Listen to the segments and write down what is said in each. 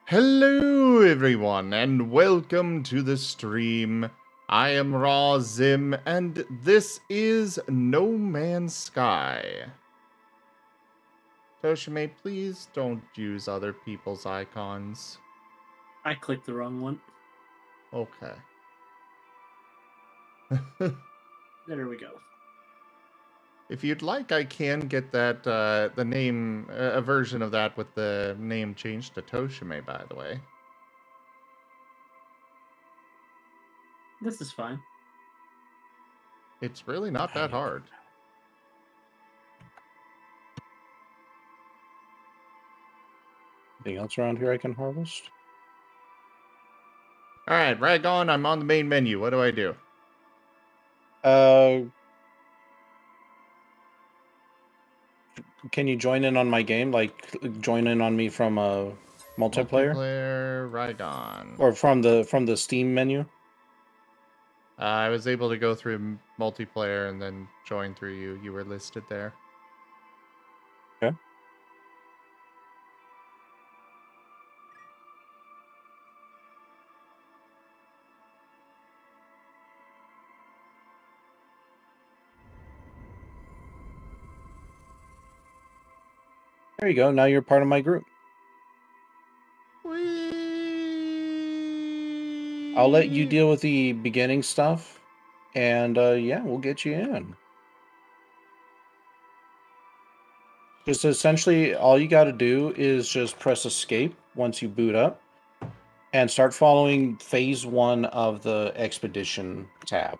Hello everyone and welcome to the stream. I am Raw Zim and this is No Man's Sky. Toshime, please don't use other people's icons. I clicked the wrong one. Okay. There we go. If you'd like, I can get that, the name, a version of that with the name changed to Toshime, by the way. This is fine. It's really not that hard. Anything else around here I can harvest? Alright, Rygone, I'm on the main menu. What do I do? Can you join in on my game? Like, join in on me from a multiplayer? Multiplayer, Rygone. Or from the Steam menu? I was able to go through multiplayer and then join through you. You were listed there. Okay. There you go. Now you're part of my group. Whee! I'll let you deal with the beginning stuff. And, yeah, we'll get you in. Just essentially, all you got to do is just press escape once you boot up. And start following phase 1 of the expedition tab.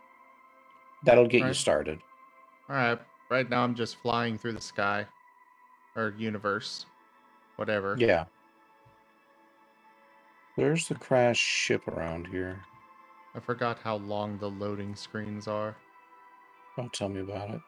That'll get you started. Alright, right now I'm just flying through the sky. Or universe. Whatever. Yeah. There's the crashed ship around here. I forgot how long the loading screens are. Don't tell me about it.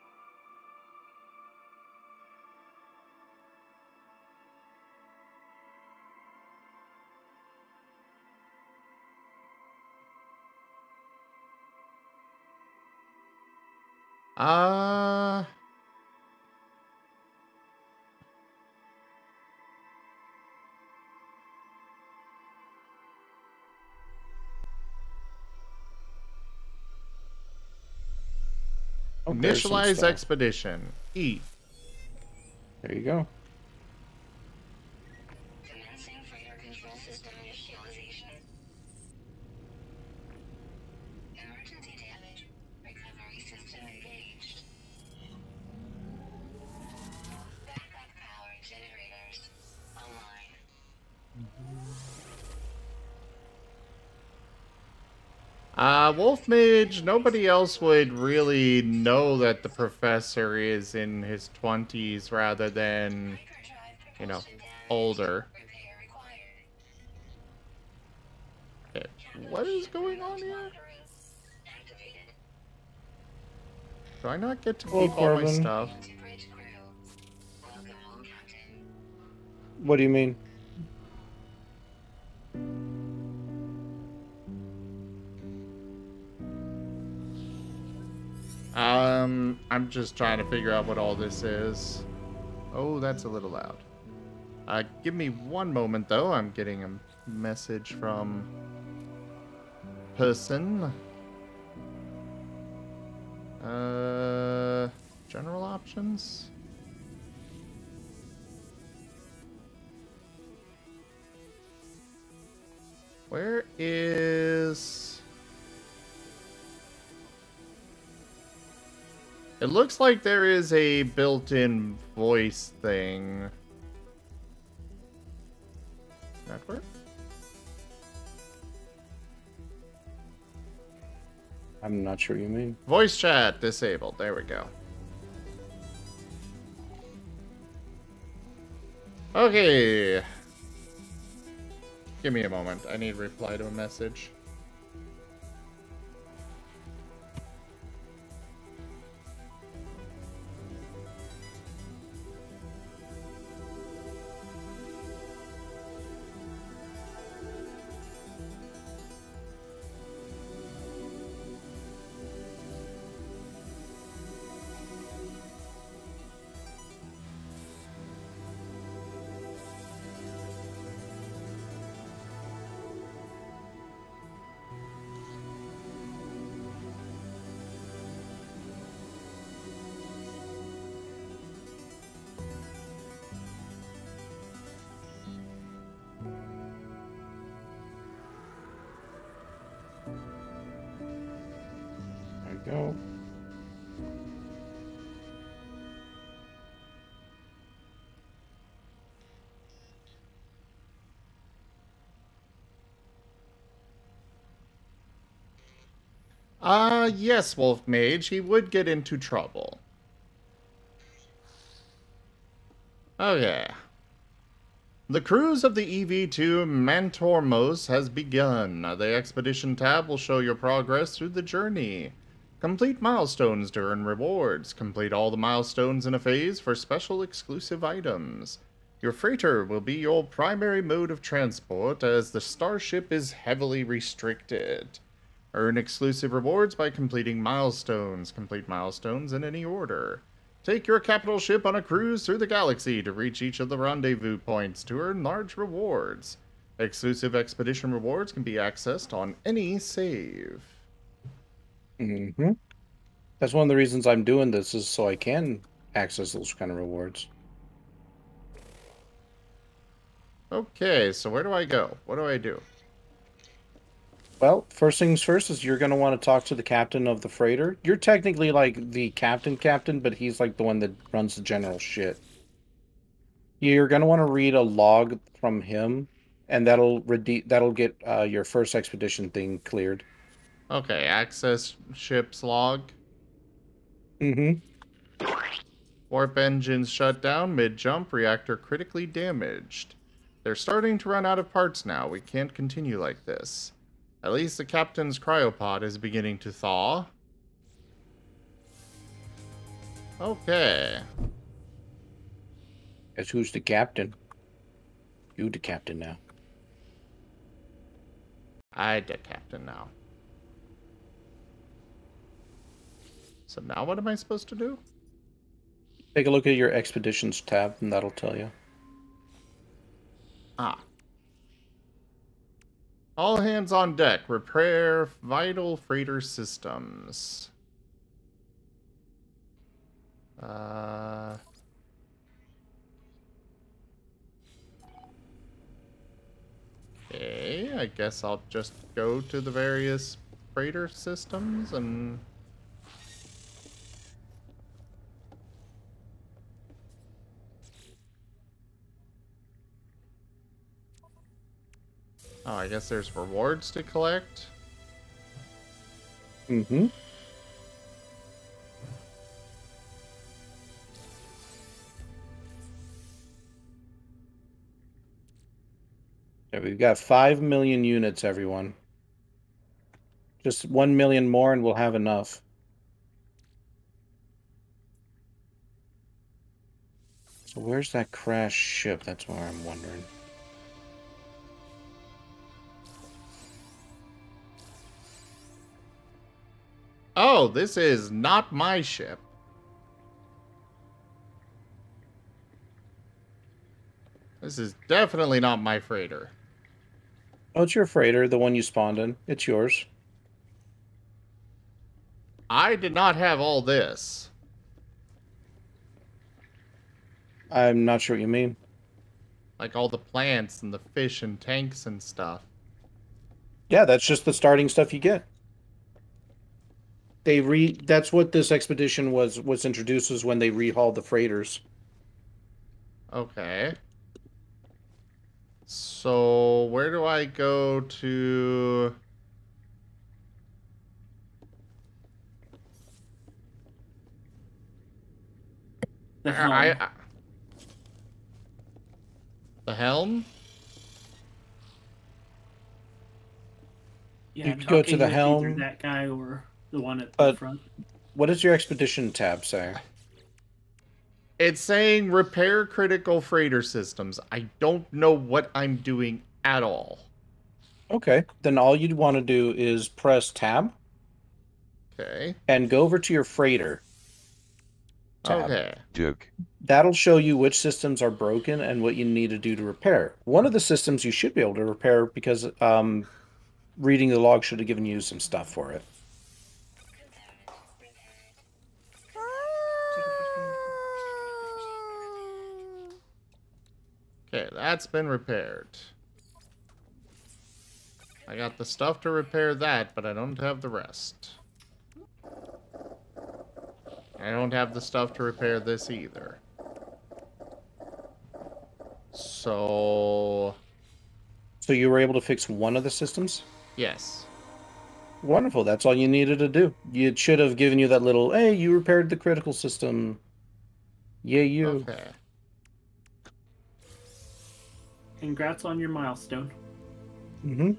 Initialize expedition. E. There you go. Commencing freighter control system initialization. Emergency damage. Recovery system engaged. Backup power generators online. Wolf Mage, nobody else would really know that the professor is in his 20s rather than, you know, older. Okay, what is going on here? Do I not get to keep all my stuff? What do you mean? I'm just trying to figure out what all this is. Oh, that's a little loud. Give me one moment, though. I'm getting a message from person. General options? Where is... It looks like there is a built-in voice thing. Network? I'm not sure what you mean. Voice chat disabled. There we go. Okay. Give me a moment. I need to reply to a message. Yes, Wolf Mage, he would get into trouble. Okay. The cruise of the EV2 Mantormos has begun. The Expedition tab will show your progress through the journey. Complete milestones to earn rewards. Complete all the milestones in a phase for special exclusive items. Your freighter will be your primary mode of transport as the starship is heavily restricted. Earn exclusive rewards by completing milestones. Complete milestones in any order. Take your capital ship on a cruise through the galaxy to reach each of the rendezvous points to earn large rewards. Exclusive expedition rewards can be accessed on any save. Mm-hmm. That's one of the reasons I'm doing this, is so I can access those kind of rewards. Okay, so where do I go? What do I do? Well, first things first is you're going to want to talk to the captain of the freighter. You're technically like the captain, but he's like the one that runs the general shit. You're going to want to read a log from him, and that'll get your first expedition thing cleared. Okay, access ship's log. Mm-hmm. Warp engines shut down mid-jump, reactor critically damaged. They're starting to run out of parts now. We can't continue like this. At least the captain's cryopod is beginning to thaw. Okay. Guess who's the captain? You the captain now. I the captain now. So now what am I supposed to do? Take a look at your expeditions tab, and that'll tell you. Ah. All hands on deck. Repair vital freighter systems. Okay, I guess I'll just go to the various freighter systems and... Oh, I guess there's rewards to collect. Mm-hmm. Yeah, we've got 5 million units, everyone. Just 1 million more and we'll have enough. So where's that crashed ship? That's where I'm wondering. Oh, this is not my ship. This is definitely not my freighter. Oh, it's your freighter, the one you spawned in. It's yours. I did not have all this. I'm not sure what you mean. Like all the plants and the fish and tanks and stuff. Yeah, that's just the starting stuff you get. That's what this expedition was introduced, as when they rehauled the freighters. Okay. So, where do I go to... The helm. The helm? Yeah, You can go to talking the with helm. either that guy or the one at the But front. what does your expedition tab say? It's saying repair critical freighter systems. I don't know what I'm doing at all. Okay, then all you'd want to do is press tab. Okay. And go over to your freighter tab. Okay. Duke. That'll show you which systems are broken and what you need to do to repair. One of the systems you should be able to repair, because reading the log should have given you some stuff for it. Okay, that's been repaired. I got the stuff to repair that, but I don't have the rest. I don't have the stuff to repair this either. So you were able to fix one of the systems? yes. Wonderful. That's all you needed to do. It should have given you that little, hey, you repaired the critical system. Yeah, you. Okay. Congrats on your milestone. Mm-hmm.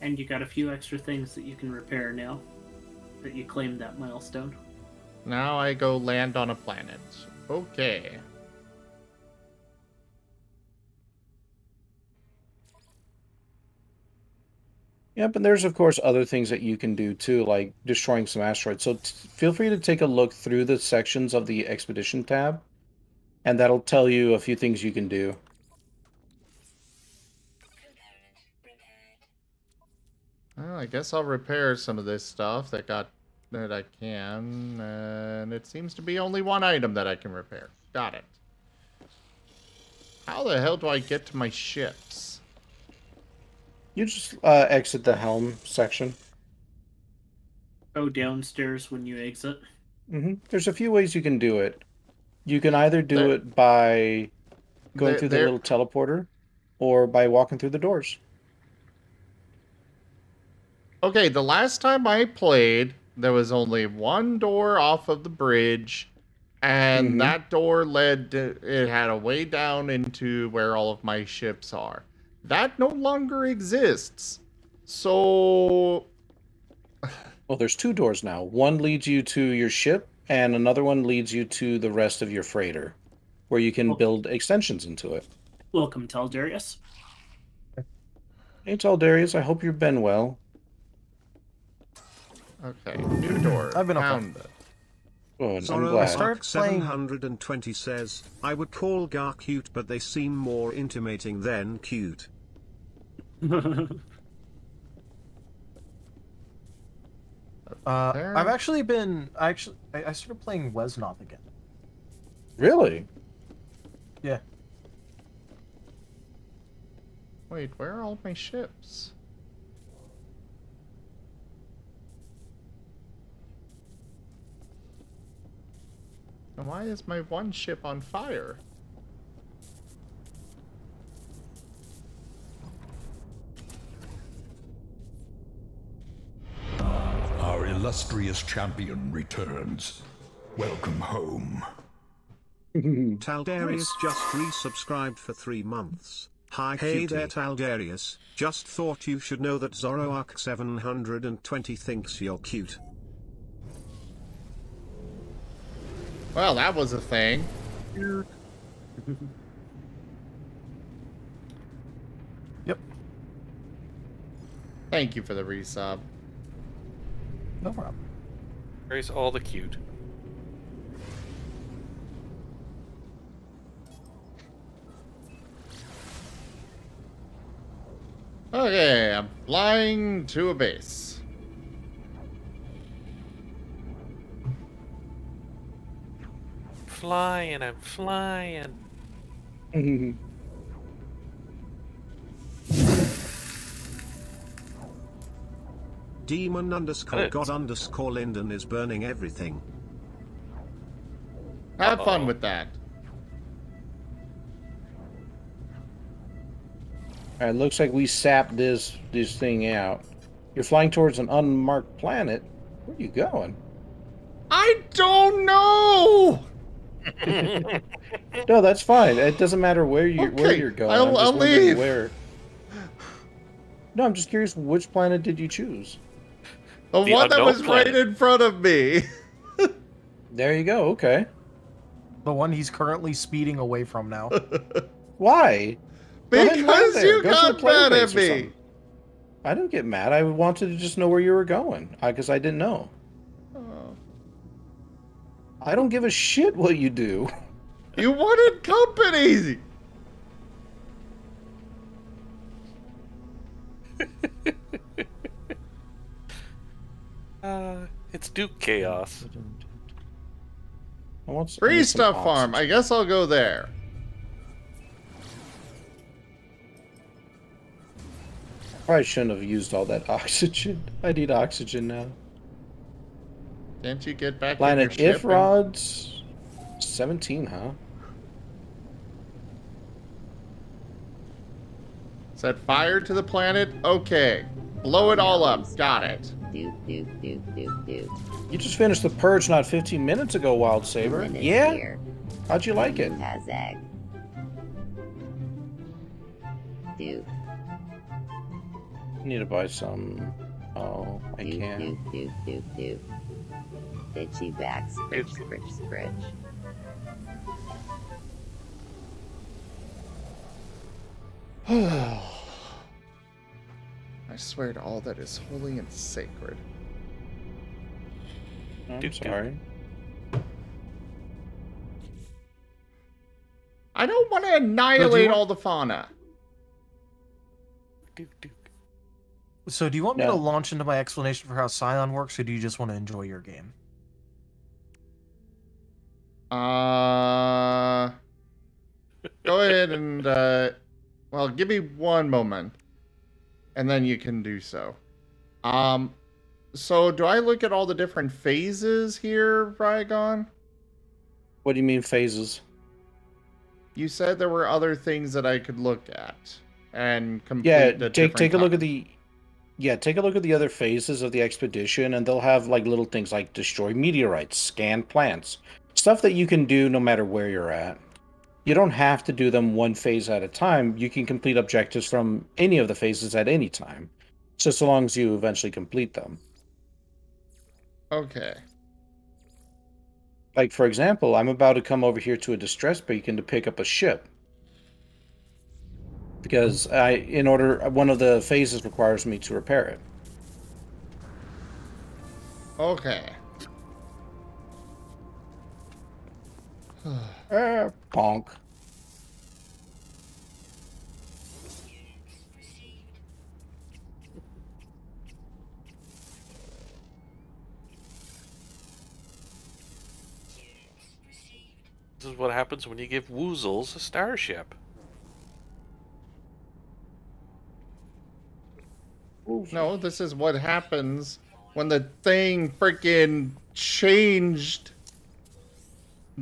And you got a few extra things that you can repair now that you claimed that milestone. Now I go land on a planet. Okay. Yeah, but there's, of course, other things that you can do, too, like destroying some asteroids. So feel free to take a look through the sections of the Expedition tab, and that'll tell you a few things you can do. Well, I guess I'll repair some of this stuff that I can, and it seems to be only one item that I can repair. Got it. How the hell do I get to my ships? You just exit the helm section. Go downstairs when you exit. There's a few ways you can do it. You can either do it by going through the little teleporter, or by walking through the doors. Okay, the last time I played, there was only one door off of the bridge, and that door it had a way down into where all of my ships are. That no longer exists. So... Well, there's two doors now. One leads you to your ship, and another one leads you to the rest of your freighter, where you can build extensions into it. Welcome, Taldarius. Hey, Taldarius, I hope you've been well. Okay, new door. I've been found okay. Good, I'm glad. Start 720 says, I would call Gar cute, but they seem more intimating than cute. I've actually been... I started playing Wesnoth again. Really? Yeah. Wait, where are all my ships? And why is my one ship on fire? Our illustrious champion returns. Welcome home. Taldarius just resubscribed for 3 months. Hi, hey there, Taldarius. Just thought you should know that Zoroark 720 thinks you're cute. Well, that was a thing. Yep. Thank you for the resub. No problem. Where's all the cute? Okay, I'm flying to a base. Flying, I'm flying. Demon _ God _ Linden is burning everything. Have fun with that. Alright, looks like we sapped this thing out. You're flying towards an unmarked planet. Where are you going? I don't know! No, that's fine. It doesn't matter where you're going. I'll leave. Where. No, I'm just curious, which planet did you choose? The one that was right in front of me. There you go. Okay. The one he's currently speeding away from now. Why? Because you got mad at me. I didn't get mad. I wanted to just know where you were going. Because I didn't know. Oh. I don't give a shit what you do. You wanted company. It's Duke Chaos. Free stuff farm. I guess I'll go there. Probably shouldn't have used all that oxygen. I need oxygen now. Can't you get back Planet in your ship? Ifrod's 17, huh? Set fire to the planet. Okay. Blow it all up. Got it. Do. You just finished the purge not 15 minutes ago, Wild Saber. Yeah? Here. How'd you like it? Has egg. Do. Need to buy some. Oh, I can't. Do. Itchy back, scritch. I swear to all that is holy and sacred. I'm sorry. I don't want to annihilate all the fauna. So do you want me No. to launch into my explanation for how Scion works, or do you just want to enjoy your game? Go ahead and, well, give me one moment. And then you can do so. So do I look at all the different phases here, Rygone? What do you mean phases? You said there were other things that I could look at and complete. Yeah, take a look at the. Yeah, take a look at the other phases of the expedition, and they'll have like little things like destroy meteorites, scan plants, stuff that you can do no matter where you're at. You don't have to do them one phase at a time. You can complete objectives from any of the phases at any time, just so long as you eventually complete them. Okay. Like, for example, I'm about to come over here to a distress beacon to pick up a ship. Because one of the phases requires me to repair it. Okay. Bonk. This is what happens when you give Woozles a starship. No, this is what happens when the thing freaking changed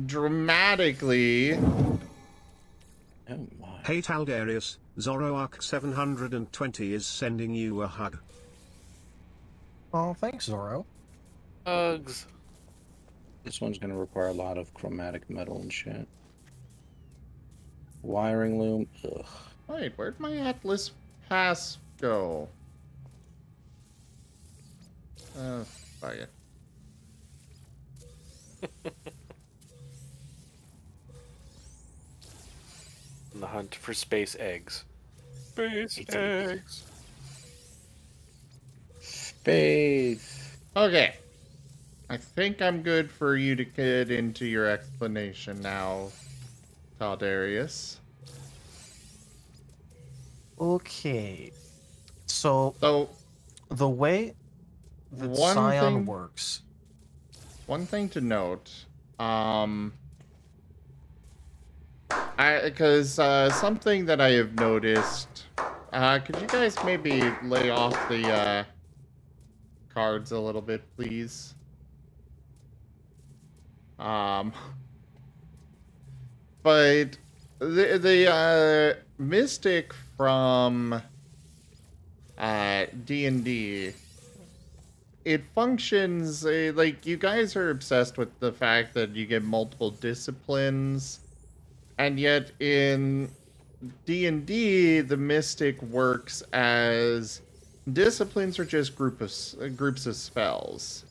dramatically. Oh my. Hey Taldarius, Zoroark 720 is sending you a hug. Oh, thanks, Zoro. Hugs. This one's going to require a lot of chromatic metal and shit. Wiring loom. Ugh. Wait, where'd my Atlas pass go? Fuck it. On the hunt for space eggs. Space eggs. Space. Okay. I think I'm good for you to get into your explanation now, Taldarius. Okay. So So, the way that One Scion thing- works. one thing to note, because something that I have noticed, could you guys maybe lay off the cards a little bit, please? But the mystic from D&D, it functions like you guys are obsessed with the fact that you get multiple disciplines, and yet in D&D the mystic works as disciplines are just groups of spells,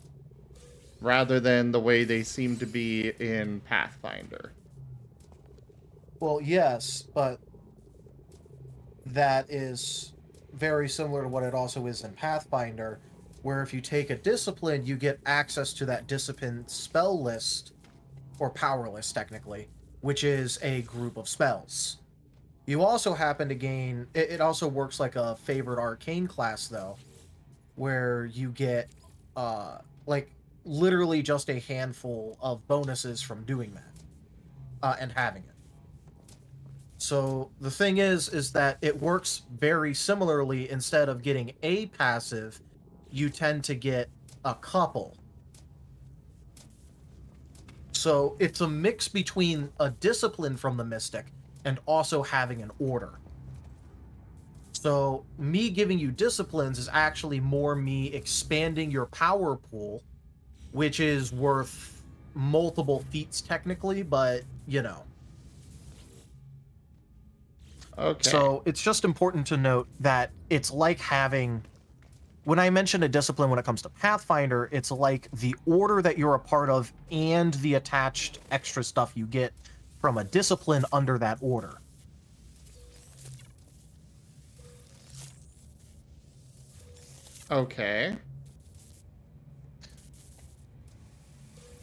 rather than the way they seem to be in Pathfinder. Well, yes, but that is very similar to what it also is in Pathfinder, where if you take a discipline, you get access to that discipline spell list, or power list technically, which is a group of spells. You also happen to gain, it also works like a favored arcane class though, where you get like literally just a handful of bonuses from doing that and having it. So the thing is that it works very similarly. Instead of getting a passive, you tend to get a couple. So it's a mix between a discipline from the Mystic and also having an order. So me giving you disciplines is actually more me expanding your power pool, which is worth multiple feats technically, but you know. Okay. So it's just important to note that it's like having, when I mention a discipline when it comes to Pathfinder, it's like the order that you're a part of and the attached extra stuff you get from a discipline under that order. Okay.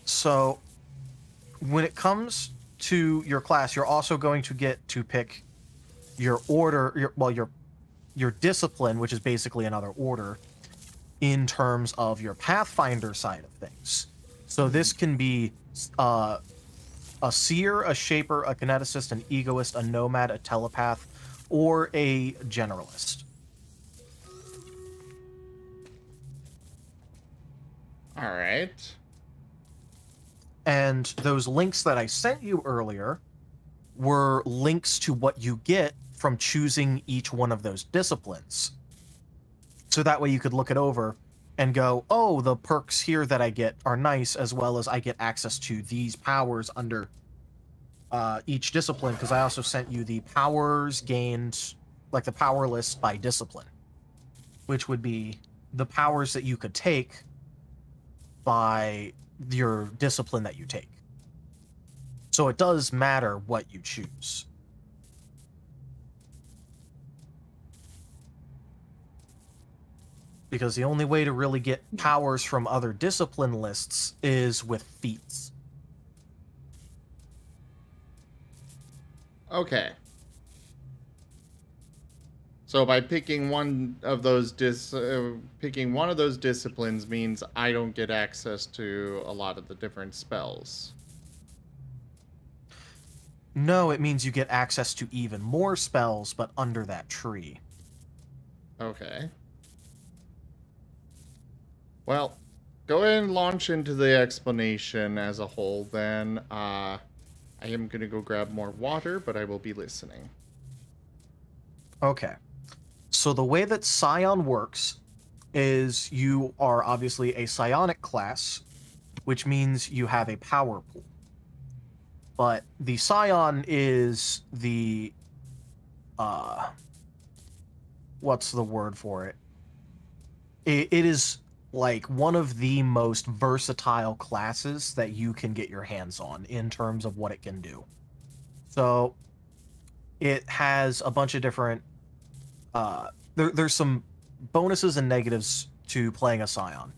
So when it comes to your class, you're also going to get to pick your order, your discipline, which is basically another order in terms of your Pathfinder side of things. So this can be a seer, a shaper, a kineticist, an egoist, a nomad, a telepath, or a generalist. All right. And those links that I sent you earlier were links to what you get from choosing each one of those disciplines. So that way you could look it over and go, oh, the perks here that I get are nice, as well as I get access to these powers under each discipline, because I also sent you the powers gained, like the power list by discipline, which would be the powers that you could take by your discipline that you take. So it does matter what you choose. Because the only way to really get powers from other discipline lists is with feats. Okay. So by picking one of those disciplines means I don't get access to a lot of the different spells. No, it means you get access to even more spells, but under that tree. Okay. Well, go ahead and launch into the explanation as a whole then. I am going to go grab more water, but I will be listening. Okay. So the way that Scion works is you are obviously a psionic class, which means you have a power pool. But the Scion is the what's the word for it? It is like one of the most versatile classes that you can get your hands on in terms of what it can do. So it has a bunch of different there's some bonuses and negatives to playing a Scion.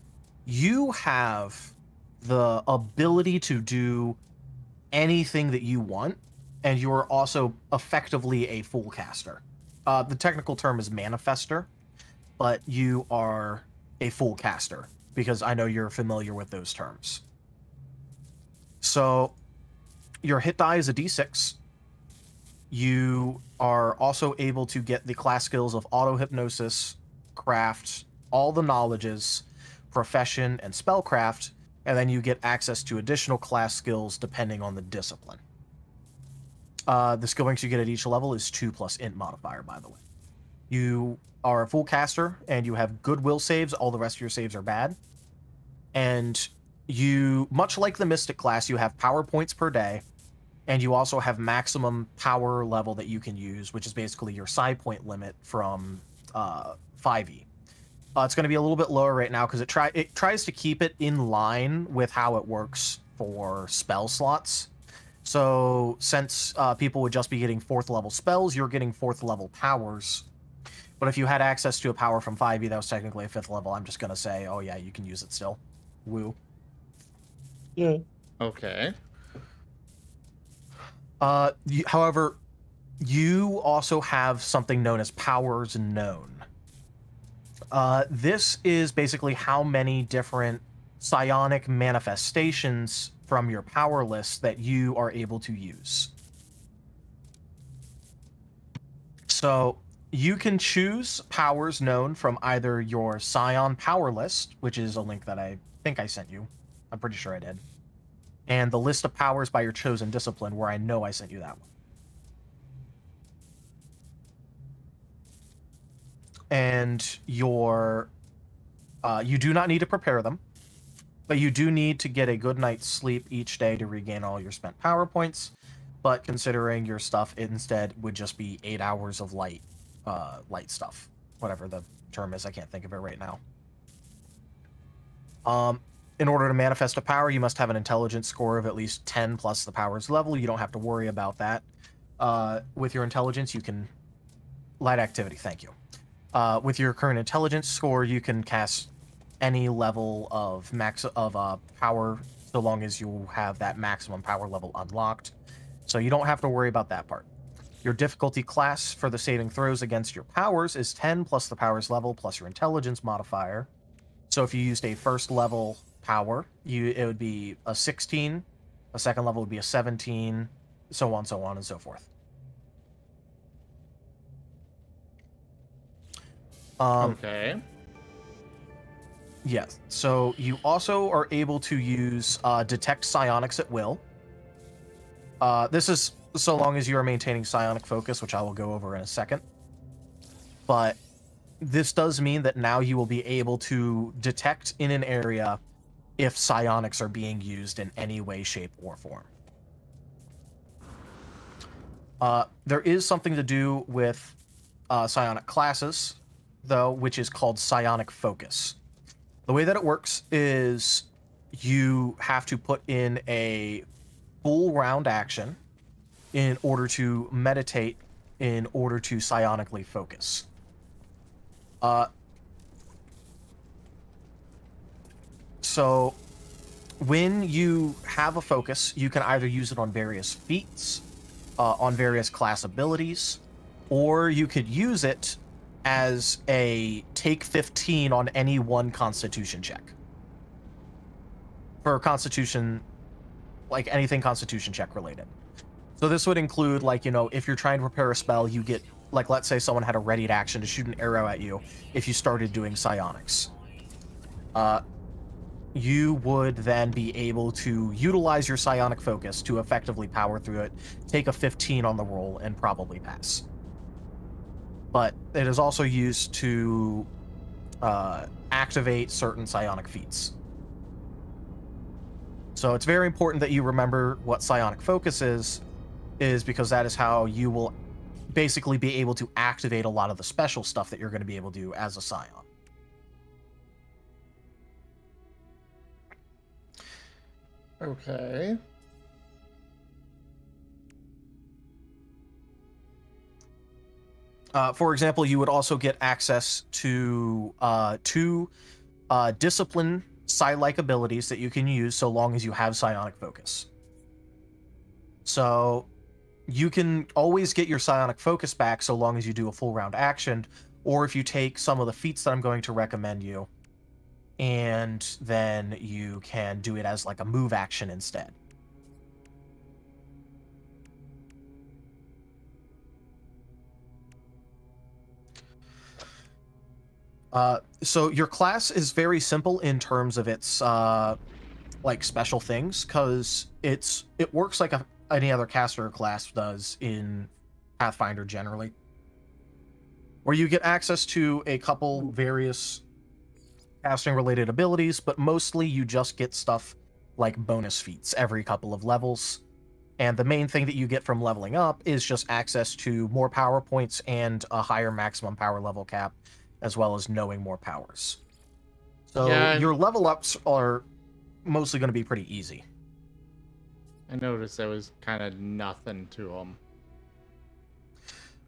You have the ability to do anything that you want, and you are also effectively a full caster. The technical term is manifester, but you are a full caster, because I know you're familiar with those terms. So your hit die is a d6. You are also able to get the class skills of auto-hypnosis, craft, all the knowledges, profession, and spellcraft, and then you get access to additional class skills depending on the discipline. The skill ranks you get at each level is 2 plus int modifier, by the way. You are a full caster, and you have goodwill saves. All the rest of your saves are bad. And you, much like the Mystic class, you have power points per day, and you also have maximum power level that you can use, which is basically your psi point limit from 5e. It's going to be a little bit lower right now because it tries to keep it in line with how it works for spell slots. So since people would just be getting 4th level spells, you're getting 4th level powers. But if you had access to a power from 5e that was technically a 5th level, I'm just going to say, oh yeah, you can use it still. Woo. Yeah. Okay. However, you also have something known as powers known. This is basically how many different psionic manifestations from your power list that you are able to use. So you can choose powers known from either your Scion power list, which is a link that I think I sent you. I'm pretty sure I did. And the list of powers by your chosen discipline, where I know I sent you that one. and your you do not need to prepare them, but you do need to get a good night's sleep each day to regain all your spent power points. But considering your stuff instead would just be 8 hours of light stuff, whatever the term is, I can't think of it right now. In order to manifest a power, you must have an intelligence score of at least 10 plus the power's level. You don't have to worry about that. With your intelligence, you can... Light activity, thank you. With your current intelligence score, you can cast any level of power so long as you have that maximum power level unlocked. So you don't have to worry about that part. Your difficulty class for the saving throws against your powers is 10 plus the power's level plus your intelligence modifier. So if you used a first level power, it would be a 16, a second level would be a 17, so on and so forth. Okay. Yes. So you also are able to use detect psionics at will. This is so long as you are maintaining psionic focus, which I will go over in a second. But this does mean that now you will be able to detect in an area if psionics are being used in any way, shape, or form. There is something to do with psionic classes, though, which is called psionic focus. The way that it works is you have to put in a full round action in order to meditate, in order to psionically focus. So when you have a focus, you can either use it on various feats, on various class abilities, or you could use it as a take 15 on any one constitution check. For constitution, like anything constitution check related. So this would include, like, you know, if you're trying to prepare a spell, you get, like, let's say someone had a readied action to shoot an arrow at you if you started doing psionics. You would then be able to utilize your psionic focus to effectively power through it, take a 15 on the roll, and probably pass. But it is also used to activate certain psionic feats. So it's very important that you remember what psionic focus is because that is how you will basically be able to activate a lot of the special stuff that you're going to be able to do as a psion. Okay. For example, you would also get access to two discipline psi-like abilities that you can use so long as you have psionic focus. So you can always get your psionic focus back so long as you do a full round action, or if you take some of the feats that I'm going to recommend you, and then you can do it as like a move action instead. So your class is very simple in terms of its like special things, because it works like any other caster class does in Pathfinder generally, where you get access to a couple various casting related abilities, but mostly you just get stuff like bonus feats every couple of levels. And the main thing that you get from leveling up is just access to more power points and a higher maximum power level cap, as well as knowing more powers. So Yeah, your level ups are mostly going to be pretty easy. I noticed there was kind of nothing to them.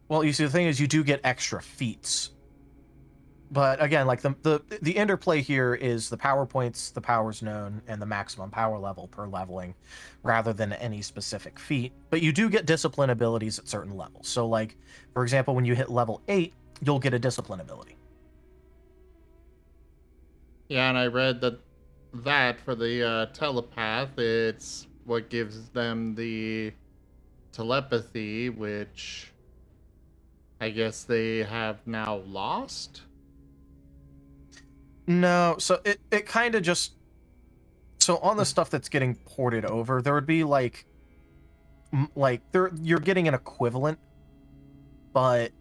Well, you see, the thing is, you do get extra feats. But again, like the interplay here is the power points, the powers known, and the maximum power level per leveling, rather than any specific feat. But you do get discipline abilities at certain levels. So, like, for example, when you hit level 8, you'll get a discipline ability. Yeah, and I read that for the telepath, it's what gives them the telepathy, which I guess they have now lost? No, so it kind of just... So on the stuff that's getting ported over, there would be you're getting an equivalent, but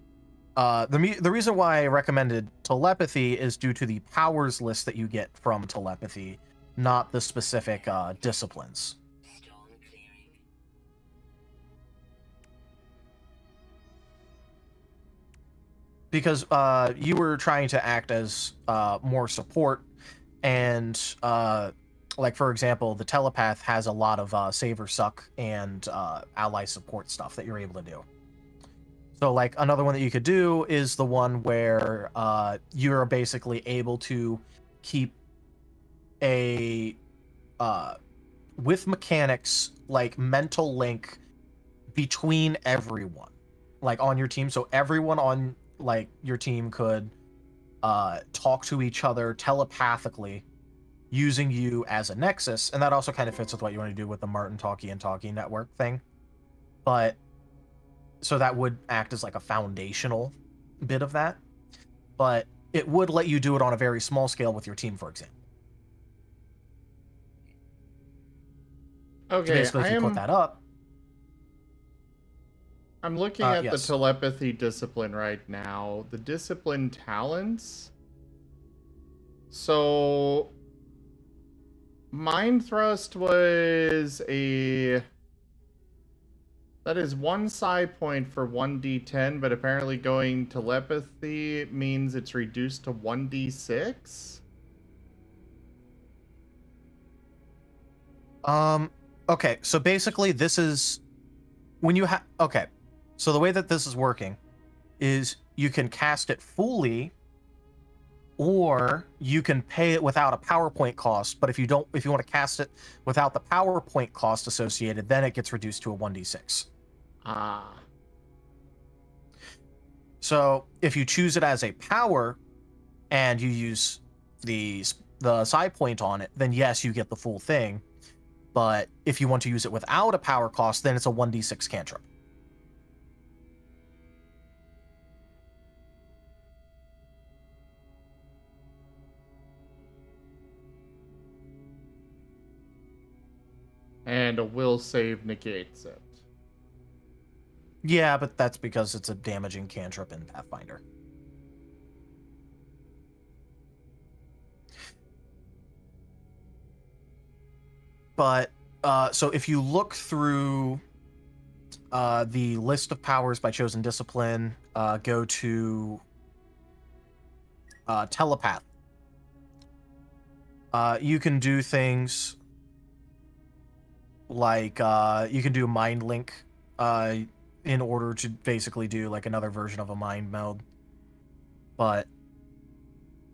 The reason why I recommended telepathy is due to the powers list that you get from telepathy, not the specific disciplines. Because you were trying to act as more support, and like for example, the telepath has a lot of save or suck and ally support stuff that you're able to do. So like another one that you could do is the one where you're basically able to keep a with mechanics like mental link between everyone like on your team, so everyone on like your team could talk to each other telepathically using you as a nexus, and that also kind of fits with what you want to do with the Martin Talkie and Talkie network thing. But so that would act as like a foundational bit of that, but it would let you do it on a very small scale with your team, for example. Okay, so basically, if you put that up, I'm looking at yes. the telepathy discipline right now. The discipline talents. So Mind Thrust was a... That is 1 psi point for 1d10, but apparently going telepathy means it's reduced to 1d6? Okay, so basically this is... When you have... Okay, so the way that this is working is you can cast it fully, or you can pay it without a PowerPoint cost, but if you want to cast it without the PowerPoint cost associated, then it gets reduced to a 1d6. Ah. So if you choose it as a power and you use the psi point on it, then yes, you get the full thing. But if you want to use it without a power cost, then it's a 1d6 cantrip. And a will save negates it. Yeah, but that's because it's a damaging cantrip in Pathfinder. But, so if you look through the list of powers by chosen discipline, go to telepath. You can do things like you can do mind link in order to basically do like another version of a mind meld. But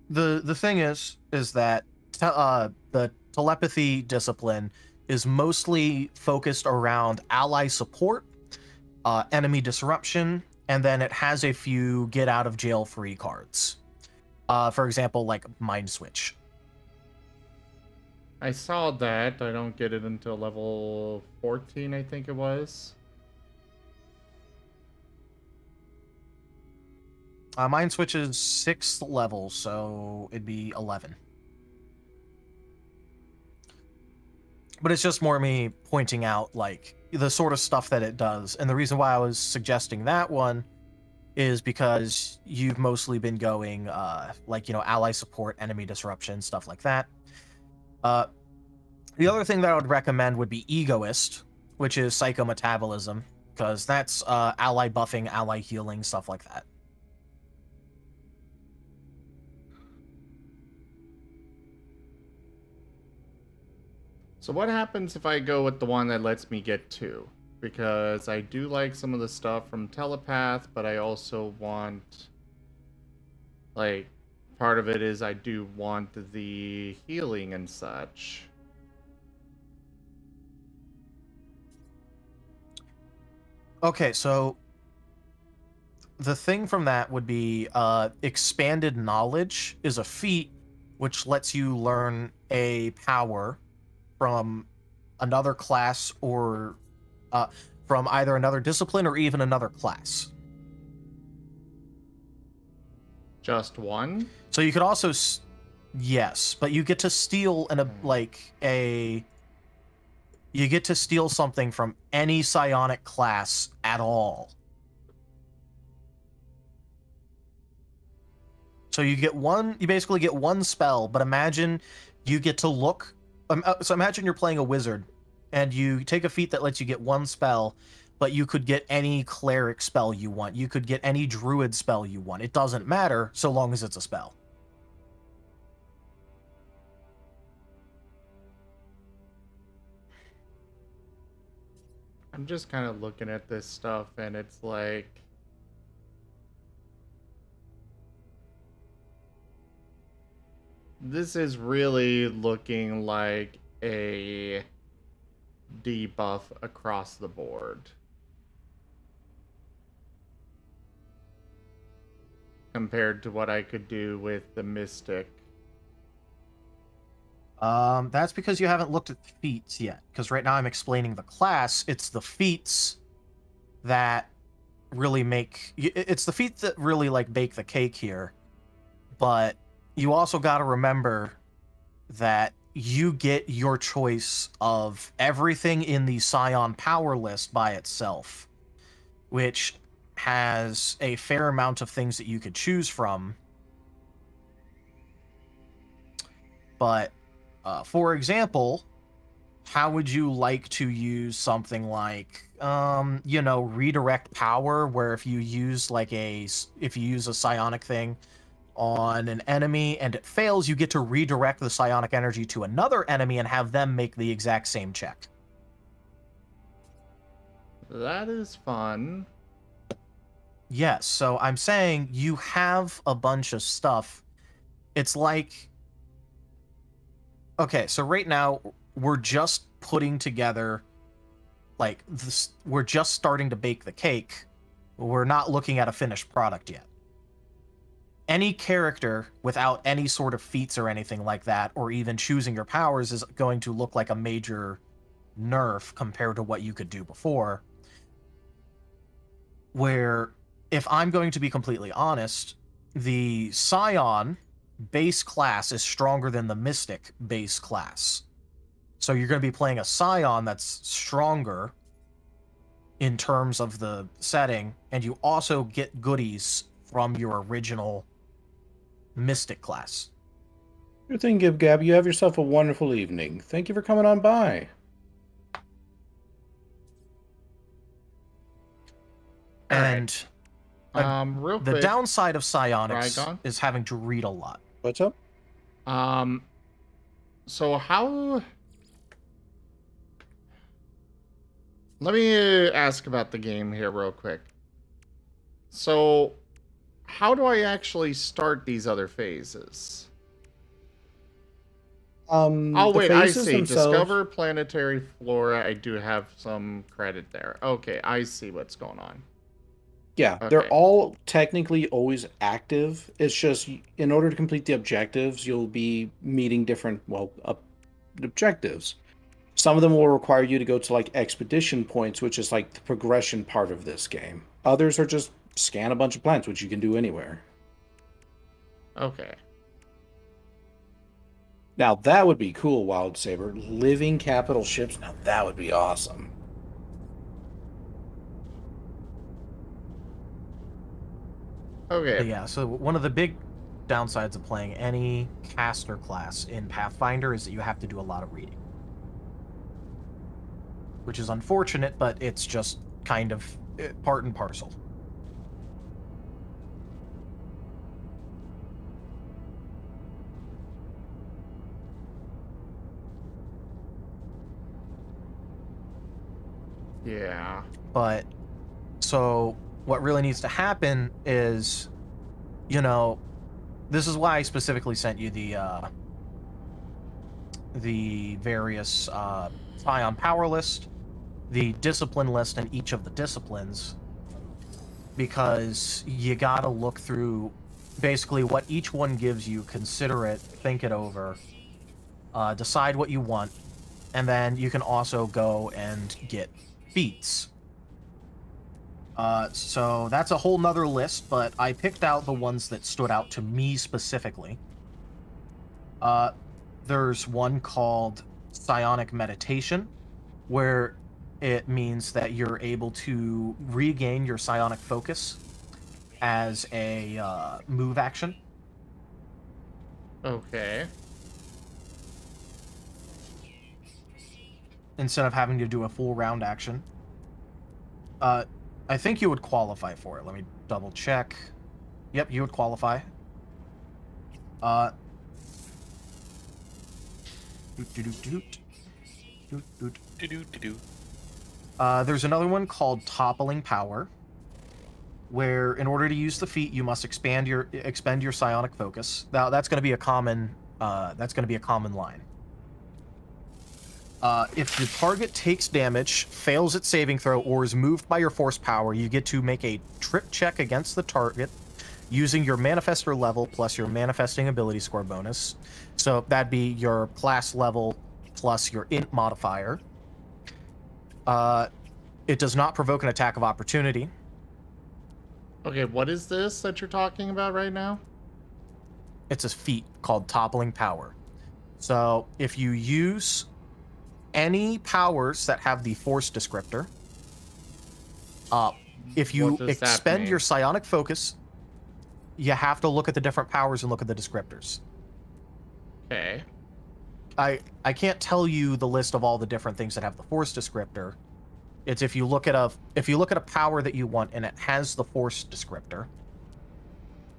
the thing is that the telepathy discipline is mostly focused around ally support, enemy disruption, and then it has a few get out of jail free cards. For example, like Mind Switch. I saw that. I don't get it until level 14, I think it was. Mind Switch is 6th level, so it'd be 11. But it's just more me pointing out, like, the sort of stuff that it does. And the reason why I was suggesting that one is because you've mostly been going, like, you know, ally support, enemy disruption, stuff like that. The other thing that I would recommend would be Egoist, which is psychometabolism, because that's ally buffing, ally healing, stuff like that. So what happens if I go with the one that lets me get 2? Because I do like some of the stuff from Telepath, but I also want... Like, part of it is I do want the healing and such. Okay, so the thing from that would be expanded knowledge is a feat which lets you learn a power from another class or from either another discipline or even another class. Just one? So you could also, yes, but you get to steal you get to steal something from any psionic class at all. So you basically get one spell, but imagine you get to look. So imagine you're playing a wizard, and you take a feat that lets you get one spell, but you could get any cleric spell you want. You could get any druid spell you want. It doesn't matter so long as it's a spell. I'm just kind of looking at this stuff, and it's like... This is really looking like a debuff across the board. Compared to what I could do with the Mystic. That's because you haven't looked at the feats yet. Because right now I'm explaining the class. It's the feats that really make... It's the feats that really, like, bake the cake here. But you also got to remember that you get your choice of everything in the Scion power list by itself, which has a fair amount of things that you could choose from. But, for example, how would you like to use something like, redirect power, where if you use a psionic thing on an enemy and it fails, you get to redirect the psionic energy to another enemy and have them make the exact same check. That is fun. Yes, so I'm saying you have a bunch of stuff. It's like... Okay, so right now, we're just putting together, like, this, we're just starting to bake the cake. We're not looking at a finished product yet. Any character without any sort of feats or anything like that, or even choosing your powers, is going to look like a major nerf compared to what you could do before. Where, if I'm going to be completely honest, the Scion base class is stronger than the Mystic base class. So you're going to be playing a Scion that's stronger in terms of the setting, and you also get goodies from your original Mystic class. Good thing, Gib Gab. You have yourself a wonderful evening. Thank you for coming on by. And real quick, the downside of psionics Rygone? is having to read a lot. What's up? So how... Let me ask about the game here real quick. So, how do I actually start these other phases? Oh, wait, I see. Themselves... Discover planetary flora. I do have some credit there. Okay, I see what's going on. Yeah, Okay. They're all technically always active. It's just, in order to complete the objectives, you'll be meeting different, objectives. Some of them will require you to go to, like, expedition points, which is, like, the progression part of this game. Others are just scan a bunch of planets, which you can do anywhere. Okay. Now, that would be cool, Wild Saber. Living capital ships, now that would be awesome. Okay. But yeah, so one of the big downsides of playing any caster class in Pathfinder is that you have to do a lot of reading. Which is unfortunate, but it's just kind of part and parcel. Yeah. But, so, what really needs to happen is, this is why I specifically sent you the various Scion power list, the discipline list, and each of the disciplines, because you gotta look through basically what each one gives you, consider it, think it over, decide what you want, and then you can also go and get feats. So that's a whole nother list, but I picked out the ones that stood out to me specifically. There's one called Psionic Meditation, where it means that you're able to regain your psionic focus as a move action. Okay. Instead of having to do a full round action. I think you would qualify for it. Let me double check. Yep, you would qualify. There's another one called Toppling Power, where in order to use the feat, you must expend your psionic focus. Now that's going to be a common line. If the target takes damage, fails its saving throw, or is moved by your force power, you get to make a trip check against the target using your manifestor level plus your manifesting ability score bonus. So that'd be your class level plus your int modifier. It does not provoke an attack of opportunity. Okay, what is this that you're talking about right now? It's a feat called Toppling Power. So if you use any powers that have the force descriptor, if you expend your psionic focus, you have to look at the different powers and look at the descriptors. Okay. I can't tell you the list of all the different things that have the force descriptor. It's if you look at a power that you want and it has the force descriptor,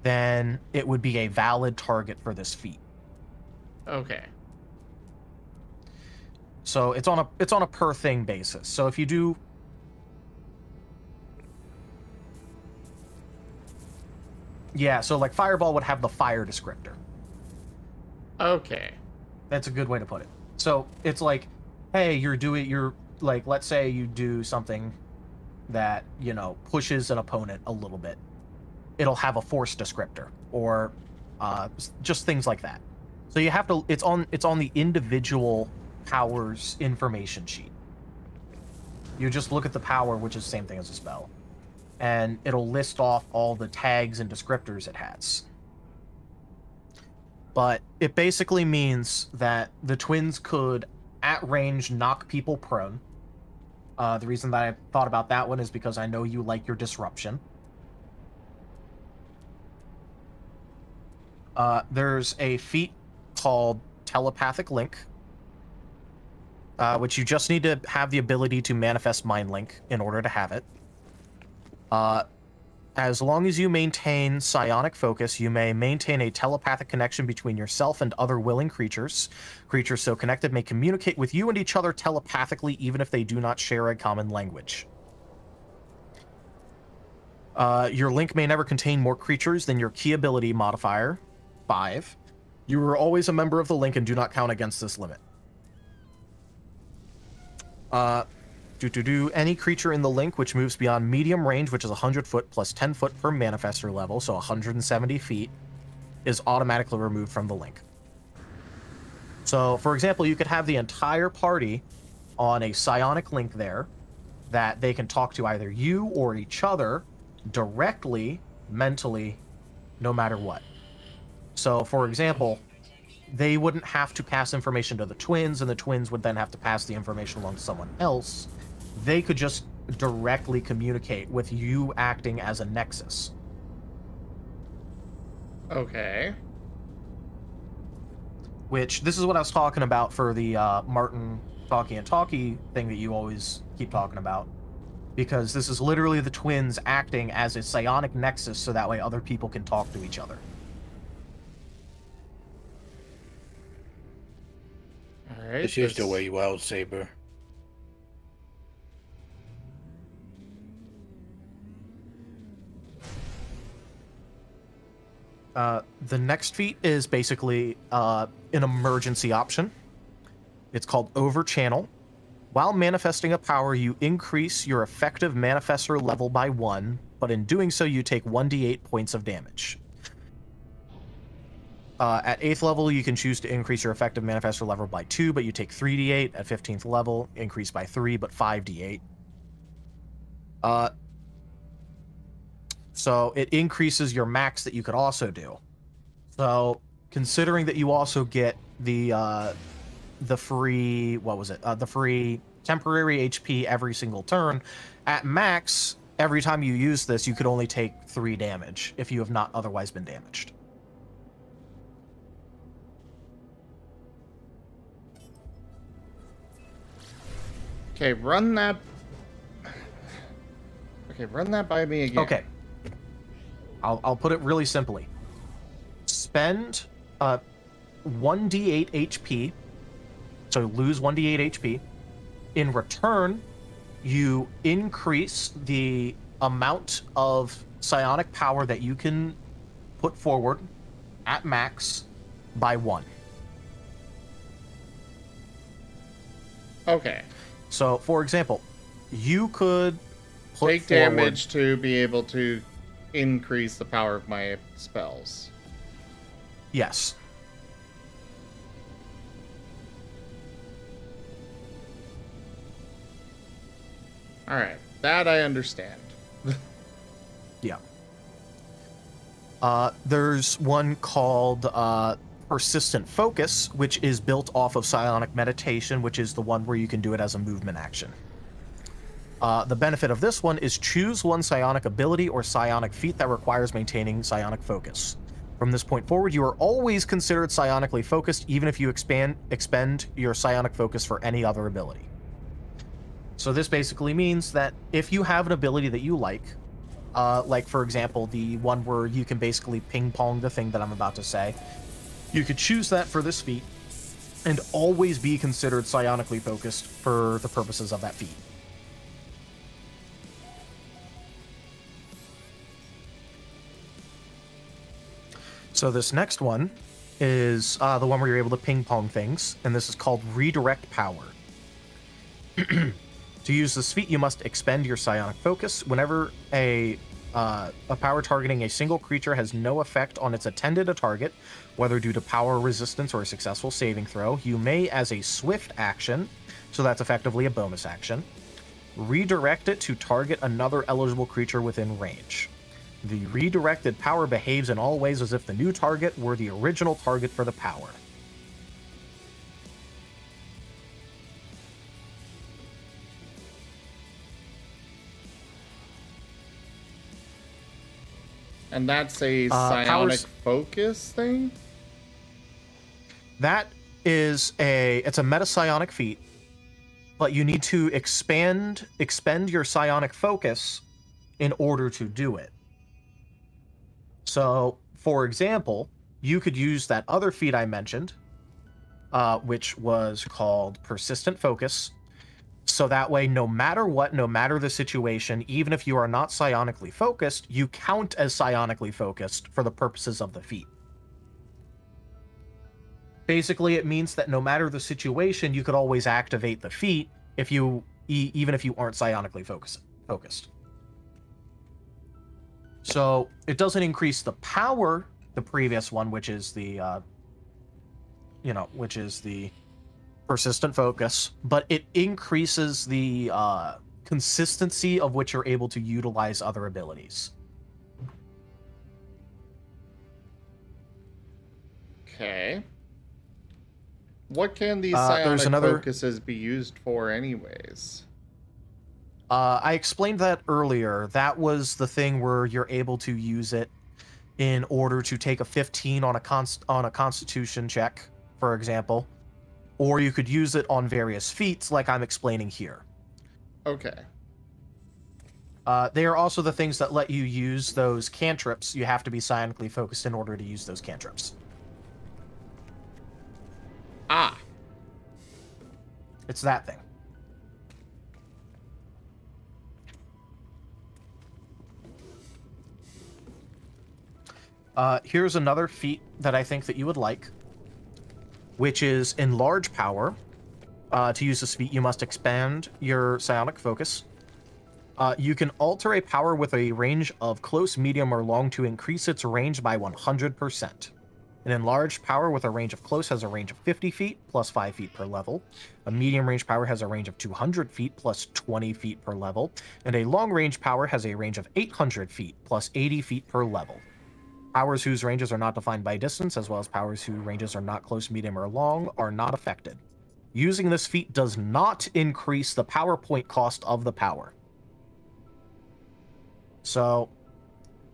then it would be a valid target for this feat. Okay. So it's on a per thing basis. So if you do so like Fireball would have the fire descriptor. Okay. That's a good way to put it. So it's like, hey, you're like, let's say you do something that, pushes an opponent a little bit. It'll have a force descriptor or just things like that. So you have to, it's on the individual powers information sheet. You just look at the power, which is the same thing as a spell, and it'll list off all the tags and descriptors it has. But it basically means that the twins could, at range, knock people prone. The reason that I thought about that one is because I know you like your disruption. There's a feat called Telepathic Link, which you just need to have the ability to manifest Mind Link in order to have it. As long as you maintain psionic focus, you may maintain a telepathic connection between yourself and other willing creatures. Creatures so connected may communicate with you and each other telepathically, even if they do not share a common language. Your link may never contain more creatures than your key ability modifier, 5. You are always a member of the link and do not count against this limit. Any creature in the link which moves beyond medium range, which is 100 foot plus 10 foot per manifestor level, so 170 feet, is automatically removed from the link. So, for example, you could have the entire party on a psionic link there that they can talk to either you or each other directly, mentally, no matter what. So, for example, they wouldn't have to pass information to the twins, and the twins would then have to pass the information along to someone else. They could just directly communicate with you acting as a nexus. Okay. Which, this is what I was talking about for the Martin Talkie and Talkie thing that you always keep talking about. Because this is literally the twins acting as a psionic nexus, so that way other people can talk to each other. Alright. This is the way you out, Saber. The next feat is basically an emergency option. It's called Overchannel. While manifesting a power, you increase your effective manifestor level by 1, but in doing so, you take 1d8 points of damage. At 8th level, you can choose to increase your effective manifestor level by 2, but you take 3d8. At 15th level, increase by 3, but 5d8. So it increases your max that you could also do. So considering that you also get the free, the free temporary HP every single turn, at max, every time you use this, you could only take 3 damage if you have not otherwise been damaged. Okay, run that. Okay, run that by me again. Okay. I'll put it really simply. Spend 1d8 HP, so lose 1d8 HP. In return, you increase the amount of psionic power that you can put forward at max by 1. Okay. So, for example, you could put Take forward... damage to be able to increase the power of my spells. Yes. Alright, that I understand. Yeah. There's one called Persistent Focus, which is built off of Psionic Meditation, which is the one where you can do it as a movement action. The benefit of this one is choose one psionic ability or psionic feat that requires maintaining psionic focus. From this point forward, you are always considered psionically focused, even if you expend your psionic focus for any other ability. So this basically means that if you have an ability that you like for example, the one where you can basically ping-pong the thing that I'm about to say, you could choose that for this feat and always be considered psionically focused for the purposes of that feat. So this next one is the one where you're able to ping-pong things, and this is called Redirect Power. To use this feat, you must expend your psionic focus. Whenever a power targeting a single creature has no effect on its attended target, whether due to power resistance or a successful saving throw, you may, as a swift action, so that's effectively a bonus action, redirect it to target another eligible creature within range. The redirected power behaves in all ways as if the new target were the original target for the power. And that's a psionic focus thing? That is it's a meta psionic feat, but you need to expend your psionic focus in order to do it. So, for example, you could use that other feat I mentioned, which was called Persistent Focus. So that way, no matter what, no matter the situation, even if you are not psionically focused, you count as psionically focused for the purposes of the feat. Basically, it means that no matter the situation, you could always activate the feat even if you aren't psionically focused. So it doesn't increase the power, the previous one, which is the Persistent Focus, but it increases the consistency of which you're able to utilize other abilities. Okay. What can these psionic focuses be used for anyways? I explained that earlier. That was the thing where you're able to use it in order to take a 15 on a Constitution check, for example. Or you could use it on various feats like I'm explaining here. Okay. They are also the things that let you use those cantrips. You have to be psionically focused in order to use those cantrips. Ah. It's that thing. Here's another feat that I think that you would like, which is Enlarge Power. To use this feat, you must expand your psionic focus. You can alter a power with a range of close, medium, or long to increase its range by 100%. An enlarged power with a range of close has a range of 50 feet, plus 5 feet per level. A medium range power has a range of 200 feet, plus 20 feet per level. And a long range power has a range of 800 feet, plus 80 feet per level. Powers whose ranges are not defined by distance, as well as powers whose ranges are not close, medium, or long, are not affected. Using this feat does not increase the power point cost of the power. So,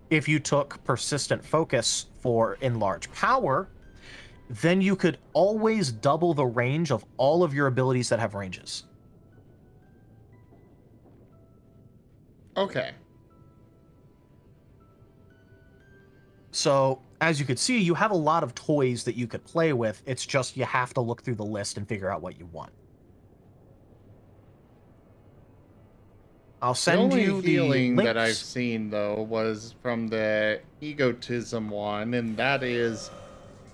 if you took Persistent Focus for Enlarge Power, then you could always double the range of all of your abilities that have ranges. Okay. So, as you could see, you have a lot of toys that you could play with. It's just you have to look through the list and figure out what you want. I'll The send only you the healing that I've links. seen, though, was from the egotism one, and that is,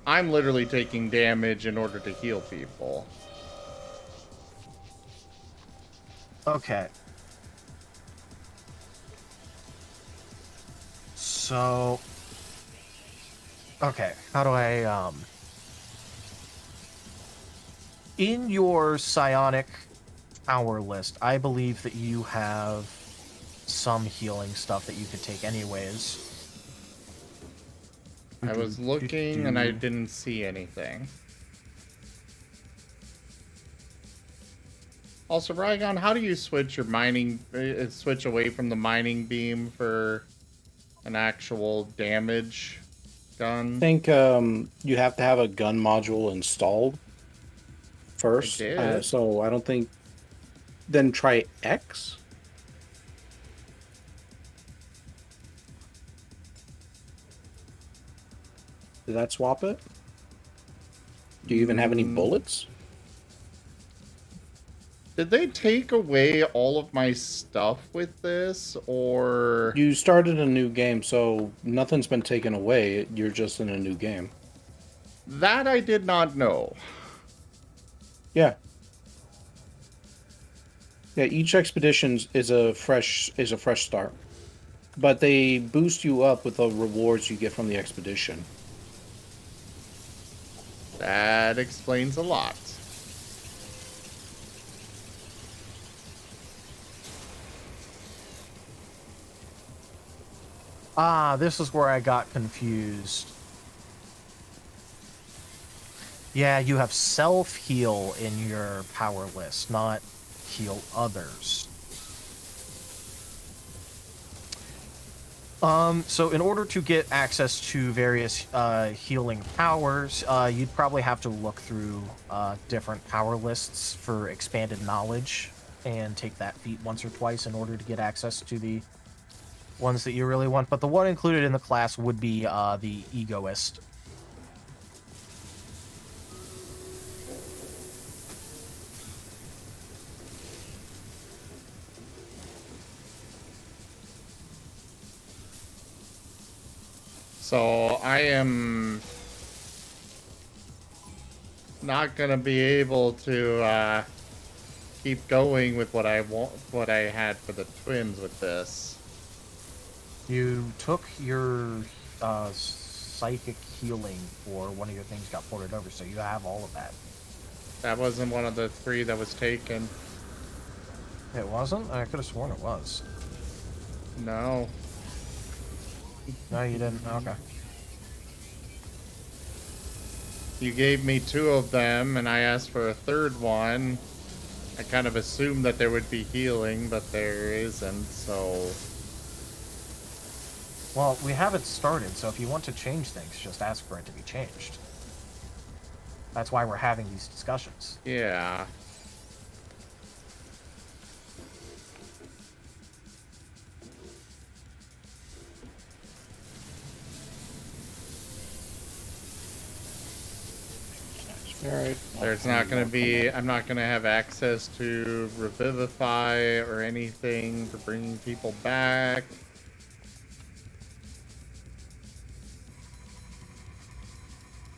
I'm literally taking damage in order to heal people. Okay. So... Okay, how do I, In your psionic power list, I believe that you have some healing stuff that you could take anyways. I was looking and I didn't see anything. Also, Rygone, how do you switch your mining, switch away from the mining beam for an actual damage gun? I think you have to have a gun module installed first. I did. So I don't think... Then try X? Did that swap it? Do you even have any bullets? Did they take away all of my stuff with this, or... You started a new game, so nothing's been taken away. You're just in a new game. That I did not know. Yeah. Yeah, each expedition is a fresh start. But they boost you up with the rewards you get from the expedition. That explains a lot. Ah, this is where I got confused. Yeah, you have self-heal in your power list, not heal others. So in order to get access to various healing powers, you'd probably have to look through different power lists for expanded knowledge and take that feat once or twice in order to get access to the ones that you really want. But the one included in the class would be the Egoist. So I am not gonna be able to keep going with what I want, what I had for the twins with this. You took your psychic healing for one of your things got ported over, so you have all of that. That wasn't one of the 3 that was taken. It wasn't? I could have sworn it was. No. No, you didn't. Okay. You gave me 2 of them, and I asked for a 3rd one. I kind of assumed that there would be healing, but there isn't, so... Well, we haven't started, so if you want to change things, just ask for it to be changed. That's why we're having these discussions. Yeah. Alright. There's not going to be... I'm not going to have access to Revivify or anything for bringing people back.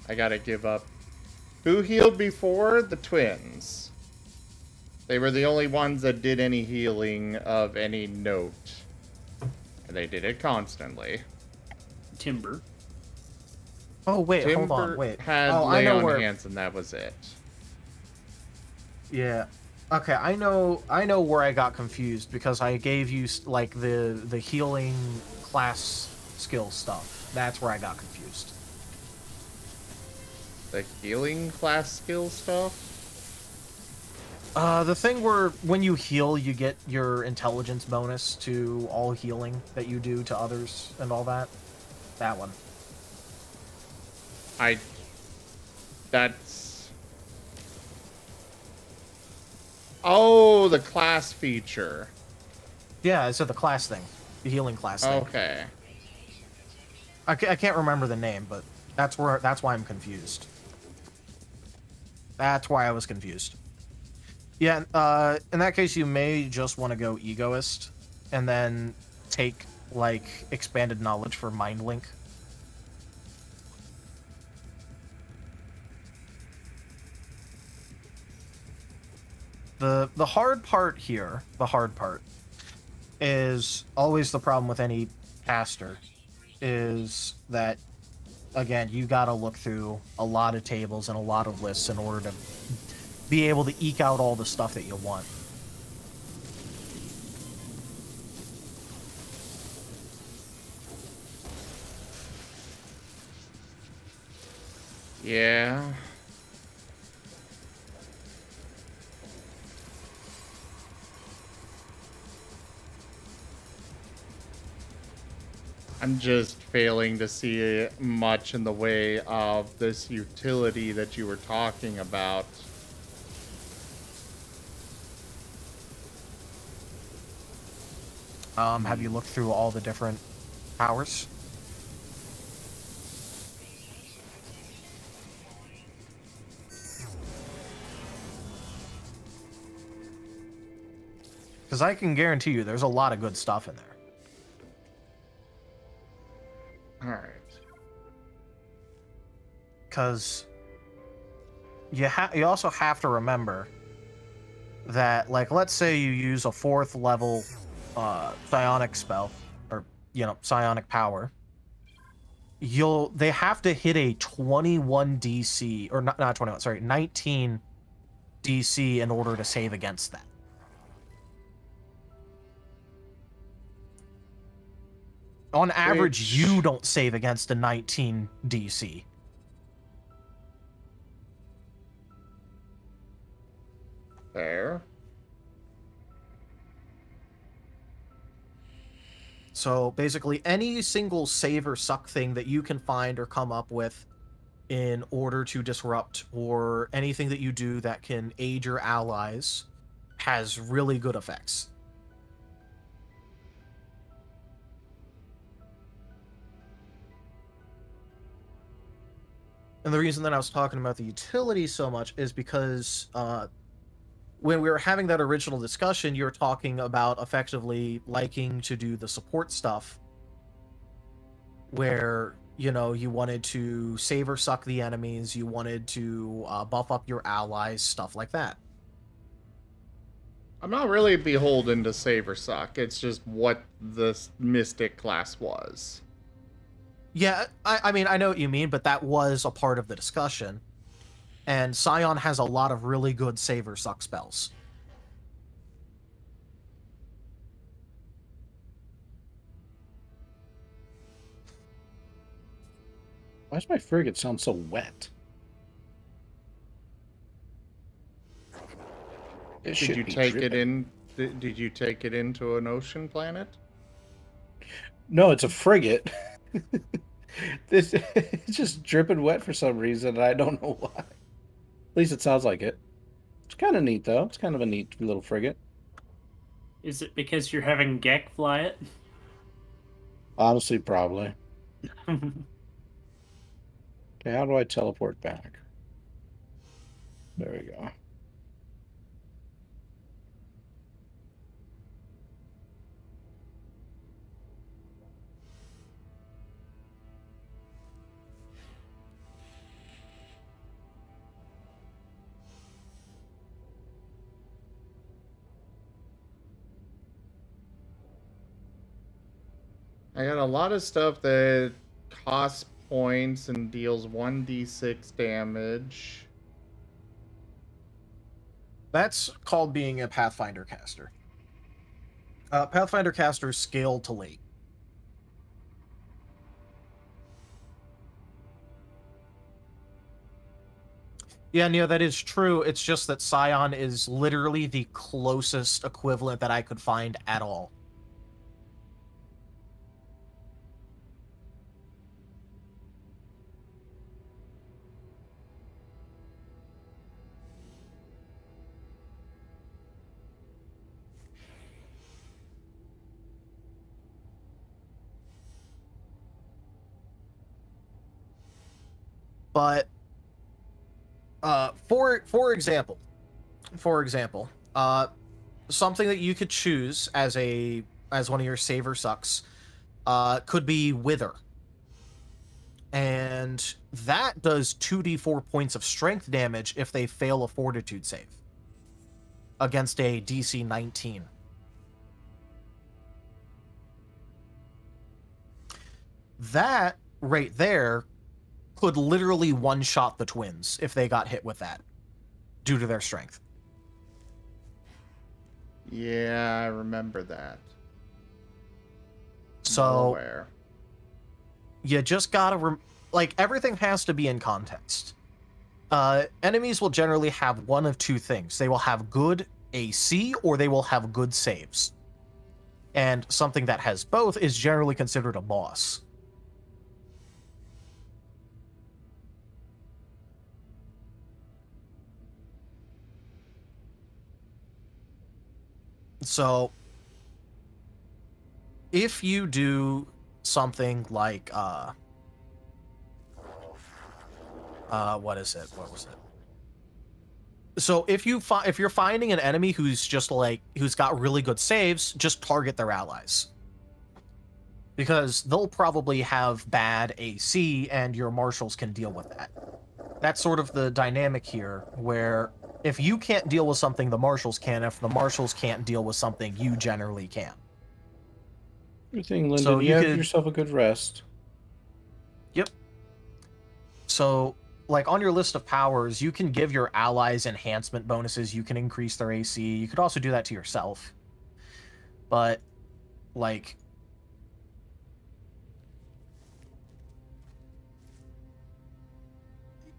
I gotta give up. Who healed before? The twins. They were the only ones that did any healing of any note. And they did it constantly. Timber. Oh, wait, Timber hold on, wait. had oh, lay I know on where... hands, and that was it. Yeah. Okay, I know where I got confused, because I gave you, like, the healing class skill stuff. That's where I got confused. The healing class skill stuff? The thing where when you heal, you get your intelligence bonus to all healing that you do to others and all that. That one. That's... Oh, the class feature. Yeah, I said the class thing. The healing class thing. Okay. I can't remember the name, but that's why I'm confused. That's why I was confused. Yeah, in that case, you may just want to go Egoist, and then take, like, Expanded Knowledge for Mind Link. The hard part here, is always the problem with any caster, is that, again, you gotta look through a lot of tables and a lot of lists in order to be able to eke out all the stuff that you want. Yeah. I'm just failing to see much in the way of this utility that you were talking about. Have you looked through all the different powers? Because I can guarantee you there's a lot of good stuff in there. Alright. Because you also have to remember that, like, let's say you use a 4th level psionic spell, or, you know, psionic power. They have to hit a 21 DC, or not 21, sorry, 19 DC in order to save against that. On average, you don't save against a 19 DC. Fair. So basically, any single save or suck thing that you can find or come up with in order to disrupt, or anything that you do that can aid your allies, has really good effects. And the reason that I was talking about the utility so much is because when we were having that original discussion, you were talking about effectively liking to do the support stuff where, you know, you wanted to save or suck the enemies, you wanted to buff up your allies, stuff like that. I'm not really beholden to save or suck. It's just what the Mystic class was. Yeah, I mean, I know what you mean, but that was a part of the discussion. And Scion has a lot of really good save or suck spells. Why does my frigate sound so wet? Did you take it in? Did you take it into an ocean planet? No, it's a frigate. It's just dripping wet for some reason, and I don't know why. At least it sounds like it. It's kind of neat, though. It's kind of a neat little frigate. Is it because you're having Gek fly it? Honestly, probably. Okay, how do I teleport back? There we go. I got a lot of stuff that costs points and deals 1d6 damage. That's called being a Pathfinder caster. Pathfinder casters scale to late. Yeah, Neo, that is true. It's just that Scion is literally the closest equivalent that I could find at all. But for example, something that you could choose as one of your save or sucks could be Wither. And that does 2d4 points of strength damage if they fail a fortitude save against a DC 19. That right there could literally one-shot the twins if they got hit with that due to their strength. Yeah, I remember that. So you just gotta like, everything has to be in context. Enemies will generally have one of two things. They will have good AC or they will have good saves. And something that has both is generally considered a boss. So if you do something like what is it? What was it? So if you're finding an enemy who's just like, who's got really good saves, just target their allies. Because they'll probably have bad AC and your marshals can deal with that. That's sort of the dynamic here, where if you can't deal with something, the marshals can. If the marshals can't deal with something, you generally can. Good thing, Lyndon. So you have yourself a good rest. Yep. So, like, on your list of powers, you can give your allies enhancement bonuses. You can increase their AC. You could also do that to yourself. But, like,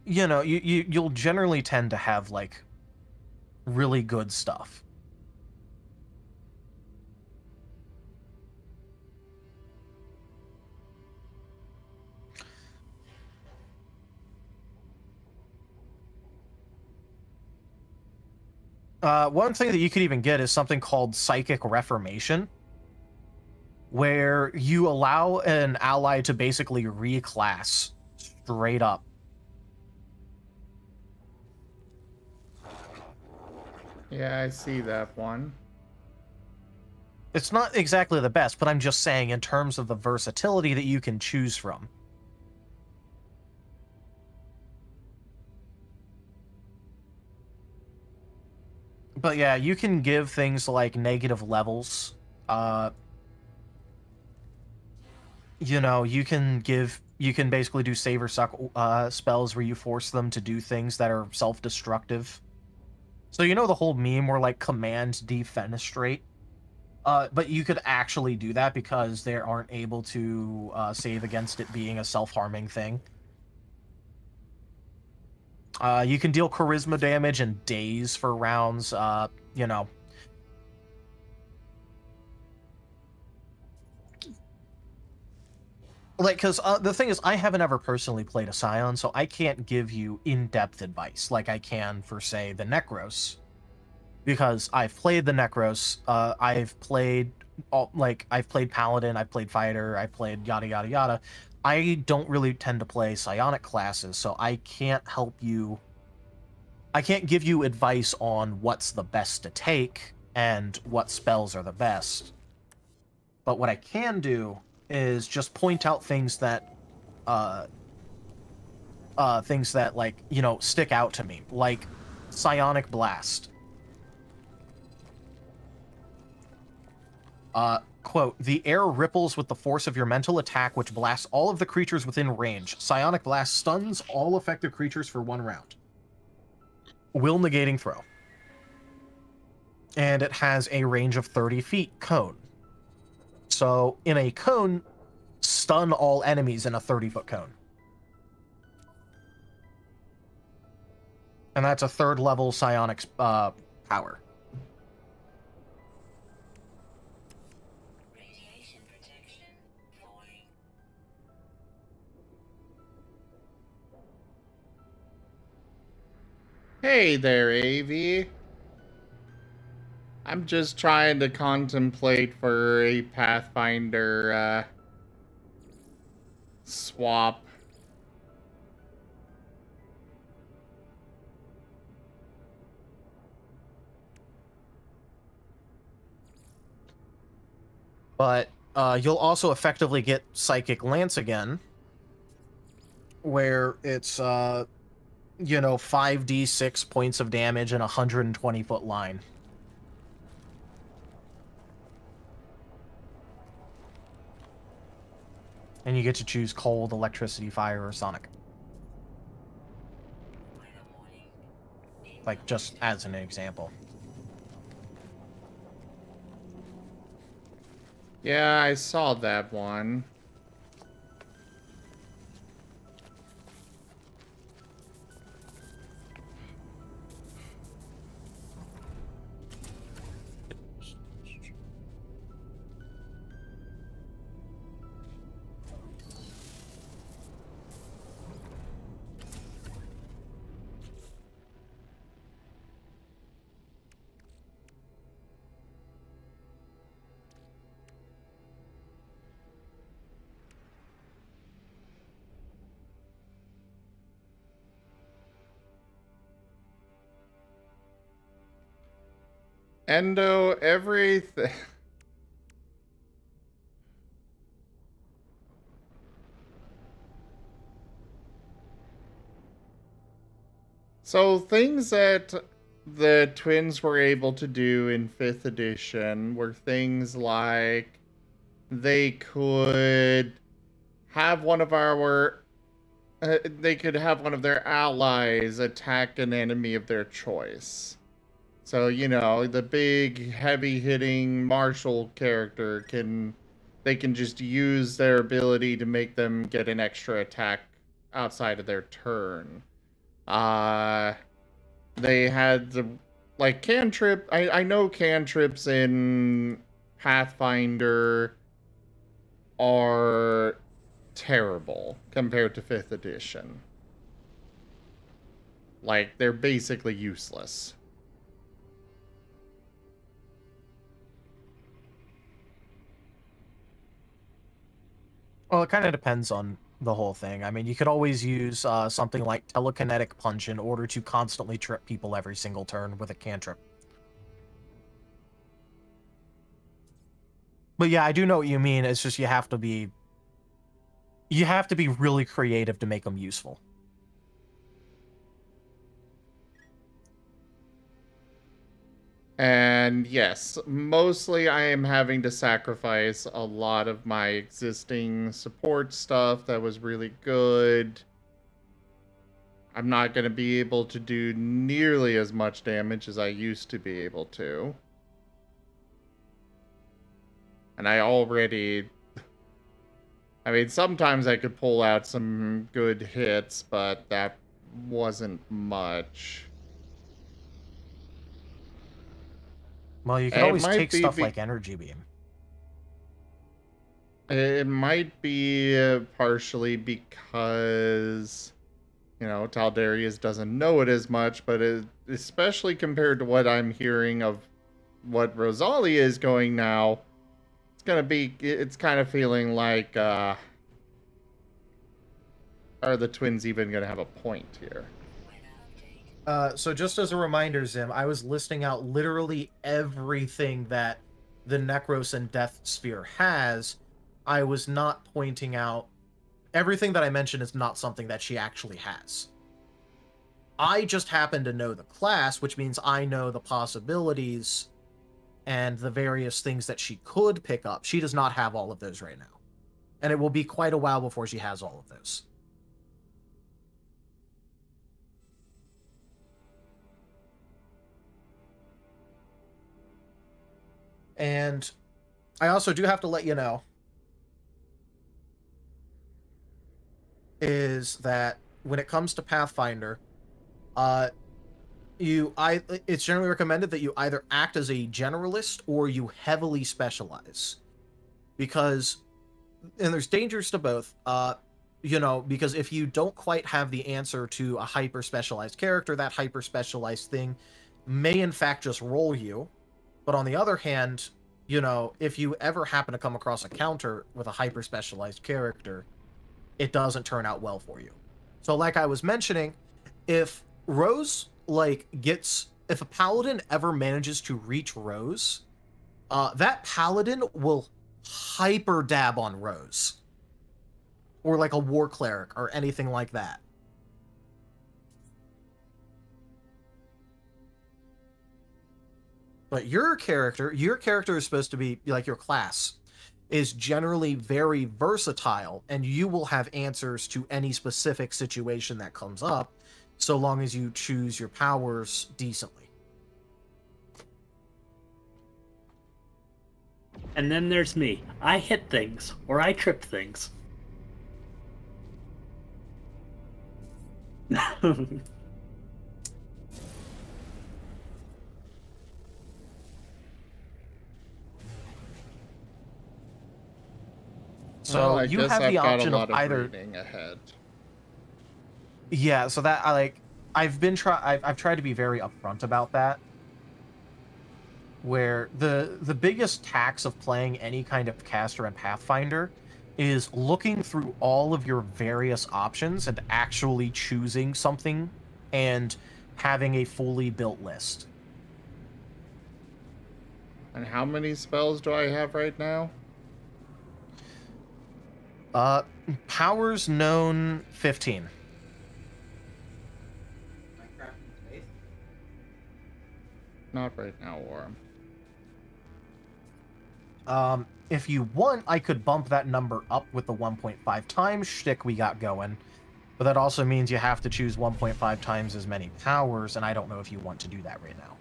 you know, you'll generally tend to have, like, really good stuff. One thing that you could even get is something called Psychic Reformation, where you allow an ally to basically reclass straight up. Yeah, I see that one. It's not exactly the best, but I'm just saying in terms of the versatility that you can choose from. But yeah, you can give things like negative levels. You know, you can basically do save or suck spells where you force them to do things that are self-destructive. So you know the whole meme where, like, command defenestrate? But you could actually do that because they aren't able to save against it being a self-harming thing. You can deal charisma damage and daze for rounds, you know. Like, because the thing is, I haven't ever personally played a Scion, so I can't give you in-depth advice like I can for, say, the Necros. Because I've played the Necros, I've played Paladin, I've played Fighter, I've played yada yada yada. I don't really tend to play psionic classes, so I can't help you. I can't give you advice on what's the best to take and what spells are the best. But what I can do is just point out things that, like, you know, stick out to me, like Psionic Blast. Quote, the air ripples with the force of your mental attack, which blasts all of the creatures within range. Psionic Blast stuns all affected creatures for 1 round. Will negating throw. And it has a range of 30 feet, cone. So, in a cone, stun all enemies in a 30-foot cone. And that's a 3rd level psionic power. Hey there, AV. I'm just trying to contemplate for a Pathfinder swap. But you'll also effectively get Psychic Lance again, where it's, 5d6 points of damage and a 120-foot line. And you get to choose cold, electricity, fire, or sonic. Like, just as an example. Yeah, I saw that one. Endo, everything. So things that the twins were able to do in 5th edition were things like they could have one of our they could have one of their allies attack an enemy of their choice. So, you know, the big heavy-hitting martial character they can just use their ability to make them get an extra attack outside of their turn. They had the, like, cantrip. I know cantrips in Pathfinder are terrible compared to 5th edition. Like, they're basically useless. Well, it kind of depends on the whole thing. I mean, you could always use something like Telekinetic Punch in order to constantly trip people every single turn with a cantrip. But yeah, I do know what you mean. It's just you have to be really creative to make them useful. And yes, mostly I am having to sacrifice a lot of my existing support stuff that was really good. I'm not going to be able to do nearly as much damage as I used to be able to. And I mean, sometimes I could pull out some good hits, but that wasn't much. Well, you can always take stuff like Energy Beam. It might be partially because, you know, Taldarius doesn't know it as much, but especially compared to what I'm hearing of what Rosalia is going now, it's kind of feeling like, are the twins even going to have a point here? So just as a reminder, Zim, I was listing out literally everything that the Necros and Death Sphere has. I was not pointing out... Everything that I mentioned is not something that she actually has. I just happen to know the class, which means I know the possibilities and the various things that she could pick up. She does not have all of those right now. And it will be quite a while before she has all of those. And I also do have to let you know is that when it comes to Pathfinder, it's generally recommended that you either act as a generalist or you heavily specialize. Because, and there's dangers to both, because if you don't quite have the answer to a hyper-specialized character, that hyper-specialized thing may in fact just roll you. But on the other hand, if you ever happen to come across a counter with a hyper-specialized character, it doesn't turn out well for you. So like I was mentioning, if Rose, if a paladin ever manages to reach Rose, that paladin will hyper dab on Rose. Or like a war cleric or anything like that. But your character is supposed to be, like your class, is generally very versatile, and you will have answers to any specific situation that comes up, so long as you choose your powers decently. And then there's me. I hit things, or I trip things. So I you guess have I've the got option a lot of either. reading ahead. Yeah, so that I've tried to be very upfront about that. Where the biggest tax of playing any kind of caster in Pathfinder is looking through all of your various options and actually choosing something and having a fully built list. And how many spells do I have right now? Powers known 15. Not right now, Warren. If you want, I could bump that number up with the 1.5 times shtick we got going. But that also means you have to choose 1.5 times as many powers, and I don't know if you want to do that right now.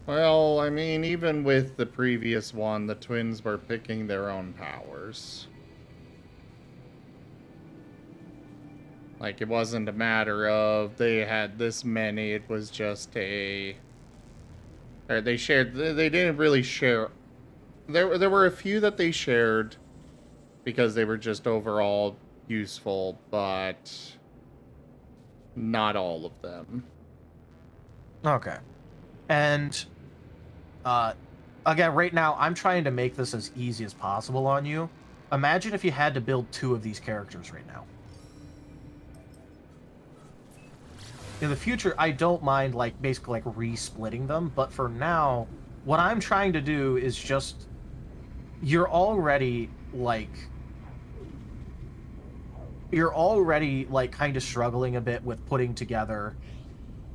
Well, I mean, even with the previous one, the twins were picking their own powers. Like, it wasn't a matter of they had this many, it was just a... Or they shared, they didn't really share... There were a few that they shared because they were just overall useful, but not all of them. Okay. And, again, right now, I'm trying to make this as easy as possible on you. Imagine if you had to build 2 of these characters right now. In the future, I don't mind, like, basically, like, re-splitting them, but for now, what I'm trying to do is just... You're already, like, kind of struggling a bit with putting together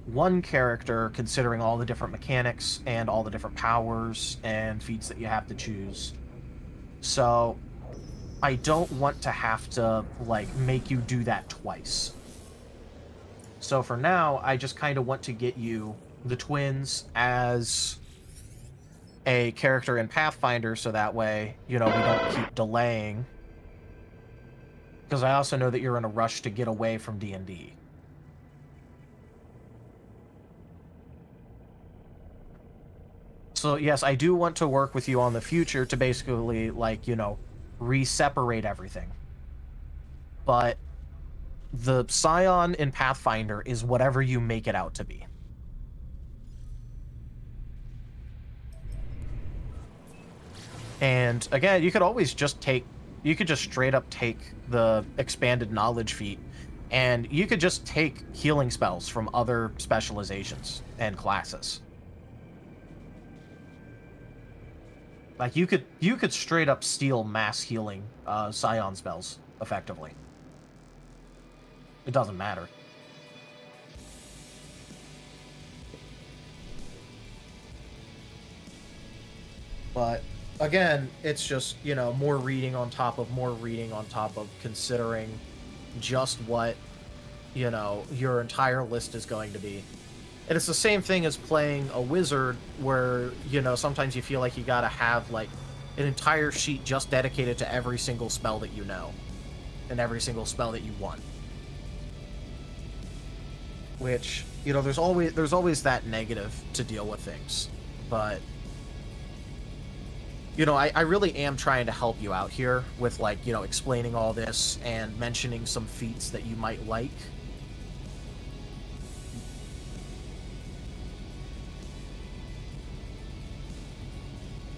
one character, considering all the different mechanics and all the different powers and feats that you have to choose. So, I don't want to have to, like, make you do that twice. So for now, I just kind of want to get you the twins as a character in Pathfinder, so that way, you know, we don't keep delaying. Because I also know that you're in a rush to get away from D&D. So yes, I do want to work with you on the future to basically, like, you know, re-separate everything. But the Scion in Pathfinder is whatever you make it out to be. And again, you could always just you could just straight up take the expanded knowledge feat, and you could just take healing spells from other specializations and classes. Like, you could straight up steal mass healing Scion spells effectively. It doesn't matter. But again, it's just, you know, more reading on top of more reading on top of considering just what, you know, your entire list is going to be. And it's the same thing as playing a wizard where, you know, sometimes you feel like you gotta have, like, an entire sheet just dedicated to every single spell that you know. And every single spell that you want. Which, you know, there's always that negative to deal with things. But, you know, I really am trying to help you out here with, like, you know, explaining all this and mentioning some feats that you might like.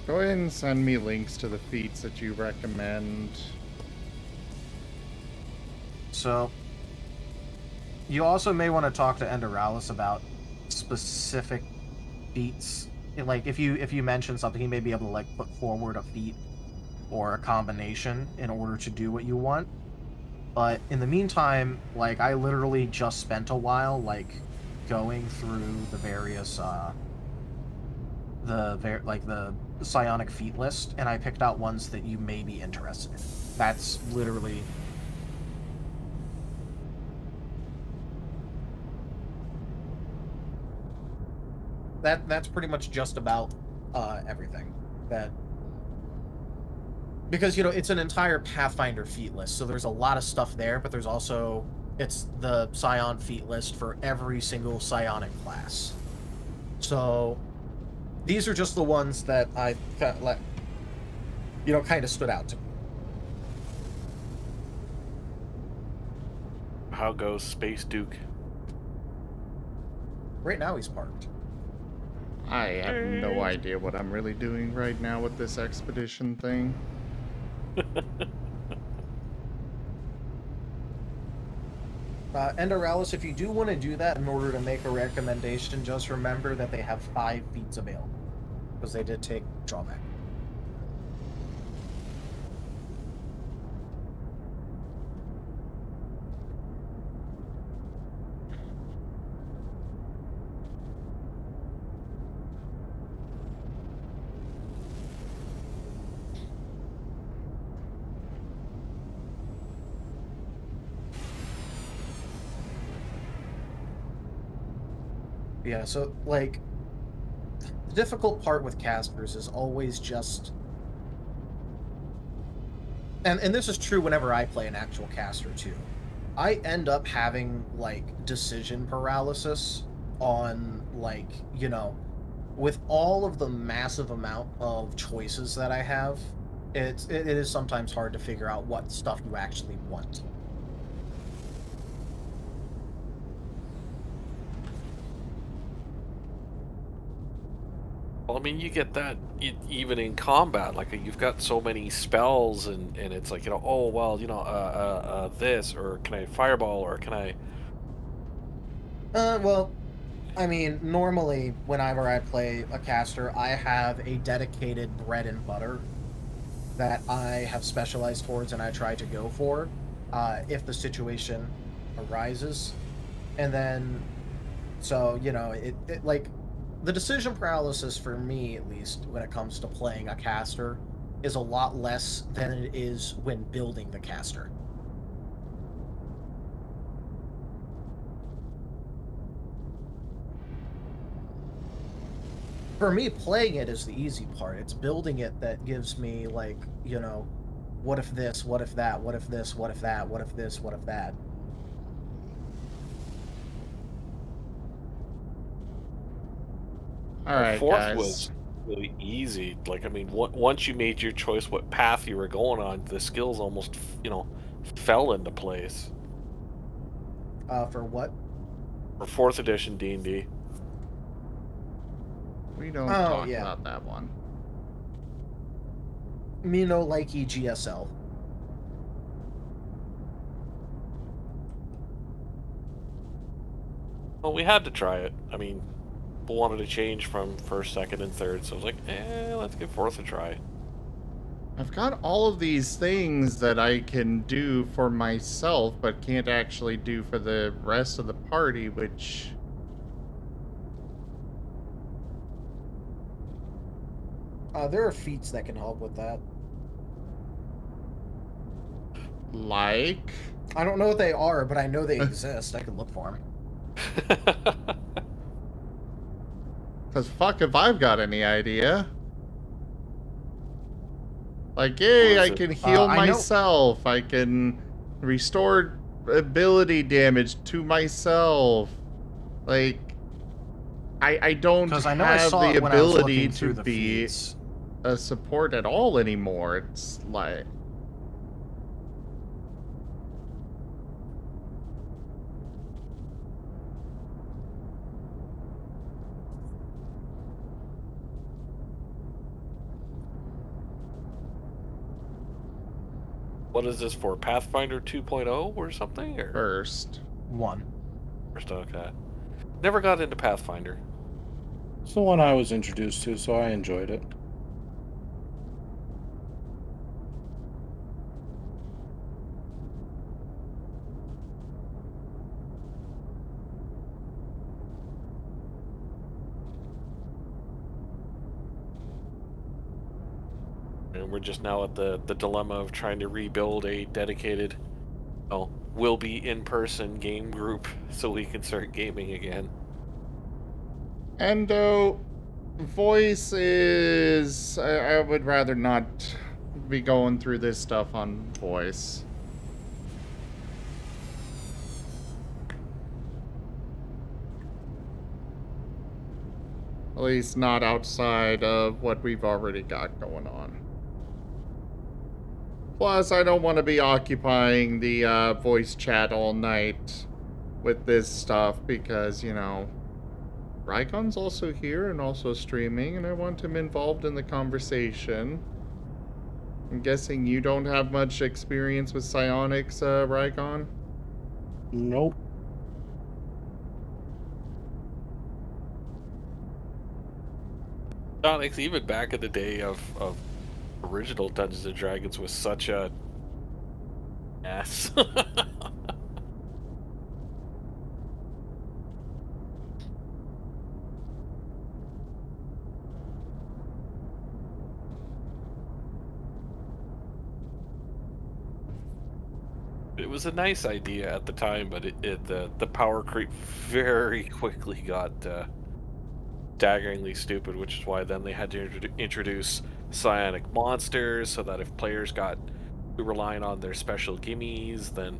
Go ahead and send me links to the feats that you recommend. So, you also may want to talk to Enderalis about specific feats like if you mention something, he may be able to like put forward a feat or a combination in order to do what you want. But in the meantime, like I literally just spent a while like going through the various the psionic feat list, and I picked out ones that you may be interested in. That's literally. That's pretty much just about everything. That because it's an entire Pathfinder feat list, so there's a lot of stuff there, but there's also it's the Scion feat list for every single psionic class. So these are just the ones that I kind of stood out to me. How goes Space Duke? Right now he's parked. I have no idea what I'm really doing right now with this expedition thing. Endoralis, if you do want to do that in order to make a recommendation, just remember that they have 5 feats available. Because they did take drawback. Yeah, so, like, the difficult part with casters is always just... And this is true whenever I play an actual caster, too. I end up having, like, decision paralysis on, like, with all of the massive amount of choices that I have, it is sometimes hard to figure out what stuff you actually want. Well, I mean, you get that even in combat. Like, you've got so many spells, and it's like, oh, well, this, or can I fireball, or can I... Well, I mean, normally, whenever I play a caster, I have a dedicated bread and butter that I have specialized towards and I try to go for, if the situation arises. And then, so, it like... The decision paralysis, for me at least, when it comes to playing a caster, is a lot less than it is when building the caster. For me, playing it is the easy part. It's building it that gives me, like, what if this, what if that, what if this, what if that, what if this, what if that. Alright, Fourth guys. was really easy. Like, I mean, once you made your choice what path you were going on, the skills almost, fell into place. For what? For 4th edition D&D. We don't talk about that one. Me no likey GSL. Well, we had to try it. I mean, people wanted to change from 1st, 2nd, and 3rd, so I was like, let's give 4th a try. I've got all of these things that I can do for myself, but can't actually do for the rest of the party, which... There are feats that can help with that. Like? I don't know what they are, but I know they exist. I can look for them. Because fuck if I've got any idea. Like, yay, I can heal myself. I can restore ability damage to myself. Like, I don't have the ability to be a support at all anymore. It's like... What is this for? Pathfinder 2.0 or something? Or? First. One. First, okay. Never got into Pathfinder. It's the one I was introduced to, so I enjoyed it. And we're just now at the dilemma of trying to rebuild a dedicated, well, will be in-person game group so we can start gaming again. Endo, voice is... I would rather not be going through this stuff on voice. At least not outside of what we've already got going on. Plus, I don't want to be occupying the voice chat all night with this stuff because, you know, Rygone's also here and also streaming, and I want him involved in the conversation. I'm guessing you don't have much experience with psionics, Rygone? Nope. Psionics, even back in the day of original Dungeons and Dragons, was such a ass. It was a nice idea at the time, but the power creep very quickly got staggeringly stupid, which is why then they had to introduce psionic monsters so that if players got relying on their special gimmies, then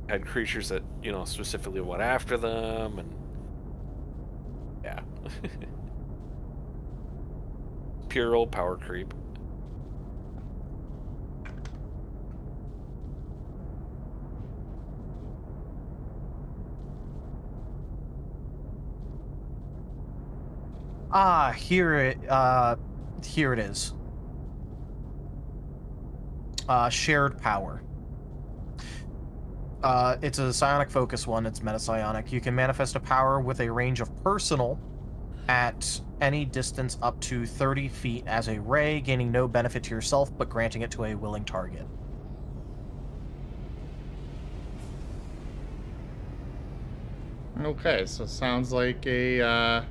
had creatures that, you know, specifically went after them, and yeah. Pure old power creep. Ah, here it is. Shared power. It's a psionic focus one. It's meta psionic. You can manifest a power with a range of personal at any distance up to 30 feet as a ray, gaining no benefit to yourself, but granting it to a willing target. Okay, so sounds like a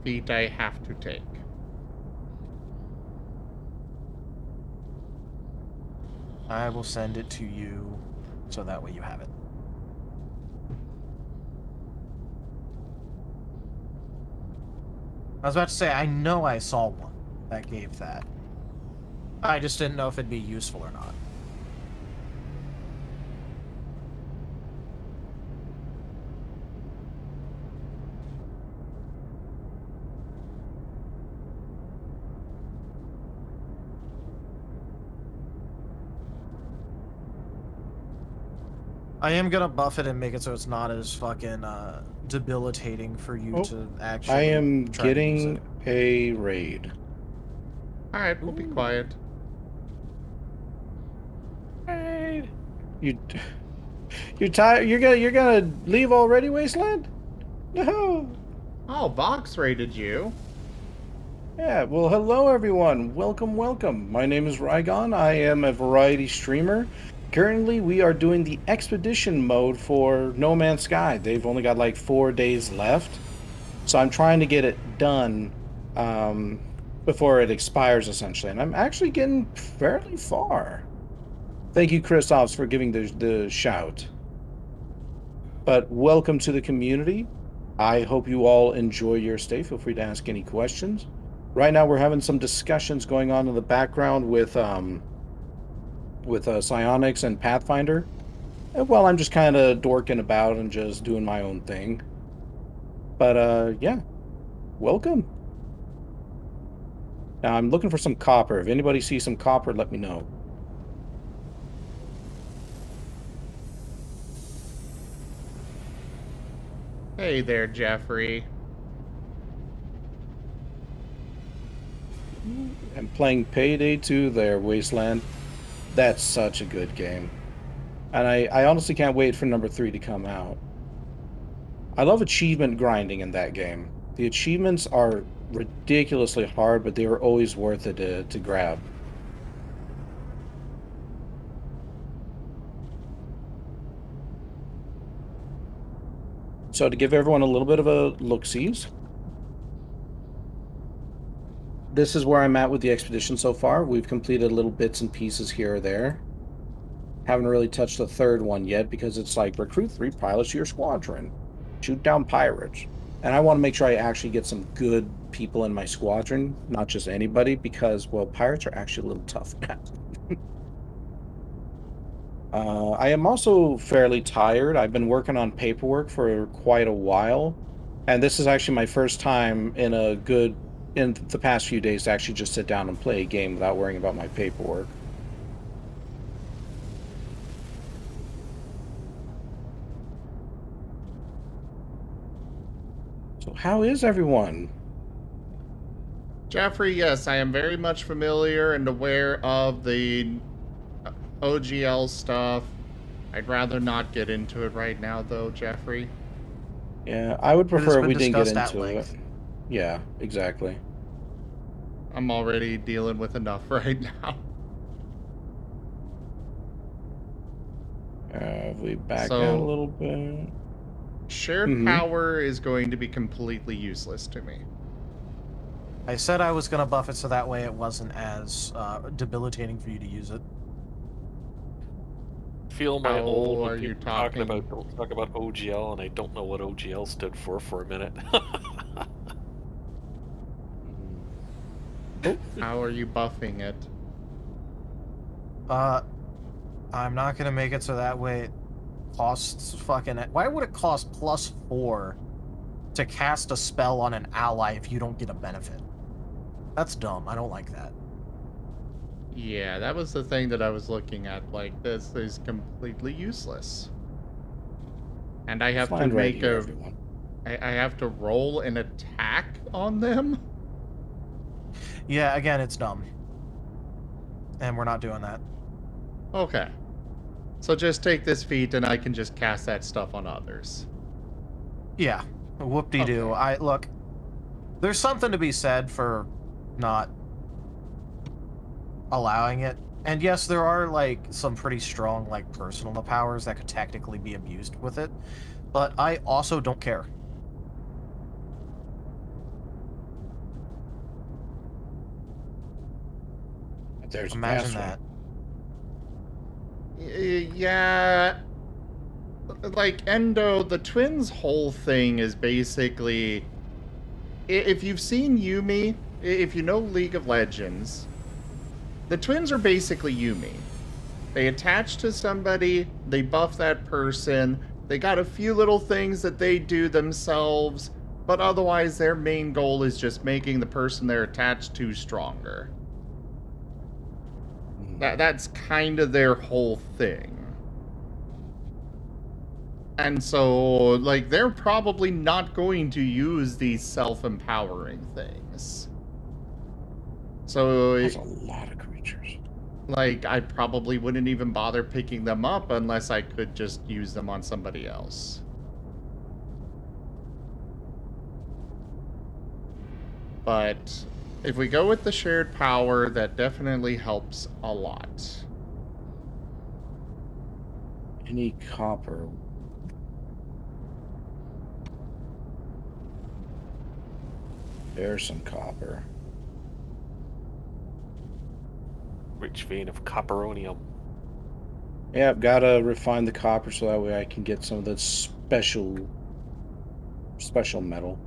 feat I have to take. I will send it to you, so that way you have it. I was about to say, I know I saw one that gave that. I just didn't know if it'd be useful or not. I am gonna buff it and make it so it's not as fucking debilitating for you to actually. I am try to use getting it. a raid. Alright, we'll be quiet. Raid. You're tired. You're gonna leave already, Wasteland? No. Oh, Vox raided you. Yeah. Well, hello everyone. Welcome, welcome. My name is Rygone. I am a variety streamer. Currently, we are doing the expedition mode for No Man's Sky. They've only got like 4 days left, so I'm trying to get it done before it expires, essentially. And I'm actually getting fairly far. Thank you, Christophs, for giving the shout. But welcome to the community. I hope you all enjoy your stay. Feel free to ask any questions. Right now, we're having some discussions going on in the background with psionics and Pathfinder. And while I'm just kind of dorking about and just doing my own thing. But yeah, welcome. Now I'm looking for some copper. If anybody sees some copper, let me know. Hey there, Jeffrey. I'm playing Payday 2 there, Wasteland. That's such a good game. And I honestly can't wait for number 3 to come out. I love achievement grinding in that game. The achievements are ridiculously hard, but they are always worth it to grab. So to give everyone a little bit of a look-sees, this is where I'm at with the expedition so far. We've completed little bits and pieces here or there. Haven't really touched the third one yet because it's like recruit 3 pilots to your squadron, shoot down pirates. And I want to make sure I actually get some good people in my squadron, not just anybody, because, well, pirates are actually a little tough now. I am also fairly tired. I've been working on paperwork for quite a while, and this is actually my first time in the past few days to actually just sit down and play a game without worrying about my paperwork. So how is everyone? Jeffrey, yes, I am very much familiar and aware of the OGL stuff. I'd rather not get into it right now, though, Jeffrey. Yeah, I would prefer if we didn't get discussed at into it. length. Yeah, exactly. I'm already dealing with enough right now. If we back out a little bit. Shared power is going to be completely useless to me. I said I was going to buff it so that way it wasn't as debilitating for you to use it. Feel my How old are you talking about don't talk about OGL, and I don't know what OGL stood for a minute. How are you buffing it? I'm not gonna make it so that way it costs fucking... Why would it cost +4 to cast a spell on an ally if you don't get a benefit? That's dumb. I don't like that. Yeah, that was the thing that I was looking at. Like, this is completely useless. And I have to make I have to roll an attack on them? Yeah, again, it's dumb. And we're not doing that. Okay. So just take this feat and I can just cast that stuff on others. Yeah. Whoop-de-doo. Okay. Look, there's something to be said for not allowing it. And yes, there are, like, some pretty strong, like, personal powers that could technically be abused with it. But I also don't care. There's Imagine that. Yeah. Like, Endo, the twins' whole thing is basically... If you've seen Yumi, if you know League of Legends, the twins are basically Yumi. They attach to somebody, they buff that person, they got a few little things that they do themselves, but otherwise their main goal is just making the person they're attached to stronger. That's kind of their whole thing. And so, like, they're probably not going to use these self-empowering things. So... That's a lot of creatures. Like, I probably wouldn't even bother picking them up unless I could just use them on somebody else. But if we go with the shared power, that definitely helps a lot. Any copper? There's some copper. Rich vein of copperonium. Yeah, I've got to refine the copper so that way I can get some of that special metal.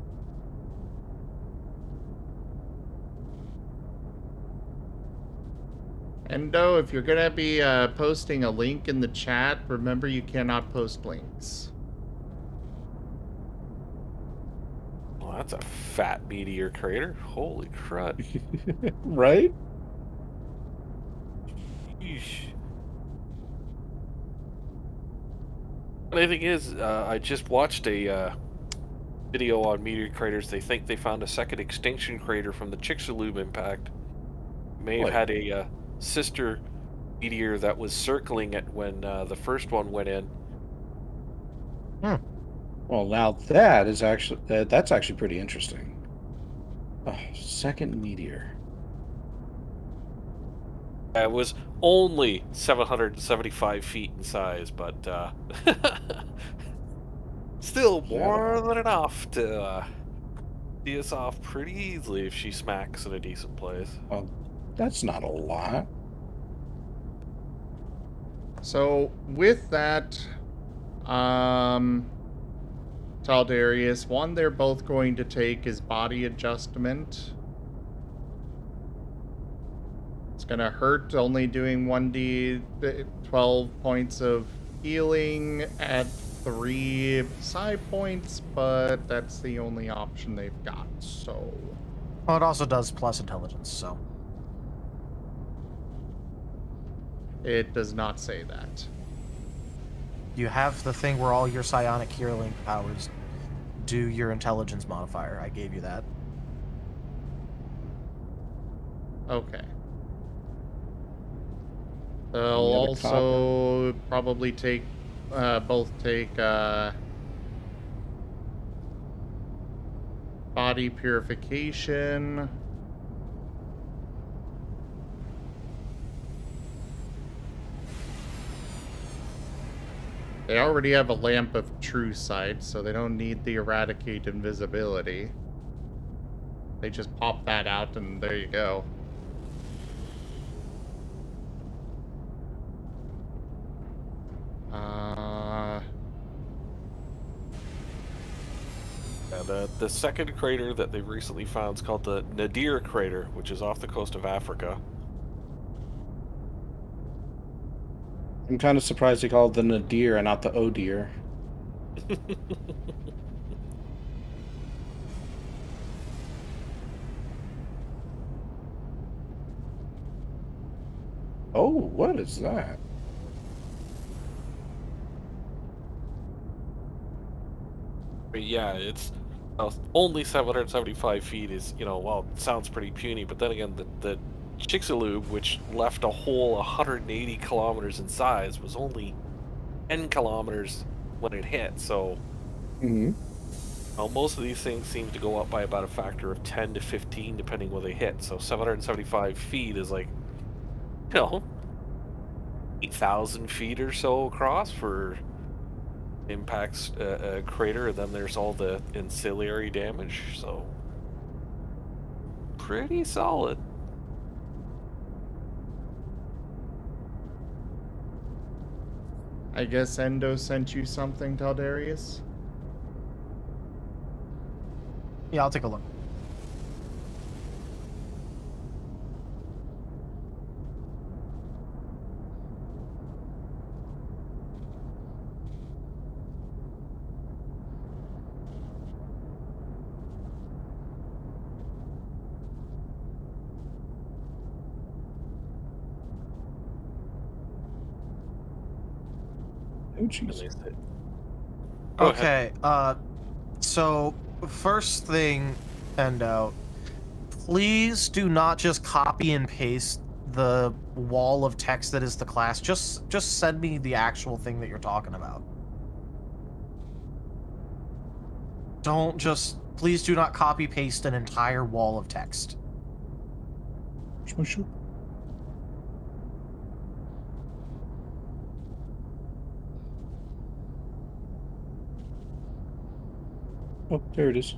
Endo, if you're going to be posting a link in the chat, remember you cannot post links. Well, that's a fat meteor crater. Holy crud. Right? Yeesh. Funny thing is, I just watched a video on meteor craters. They think they found a second extinction crater from the Chicxulub impact. May have had a sister meteor that was circling it when the first one went in. Well, now that is actually that's actually pretty interesting. Oh, second meteor. It was only 775 feet in size, but still more than enough to see us off pretty easily if she smacks in a decent place. Well, that's not a lot. So with that, Taldarius, one they're both going to take is body adjustment. It's gonna hurt, only doing 1d12 points of healing at 3 psi points, but that's the only option they've got, so... Well, it also does plus intelligence, so... It does not say that. You have the thing where all your psionic healing powers do your intelligence modifier. I gave you that. Okay. They'll also probably take, both take, body purification. They already have a lamp of true sight, so they don't need the eradicate invisibility. They just pop that out and there you go. The second crater that they've recently found is called the Nadir crater, which is off the coast of Africa. I'm kind of surprised they called it the nadir and not the oh dear. Oh, what is that? But yeah, it's only 775 feet is, you know, well, it sounds pretty puny, but then again, the Chicxulub, which left a hole 180 kilometers in size, was only 10 kilometers when it hit, so... Well, most of these things seem to go up by about a factor of 10 to 15, depending where they hit, so 775 feet is like, you know, 8,000 feet or so across for impacts a crater, and then there's all the ancillary damage, so pretty solid. I guess Endo sent you something, Taldarius? Yeah, I'll take a look. Oh, jeez. Okay, so first thing, Endo, please do not just copy and paste the wall of text that is the class. Just send me the actual thing that you're talking about. Don't just, please do not copy paste an entire wall of text. Sure. Oh, there it is.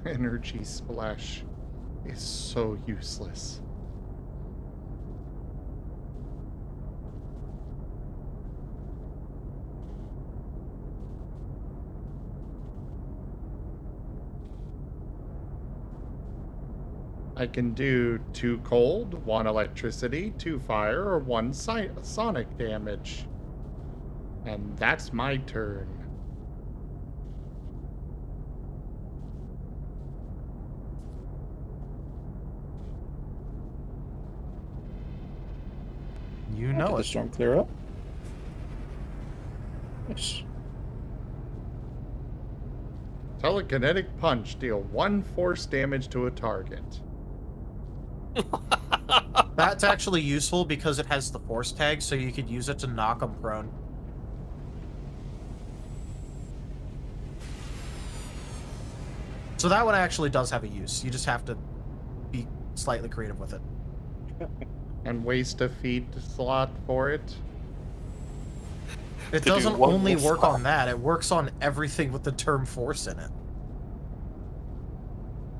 Energy splash is so useless. I can do 2 cold, 1 electricity, 2 fire, or 1 sonic damage. And that's my turn. You know Did it. the storm clear up? Nice. Telekinetic punch. Deal 1 force damage to a target. That's actually useful because it has the force tag, so you could use it to knock them prone. So that one actually does have a use. You just have to be slightly creative with it. And waste a feat slot for it. It To do doesn't one only more work slot. on that, it works on everything with the term force in it.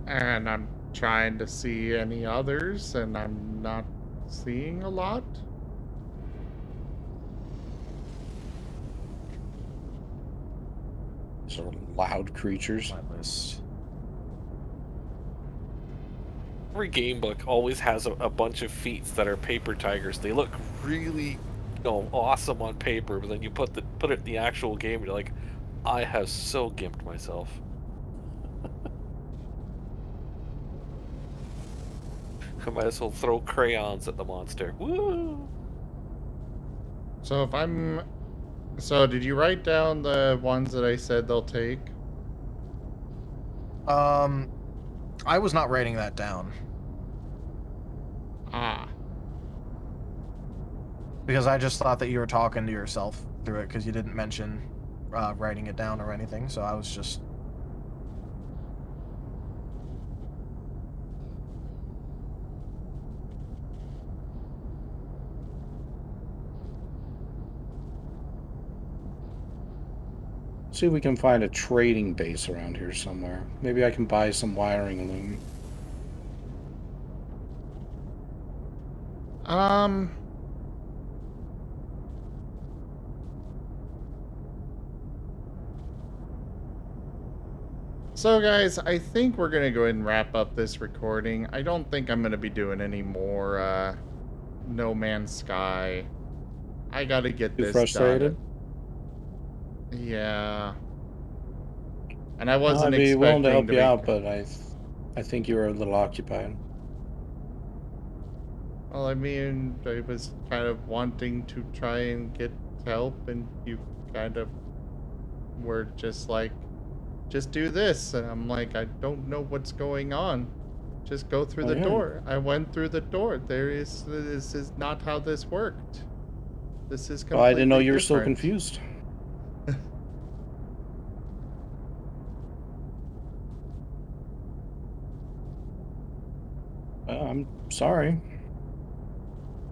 And I'm trying to see any others, and I'm not seeing a lot. These are loud creatures. My list. Every game book always has a bunch of feats that are paper tigers. They look really, awesome on paper, but then you put it in the actual game, and you're like, I have so gimped myself. I might as well throw crayons at the monster. Woo! So if I'm... So did you write down the ones that I said they'll take? I was not writing that down. Ah. Because I just thought that you were talking to yourself through it, because you didn't mention writing it down or anything, so I was just... See if we can find a trading base around here somewhere. Maybe I can buy some wiring loom. So guys, I think we're gonna go ahead and wrap up this recording. I don't think I'm gonna be doing any more No Man's Sky. I gotta get Too this frustrated? done. Yeah. And I wasn't I'd be willing to help expecting you out, but I think you were a little occupied. Well, I mean, I was kind of wanting to try and get help, and you kind of were just like, just do this. And I'm like, I don't know what's going on. Just go through the door. I went through the door. This is not how this worked. This is completely Well, I didn't know you were so different. confused. I'm sorry.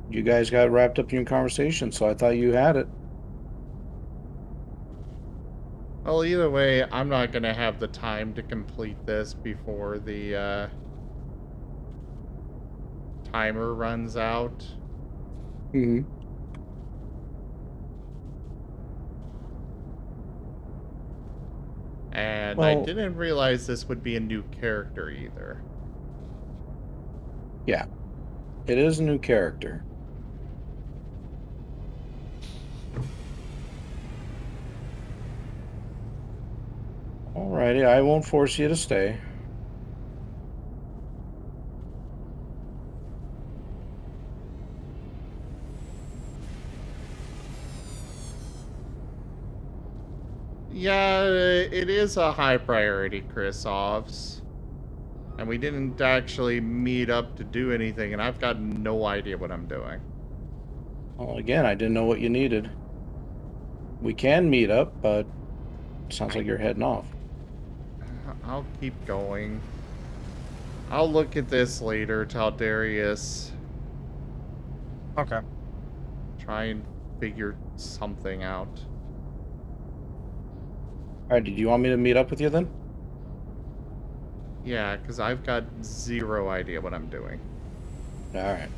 You guys got wrapped up in your conversation, so I thought you had it. Well, either way, I'm not going to have the time to complete this before the timer runs out. Mm-hmm. And Well, I didn't realize this would be a new character either. yeah. It is a new character. Alrighty, I won't force you to stay. Yeah, it is a high priority, Chris Ovs. And we didn't actually meet up to do anything, and I've got no idea what I'm doing. Well, again, I didn't know what you needed. We can meet up, but it sounds like you're heading off. I'll keep going. I'll look at this later, Taldarius. Okay. Try and figure something out. Alright, did you want me to meet up with you then? Yeah, because I've got zero idea what I'm doing. Alright.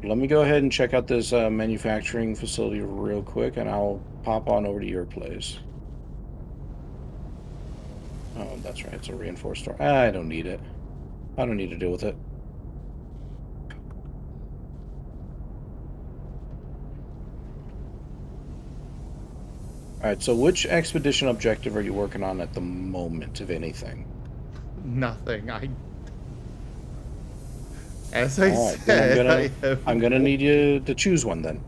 Let me go ahead and check out this manufacturing facility real quick, and I'll pop on over to your place. Oh, that's right. It's a reinforced door. I don't need it. I don't need to deal with it. Alright, so which expedition objective are you working on at the moment, if anything? Nothing. As I Alright, said, then I'm gonna need you to choose one then.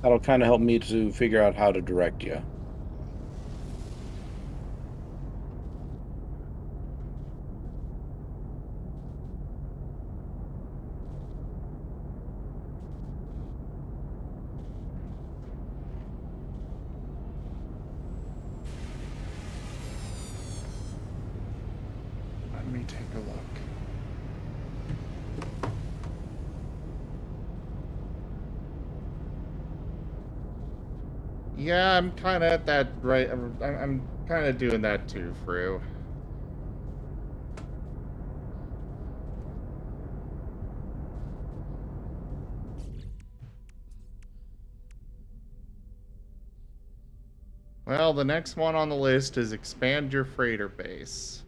That'll kind of help me to figure out how to direct you. take a look. Yeah, I'm kind of at that right. I'm kind of doing that too, Fru. Well, the next one on the list is expand your freighter base.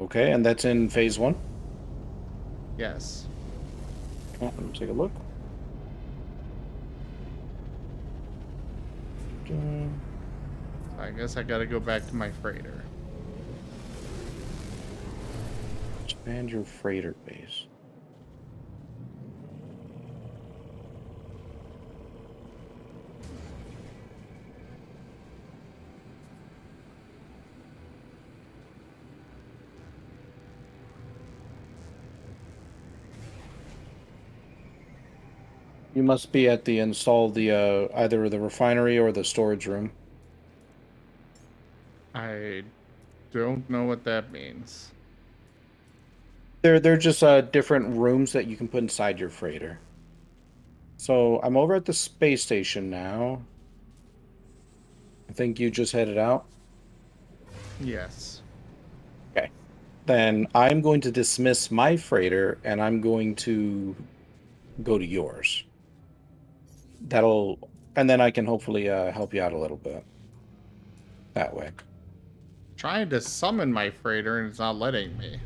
Okay, and that's in phase 1? Yes. Oh, let me take a look. I guess I gotta go back to my freighter. Expand your freighter base. You must be at the install the either the refinery or the storage room. I don't know what that means. They're just different rooms that you can put inside your freighter. So I'm over at the space station now. I think you just headed out. Yes. Okay. Then I'm going to dismiss my freighter and I'm going to go to yours. And then I can hopefully help you out a little bit. That way. Trying to summon my freighter and it's not letting me.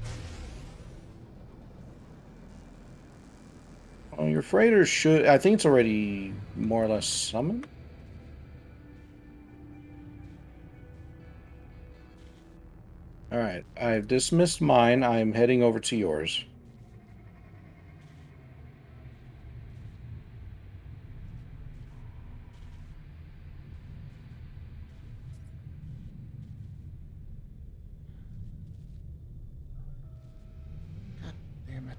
Well, your freighter should... I think it's already more or less summoned. Alright, I've dismissed mine. I'm heading over to yours. God damn it.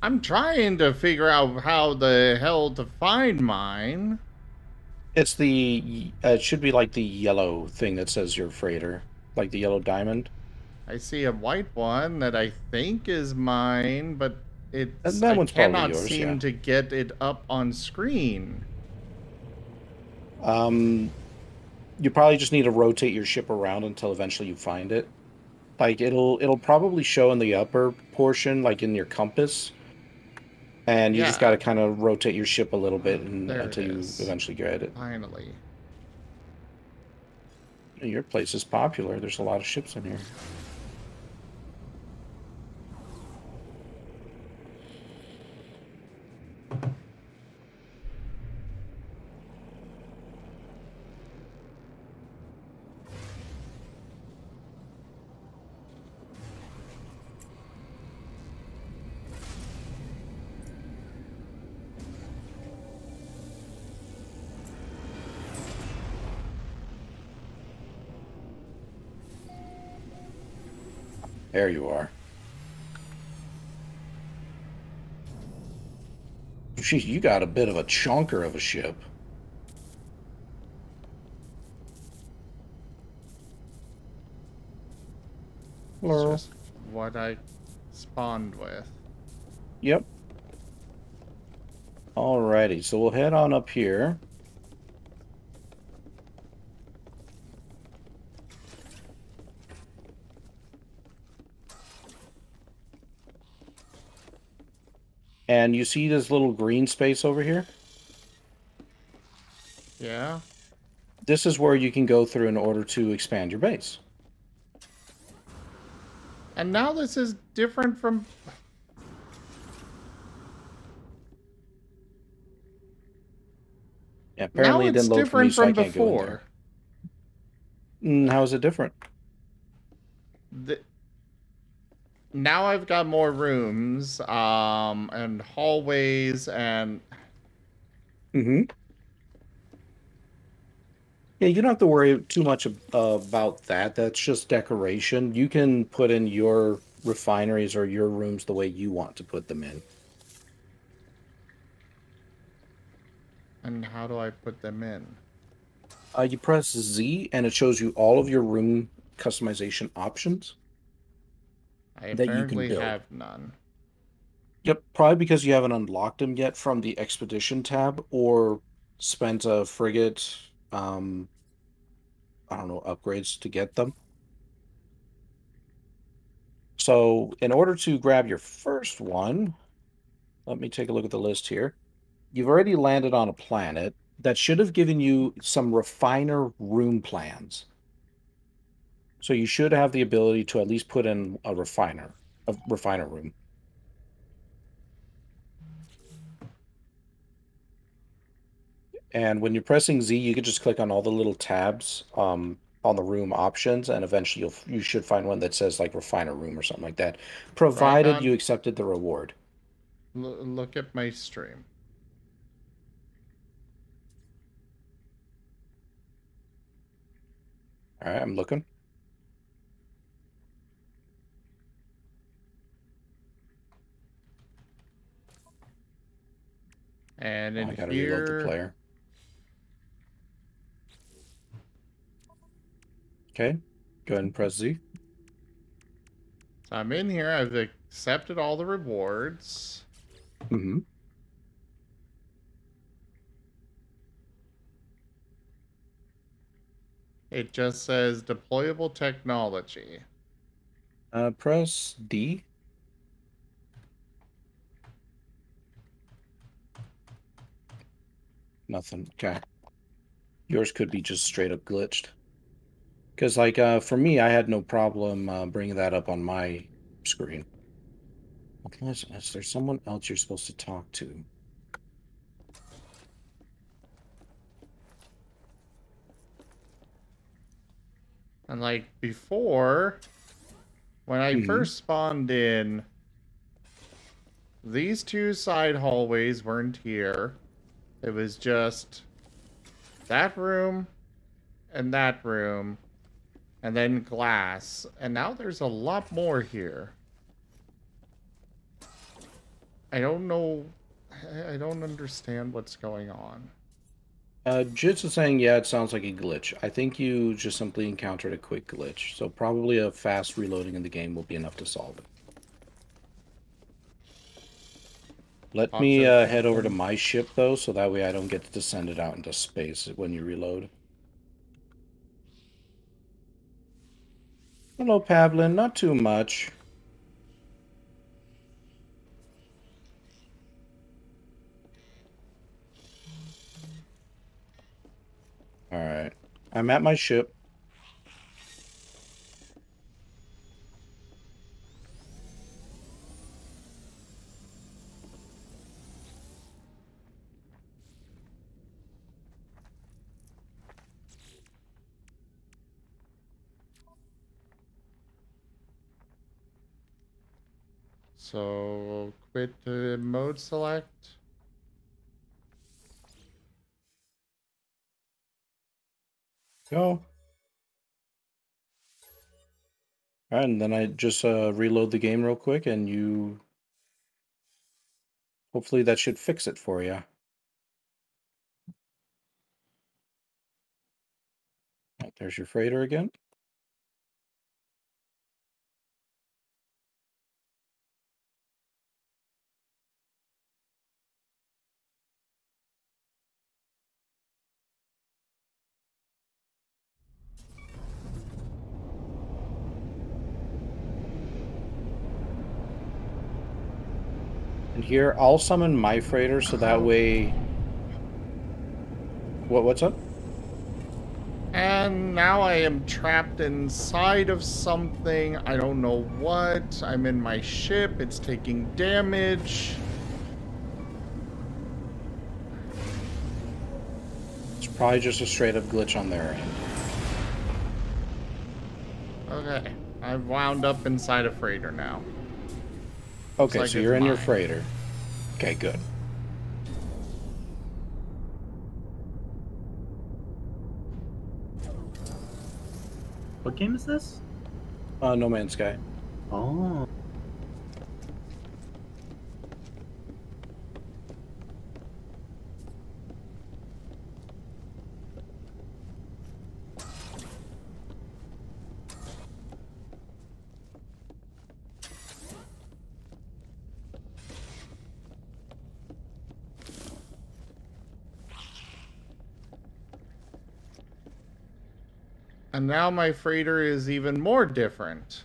I'm trying to figure out how the hell to find mine. It's the... it should be like the yellow thing that says your freighter. Like the yellow diamond. I see a white one that I think is mine, but And that I one's probably cannot yours, seem yeah. to get it up on screen. You probably just need to rotate your ship around until eventually you find it. Like it'll probably show in the upper portion, like in your compass. And you just Yeah. got to kind of rotate your ship a little bit There until it you is. eventually get it. Finally. Your place is popular. There's a lot of ships in here. There you are. Gee, you got a bit of a chonker of a ship. It's just what I spawned with. Yep. Alrighty, so we'll head on up here. And you see this little green space over here? Yeah. This is where you can go through in order to expand your base. And now this is different from... Yeah, apparently now it it's didn't load for me, different so I from can't go in before. there. How is it different? Now I've got more rooms, and hallways, and... Mm-hmm. Yeah, you don't have to worry too much about that. That's just decoration. You can put in your refineries or your rooms the way you want to put them in. And how do I put them in? You press Z, and it shows you all of your room customization options I that you can apparently build. have none. Yep, probably because you haven't unlocked them yet from the Expedition tab or spent a frigate, I don't know, upgrades to get them. So in order to grab your first one, let me take a look at the list here. You've already landed on a planet that should have given you some refiner room plans. So you should have the ability to at least put in a refiner room. And when you're pressing Z, you can just click on all the little tabs on the room options, and eventually you should find one that says like refiner room or something like that, provided Rygone, you accepted the reward. look at my stream. All right, I'm looking. And Oh, in I gotta reload the here, player. Okay, go ahead and press Z. so I'm in here. I've accepted all the rewards. Mm-hmm. It just says deployable technology. Press D. Nothing. Okay. Yours could be just straight up glitched. Because, like, for me, I had no problem bringing that up on my screen. Unless there's someone else you're supposed to talk to. And like before, when I Mhm. first spawned in, these two side hallways weren't here. It was just that room and that room, and then glass. And now there's a lot more here. I don't know. I don't understand what's going on. Jits is saying, yeah, it sounds like a glitch. I think you just simply encountered a quick glitch, so probably a fast reloading in the game will be enough to solve it. Let me head over to my ship, though, so that way I don't get to send it out into space when you reload. Hello, Pavlin. Not too much. Alright. I'm at my ship. So, quit the mode select. Go. Alright, and then I just reload the game real quick, and you... Hopefully that should fix it for you. Right, there's your freighter again. And here, I'll summon my freighter, so that way... What's up? And now I am trapped inside of something. I don't know what. I'm in my ship. It's taking damage. It's probably just a straight up glitch on their end. Okay. I've wound up inside a freighter now. Okay, like so it's you're in your mine. freighter. Okay, good. What game is this? No Man's Sky. Oh. And now my freighter is even more different.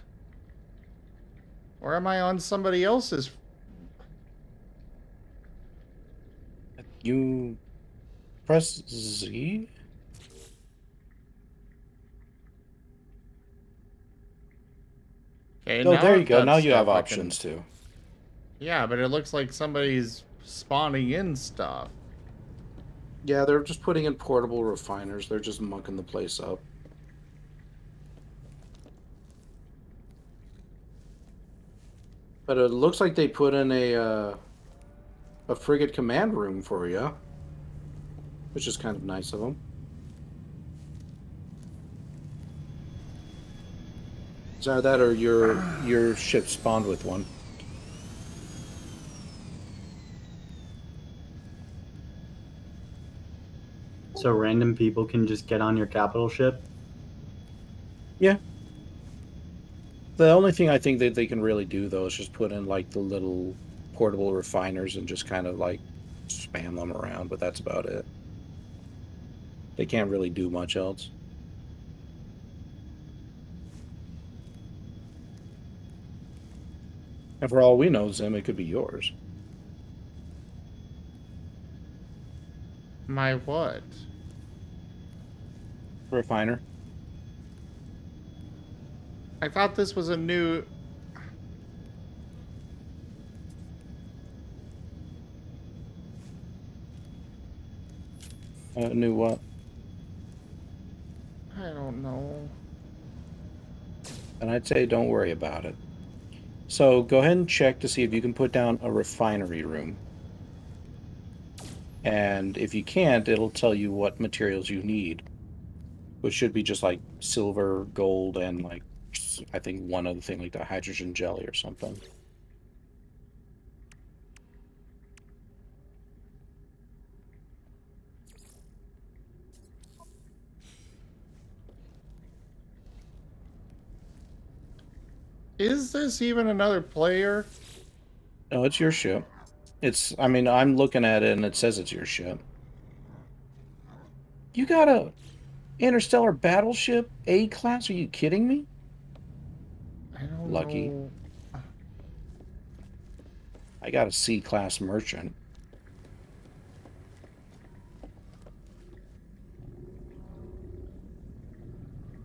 Or am I on somebody else's? You press Z? Okay, Oh, now there you I've go. got Now you have stuff I options too. Yeah, but it looks like somebody's spawning in stuff. Yeah, they're just putting in portable refiners. They're just mucking the place up. But it looks like they put in a frigate command room for you, which is kind of nice of them. Is either that or your ship spawned with one? So random people can just get on your capital ship? Yeah. The only thing I think that they can really do, though, is just put in, like, the little portable refiners and just kind of, like, spam them around, but that's about it. They can't really do much else. And for all we know, Zim, it could be yours. My what? Refiner. I thought this was a new... New what? I don't know. And I'd say don't worry about it. So go ahead and check to see if you can put down a refinery room. And if you can't, it'll tell you what materials you need. Which should be just like silver, gold, and like, I think one other thing like the hydrogen jelly or something. Is this even another player? No, it's your ship. I mean, I'm looking at it and it says it's your ship. You got a interstellar battleship A-class? Are you kidding me? I don't Lucky. know. I got a C-class merchant.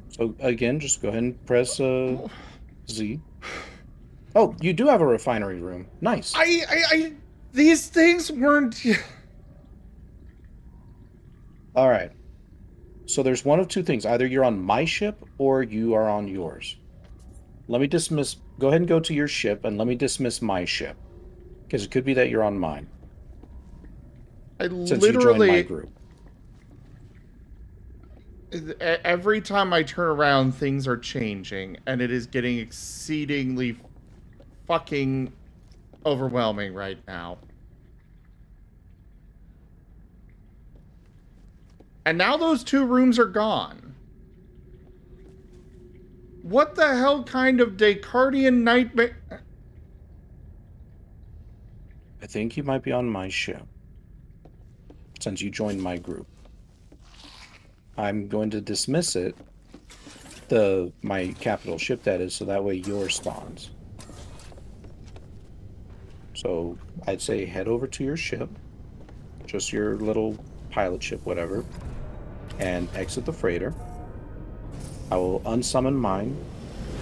So again, just go ahead and press Z. Oh, you do have a refinery room. Nice. These things weren't... All right. So there's one of two things. Either you're on my ship or you are on yours. Let me dismiss... Go ahead and go to your ship and let me dismiss my ship. Because it could be that you're on mine. Since you joined my group. Every time I turn around, things are changing, and it is getting exceedingly fucking overwhelming right now. And now those two rooms are gone. What the hell kind of Descartian nightmare? I think you might be on my ship. Since you joined my group. I'm going to dismiss it. My capital ship, that is, so that way yours spawns. So I'd say head over to your ship. Just your little pilot ship, whatever. And exit the freighter. I will unsummon mine.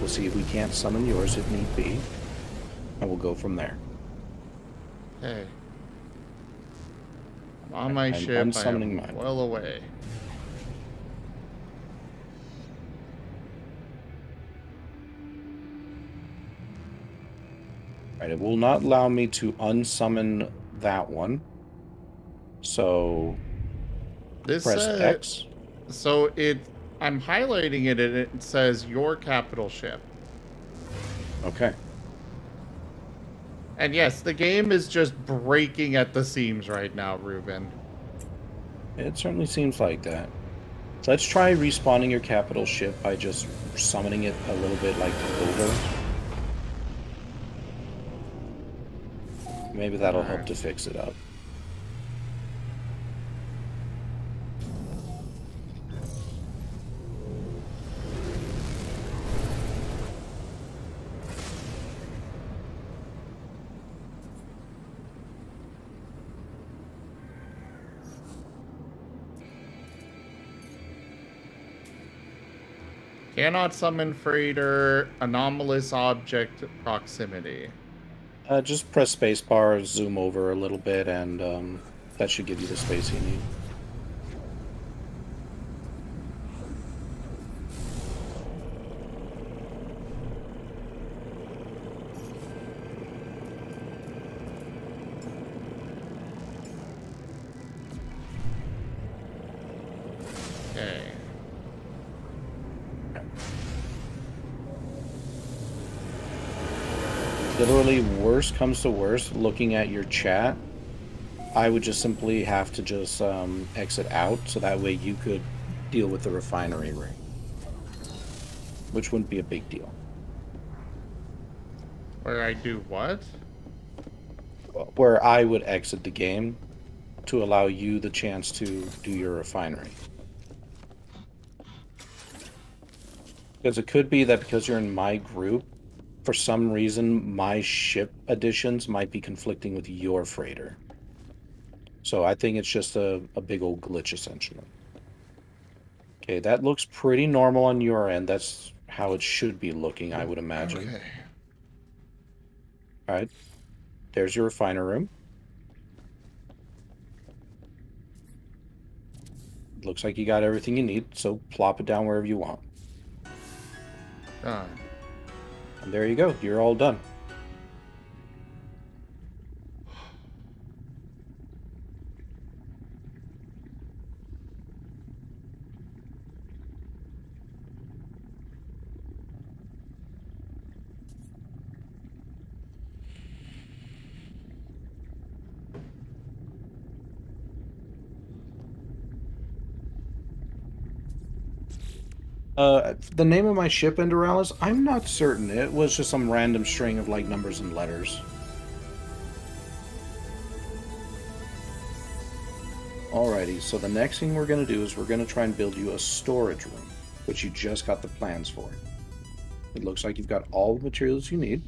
We'll see if we can't summon yours if need be. And we'll go from there. Hey. I'm on my ship. Unsummoning I am mine. well away. Right, it will not allow me to unsummon that one. So This press X. So I'm highlighting it and it says your capital ship. Okay. And yes, the game is just breaking at the seams right now, Ruben. It certainly seems like that. Let's try respawning your capital ship by just summoning it a little bit like over. Maybe that'll help to fix it up. Cannot summon freighter, anomalous object proximity. Just press spacebar, zoom over a little bit, and that should give you the space you need. Okay. Literally, worst comes to worst, looking at your chat, I would just simply have to just exit out, so that way you could deal with the refinery ring. Which wouldn't be a big deal. Where I do what? Where I would exit the game to allow you the chance to do your refinery. Because it could be that because you're in my group, for some reason, my ship additions might be conflicting with your freighter. So I think it's just a big old glitch, essentially. Okay, that looks pretty normal on your end. That's how it should be looking, I would imagine. Okay. Alright. There's your refiner room. Looks like you got everything you need, so plop it down wherever you want. Done. And there you go. You're all done. The name of my ship, Enduralis, I'm not certain. It was just some random string of, like, numbers and letters. Alrighty, so the next thing we're going to do is we're going to try and build you a storage room, which you just got the plans for. It looks like you've got all the materials you need.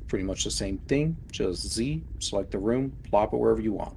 Pretty much the same thing, just Z, select the room, plop it wherever you want.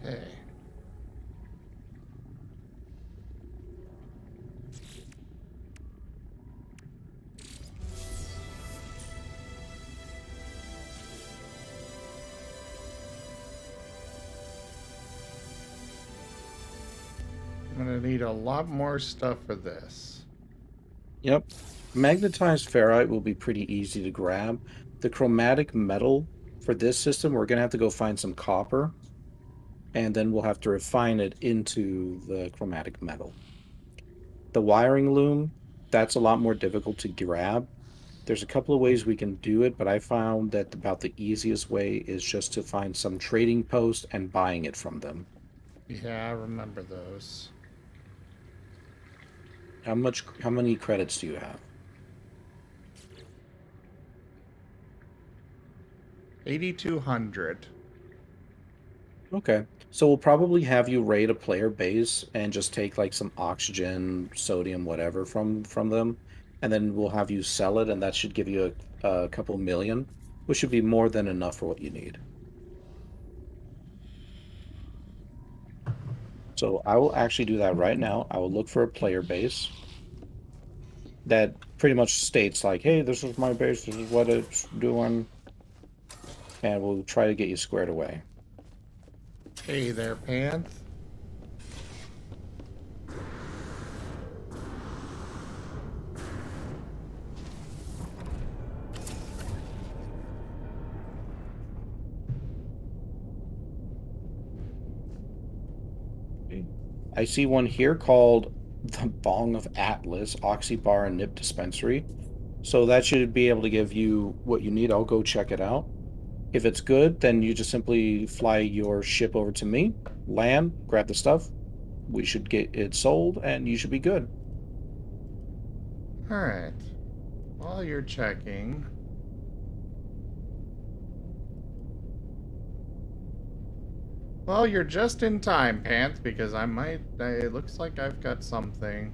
Okay. I'm gonna need a lot more stuff for this. Yep. Magnetized ferrite will be pretty easy to grab. The chromatic metal for this system, we're going to have to go find some copper, and then we'll have to refine it into the chromatic metal. The wiring loom, that's a lot more difficult to grab. There's a couple of ways we can do it, but I found that about the easiest way is just to find some trading post and buying it from them. Yeah, I remember those. How many credits do you have? 8,200. Okay. So we'll probably have you raid a player base and just take like some oxygen, sodium, whatever from them. And then we'll have you sell it, and that should give you a couple million, which should be more than enough for what you need. So I will actually do that right now. I will look for a player base. that pretty much states like, hey, this is my base, this is what it's doing, and we'll try to get you squared away. Hey there, Pants. I see one here called the Bong of Atlas, Oxybar and Nip Dispensary. So that should be able to give you what you need. I'll go check it out. If it's good, then you just simply fly your ship over to me, land, grab the stuff. We should get it sold, and you should be good. Alright. While you're checking... Well, you're just in time, Pants, because it looks like I've got something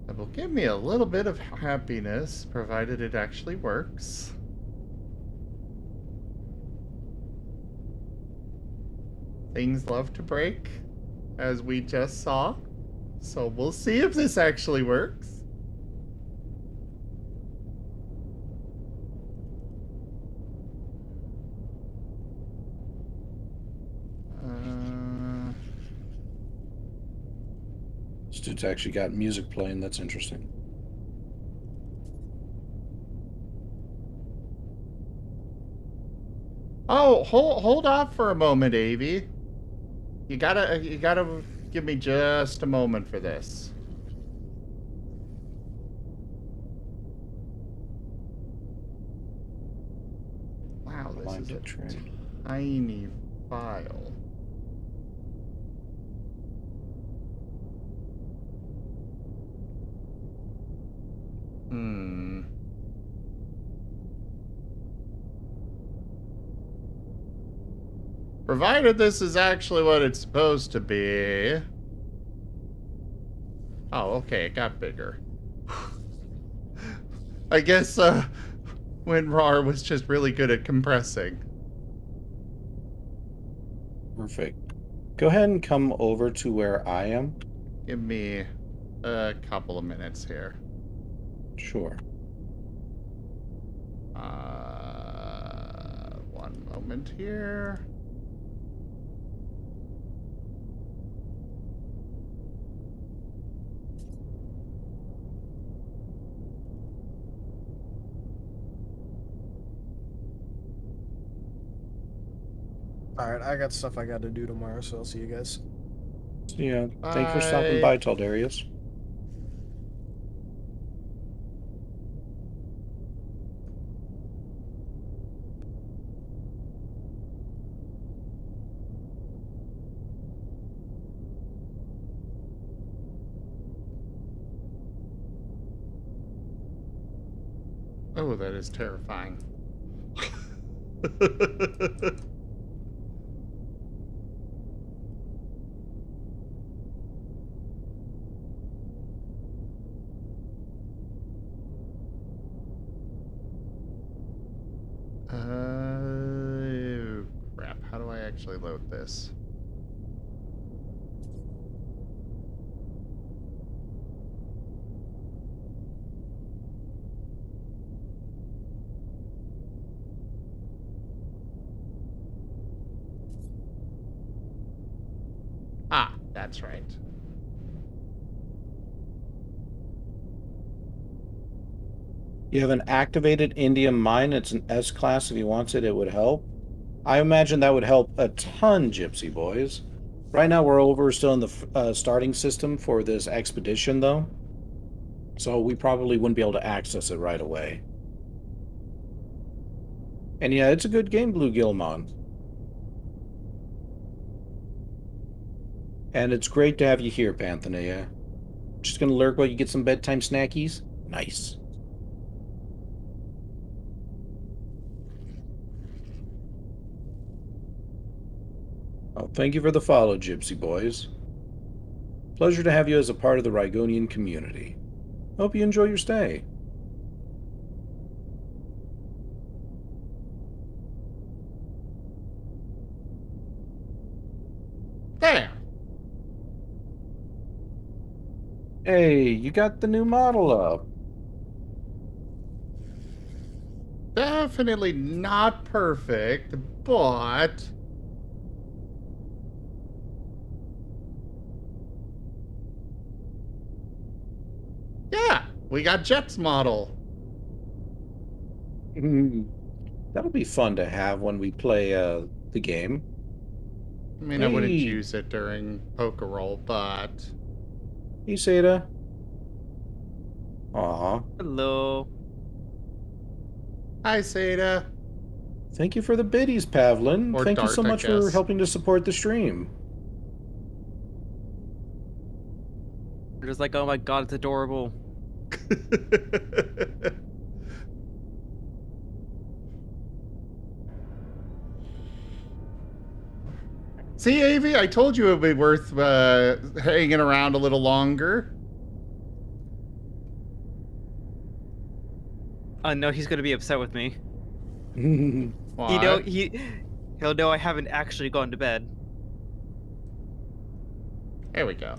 that will give me a little bit of happiness, provided it actually works. Things love to break, as we just saw. So we'll see if this actually works. This dude's actually got music playing. That's interesting. Oh, hold off for a moment, Avi. You gotta give me just a moment for this. Wow, this is a tiny file. Provided this is actually what it's supposed to be. Oh, okay, it got bigger. I guess, WinRAR was just really good at compressing. Perfect. Go ahead and come over to where I am. Give me a couple of minutes here. Sure. One moment here. Alright, I got stuff I gotta do tomorrow, so I'll see you guys. Yeah, thanks for stopping by, Taldarius. Oh, that is terrifying. Crap. How do I actually load this? Ah, that's right. You have an activated indium mine. It's an S-class. If you want it, it would help. I imagine that would help a ton, Gypsy boys. Right now, we're still in the starting system for this expedition, though. So we probably wouldn't be able to access it right away. And yeah, it's a good game, Blue Gilmon. And it's great to have you here, Panthania. Just gonna lurk while you get some bedtime snackies? Nice. Oh, thank you for the follow, Gypsy boys. Pleasure to have you as a part of the Rygonian community. Hope you enjoy your stay. There. Hey, you got the new model up. Definitely not perfect, but... yeah, we got Jet's model. That'll be fun to have when we play the game. I mean, I wouldn't use it during poker roll, but... Hey, Seda. Aw. Hello. Hi, Seda. Thank you for the biddies, Pavlin. Or Thank you Dart, so I much for guess. helping to support the stream. They're just like, oh my god, it's adorable. See, Avi, I told you it would be worth hanging around a little longer. I know he's gonna be upset with me. Why? He'll know I haven't actually gone to bed. There we go.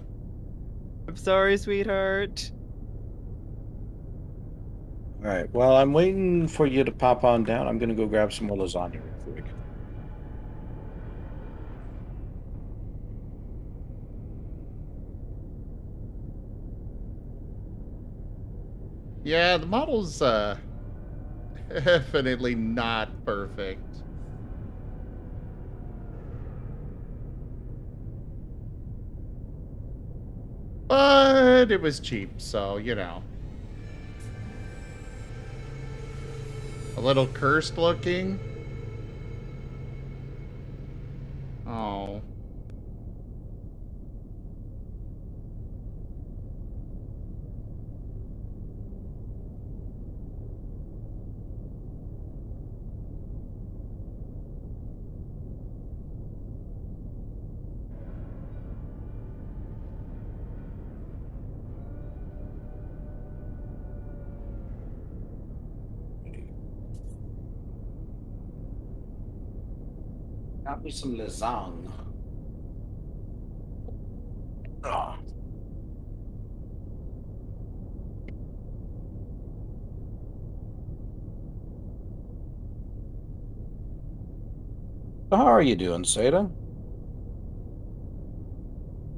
I'm sorry, sweetheart. Alright, well, I'm waiting for you to pop on down. I'm gonna go grab some more lasagna real quick. Yeah, the model's definitely not perfect. But it was cheap, so, you know. A little cursed looking. Oh. Got me some lasagna. Ah. How are you doing, Seda?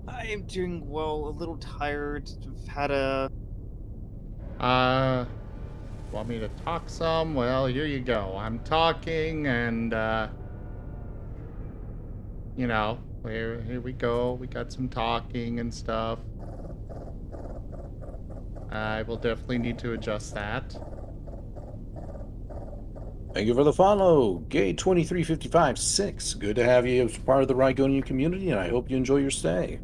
I am doing well, a little tired. I've had a... Want me to talk some? Well, here you go. I'm talking and, you know, here we go. We got some talking and stuff. I will definitely need to adjust that. Thank you for the follow, Gay23556. Good to have you as part of the Rygone community, and I hope you enjoy your stay.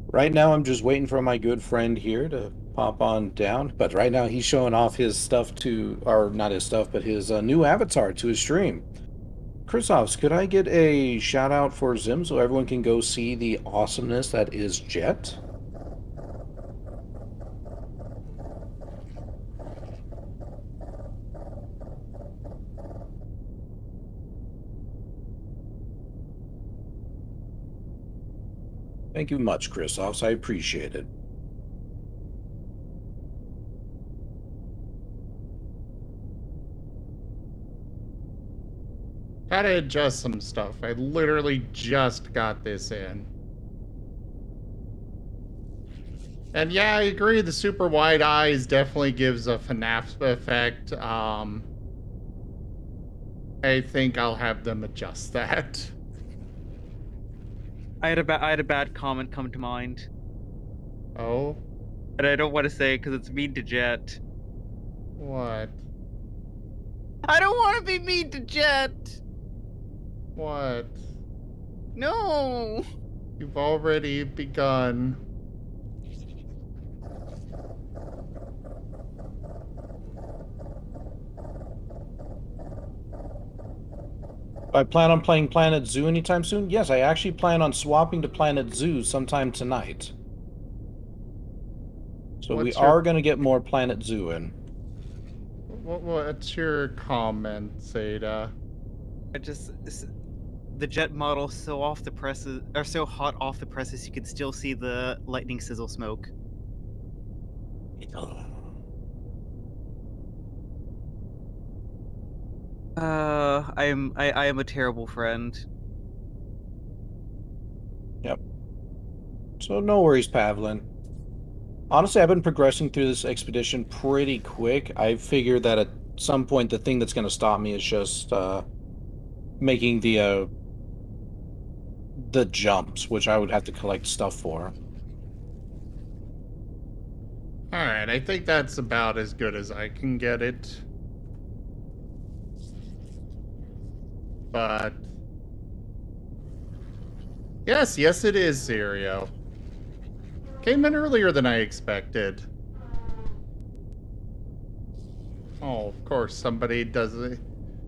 Right now, I'm just waiting for my good friend here to pop on down. But right now, he's showing off his stuff to, or not his stuff, but his new avatar to his stream. Chrisoffs, could I get a shout out for Zim so everyone can go see the awesomeness that is Jet? Thank you much, Chrisoffs. I appreciate it. Gotta adjust some stuff. I literally just got this in. And yeah, I agree, the super wide eyes definitely gives a FNAF effect. I think I'll have them adjust that. I had a bad comment come to mind. Oh? And I don't want to say it because it's mean to Jet. What? I don't want to be mean to Jet! What? No! You've already begun. I plan on playing Planet Zoo anytime soon? Yes, I actually plan on swapping to Planet Zoo sometime tonight. So we are going to get more Planet Zoo in. What's your comment, Seda? the jet model so off the presses, or so hot off the presses, you can still see the lightning sizzle smoke. I am a terrible friend. Yep. So no worries, Pavlin. Honestly, I've been progressing through this expedition pretty quick. I figured that at some point the thing that's going to stop me is just making the jumps, which I would have to collect stuff for. Alright, I think that's about as good as I can get it. But... Yes, it is, Sirio. Came in earlier than I expected. Oh, of course, somebody doesn't...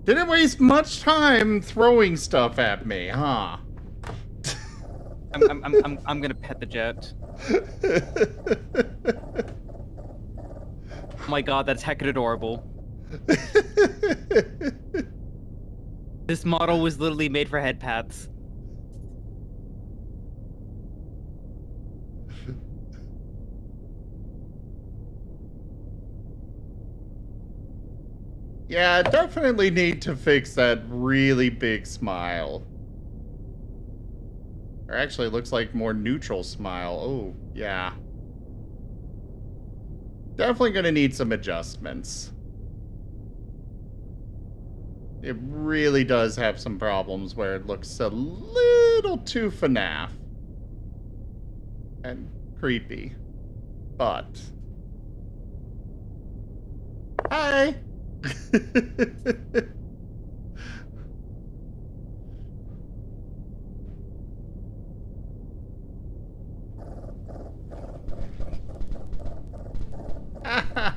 Didn't waste much time throwing stuff at me, huh? I'm gonna pet the jet. Oh my god, that's heckin' adorable. This model was literally made for head pats. Yeah, definitely need to fix that really big smile. Or actually, it looks like more neutral smile. Oh, yeah. Definitely gonna need some adjustments. It really does have some problems where it looks a little too FNAF. And creepy. But... Hi!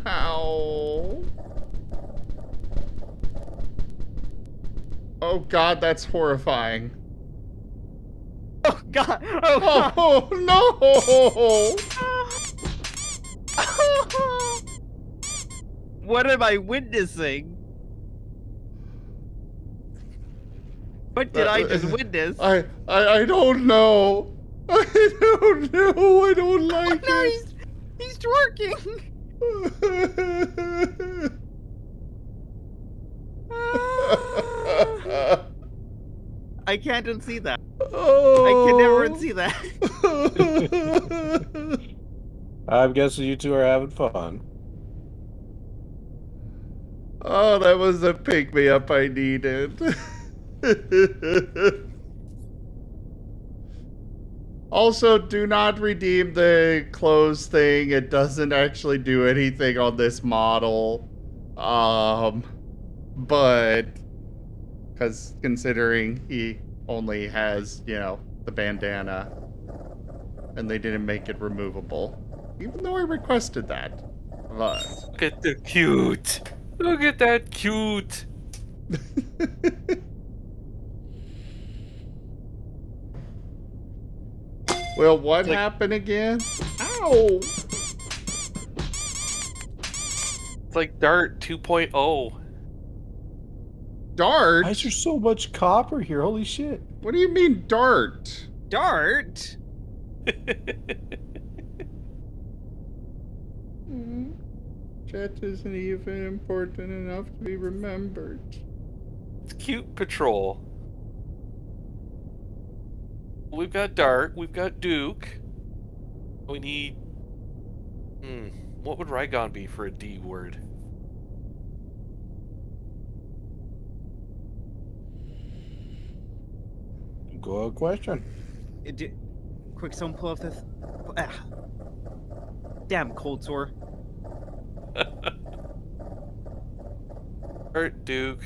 Ow. Oh god, that's horrifying. Oh god! Oh god! Oh no! What am I witnessing? What did I just witness? I don't know. I don't know. I don't like it. He's twerking. I can't unsee that. Oh. I can never unsee that. I'm guessing you two are having fun. Oh, that was the pick-me-up I needed. Also, do not redeem the clothes thing. It doesn't actually do anything on this model. But... Because considering he only has, you know, the bandana. And they didn't make it removable. Even though I requested that. But... Look at the cute. Look at that cute. Well, what happened again? Ow! It's like Dart 2.0. Dart? Why is there so much copper here? Holy shit. What do you mean, Dart? Dart? Chat isn't even important enough to be remembered. It's cute patrol. We've got Dart, we've got Duke. We need... what would Rygone be for a D word? Good question. Quick, someone pull off this. Damn, cold sore. Dart, Duke.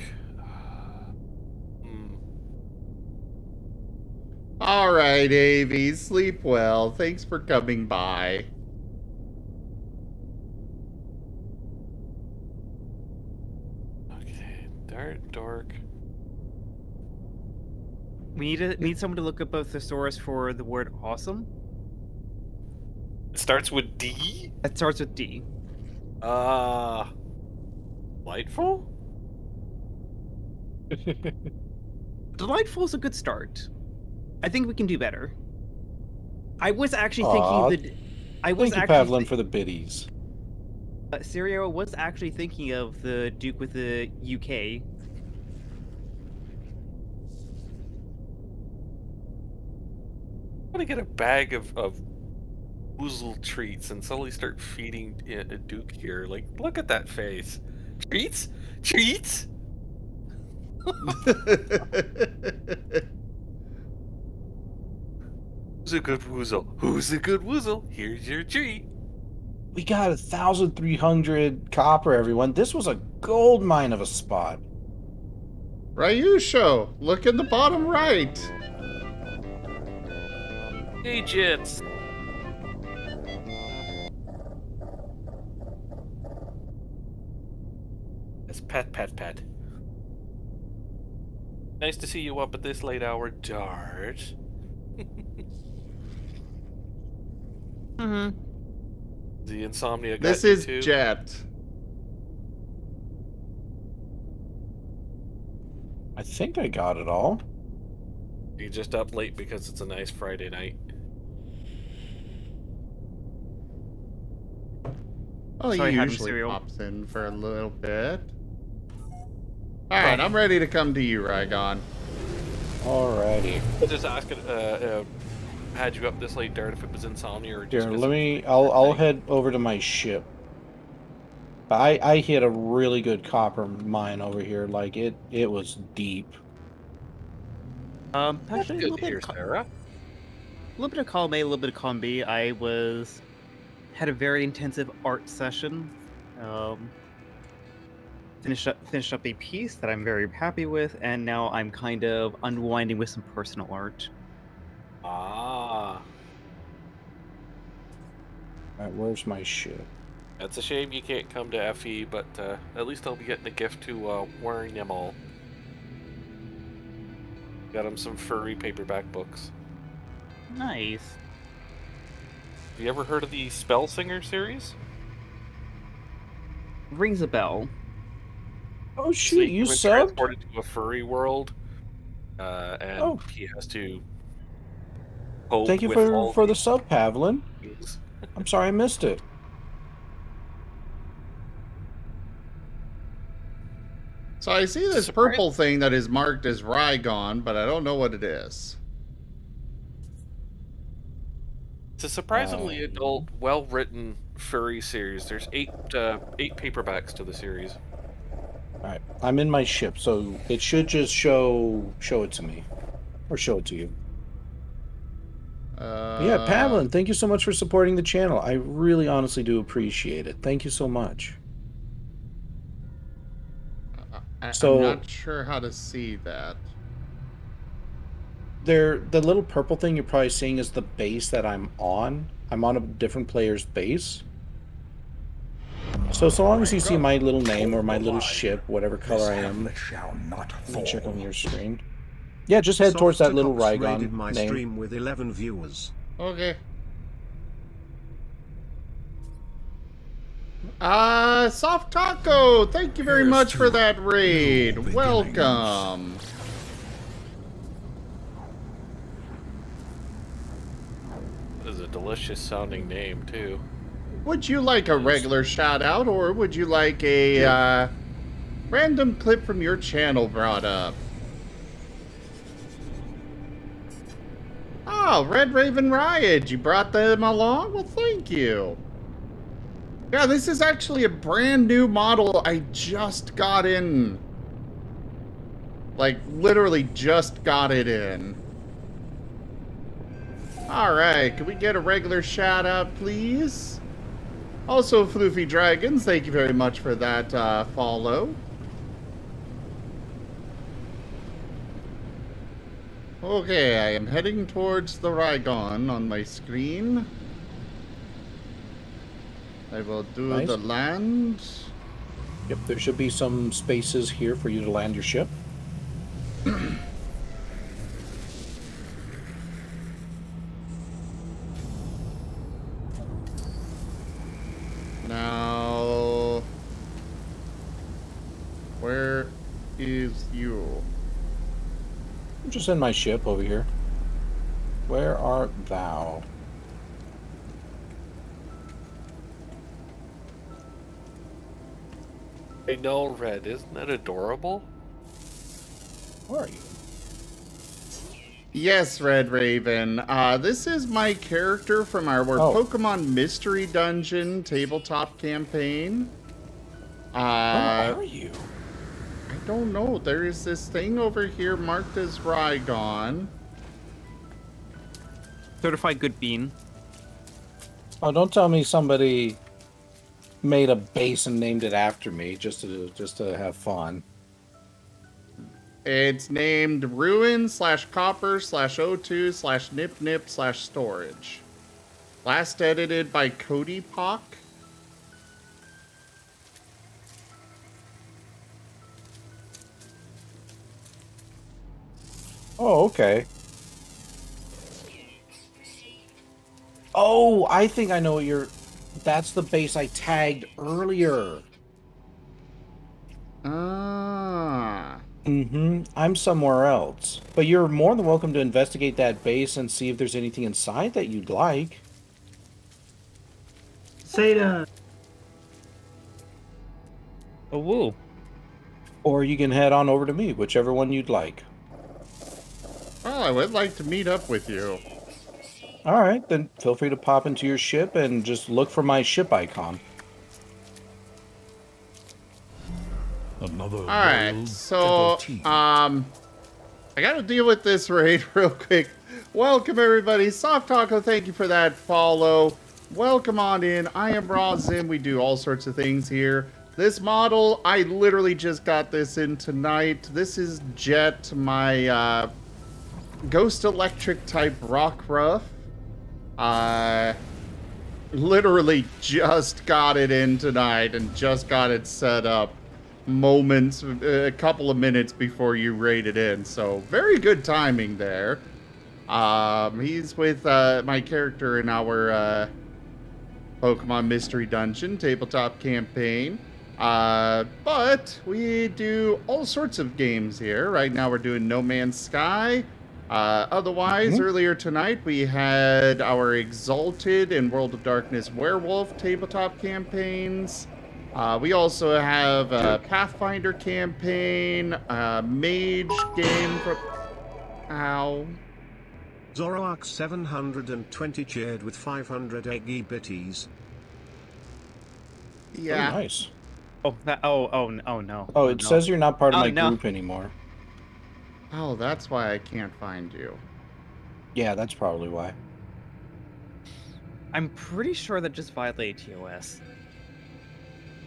Alright, Avy, sleep well. Thanks for coming by. Okay, Dart, Dork. We need someone to look up a thesaurus for the word awesome. It starts with D? It starts with D. Lightful? Delightful is a good start. I think we can do better. I was actually Aw, thinking I was Thank you, actually Pavlin, for the biddies. Sirio was actually thinking of the Duke with the UK. I'm gonna get a bag of woozle treats and suddenly start feeding a Duke here. Like, look at that face. Treats? Treats? Who's a good woozle? Who's a good woozle? Here's your treat. We got 1,300 copper, everyone. This was a gold mine of a spot. Ryusho, look in the bottom right. Agents. It's pet. Nice to see you up at this late hour, Dart. Mm-hmm. The insomnia got This you is too? Jet. I think I got it all. You're just up late because it's a nice Friday night. Oh, Sorry, he Madam usually Cereal. pops in for a little bit. Alright, I'm ready to come to you, Rygone. Alrighty. I was just asking, had you up this late, Dart, if it was insomnia or just... Here, let me. I'll head over to my ship. I hit a really good copper mine over here. Like it was deep. Actually, Good to hear, Sarah. a little bit of column A, a little bit of column B. I had a very intensive art session. Finished up a piece that I'm very happy with, and now I'm kind of unwinding with some personal art. Ah. Alright, where's my ship? It's a shame you can't come to FE, but at least I'll be getting a gift to wearing them all. Got him some furry paperback books. Nice. Have you ever heard of the Spell Singer series? Rings a bell. Oh So shoot, you been subbed? transported to a furry world, and he has to cope Thank you with all for the sub, Pavlin. things. I'm sorry I missed it. So I see this purple thing that is marked as Rygone, but I don't know what it is. It's a surprisingly adult, well-written furry series. There's eight paperbacks to the series. Alright, I'm in my ship, so it should just show it to me. Or show it to you. Yeah, Pavlin, thank you so much for supporting the channel. I really honestly do appreciate it. Thank you so much. I'm So- not sure how to see that. The little purple thing you're probably seeing is the base that I'm on. I'm on a different player's base. So long as you see my little name or my little ship, whatever color I am, let me check on your screen. Yeah, just head towards that little Softacops Rygone raided my name. stream with 11 viewers. Okay. Soft Taco, thank you very much for that raid. Welcome. This is a delicious sounding name, too. Would you like a regular shout out, or would you like a random clip from your channel brought up? Oh, Red Raven Riot, you brought them along? Well, thank you. Yeah, this is actually a brand new model I just got in. Like, literally just got it in. Alright, can we get a regular shout out, please? Also, Floofy Dragons, thank you very much for that follow. Okay, I am heading towards the Rygone on my screen. I will do Nice. the land. Yep, there should be some spaces here for you to land your ship. Now, where is you? I'm just in my ship over here. Where art thou? I know, Red. Isn't that adorable? Where are you? Yes, Red Raven. This is my character from our Pokemon Mystery Dungeon tabletop campaign. Where are you? I don't know. There is this thing over here marked as Rygone. Certified good bean. Oh, don't tell me somebody made a base and named it after me just to have fun. It's named ruin/copper/o2/nip/storage. Last edited by Cody Pock. Oh, okay. Oh, I think I know what you're... That's the base I tagged earlier. Ah. I'm somewhere else. But you're more than welcome to investigate that base and see if there's anything inside that you'd like. Seda. Oh, woo. Or you can head on over to me, whichever one you'd like. Well, I would like to meet up with you. All right, then feel free to pop into your ship and just look for my ship icon. Alright, so, I gotta deal with this raid real quick. Welcome, everybody. Soft Taco, thank you for that follow. Welcome on in. I am Rozin. We do all sorts of things here. This model, I literally just got this in tonight. This is Jet, my, Ghost Electric type Rockruff. Literally just got it in tonight and just got it set up a couple of minutes before you raided in, so very good timing there. He's with my character in our Pokemon Mystery Dungeon tabletop campaign, but we do all sorts of games here. Right now we're doing No Man's Sky. Otherwise, earlier tonight we had our Exalted and World of Darkness Werewolf tabletop campaigns. We also have a Pathfinder campaign, a Mage game for... Ow. Zoroark 720 cheered with 500 eggy bitties. Yeah. Oh, nice. Oh, no. Oh, it says you're not part of my no. group anymore. Oh, that's why I can't find you. Yeah, that's probably why. I'm pretty sure that just violated TOS.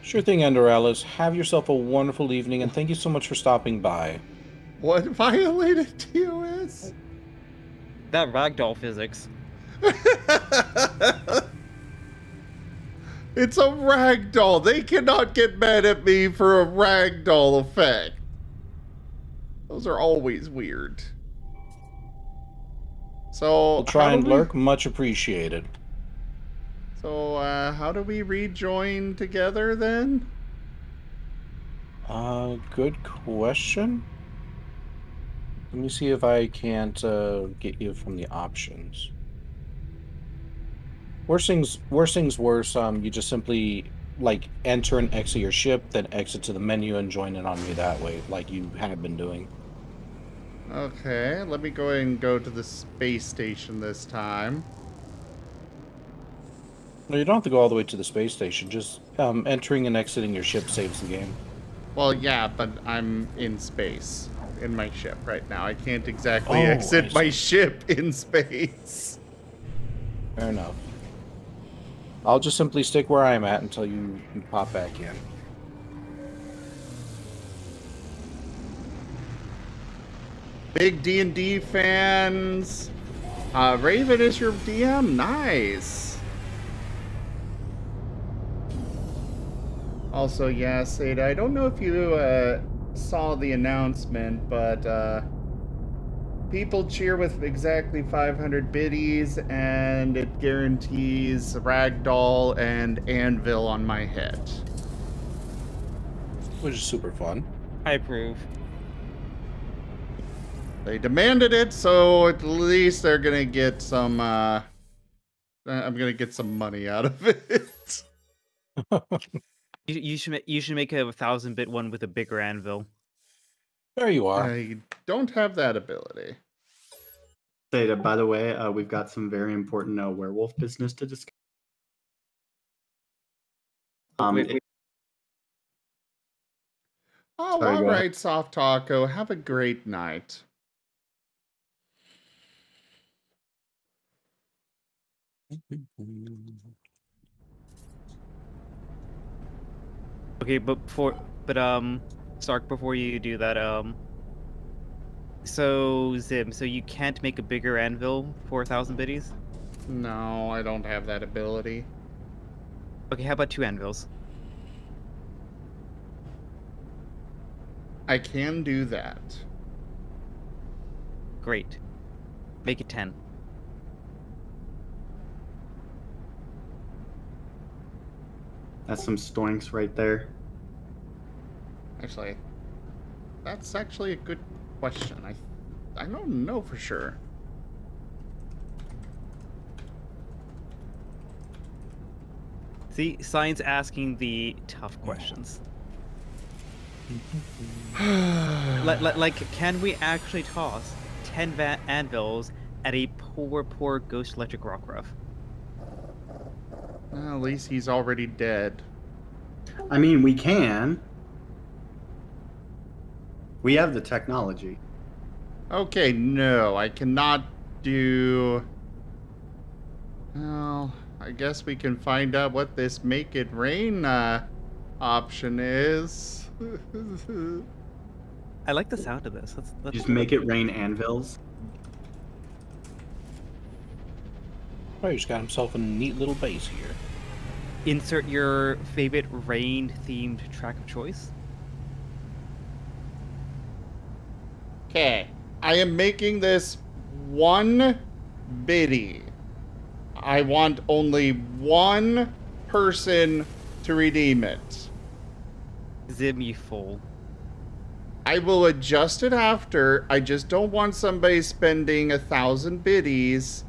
Sure thing, Endoralis. Have yourself a wonderful evening, and thank you so much for stopping by. What violated TOS? That ragdoll physics. It's a ragdoll. They cannot get mad at me for a ragdoll effect. Those are always weird. So We'll try and lurk. Much appreciated. So, how do we rejoin together then? Good question. Let me see if I can't get you from the options. Worst things worse, you just simply, like, enter and exit your ship, then exit to the menu and join in on me that way, like you have been doing. Okay, let me go ahead and go to the space station this time. No, you don't have to go all the way to the space station. Just entering and exiting your ship saves the game. Well, yeah, but I'm in space in my ship right now. I can't exactly exit my ship in space. Fair enough. I'll just simply stick where I'm at until you pop back in. Big D&D fans. Raven is your DM. Nice. Also, yeah, Seda, I don't know if you saw the announcement, but people cheer with exactly 500 biddies, and it guarantees Ragdoll and Anvil on my head. Which is super fun. I approve. They demanded it, so at least they're gonna get some, I'm gonna get some money out of it. You should make a 1000-bit one with a bigger anvil. There you are. I don't have that ability. Theta, by the way, we've got some very important werewolf business to discuss. Oh, Sorry, all go ahead. right, Soft Taco. Have a great night. Okay, but Stark, before you do that, so Zim, so you can't make a bigger anvil for 1000 biddies? No, I don't have that ability. Okay, how about 2 anvils? I can do that. Great. Make it 10. That's some stoinks right there. Actually, that's actually a good question. I don't know for sure. See, Science asking the tough questions. Like, can we actually toss 10 anvils at a poor Ghost Electric Rockruff? Well, at least he's already dead. I mean, we can. We have the technology. Okay, no, I cannot do... Well, I guess we can find out what this Make It Rain option is. I like the sound of this. Let's Just make it rain anvils. Oh, he's got himself a neat little base here. Insert your favorite rain-themed track of choice. Okay, I am making this one biddy. I want only one person to redeem it. Zim, you fool. I will adjust it after. I just don't want somebody spending 1,000 biddies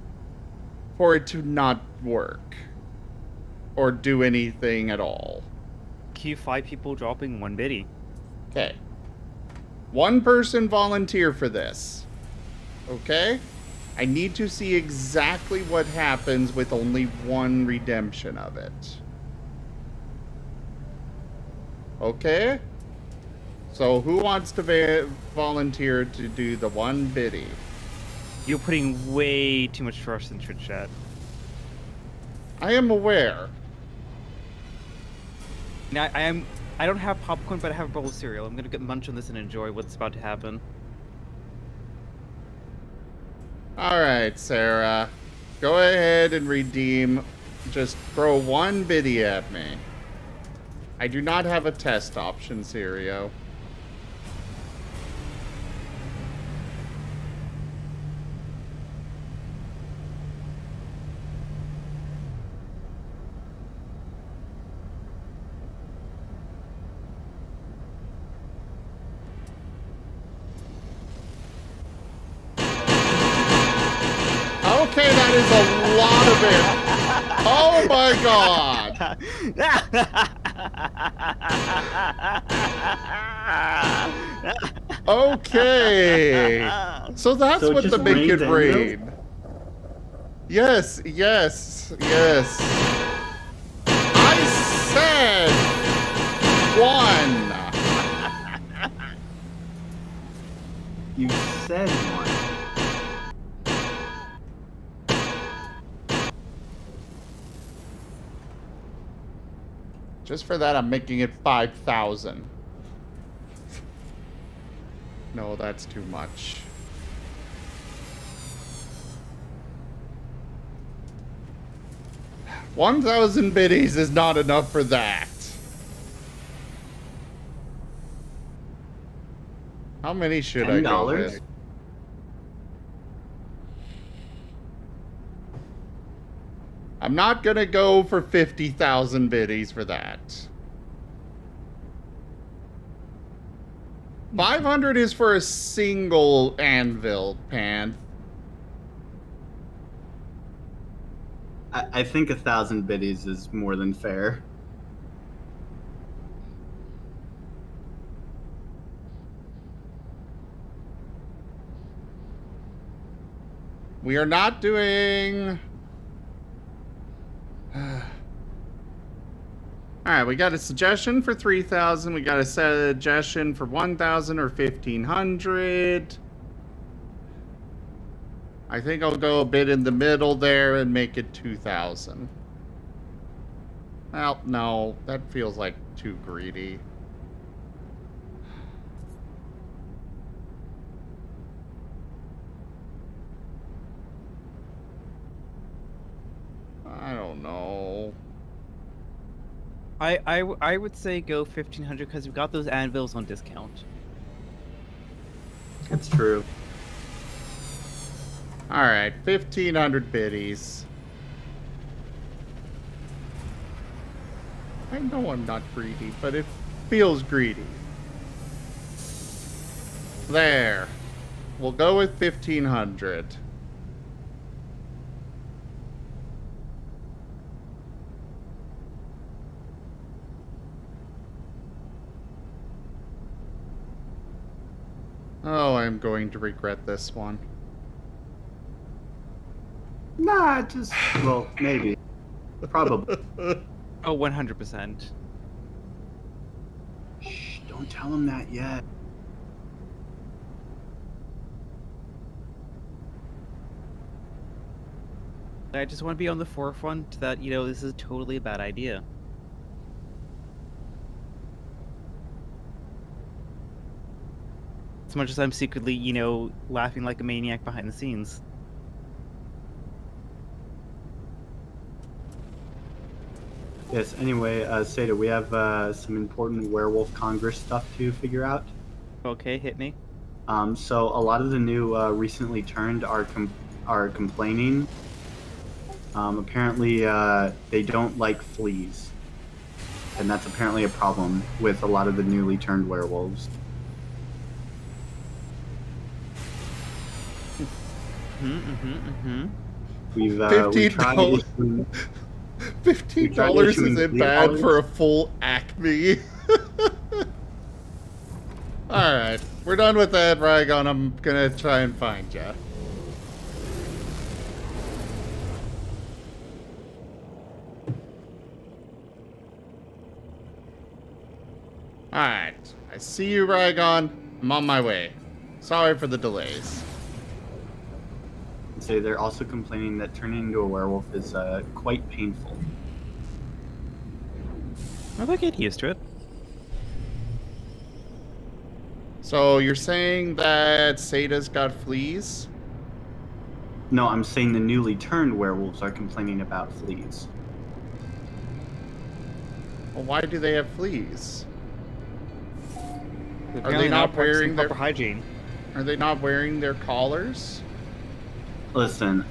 for it to not work. Or do anything at all. Queue 5 people dropping 1 biddy. Okay. One person volunteer for this. Okay? I need to see exactly what happens with only one redemption of it. Okay? So who wants to volunteer to do the one biddy? You're putting way too much trust in Twitch chat. I am aware. Now, I don't have popcorn, but I have a bowl of cereal. I'm gonna get munch on this and enjoy what's about to happen. Alright, Sarah. Go ahead and redeem. Just throw one biddy at me. I do not have a test option, Serio. Okay, that is a lot of it. Oh my god. Okay. So that's So it what just the Make It rains Rain. Yes, yes, yes. I said one. You said one. Just for that, I'm making it 5,000. No, that's too much. $1,000 biddies is not enough for that. How many should I go $10? with? I'm not gonna go for 50,000 biddies for that. 500 is for a single anvil, Pan. I think 1,000 biddies is more than fair. We are not doing... Alright, we got a suggestion for 3,000. We got a suggestion for 1,000 or 1,500. I think I'll go a bit in the middle there and make it 2,000. Well, no, that feels like too greedy. I don't know. I would say go 1,500 because we've got those anvils on discount. It's true. Alright, 1,500 biddies. I know I'm not greedy, but it feels greedy. There. We'll go with 1,500. Oh, I'm going to regret this one. Nah, just, well, maybe. Probably. Oh, 100%. Shh, don't tell him that yet. I just want to be on the forefront that, you know, this is totally a bad idea. As much as I'm secretly, you know, laughing like a maniac behind the scenes. Yes, anyway, Seda, we have some important Werewolf Congress stuff to figure out. Okay, hit me. So a lot of the new recently turned are complaining. Apparently, they don't like fleas. And that's apparently a problem with a lot of the newly turned werewolves. We've tried issuing, $15 isn't bad for a full Acme. Alright, we're done with that, Rygone. I'm gonna try and find ya. Alright, I see you, Rygone. I'm on my way. Sorry for the delays. Say they're also complaining that turning into a werewolf is quite painful. I'll get used to it. So you're saying that Seda's got fleas? No, I'm saying the newly turned werewolves are complaining about fleas. Well, why do they have fleas? Are they not wearing their proper hygiene? Are they not wearing their collars? Listen,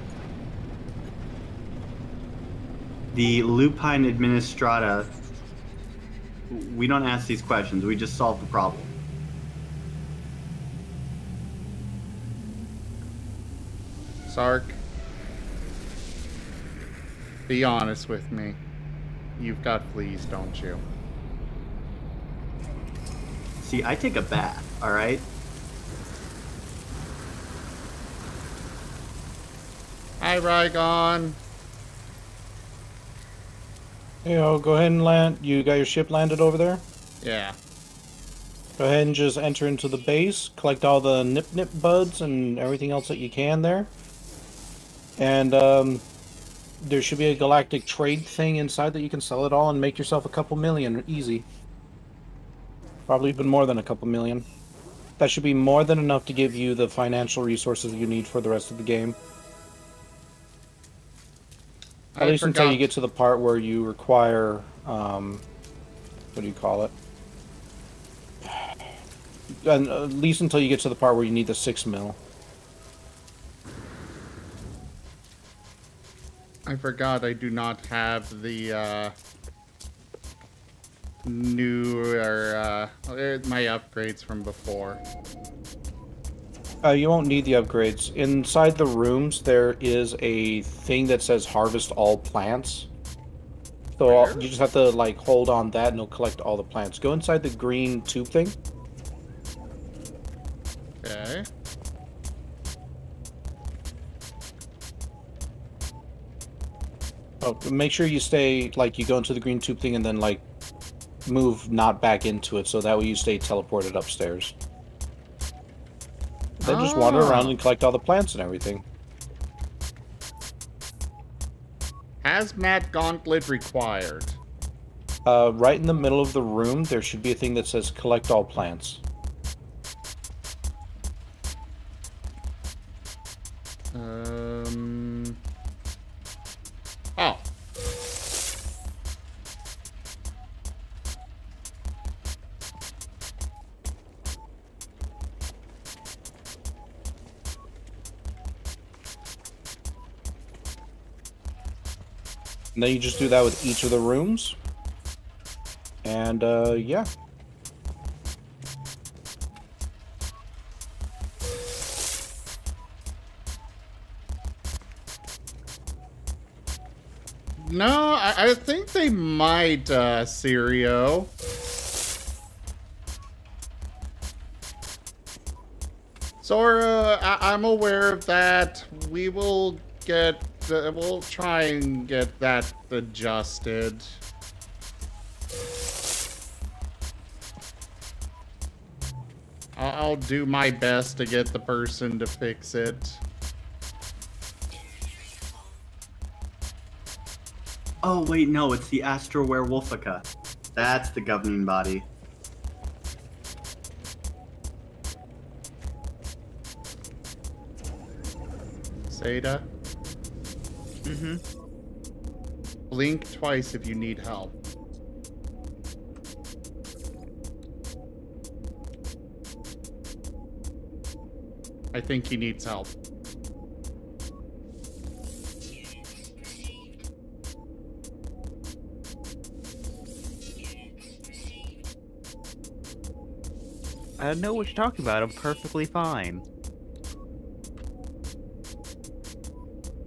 the Lupine Administrata, we don't ask these questions, we just solve the problem. Sark, be honest with me. You've got fleas, don't you? See, I take a bath, alright? Hi, Rygone. Hey, go ahead and land. You got your ship landed over there? Yeah. Go ahead and just enter into the base, collect all the nip buds and everything else that you can there. And there should be a galactic trade thing inside that you can sell it all and make yourself a couple million, easy. Probably even more than a couple million. That should be more than enough to give you the financial resources you need for the rest of the game. At least until you get to the part where you require, what do you call it? And at least until you get to the part where you need the 6 mil. I forgot I do not have the newer, my upgrades from before. You won't need the upgrades. Inside the rooms, there is a thing that says harvest all plants. So you just have to like hold on that and it'll collect all the plants. Go inside the green tube thing. Okay. Oh, make sure you stay, like, you go into the green tube thing and then, like, move not back into it, so that way you stay teleported upstairs. Then just wander around and collect all the plants and everything. Hazmat gauntlet required. Right in the middle of the room, there should be a thing that says collect all plants. Oh. And then you just do that with each of the rooms. And, yeah. No, I think they might, Sirio. Zora, I'm aware of that. We will get, we'll try and get that adjusted. I'll do my best to get the person to fix it. Oh, wait, no, it's the Astro Werewolfica. That's the governing body. Zeta? Mm-hmm. Blink twice if you need help. I think he needs help. I don't know what you're talking about. I'm perfectly fine.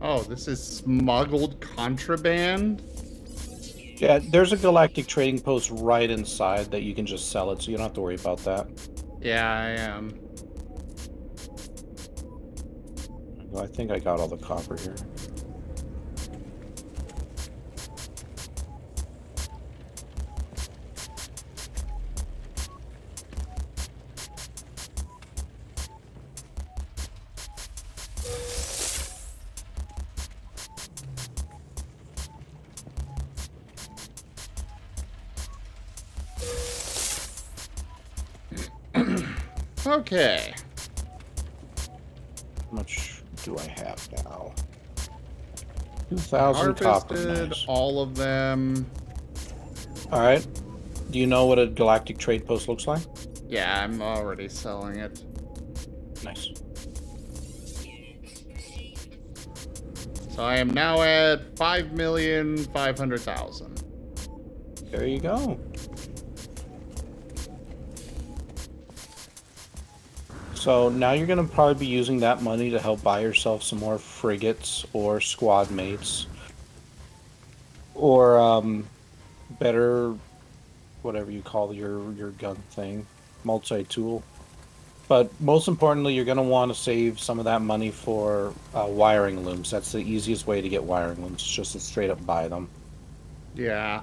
Oh, this is smuggled contraband? Yeah, there's a galactic trading post right inside that you can just sell it, so you don't have to worry about that. Yeah, I am. Well, I think I got all the copper here. Okay. How much do I have now? 2,000 copper. Harvested Nice. all of them. Alright. Do you know what a galactic trade post looks like? Yeah, I'm already selling it. Nice. So I am now at 5,500,000. There you go. So now you're going to probably be using that money to help buy yourself some more frigates or squad mates. Or better, whatever you call your gun thing, multi-tool. But most importantly, you're going to want to save some of that money for wiring looms. That's the easiest way to get wiring looms, just to straight up buy them. Yeah.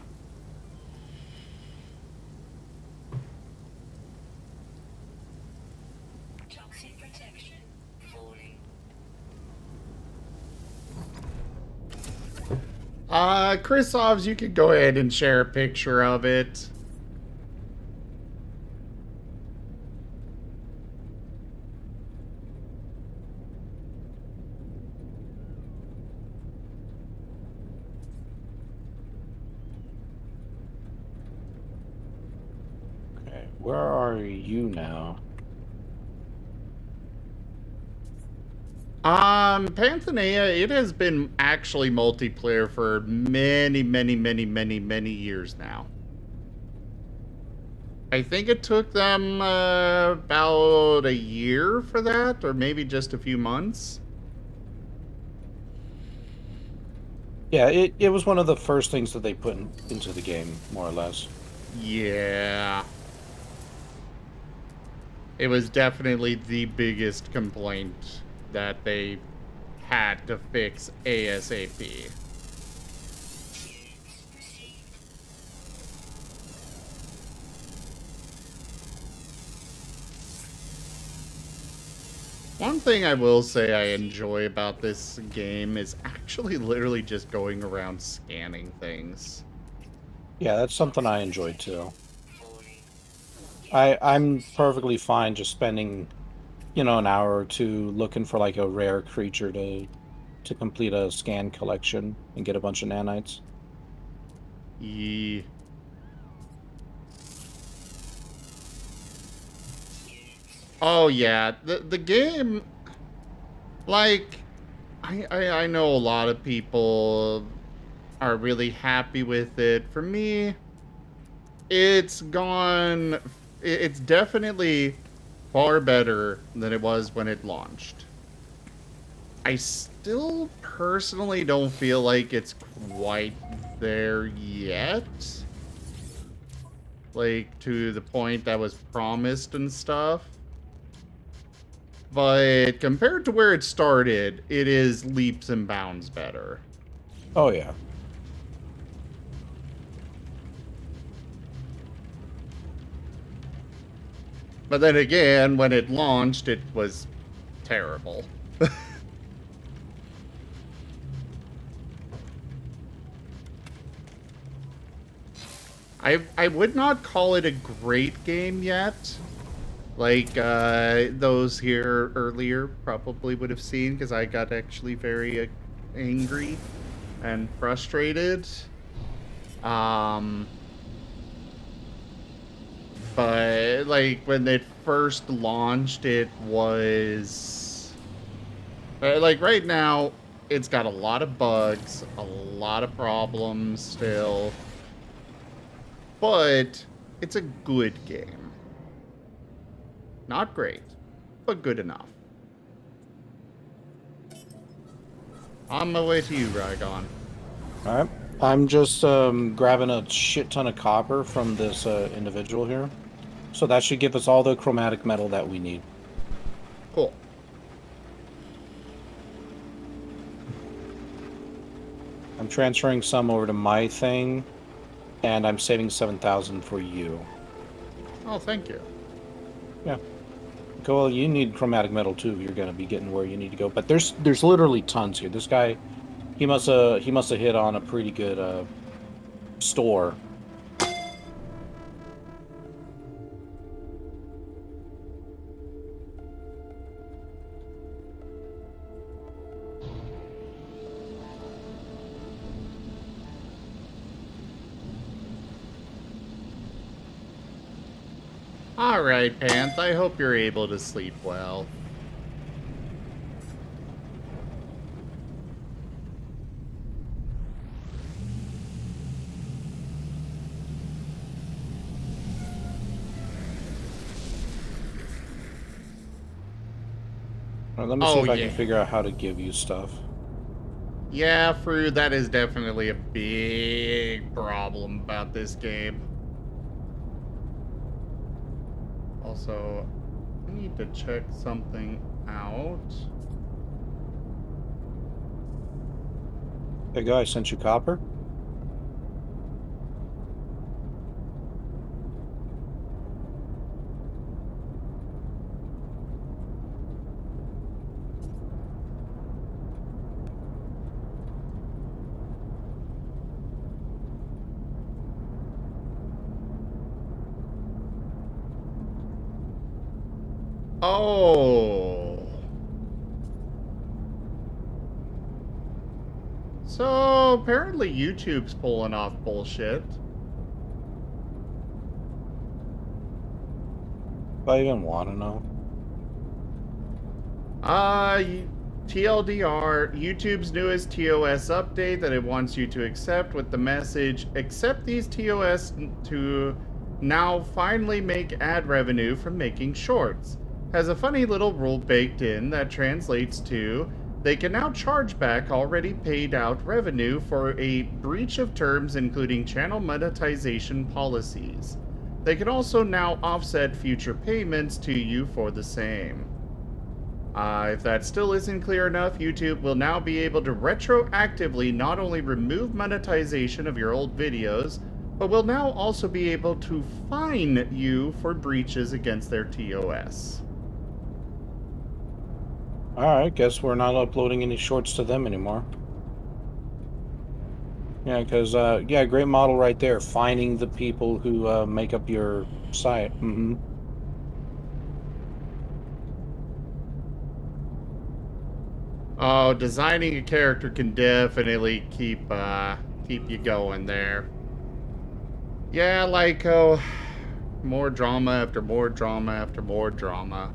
Chrisovs, you could go ahead and share a picture of it. Okay, where are you now? Panthonea, it has been actually multiplayer for many years now. I think it took them about a year for that, or maybe just a few months. Yeah, it was one of the first things that they put into the game, more or less. Yeah. It was definitely the biggest complaint that they had to fix ASAP. One thing I will say I enjoy about this game is actually literally just going around scanning things. Yeah, that's something I enjoy too. I'm perfectly fine just spending, you know, an hour or two looking for like a rare creature to complete a scan collection and get a bunch of nanites. Yeah. Oh yeah, the game, like, I know a lot of people are really happy with it. For me, it's definitely far better than it was when it launched. I still personally don't feel like it's quite there yet. Like, to the point that was promised and stuff. But compared to where it started, it is leaps and bounds better. Oh, yeah. But then again, when it launched, it was terrible. I would not call it a great game yet. Like, those here earlier probably would have seen, because I got actually very angry and frustrated. But, like, when it first launched, it was... like, right now, it's got a lot of bugs, a lot of problems still. But it's a good game. Not great, but good enough. On my way to you, Rygone. Alright. I'm just grabbing a shit ton of copper from this individual here. So that should give us all the chromatic metal that we need. Cool. I'm transferring some over to my thing, and I'm saving 7,000 for you. Oh, thank you. Yeah. Well, you need chromatic metal too if you're gonna be getting where you need to go. But there's literally tons here. This guy, he must have hit on a pretty good store. Alright, Panth, I hope you're able to sleep well. All right, let me see if I can figure out how to give you stuff. Yeah, Fru, that is definitely a big problem about this game. Also, I need to check something out. There you go, I sent you copper. Oh. So, apparently YouTube's pulling off bullshit. If I even want to know. TLDR, YouTube's newest TOS update that it wants you to accept with the message, accept these TOS to now finally make ad revenue from making shorts. Has a funny little rule baked in that translates to they can now charge back already paid out revenue for a breach of terms including channel monetization policies. They can also now offset future payments to you for the same. If that still isn't clear enough, YouTube will now be able to retroactively not only remove monetization of your old videos, but will now also be able to fine you for breaches against their TOS. Alright, guess we're not uploading any shorts to them anymore. Yeah, because, yeah, great model right there. Finding the people who make up your site. Mm-hmm. Oh, designing a character can definitely keep you going there. Yeah, like, oh, more drama after more drama after more drama.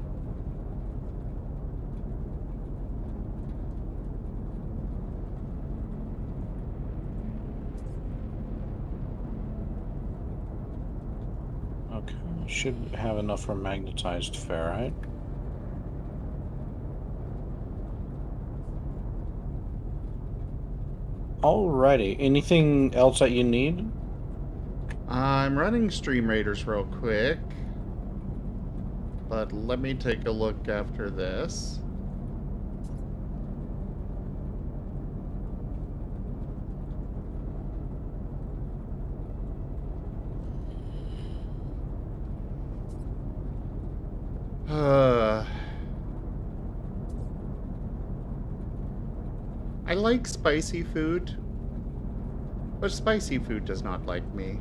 Okay, should have enough for magnetized ferrite. Alrighty, anything else that you need? I'm running Stream Raiders real quick, but let me take a look after this. I like spicy food, but spicy food does not like me.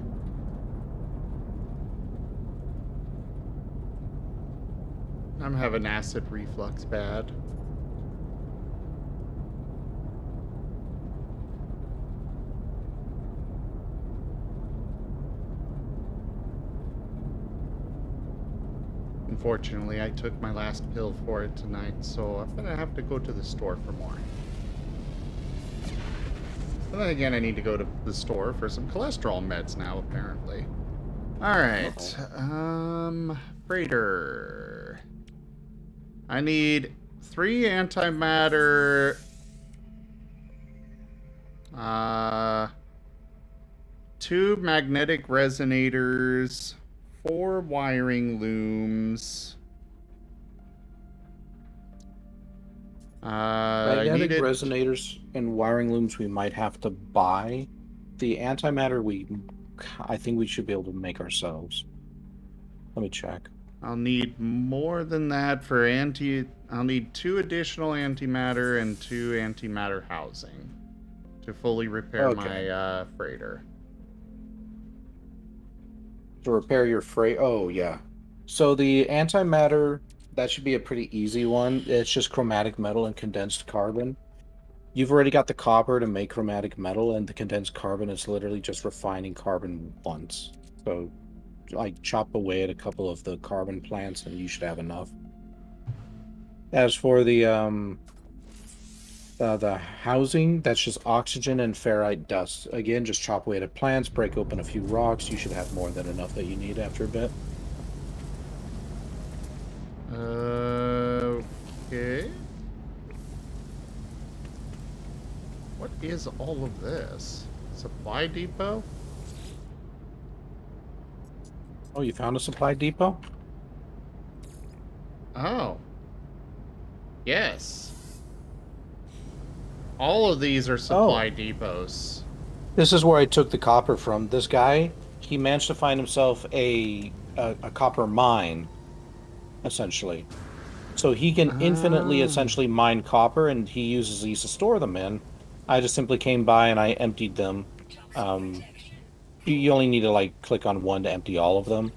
I'm having acid reflux bad. Unfortunately, I took my last pill for it tonight, so I'm gonna have to go to the store for more. But then again, I need to go to the store for some cholesterol meds now, apparently. Alright, freighter. I need 3 antimatter, 2 magnetic resonators, 4 wiring looms. Magnetic resonators and wiring looms we might have to buy. The antimatter I think we should be able to make ourselves. Let me check. I'll need more than that for I'll need 2 additional antimatter and 2 antimatter housing to fully repair my freighter. To repair your freight? Oh, yeah. So the antimatter, that should be a pretty easy one. It's just chromatic metal and condensed carbon. You've already got the copper to make chromatic metal, and the condensed carbon is literally just refining carbon once. So, like, chop away at a couple of the carbon plants, and you should have enough. As for the housing, that's just oxygen and ferrite dust. Again, just chop away at plants, break open a few rocks. You should have more than enough that you need after a bit. Okay. What is all of this? Supply depot? Oh, you found a supply depot? Oh. Yes. All of these are supply depots. This is where I took the copper from. This guy, he managed to find himself a copper mine, essentially. So he can infinitely essentially mine copper, and he uses these to store them in. I just simply came by and I emptied them. You only need to like click on one to empty all of them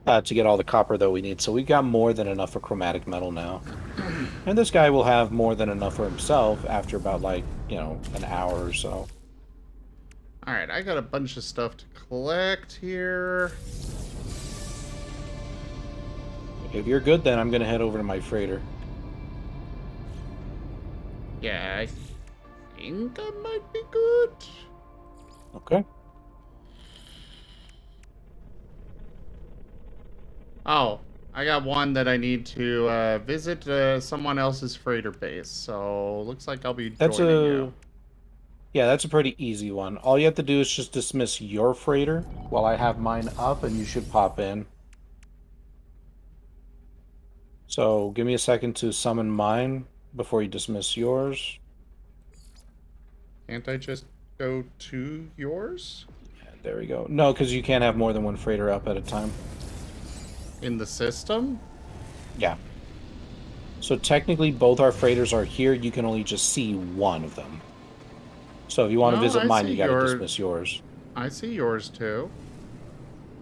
to get all the copper that we need. So we got more than enough for chromatic metal now. And this guy will have more than enough for himself after about like, you know, an hour or so. Alright, I got a bunch of stuff to collect here. If you're good, then I'm going to head over to my freighter. Yeah, I think I might be good. Okay. Oh, I got one that I need to visit someone else's freighter base. So looks like I'll be joining you. Yeah, that's a pretty easy one. All you have to do is just dismiss your freighter while I have mine up, and you should pop in. So give me a second to summon mine before you dismiss yours. Can't I just go to yours? Yeah, there we go. No, because you can't have more than one freighter up at a time. In the system? Yeah. So technically both our freighters are here, you can only just see one of them. So if you want to visit mine, you gotta dismiss yours. I see yours too.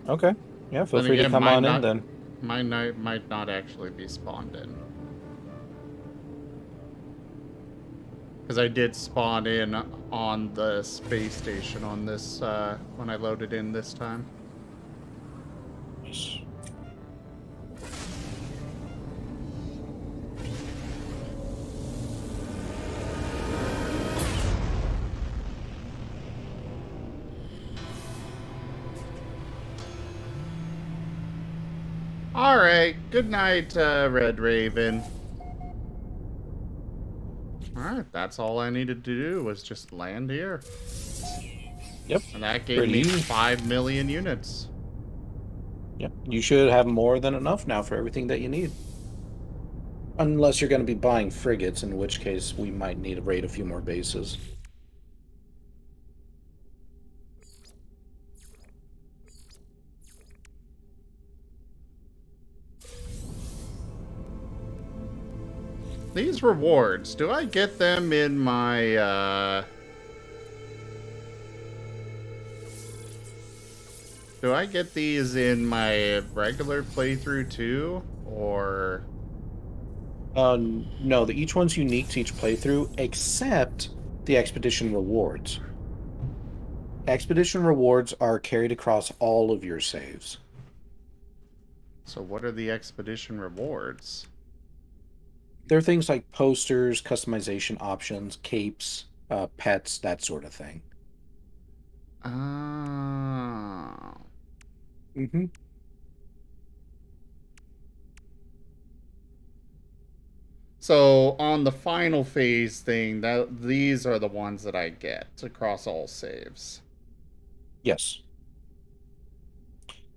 Okay. Yeah, feel free to come on in then. Mine might not actually be spawned in. Because I did spawn in on the space station on this, when I loaded in this time. Nice. Alright, good night, Red Raven. Alright, that's all I needed to do was just land here. Yep. And that gave me 5 million units. Yep. You should have more than enough now for everything that you need. Unless you're going to be buying frigates, in which case we might need to raid a few more bases. These rewards, do I get them in my, do I get these in my regular playthrough too, or? No, each one's unique to each playthrough, except the expedition rewards. Expedition rewards are carried across all of your saves. So what are the expedition rewards? There are things like posters, customization options, capes, pets, that sort of thing. Oh. Mm-hmm. So on the final phase thing, these are the ones that I get across all saves. Yes.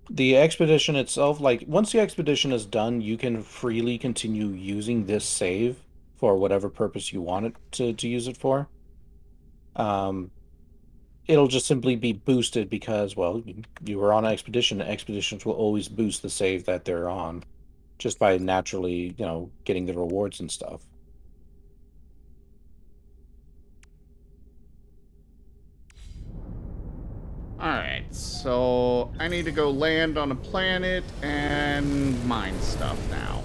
The expedition itself, like, once the expedition is done, you can freely continue using this save for whatever purpose you want it to use it for. It'll just simply be boosted because, well, you were on an expedition. Expeditions will always boost the save that they're on, just by naturally, getting the rewards and stuff. Alright, so I need to go land on a planet and mine stuff now.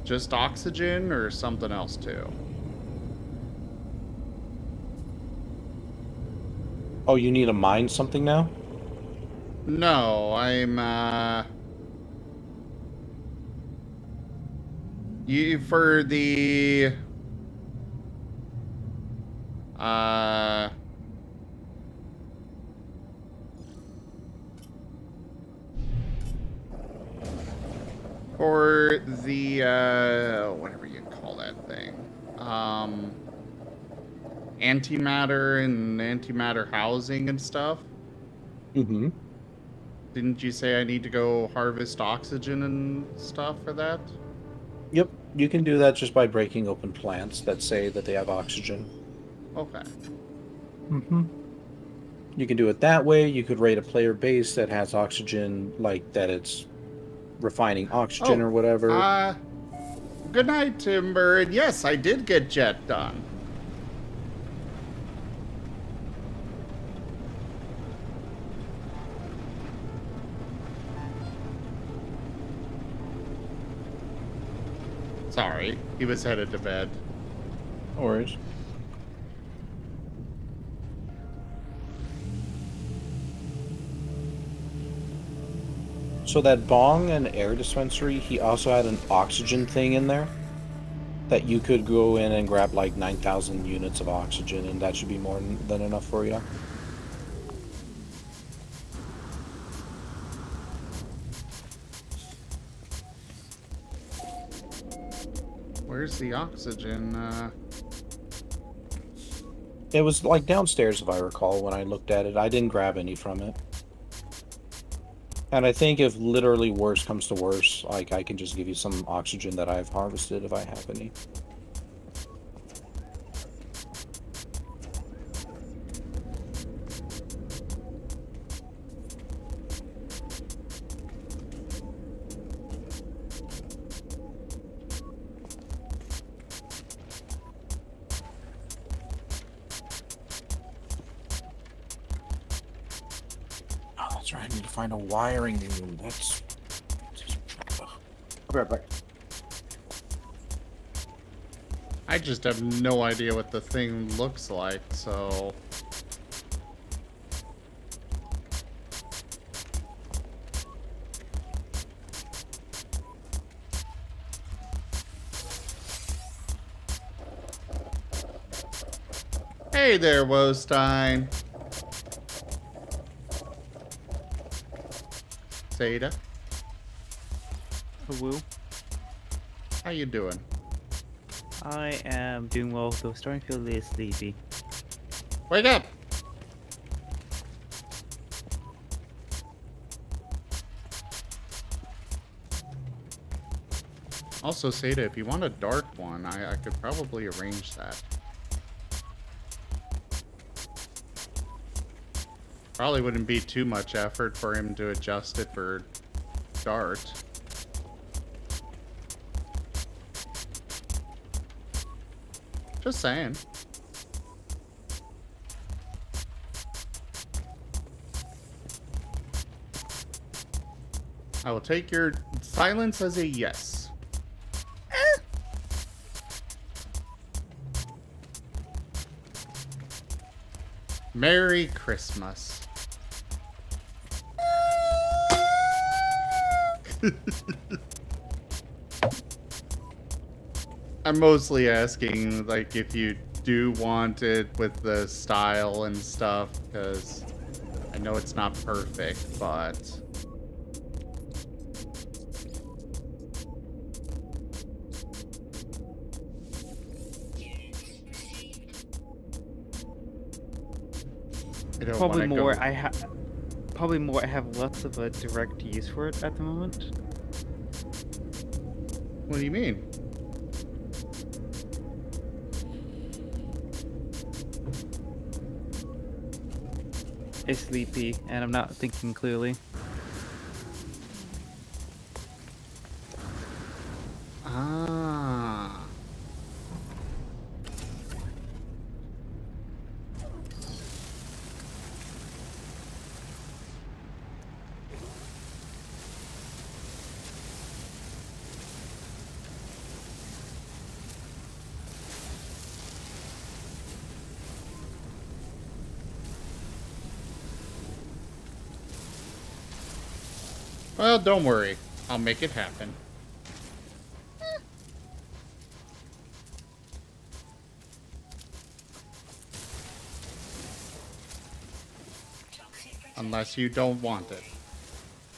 Just oxygen or something else too? Oh, you need to mine something now? No, I'm, for the, for the, whatever you call that thing, antimatter and antimatter housing and stuff. Mm-hmm. Didn't you say I need to go harvest oxygen and stuff for that? Yep, you can do that just by breaking open plants that say that they have oxygen. Okay. Mm-hmm. You can do it that way. You could raid a player base that has oxygen, like that it's refining oxygen or whatever. Good night, Timber. And yes, I did get jet done. Sorry, he was headed to bed. No worries. So that bong and air dispensary, he also had an oxygen thing in there that you could go in and grab like 9,000 units of oxygen, and that should be more than enough for you. where's the oxygen? It was like downstairs, if I recall, when I looked at it. I didn't grab any from it. And I think if literally worse comes to worse, like I can just give you some oxygen that I've harvested if I have any. I need to find a wiring room. That's... I'll be right back. I just have no idea what the thing looks like, so... Hey there, Wostein. Zeta. Woo. How you doing? I am doing well, though starting to feel a little sleepy. Wake up! Also, Zeta, if you want a dark one, I could probably arrange that. Probably wouldn't be too much effort for him to adjust it for Dart. Just saying. I will take your silence as a yes. Merry Christmas. I'm mostly asking, like, if you do want it with the style and stuff, because I know it's not perfect, but... Probably more. I have lots of a direct use for it at the moment. What do you mean? It's sleepy, and I'm not thinking clearly. Ah. Well, don't worry. I'll make it happen. Unless you don't want it.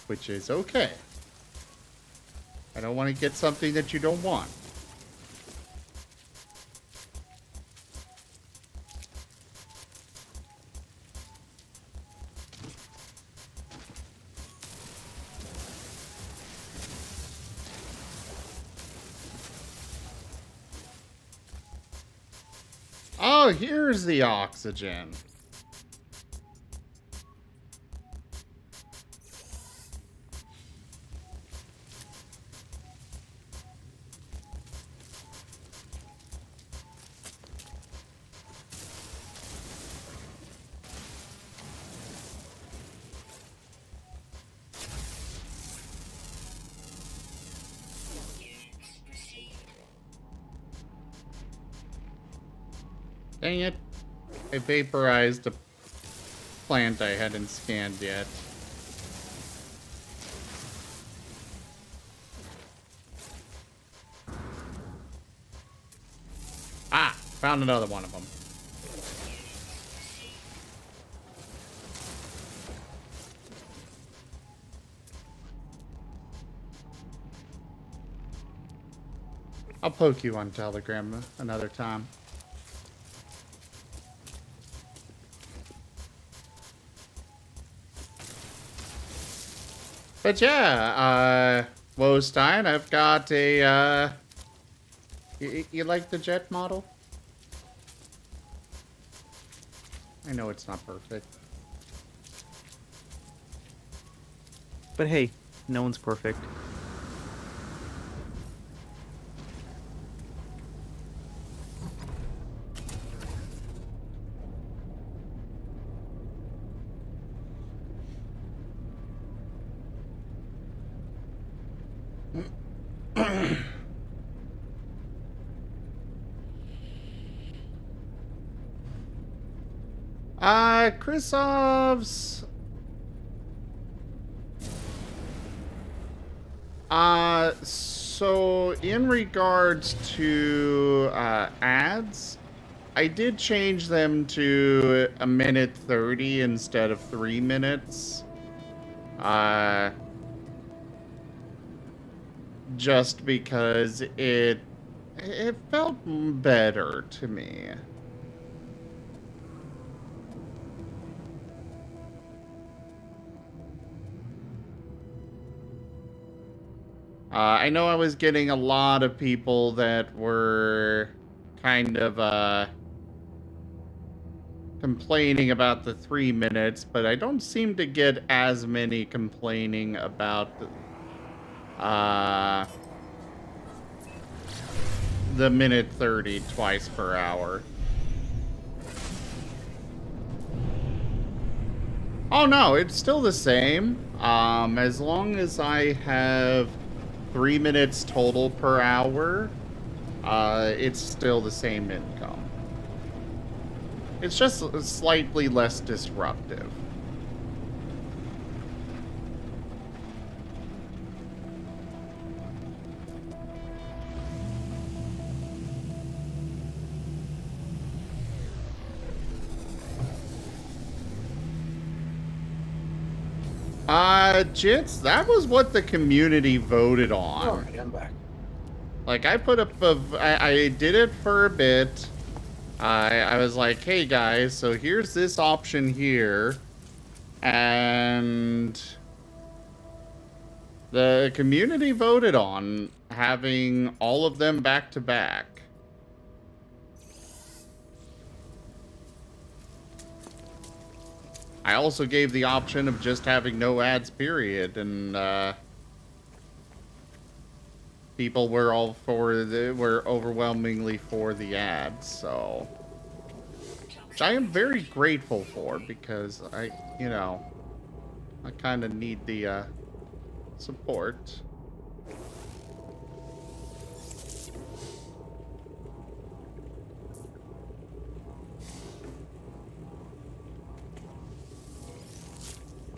Which is okay. I don't want to get something that you don't want. Oh, here's the oxygen. Dang it. I vaporized a plant I hadn't scanned yet. Ah! Found another one of them. I'll poke you on Telegram another time. But yeah, Wostein, I've got a, you like the jet model? I know it's not perfect. But hey, no one's perfect. Krisov's... So in regards to, ads, I did change them to 1:30 instead of 3 minutes. Just because it felt better to me. I know I was getting a lot of people that were kind of, complaining about the 3 minutes, but I don't seem to get as many complaining about the 1:30 twice per hour. Oh no, it's still the same. As long as I have 3 minutes total per hour, it's still the same income. It's just slightly less disruptive. Jits, that was what the community voted on. Alright, I'm back. Like, I put up I did it for a bit. I was like, hey guys, so here's this option here. And the community voted on having all of them back to back. I also gave the option of just having no ads, period, and people were all were overwhelmingly for the ads, so which I am very grateful for, because I kind of need the support.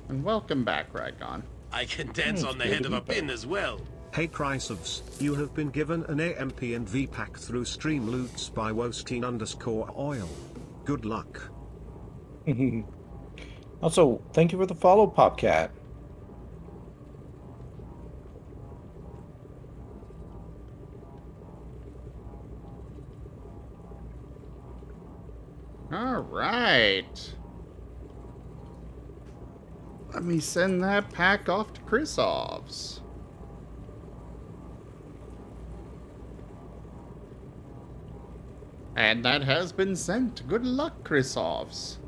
And welcome back, Rygone. I can dance on the head of a pin as well. Hey Chrysovs, you have been given an AMP and V pack through stream loots by Wosteen_oil. Good luck. Also, thank you for the follow, Popcat. All right. Let me send that pack off to Krisov's. And that has been sent. Good luck, Krisov's.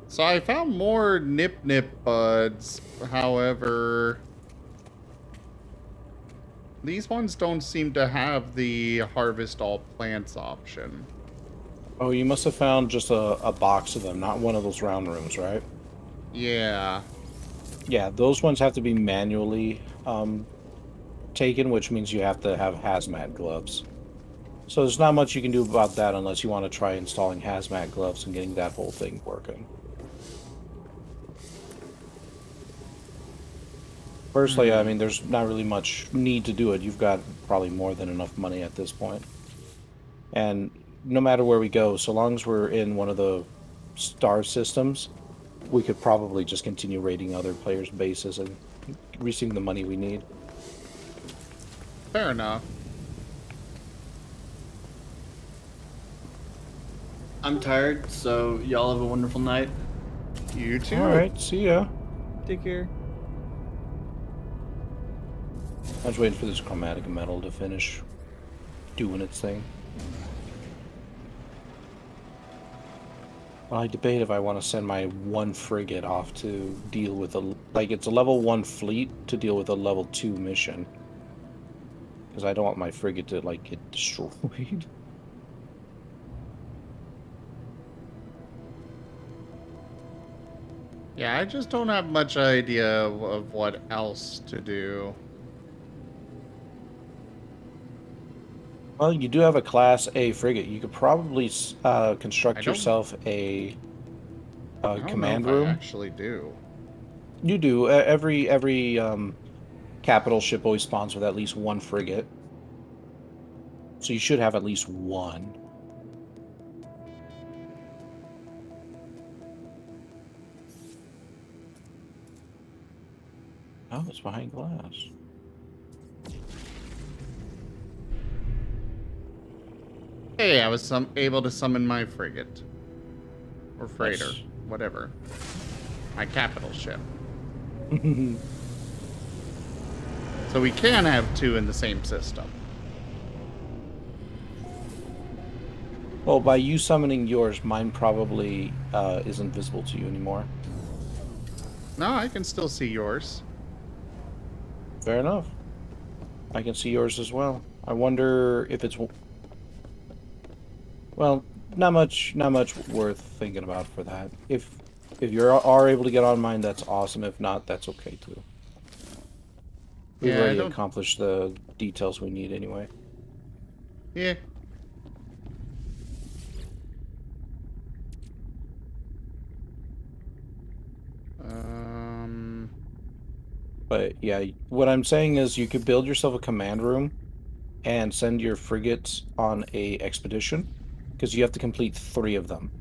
So I found more Nip buds, however, these ones don't seem to have the harvest all plants option. Oh, you must have found just a box of them, not one of those round rooms, right? Yeah. Yeah, those ones have to be manually taken, which means you have to have hazmat gloves. So there's not much you can do about that unless you want to try installing hazmat gloves and getting that whole thing working. Personally, I mean, there's not really much need to do it. You've got probably more than enough money at this point. And no matter where we go, so long as we're in one of the star systems, we could probably just continue raiding other players' bases and receiving the money we need. Fair enough. I'm tired, so y'all have a wonderful night. You too. All right, see ya. Take care. I was waiting for this chromatic metal to finish doing its thing. Well, I debate if I want to send my one frigate off to deal with a... Like, it's a level 1 fleet to deal with a level 2 mission. Because I don't want my frigate to, like, get destroyed. Yeah, I just don't have much idea of what else to do. Well, you do have a Class A frigate. You could probably construct yourself a command room. I actually do. You do. Every capital ship always spawns with at least one frigate. So you should have at least one. Oh, it's behind glass. Hey, I was able to summon my frigate. Or freighter. Yes. Whatever. My capital ship. So we can have two in the same system. Well, by you summoning yours, mine probably isn't visible to you anymore. No, I can still see yours. Fair enough. I can see yours as well. I wonder if it's... Well, not much worth thinking about for that. If you are able to get on mine, that's awesome. If not, that's okay too. We've already accomplished the details we need anyway. Yeah. But yeah, what I'm saying is you could build yourself a command room and send your frigates on a expedition, because you have to complete 3 of them.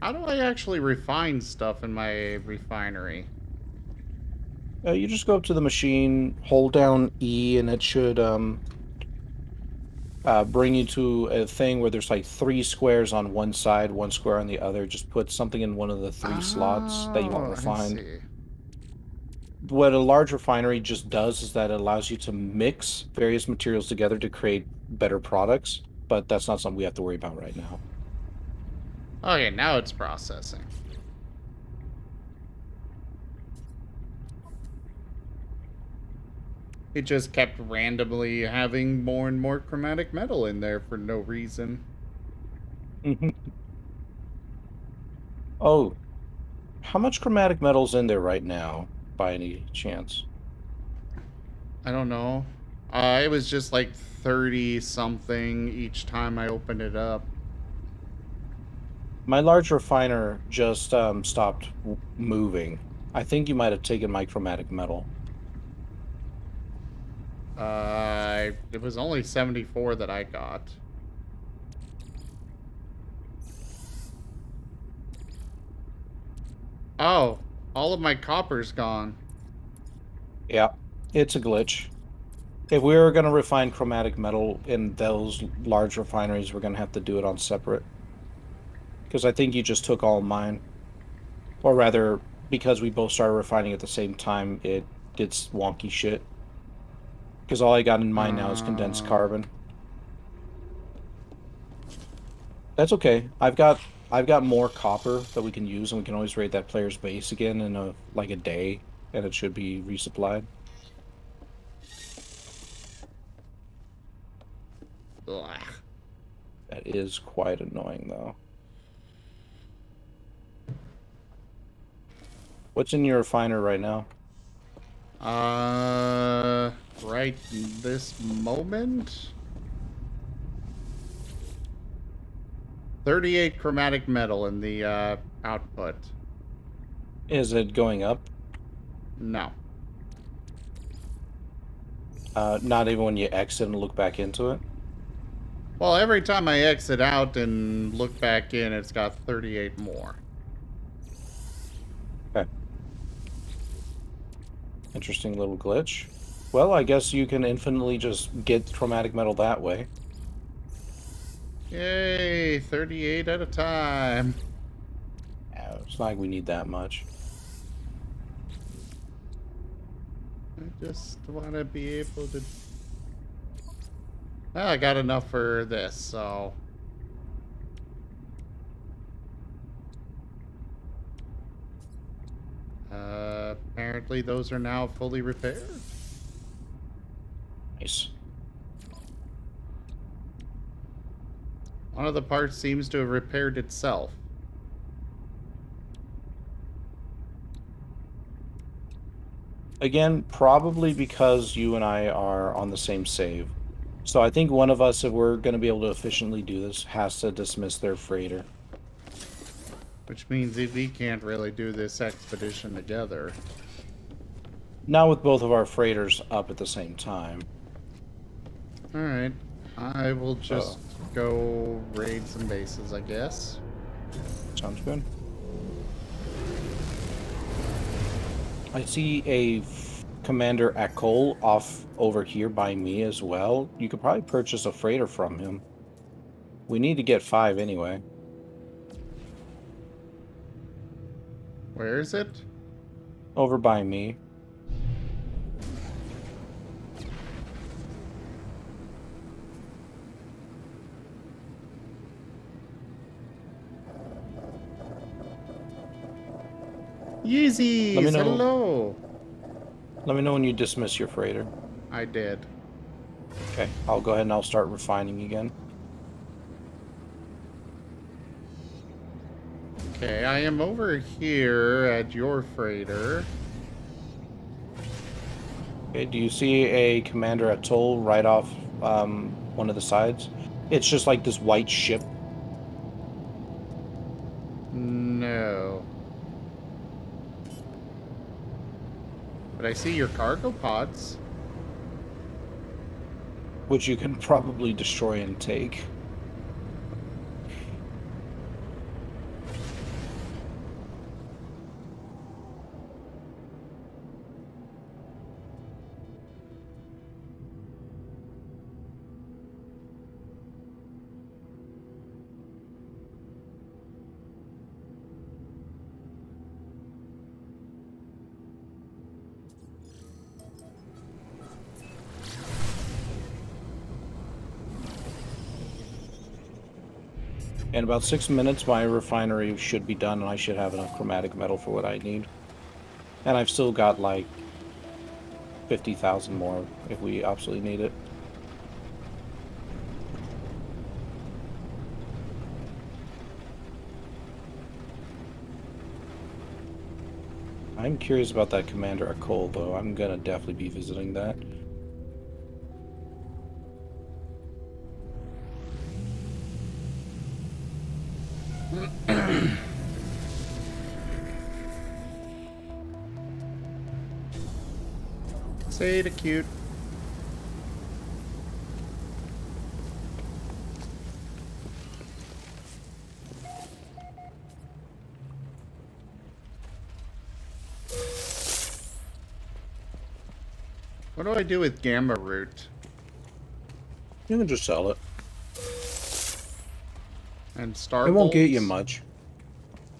How do I actually refine stuff in my refinery? You just go up to the machine, hold down E, and it should bring you to a thing where there's like 3 squares on one side, 1 square on the other. Just put something in one of the 3 slots that you want refined. What a large refinery just does is that it allows you to mix various materials together to create better products, but that's not something we have to worry about right now. Okay, now it's processing. It just kept randomly having more and more chromatic metal in there for no reason. Oh, how much chromatic metal's in there right now, by any chance? I don't know. It was just like 30 something each time I opened it up. My large refiner just stopped moving. I think you might have taken my chromatic metal. It was only 74 that I got. Oh, all of my copper's gone. Yeah, it's a glitch. If we were going to refine chromatic metal in those large refineries, we're going to have to do it on separate. Because I think you just took all mine. Or rather, because we both started refining at the same time, it did wonky shit. Because all I got in mine now is condensed carbon. That's okay. I've got more copper that we can use, and we can always raid that player's base again in like a day, and it should be resupplied. Ugh. That is quite annoying, though. What's in your refiner right now? Right this moment? 38 chromatic metal in the output. Is it going up? No. Not even when you exit and look back into it? Well, every time I exit out and look back in, it's got 38 more. Okay. Interesting little glitch. Well, I guess you can infinitely just get chromatic metal that way. Yay, 38 at a time. Yeah, it's not like we need that much. I just want to be able to... Well, I got enough for this, so... Apparently those are now fully repaired. Nice. One of the parts seems to have repaired itself. Again, probably because you and I are on the same save. So I think one of us, if we're going to be able to efficiently do this, has to dismiss their freighter. Which means that we can't really do this expedition together. Not with both of our freighters up at the same time. Alright. I will just go raid some bases, I guess. Sounds good. I see a Commander Akol off over here by me as well. You could probably purchase a freighter from him. We need to get 5 anyway. Where is it? Over by me. Yeezys, Let me know. hello. Let me know when you dismiss your freighter. I did. Okay, I'll go ahead and I'll start refining again. Okay, I am over here at your freighter. Okay, do you see a Commander Atoll right off one of the sides? It's just like this white ship. No. But I see your cargo pods. Which you can probably destroy and take. In about 6 minutes, my refinery should be done, and I should have enough chromatic metal for what I need. And I've still got, like, 50,000 more if we absolutely need it. I'm curious about that Commander Akol, though. I'm gonna definitely be visiting that. Say it cute. What do I do with Gamma Root? You can just sell it. And Star It won't get Bolts? you much.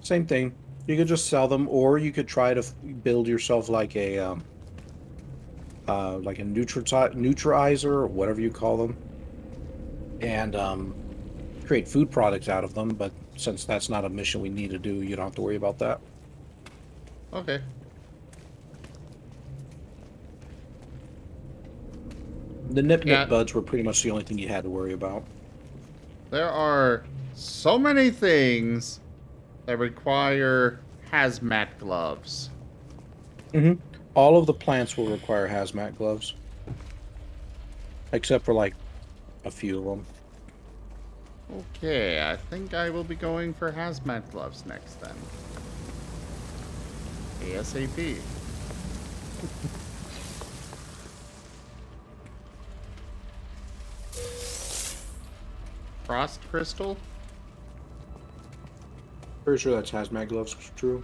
Same thing. You could just sell them, or you could try to build yourself like a neutralizer or whatever you call them, and create food products out of them. But since that's not a mission we need to do, you don't have to worry about that. Okay. The nip buds were pretty much the only thing you had to worry about. There are so many things that require hazmat gloves. Mm-hmm. All of the plants will require hazmat gloves. Except for, like, a few of them. Okay, I think I will be going for hazmat gloves next then. ASAP. Frost crystal? Pretty sure that's hazmat gloves, true.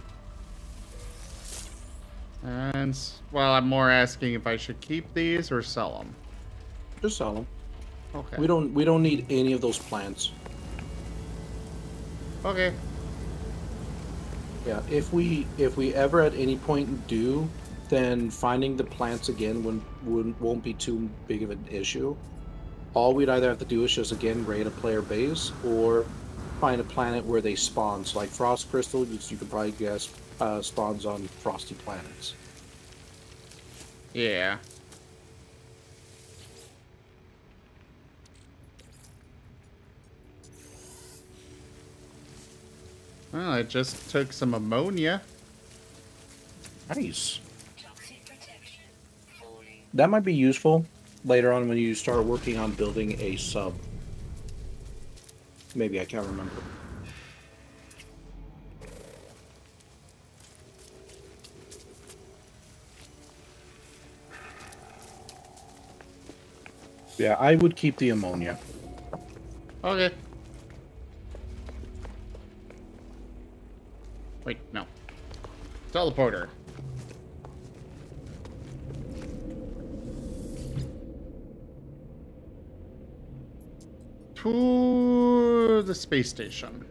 And, well, I'm more asking if I should keep these or sell them. Just sell them. Okay. We don't need any of those plants. Okay. Yeah, if we ever at any point do, then finding the plants again won't be too big of an issue. All we'd either have to do is just again raid a player base or find a planet where they spawn. So like Frost Crystal, you could probably guess spawns on frosty planets. Yeah. Well, I just took some ammonia. Nice. That might be useful later on when you start working on building a sub. Maybe, I can't remember. Yeah, I would keep the ammonia. Okay. Wait, no. Teleporter. To the space station.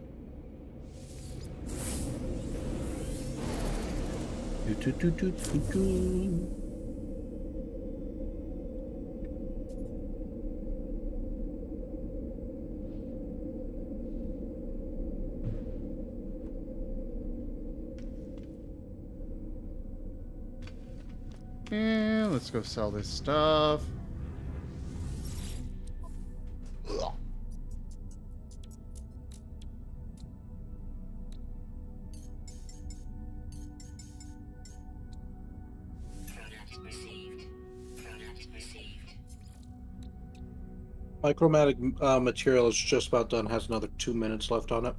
And let's go sell this stuff. My chromatic material is just about done. Has another 2 minutes left on it.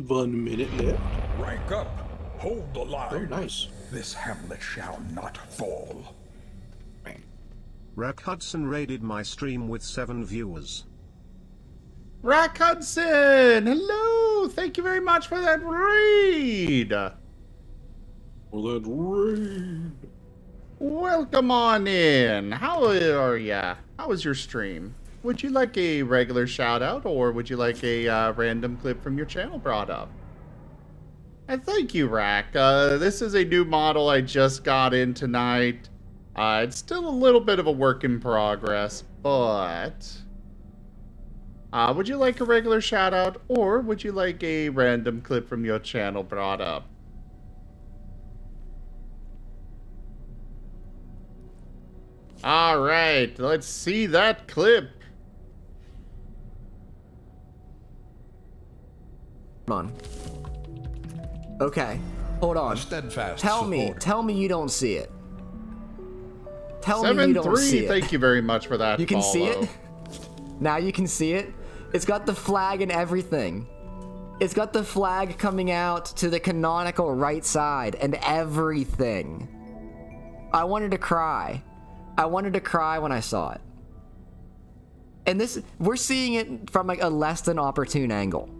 One minute left. Rank up. Hold the line. Oh, nice. This hamlet shall not fall. Rack Hudson raided my stream with 7 viewers. Rack Hudson! Hello! Thank you very much for that raid! Welcome on in. How are ya? How was your stream? Would you like a regular shout out or would you like a random clip from your channel brought up? And thank you, Rack. This is a new model I just got in tonight. It's still a little bit of a work in progress, but would you like a regular shout out or would you like a random clip from your channel brought up? All right, let's see that clip. On. Okay, hold on. A steadfast tell me you don't see it. Tell me you don't 7-3, see it. thank you very much for that. You can follow. see it? Now you can see it? It's got the flag and everything. It's got the flag coming out to the canonical right side and everything. I wanted to cry. I wanted to cry when I saw it. And this, we're seeing it from like a less than opportune angle.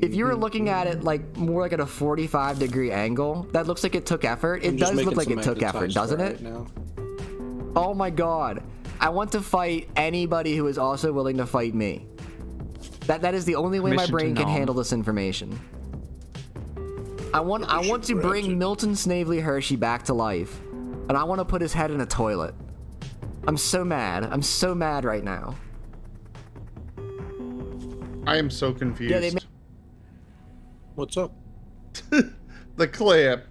If you were looking at it like more like at a 45-degree angle, that looks like it took effort. It I'm just does look making like it some took effort, doesn't it? right now. Oh my god. I want to fight anybody who is also willing to fight me. That is the only way my Permission to brain can nom. handle this information. I want to bring Milton Snavely Hershey back to life. And I want to put his head in a toilet. I'm so mad. I'm so mad right now. I am so confused. Yeah, they What's up? The clip.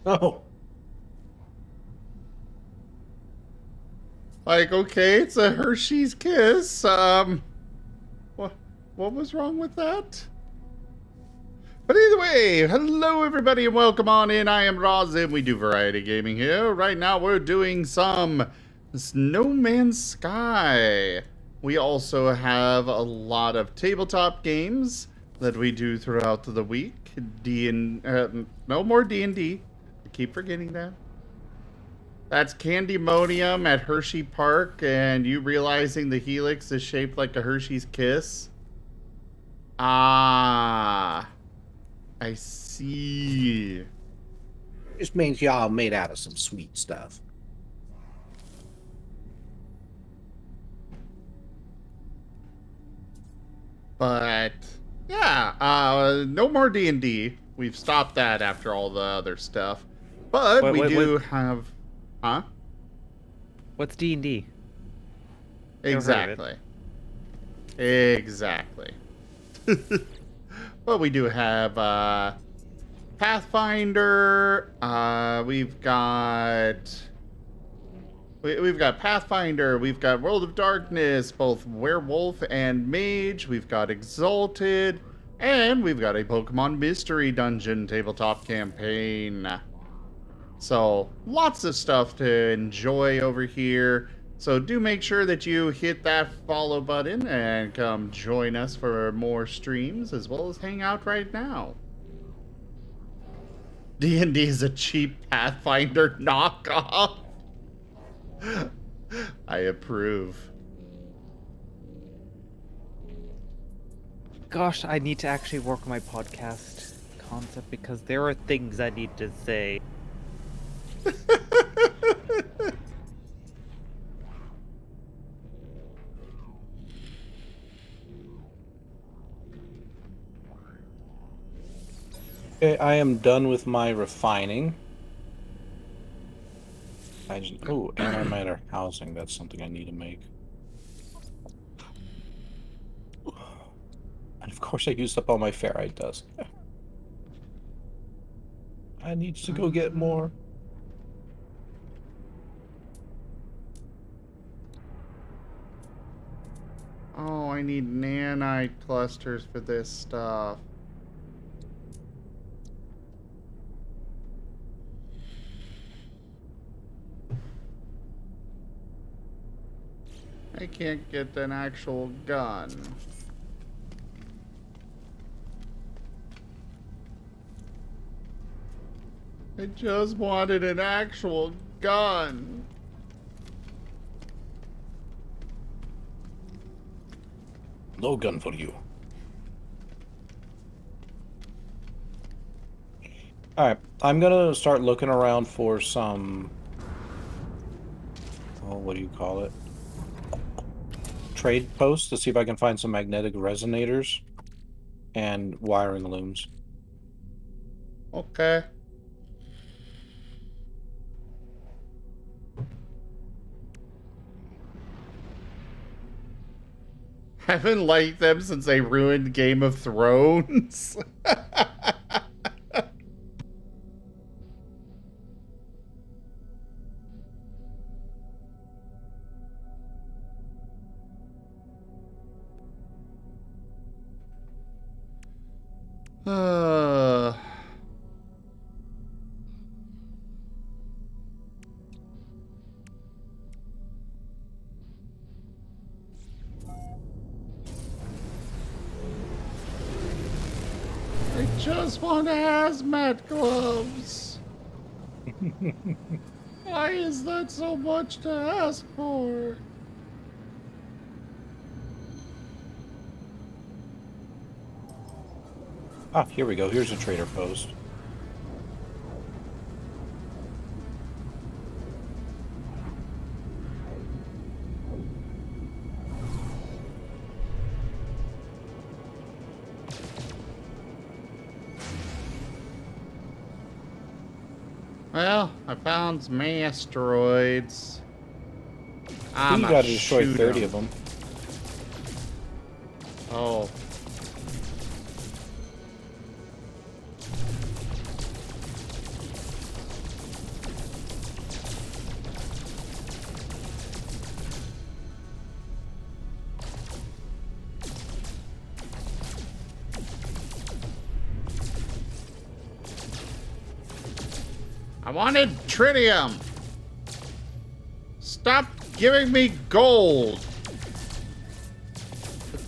Oh. Like, okay, it's a Hershey's Kiss. What was wrong with that? But either way, hello everybody and welcome on in. I am Roz and we do variety gaming here. Right now we're doing some No Man's Sky. We also have a lot of tabletop games that we do throughout the week. No more D&D. I keep forgetting that. That's Candymonium at Hershey Park, and you realizing the helix is shaped like a Hershey's Kiss. Ah, I see. Just means y'all made out of some sweet stuff. But yeah, no more D&D. We've stopped that after all the other stuff. But we do have, huh? What's D&D? Exactly. Exactly. But we do have Pathfinder. We've got Pathfinder. We've got World of Darkness, both Werewolf and Mage. We've got Exalted, and we've got a Pokemon Mystery Dungeon tabletop campaign. So lots of stuff to enjoy over here. So do make sure that you hit that follow button and come join us for more streams as well as hang out right now. D&D is a cheap Pathfinder knockoff. I approve. Gosh, I need to actually work on my podcast concept because there are things I need to say. Okay, I am done with my refining. Antimatter housing. That's something I need to make. And of course I used up all my ferrite dust. I need to go get more. Oh, I need nanite clusters for this stuff. I can't get an actual gun. I just wanted an actual gun. No gun for you. Alright, I'm gonna start looking around for some... Oh, what do you call it? Trade posts to see if I can find some magnetic resonators and wiring looms. Okay. Haven't liked them since they ruined Game of Thrones. I just want hazmat gloves. Why is that so much to ask for? Ah, here we go. Here's a trader post. Well, I found some asteroids. You gotta destroy 30 of them. Oh. I wanted tritium. Stop giving me gold.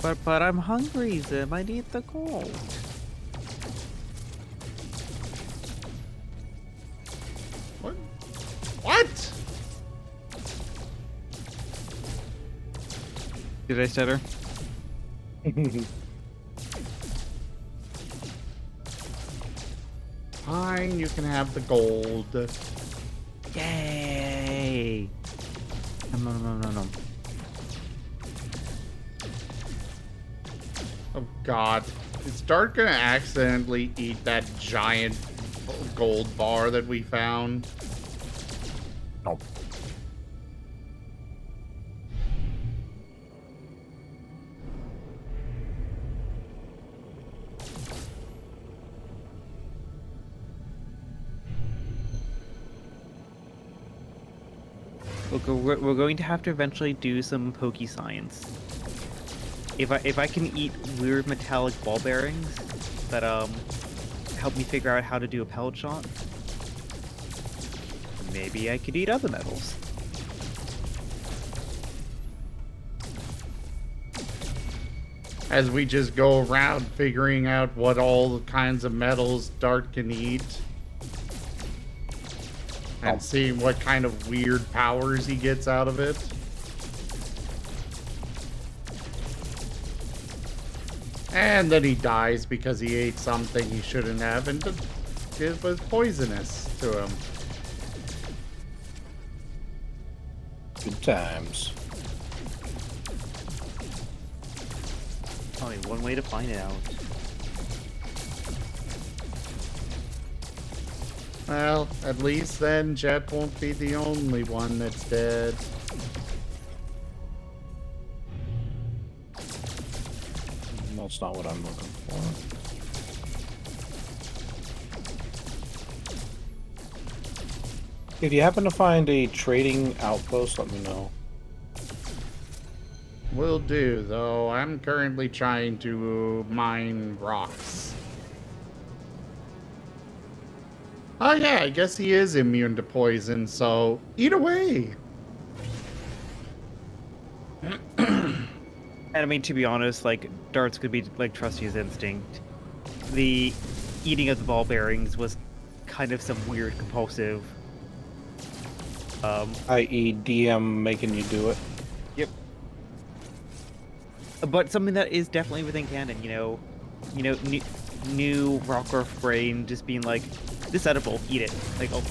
But I'm hungry, Zim. I need the gold. What? What? Did I stutter? Fine, you can have the gold. Yay! No. Oh god. Is Dart gonna accidentally eat that giant gold bar that we found? Nope. Look, we're going to have to eventually do some pokey science. If I can eat weird metallic ball bearings that help me figure out how to do a pellet shot, maybe I could eat other metals. As we just go around figuring out what all the kinds of metals Dart can eat. And seeing what kind of weird powers he gets out of it. And then he dies because he ate something he shouldn't have, and it was poisonous to him. Good times. Only one way to find out. Well, at least then Jet won't be the only one that's dead. That's not what I'm looking for. If you happen to find a trading outpost, let me know. Will do, though. I'm currently trying to mine rocks. Oh yeah, I guess he is immune to poison, so eat away! And I mean, to be honest, like, Dart's could be like Trusty's instinct. The eating of the ball bearings was kind of some weird compulsive. I.e. DM making you do it. Yep. But something that is definitely within canon, new Rockruff brain just being like, this edible, eat it. Like, oh.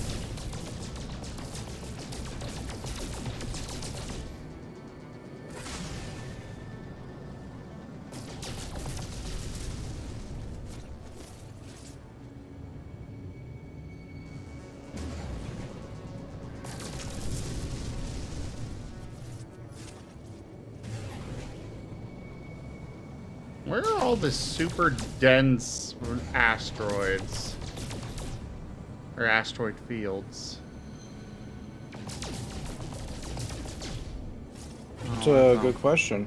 Where are all the super dense asteroids? Or asteroid fields? That's a good question.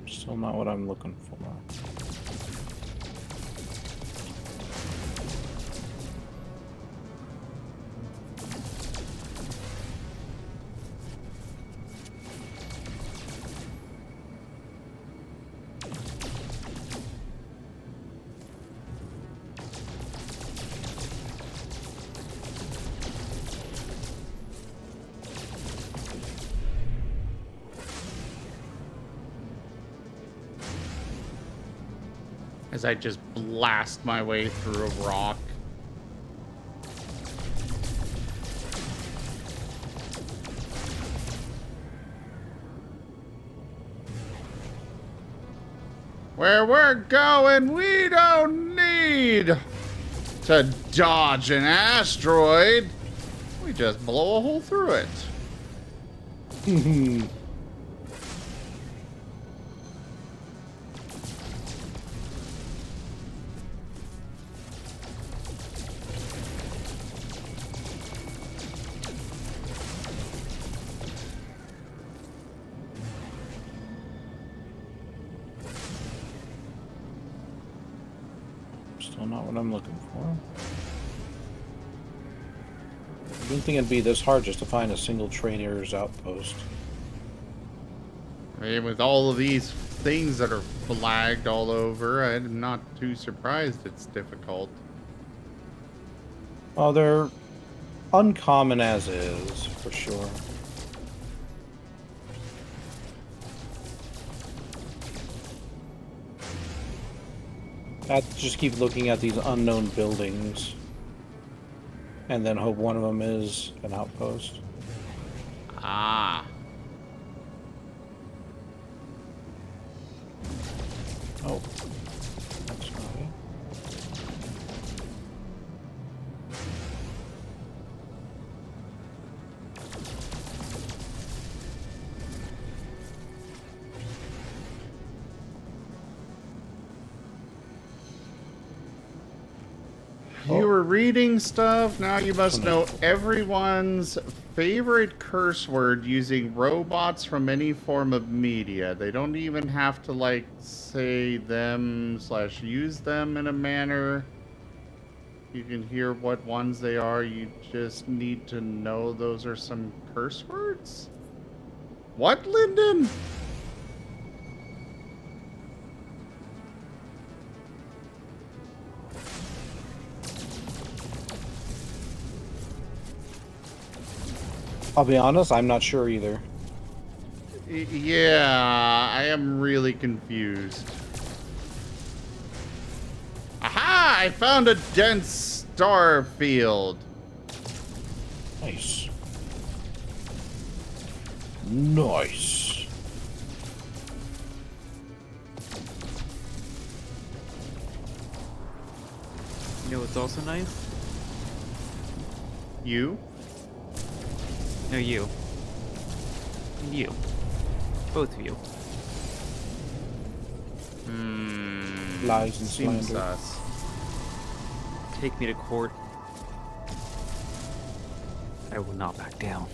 Still not what I'm looking for. As I just blast my way through a rock. Where we're going, we don't need to dodge an asteroid. We just blow a hole through it. Still not what I'm looking for. I didn't think it'd be this hard just to find a single trader's outpost. I mean, with all of these things that are flagged all over, I'm not too surprised it's difficult. Oh, they're uncommon as is, for sure. I just keep looking at these unknown buildings. And then hope one of them is an outpost. Ah. Oh. That's not it. You were reading stuff, now you must know everyone's favorite curse word using robots from any form of media. They don't even have to, like, say them / use them in a manner. You can hear what ones they are, you just need to know those are some curse words? What, Lyndon? I'll be honest, I'm not sure either. Yeah, I am really confused. Aha! I found a dense star field. Nice. Nice. You know what's also nice? You? No, you. And you. Both of you. Lies and Seems slander. sus. Take me to court. I will not back down.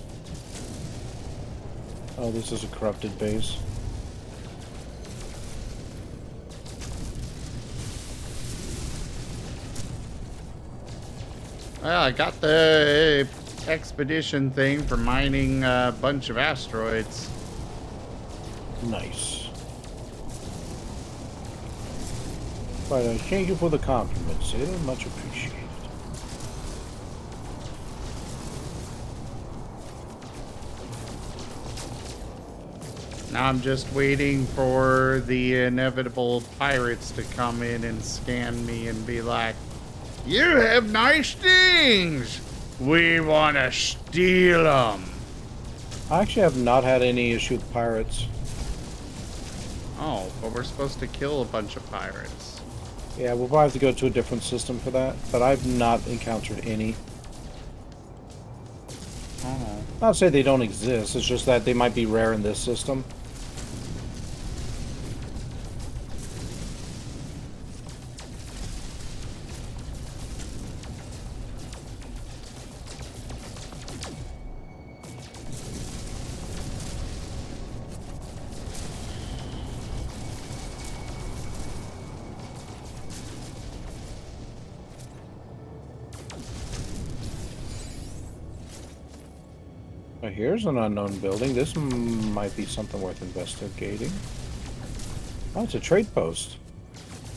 Oh, this is a corrupted base. Well, I got the expedition thing for mining a bunch of asteroids. Nice. But thank you for the compliment, Sid. Much appreciated. Now I'm just waiting for the inevitable pirates to come in and scan me and be like, "You have nice things. We want to steal them." I actually have not had any issue with pirates. Oh, but we're supposed to kill a bunch of pirates. Yeah, we'll probably have to go to a different system for that, but I've not encountered any. Oh. Not to say they don't exist, it's just that they might be rare in this system. Here's an unknown building. This might be something worth investigating. Oh, it's a trade post.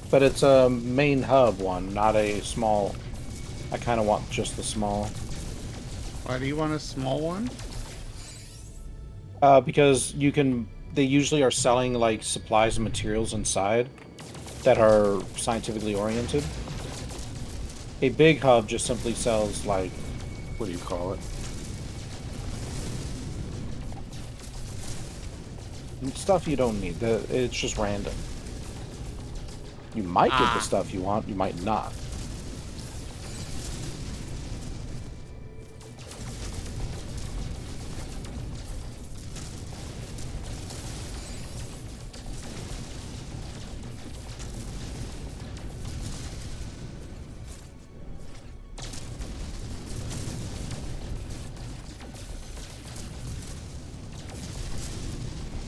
But it's a main hub one, not a small. I kind of want just the small. Why do you want a small one? Because you can. They usually are selling like supplies and materials inside. that are scientifically oriented. A big hub just simply sells, like, what do you call it? Stuff you don't need. It's just random. You might get the stuff you want, you might not.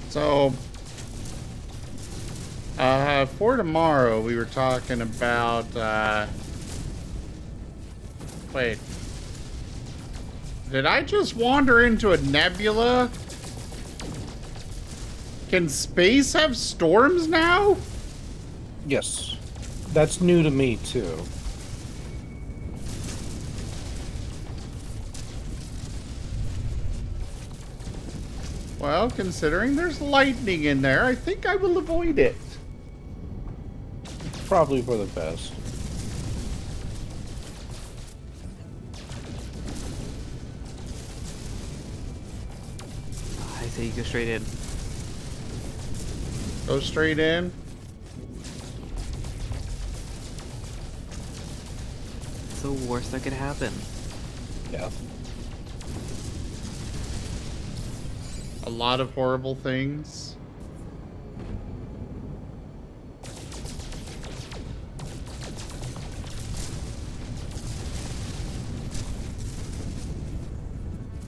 So, for tomorrow, we were talking about, wait. Did I just wander into a nebula? Can space have storms now? Yes. That's new to me, too. Well, considering there's lightning in there, I think I will avoid it. Probably for the best. I say you go straight in. Go straight in. It's the worst that could happen. Yeah. A lot of horrible things.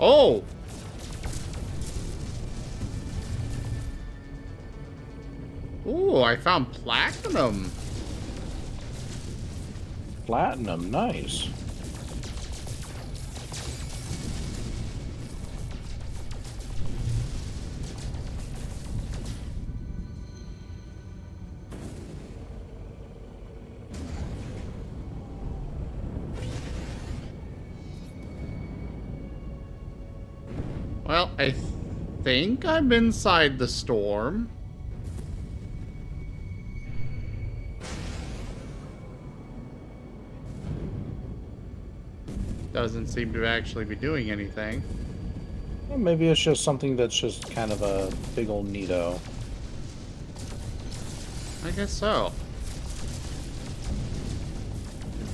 Oh! Ooh, I found platinum. Platinum, nice. Well, I think I'm inside the storm. Doesn't seem to actually be doing anything. Well, maybe it's just something that's just kind of a big old neato. I guess so.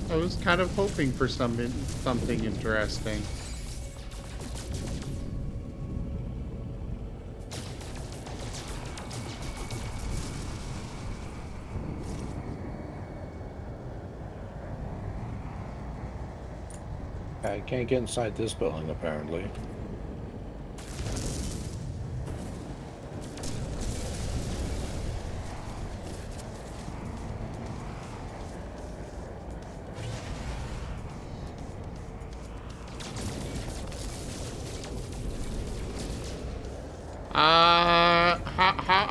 I was kind of hoping for something interesting. I can't get inside this building, apparently.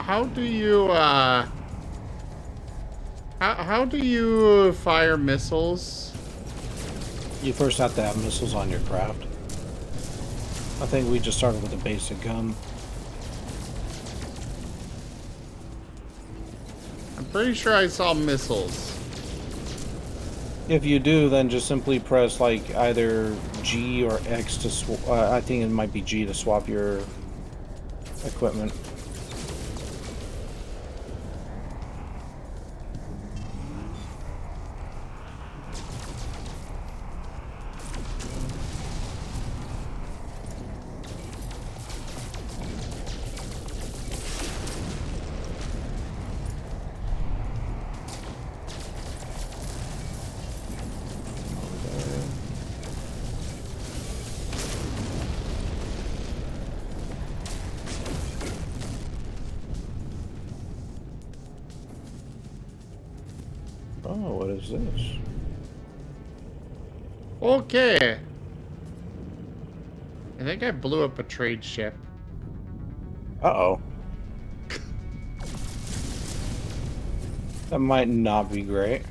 How do you, how do you fire missiles? You first have to have missiles on your craft. I think we just started with a basic gun. I'm pretty sure I saw missiles. If you do, then just simply press like either G or X to I think it might be G to swap your equipment. Oh, what is this? Okay. I think I blew up a trade ship. Uh-oh. That might not be great.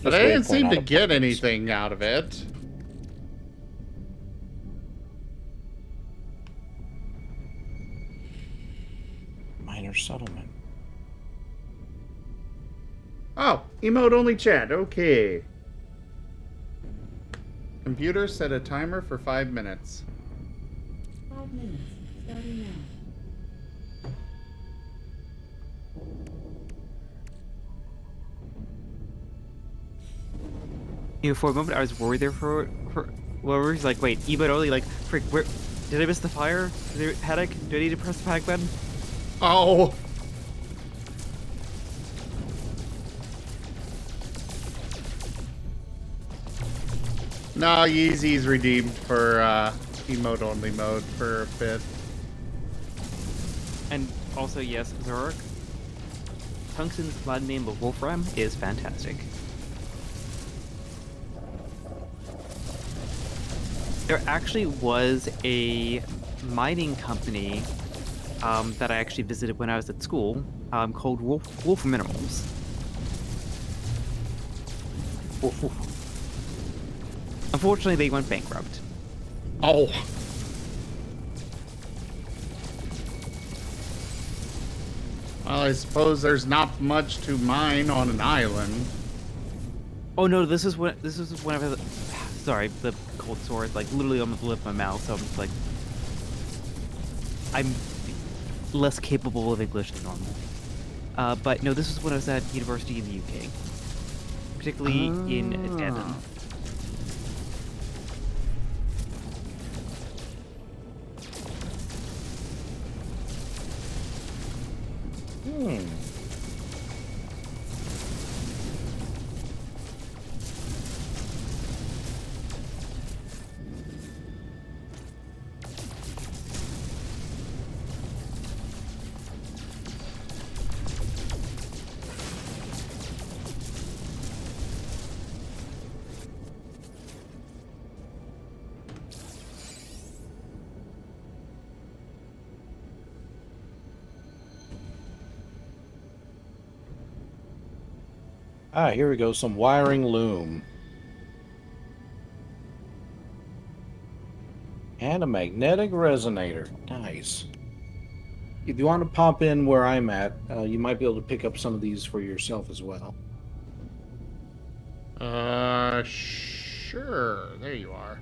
But I didn't seem to get anything out of it. your settlement. Oh, emote only chat. Okay. Computer set a timer for 5 minutes. 5 minutes. Starting now. You know, for a moment I was worried there for whatever. He's like, wait, emote only, like, frick, where did I miss the fire? Did I panic? Do I need to press the panic button? Oh. Nah, Yeezy's redeemed for emote only mode for a bit. And also, yes, Zurich. Tungsten's blood name of Wolfram is fantastic. There actually was a mining company that I actually visited when I was at school called Wolf Minerals. Unfortunately, they went bankrupt. Oh. Well, I suppose there's not much to mine on an island. Oh no, this is when I was, sorry, the cold sore is like literally on the lip of my mouth, so I'm just like, I'm less capable of English than normal. But no, this is when I was at university in the UK, particularly in Devon. Ah, here we go. Some wiring loom. And a magnetic resonator. Nice. If you want to pop in where I'm at, you might be able to pick up some of these for yourself as well. Sure. There you are.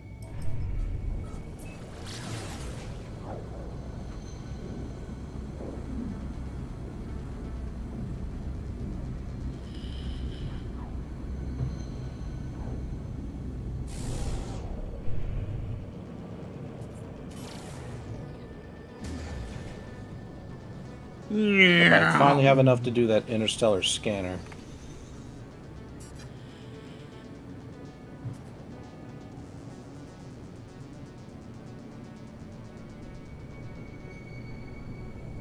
I finally have enough to do that interstellar scanner.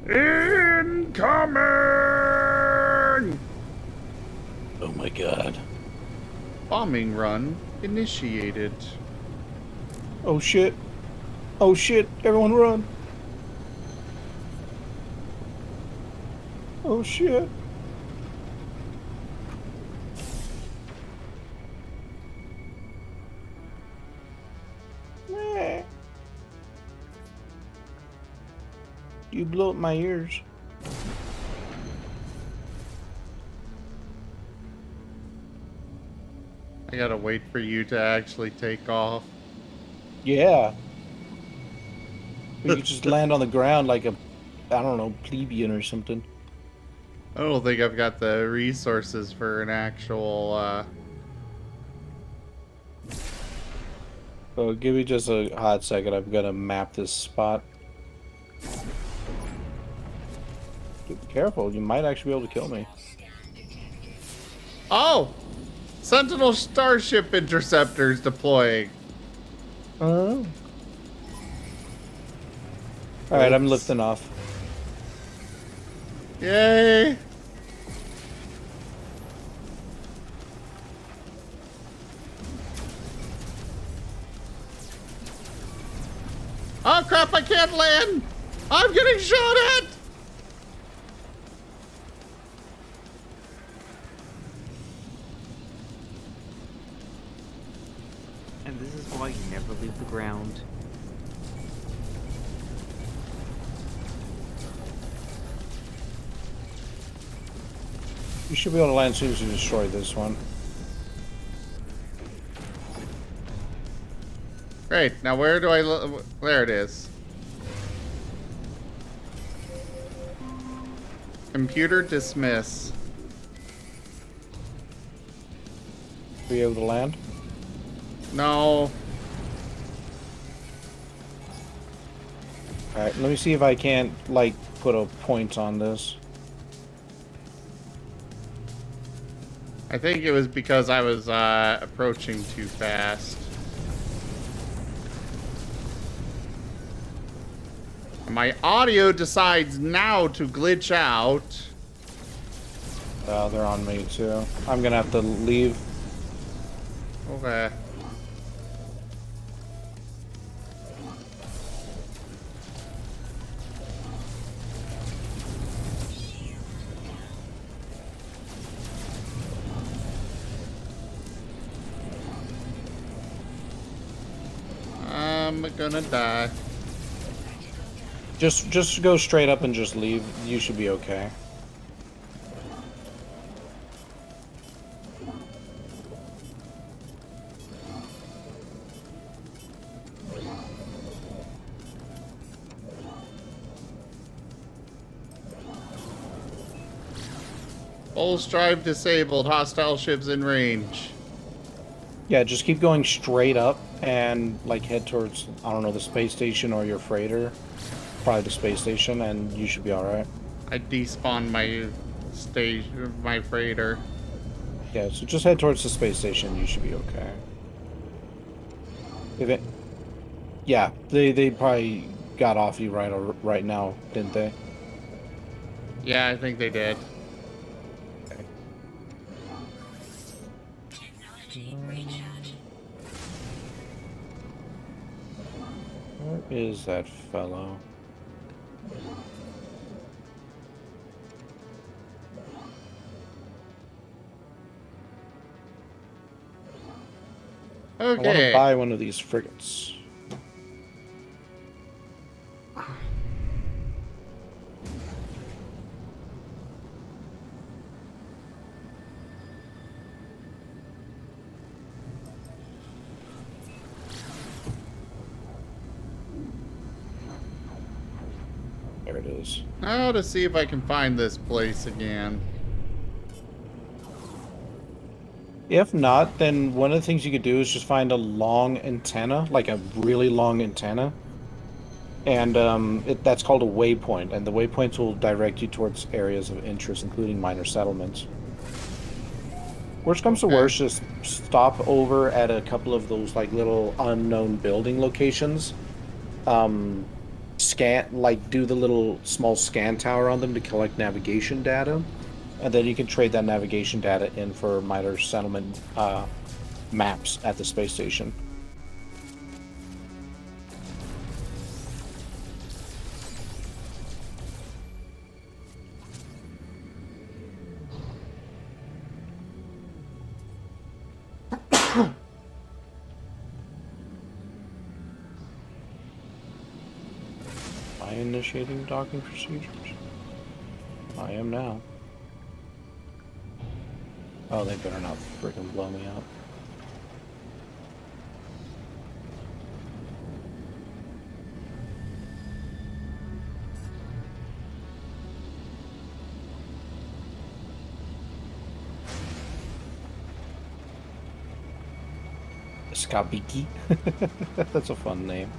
Incoming! Oh my god. Bombing run initiated. Oh shit. Oh shit. Everyone run. Oh shit. You blew up my ears. I gotta wait for you to actually take off. Yeah. You could just land on the ground like a, I don't know, plebeian or something. I don't think I've got the resources for an actual, Oh, give me just a hot second. I've got to map this spot. Be careful. You might actually be able to kill me. Oh! Sentinel Starship interceptors deploying. Oh. Alright, I'm lifting off. Yay! Oh crap, I can't land! I'm getting shot at! And this is why you never leave the ground. You should be able to land as soon as you destroy this one. Great. Now where do I look? There it is. Computer dismiss. Are you able to land? No. Alright, let me see if I can't, like, put a point on this. I think it was because I was approaching too fast. My audio decides now to glitch out. They're on me too. I'm gonna have to leave. Okay. I'm gonna die. Just go straight up and just leave. You should be okay. Pulse drive disabled. Hostile ships in range. Yeah, just keep going straight up and like head towards, I don't know, the space station or your freighter. Probably the space station, and you should be alright. I despawned my freighter. Yeah, so just head towards the space station, you should be okay. If it... Yeah, they probably got off you right now, didn't they? Yeah, I think they did. Where is that fellow? Okay. I want to buy one of these frigates. There it is. Now to see if I can find this place again. If not, then one of the things you could do is just find a long antenna, like a really long antenna. And that's called a waypoint, and the waypoints will direct you towards areas of interest, including minor settlements. Worst comes to worst, just stop over at a couple of those like little unknown building locations. Do the little small scan tower on them to collect navigation data, and then you can trade that navigation data in for minor settlement maps at the space station. Initiating docking procedures. I am now. Oh, they better not freaking blow me up. Skabiki? That's a fun name.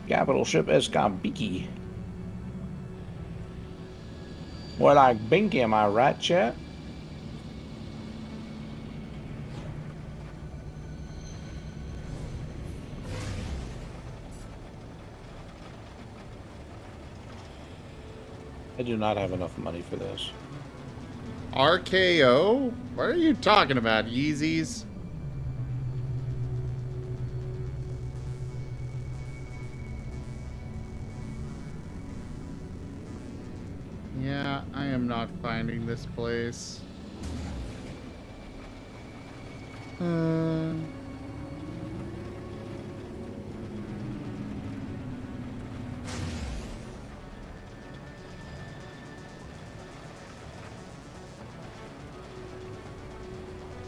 Capital ship Skabiki. More like Binky, am I right, chat? I do not have enough money for this. RKO? What are you talking about, Yeezys? Yeah, I am not finding this place.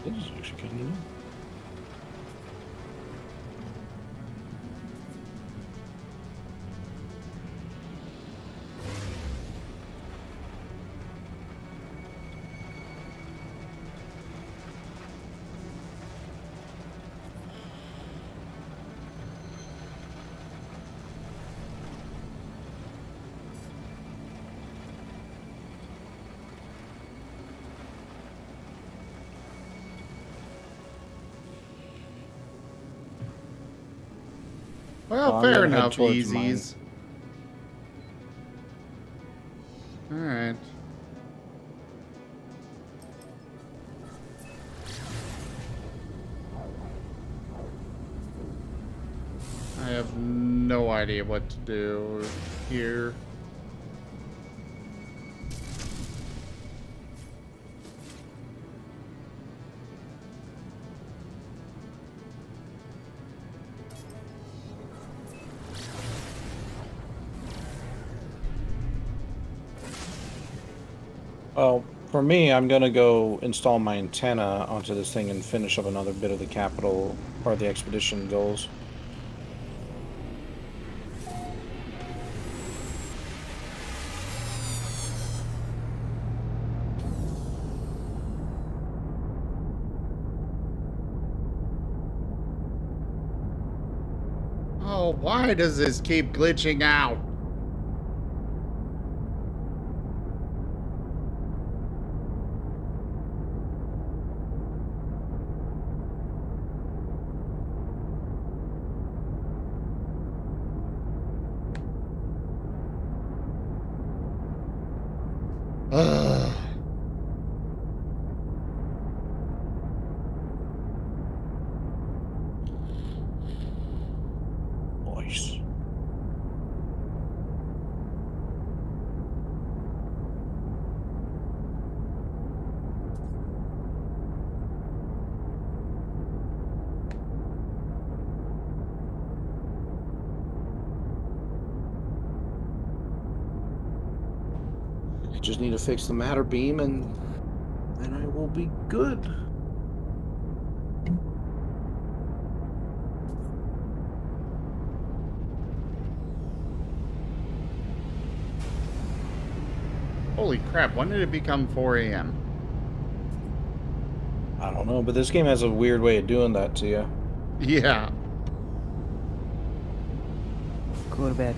This is actually kind of new. Well, I'm fair gonna head enough, towards mine. Yeezys. Alright. I have no idea what to do here. Well, for me, I'm gonna go install my antenna onto this thing and finish up another bit of the capital or the expedition goals. Oh, why does this keep glitching out? Ugh. Nice. I just need to fix the matter beam and then I will be good. Holy crap, when did it become 4 a.m.? I don't know, but this game has a weird way of doing that to you. Yeah. Go to bed.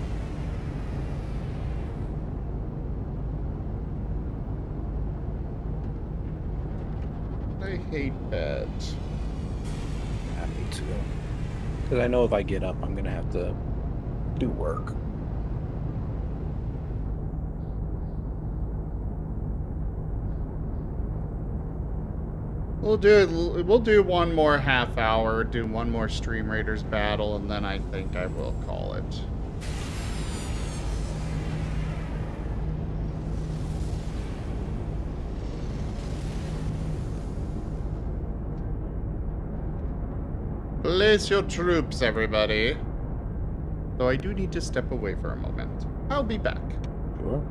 I hate bed. Yeah, me too. Because I know if I get up, I'm going to have to do work. We'll do one more half hour, do one more Stream Raiders battle, and then I think I will call it. Place your troops, everybody. Though I do need to step away for a moment. I'll be back. Sure.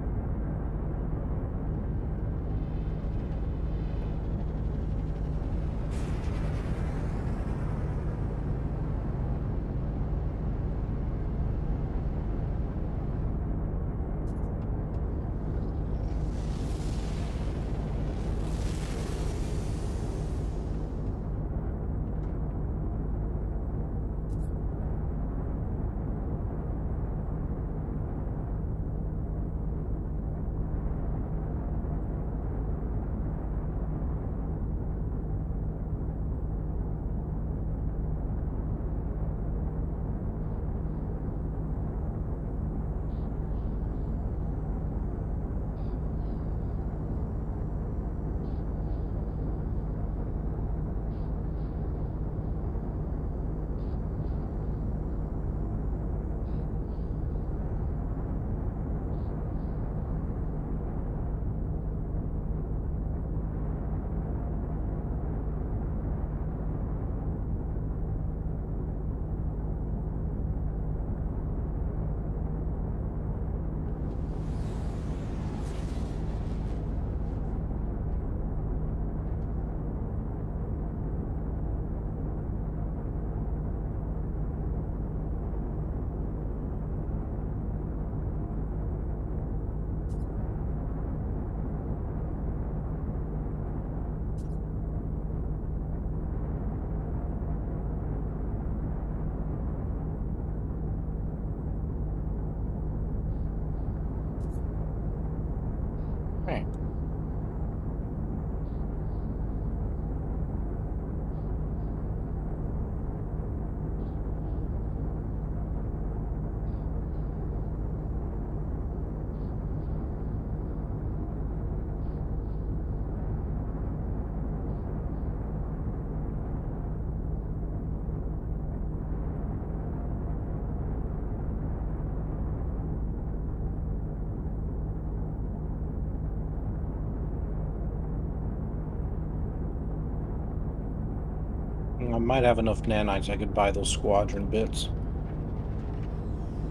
I might have enough nanites I could buy those squadron bits.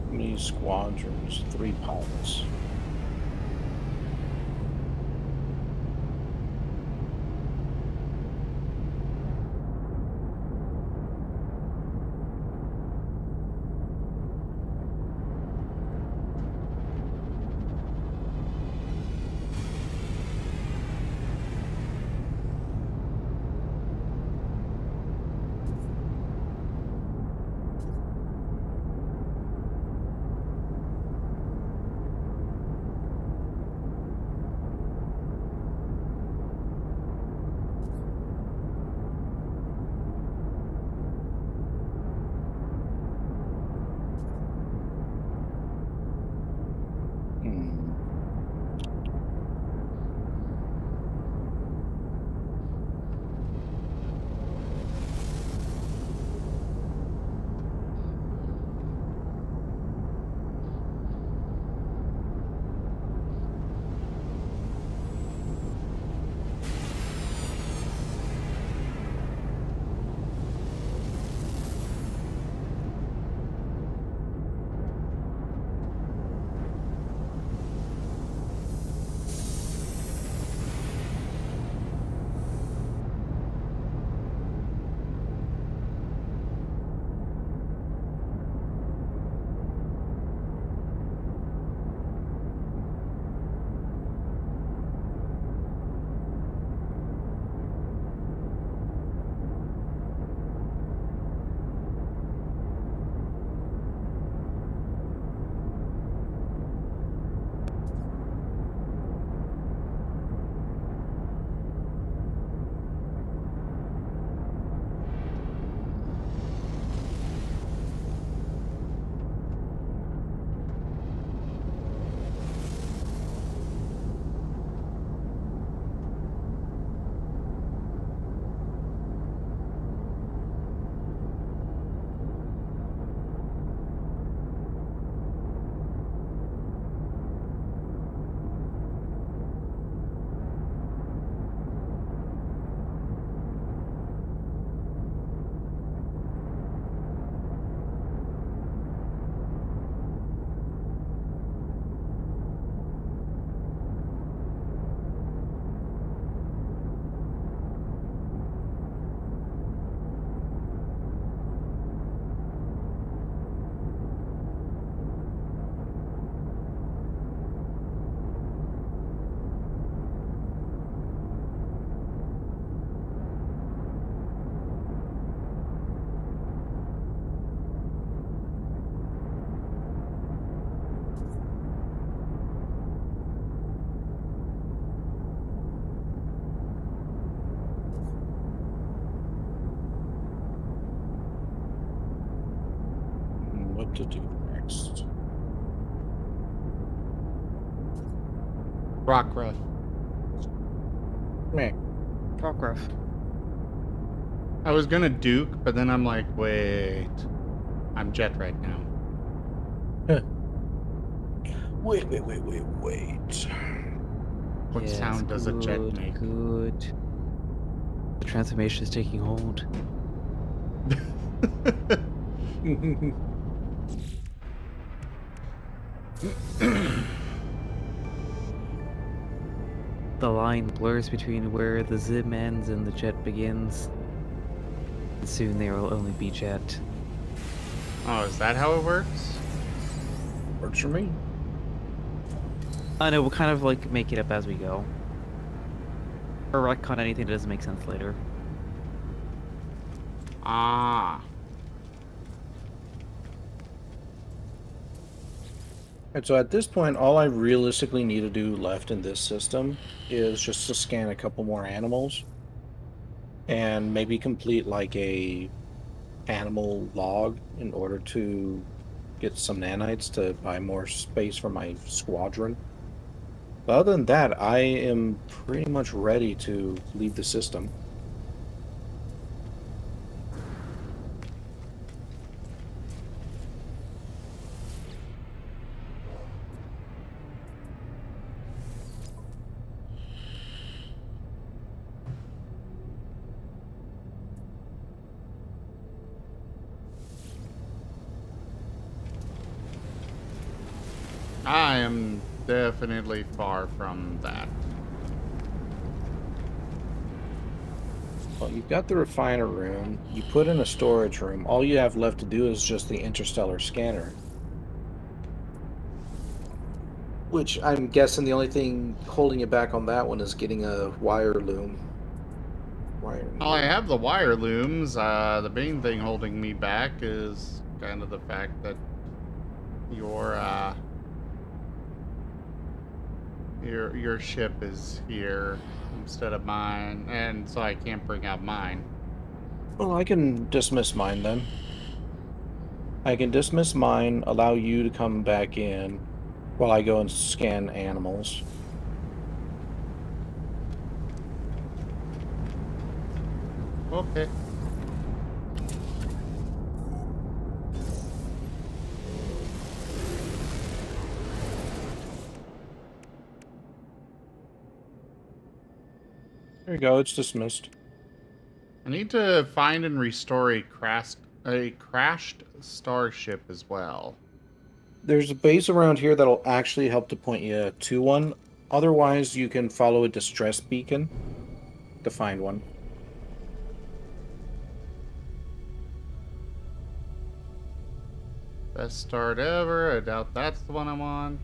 How many squadrons? 3 pilots. What to do next? Rockruff. Meh. Rockruff. I was gonna Duke, but then I'm like, wait. I'm Jet right now. Wait. What Yes, sound does a jet good, make? Good. The transformation is taking hold. The line blurs between where the Zim ends and the jet begins. And soon there will only be jet. Oh, is that how it works? Works for me. I know, we'll kind of like make it up as we go. Or retcon anything that doesn't make sense later. Ah. And so at this point, all I realistically need to do left in this system is just to scan a couple more animals and maybe complete like a animal log in order to get some nanites to buy more space for my squadron. But other than that, I am pretty much ready to leave the system. I am definitely far from that. Well, you've got the refiner room. You put in a storage room. All you have left to do is just the interstellar scanner. Which I'm guessing the only thing holding you back on that one is getting a wire loom. Well, I have the wire looms. The main thing holding me back is kind of the fact that your ship is here instead of mine, and so I can't bring out mine. Well, I can dismiss mine then. I can dismiss mine, allow you to come back in while I go and scan animals. Okay. There you go, it's dismissed. I need to find and restore a crashed starship as well. There's a base around here that'll actually help to point you to one. Otherwise, you can follow a distress beacon to find one. Best start ever. I doubt that's the one I want.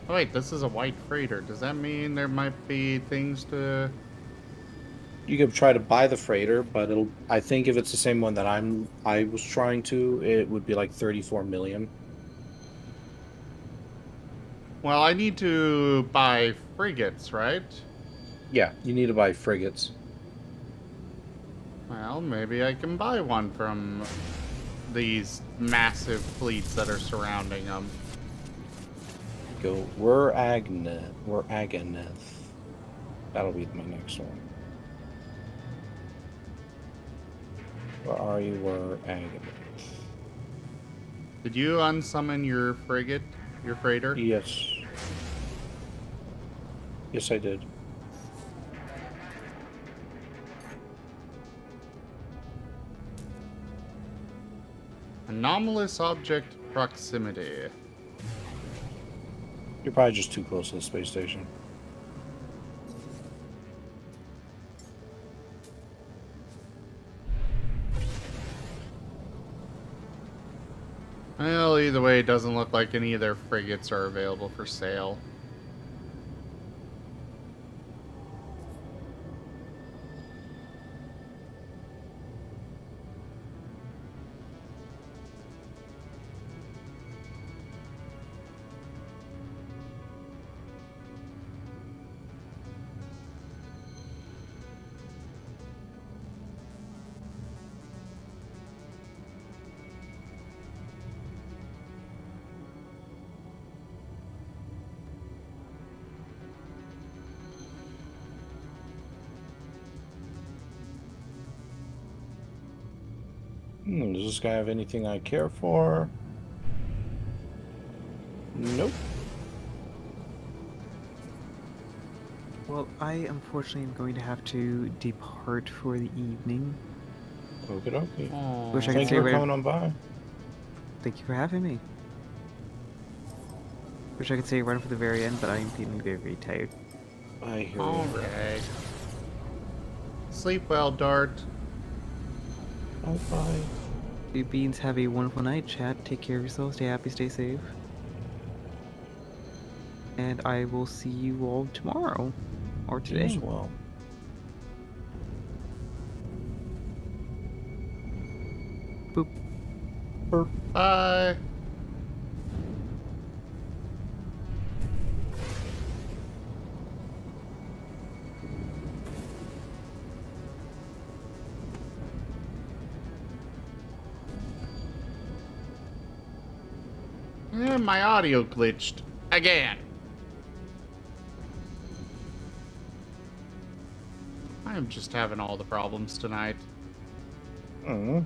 Oh wait, this is a white freighter. Does that mean there might be things to... You could try to buy the freighter, but I think if it's the same one that I was trying to, it would be like 34 million. Well, I need to buy frigates, right? Yeah, you need to buy frigates. Well, maybe I can buy one from these massive fleets that are surrounding them. Go, we're Agneth. That'll be my next one. Where are you? We're Agneth. Did you unsummon your frigate, your freighter? Yes. Yes, I did. Anomalous object proximity. You're probably just too close to the space station. Well, either way, it doesn't look like any of their frigates are available for sale. Does this guy have anything I care for? Nope. Well, I unfortunately am going to have to depart for the evening. Okie dokie. Wish I could Thank say you for right. coming on by. Thank you for having me. Wish I could say run for the very end, but I am feeling very, very tired. I hear Alright. Sleep well, Dart. Bye-bye. You beans, have a wonderful night, chat. Take care of yourselves. Stay happy, stay safe. And I will see you all tomorrow. Or today. As well. Boop. Burp. Bye. And my audio glitched again. I am just having all the problems tonight. Oh.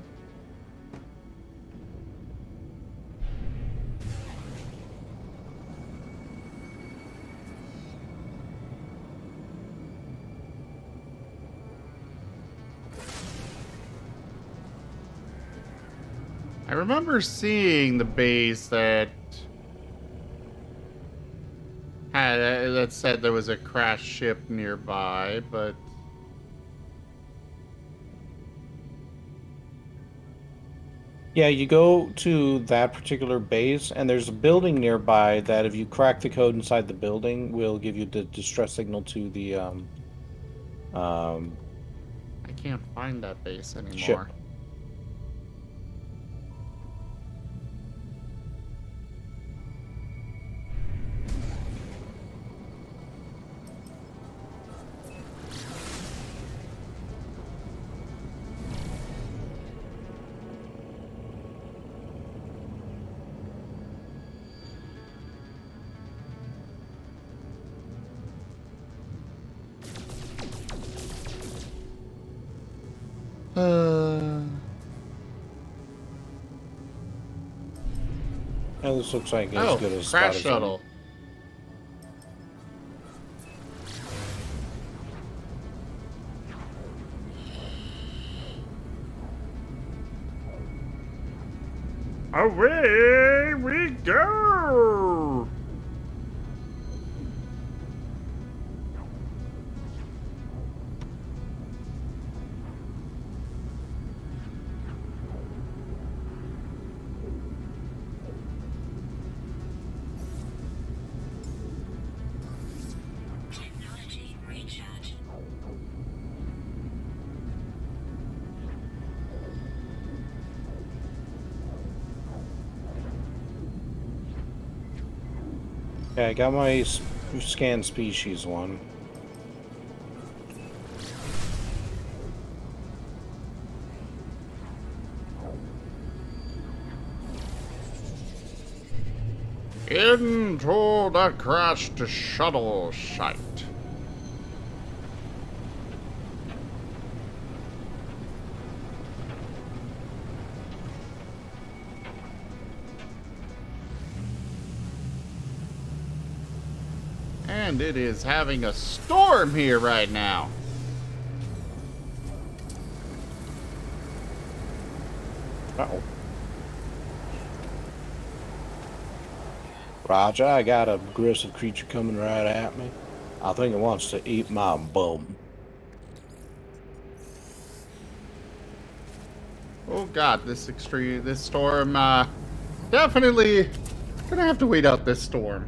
I remember seeing the base that That said there was a crashed ship nearby, but... Yeah, you go to that particular base, and there's a building nearby that if you crack the code inside the building, will give you the distress signal to the I can't find that base anymore. ship. Yeah, this looks like as good as crash spot as shuttle. Away we go! Technology recharge. Okay, I got my scan species one. Into the crashed shuttle site. And it is having a storm here right now. Uh-oh. Roger, I got an aggressive creature coming right at me. I think it wants to eat my bum. Oh god, this storm, definitely gonna have to wait out this storm.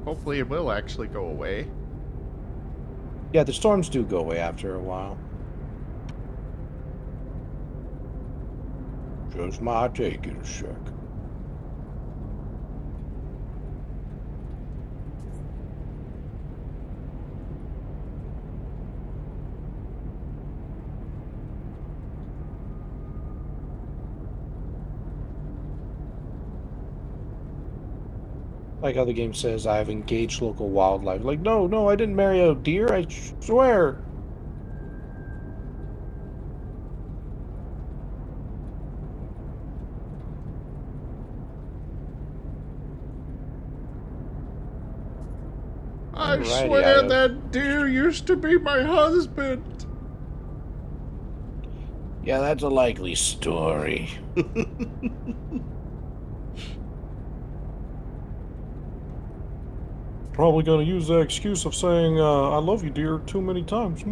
Hopefully it will actually go away. Yeah, the storms do go away after a while. Just might take it a sec. Like how the game says, I have engaged local wildlife. Like, no, I didn't marry a deer, I swear. I Alrighty, swear that deer used to be my husband. Yeah, that's a likely story. Probably gonna use the excuse of saying, I love you, dear, too many times.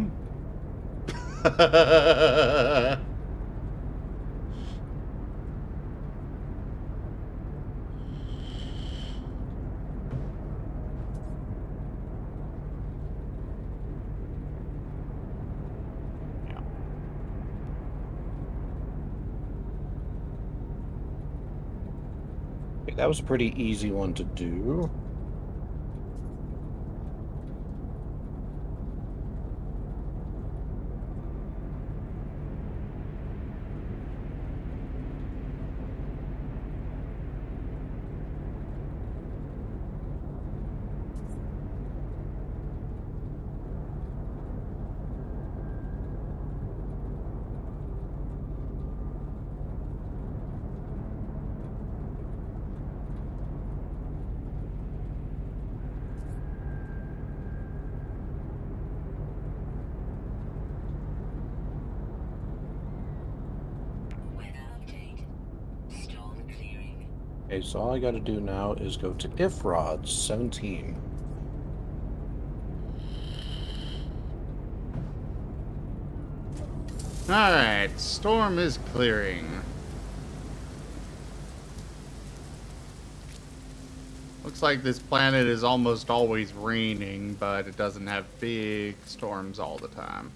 Okay, that was a pretty easy one to do. Okay, so all I gotta do now is go to if rods 17. Alright, storm is clearing. Looks like this planet is almost always raining, but it doesn't have big storms all the time.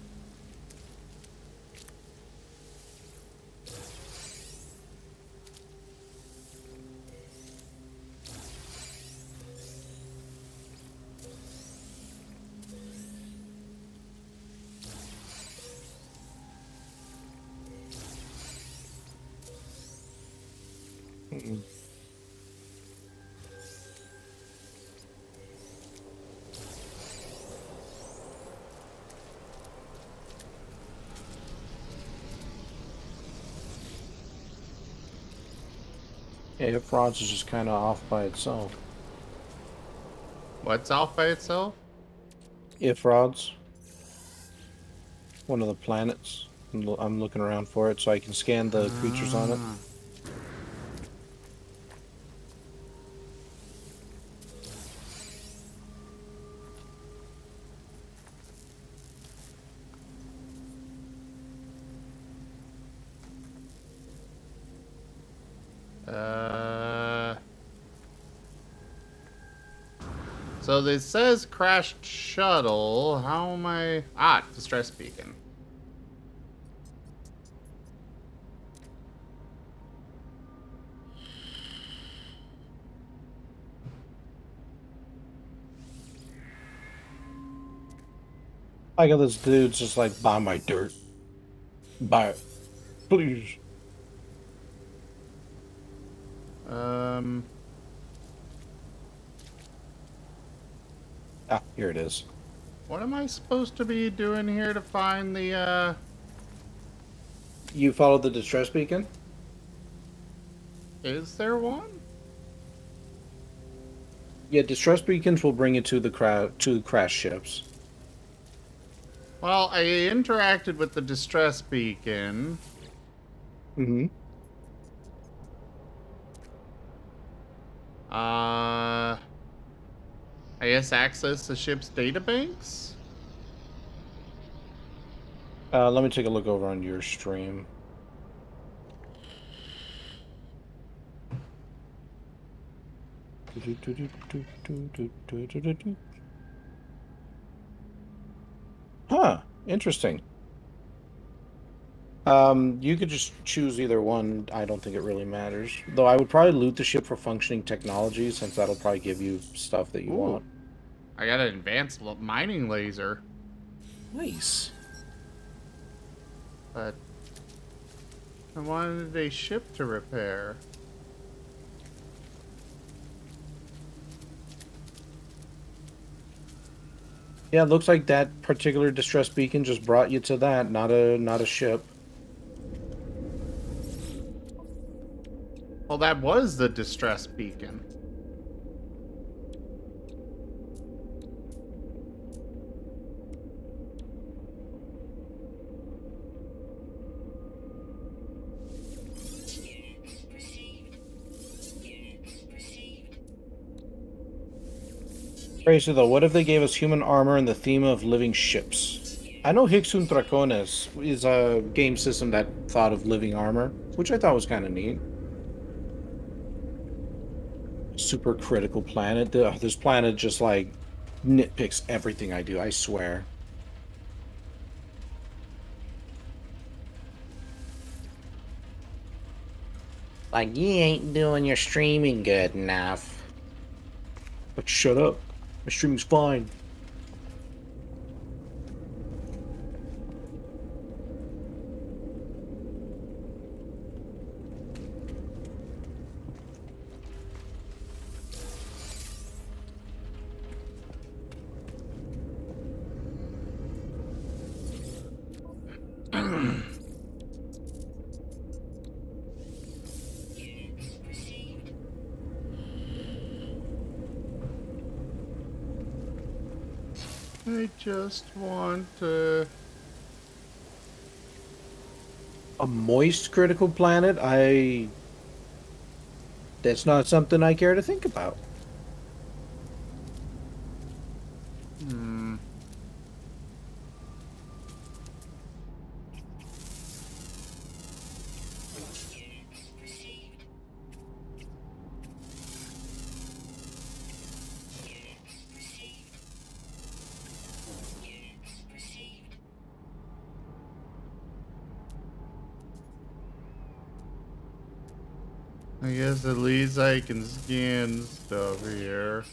Yeah, if rods is just kind of off by itself. What's off by itself? If rods. One of the planets. I'm looking around for it so I can scan the creatures on it. So this says crashed shuttle. How am I... Ah, distress beacon. I got this dude's just like, buy my dirt. Buy it. Please. Ah, here it is. What am I supposed to be doing here to find the, You followed the distress beacon? Is there one? Yeah, distress beacons will bring you to the crash ships. Well, I interacted with the distress beacon. Mm-hmm. I guess access the ship's databanks? Let me take a look over on your stream. Huh, interesting. You could just choose either one. I don't think it really matters. Though I would probably loot the ship for functioning technology, since that'll probably give you stuff that you want. I got an advanced mining laser. Nice. But I wanted a ship to repair. Yeah, it looks like that particular distress beacon just brought you to that, not a ship. Well, that was the distress beacon. Crazy though, what if they gave us human armor and the theme of living ships? I know Hixun Dracones is a game system that thought of living armor, which I thought was kind of neat. Super critical planet. This planet just like nitpicks everything I do, I swear. Like, you ain't doing your streaming good enough. But shut up. My streaming's fine. I just want to... A moist critical planet? That's not something I care to think about. Hmm. I guess at least I can scan stuff here.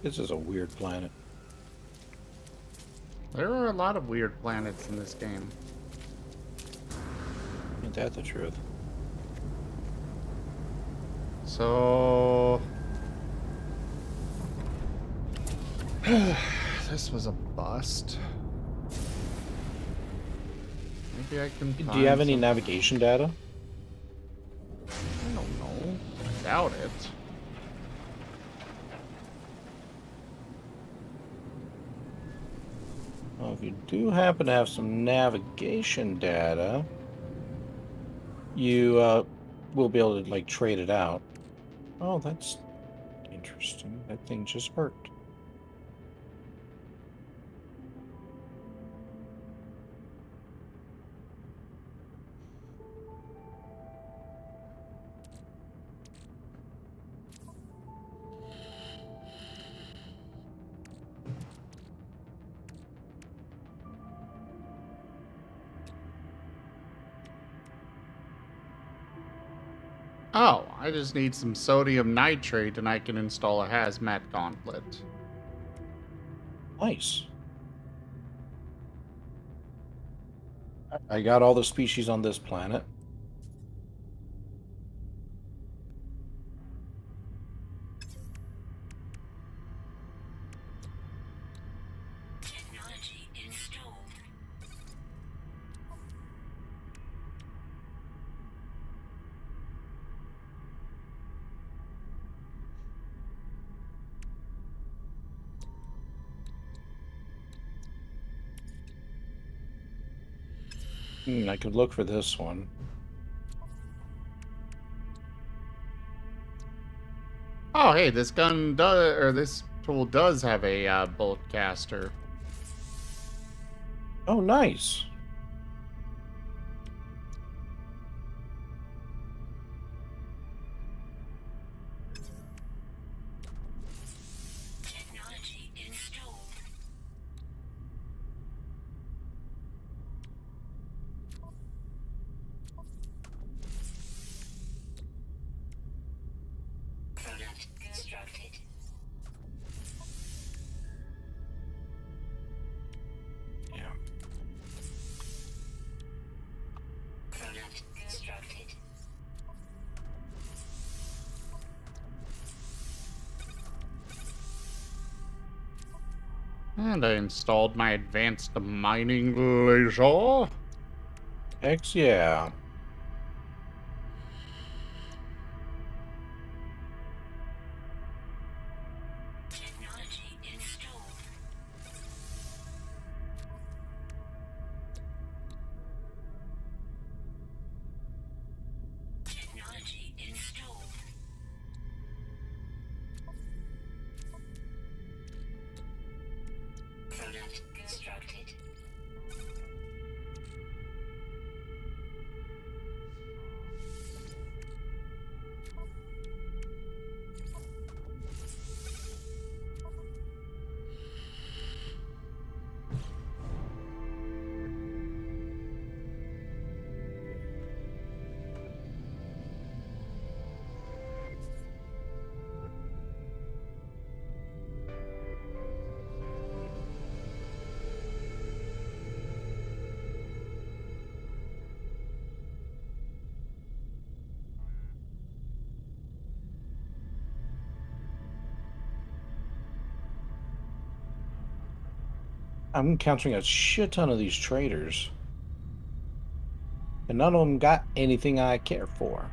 This is a weird planet. There are a lot of weird planets in this game. Ain't that the truth? So... this was a bust. Maybe I can Do you have any some... navigation data? I don't know. I doubt it. Well, if you do happen to have some navigation data, you will be able to like trade it out. Oh, that's interesting. That thing just worked. Oh, I just need some sodium nitrate and I can install a hazmat gauntlet. Nice. I got all the species on this planet. I could look for this one. Oh, hey, this gun does, or this tool does have a bolt caster. Oh, nice. And I installed my advanced mining laser. Heck yeah. I'm encountering a shit ton of these traders. And none of them got anything I care for.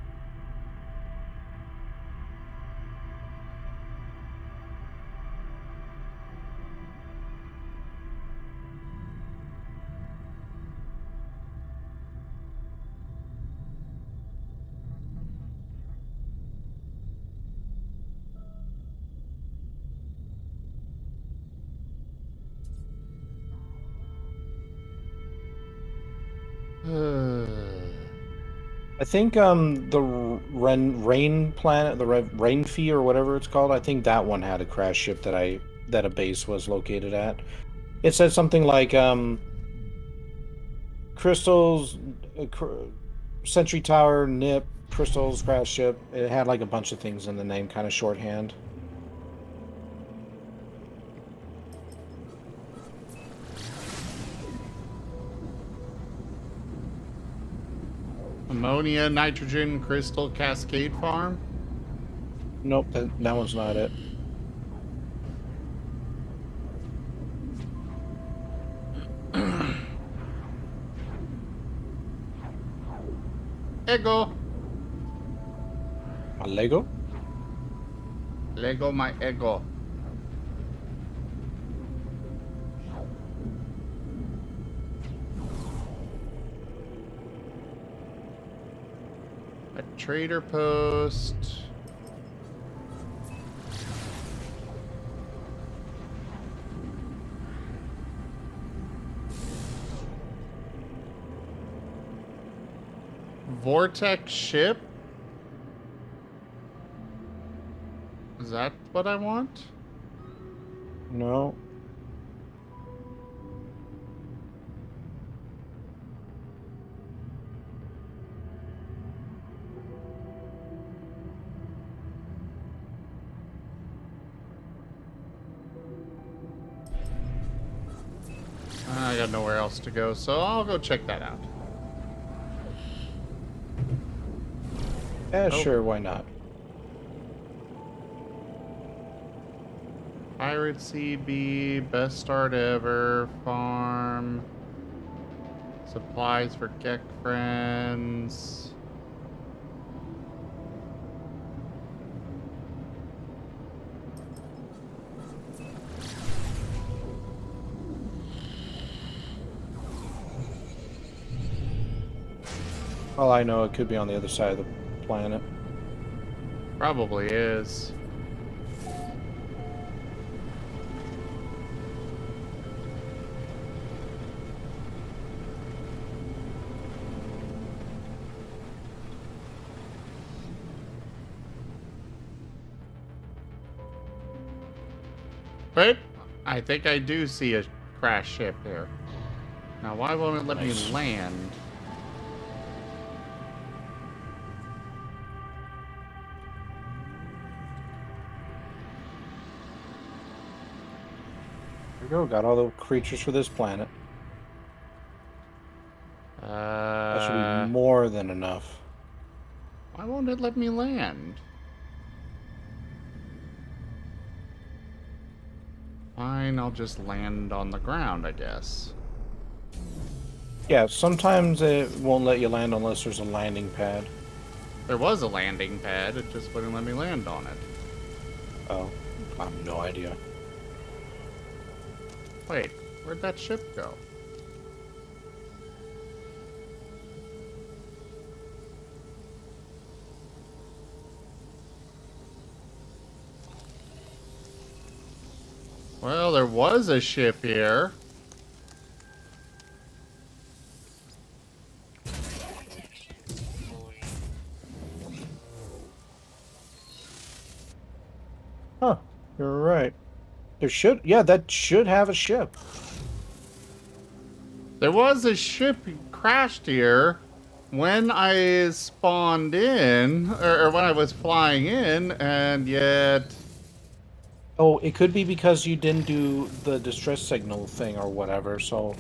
I think the rain planet, the rain fee or whatever it's called, I think that one had a crash ship that a base was located at. It said something like crystals, Sentry Tower, Nip, crystals, crash ship. It had like a bunch of things in the name, kind of shorthand. Ammonia, nitrogen, crystal, cascade farm? Nope, that one's not it. Ego. My Lego? Lego my ego. A trader post. Vortex ship? Is that what I want? No. I got nowhere else to go, so I'll go check that out. Yeah, sure, why not? Pirate CB, best start ever, farm, supplies for Gek friends. Well, I know it could be on the other side of the planet. Probably is. But I think I do see a crash ship here. Now, why won't it let me land? There we go, got all the creatures for this planet. That should be more than enough. Why won't it let me land? Fine, I'll just land on the ground, I guess. Yeah, sometimes it won't let you land unless there's a landing pad. There was a landing pad, it just wouldn't let me land on it. Oh, I have no idea. Wait, where'd that ship go? Well, there was a ship here. Huh, you're right. There should, yeah, that should have a ship. There was a ship crashed here when I spawned in, or when I was flying in, and yet... Oh, it could be because you didn't do the distress signal thing or whatever, so...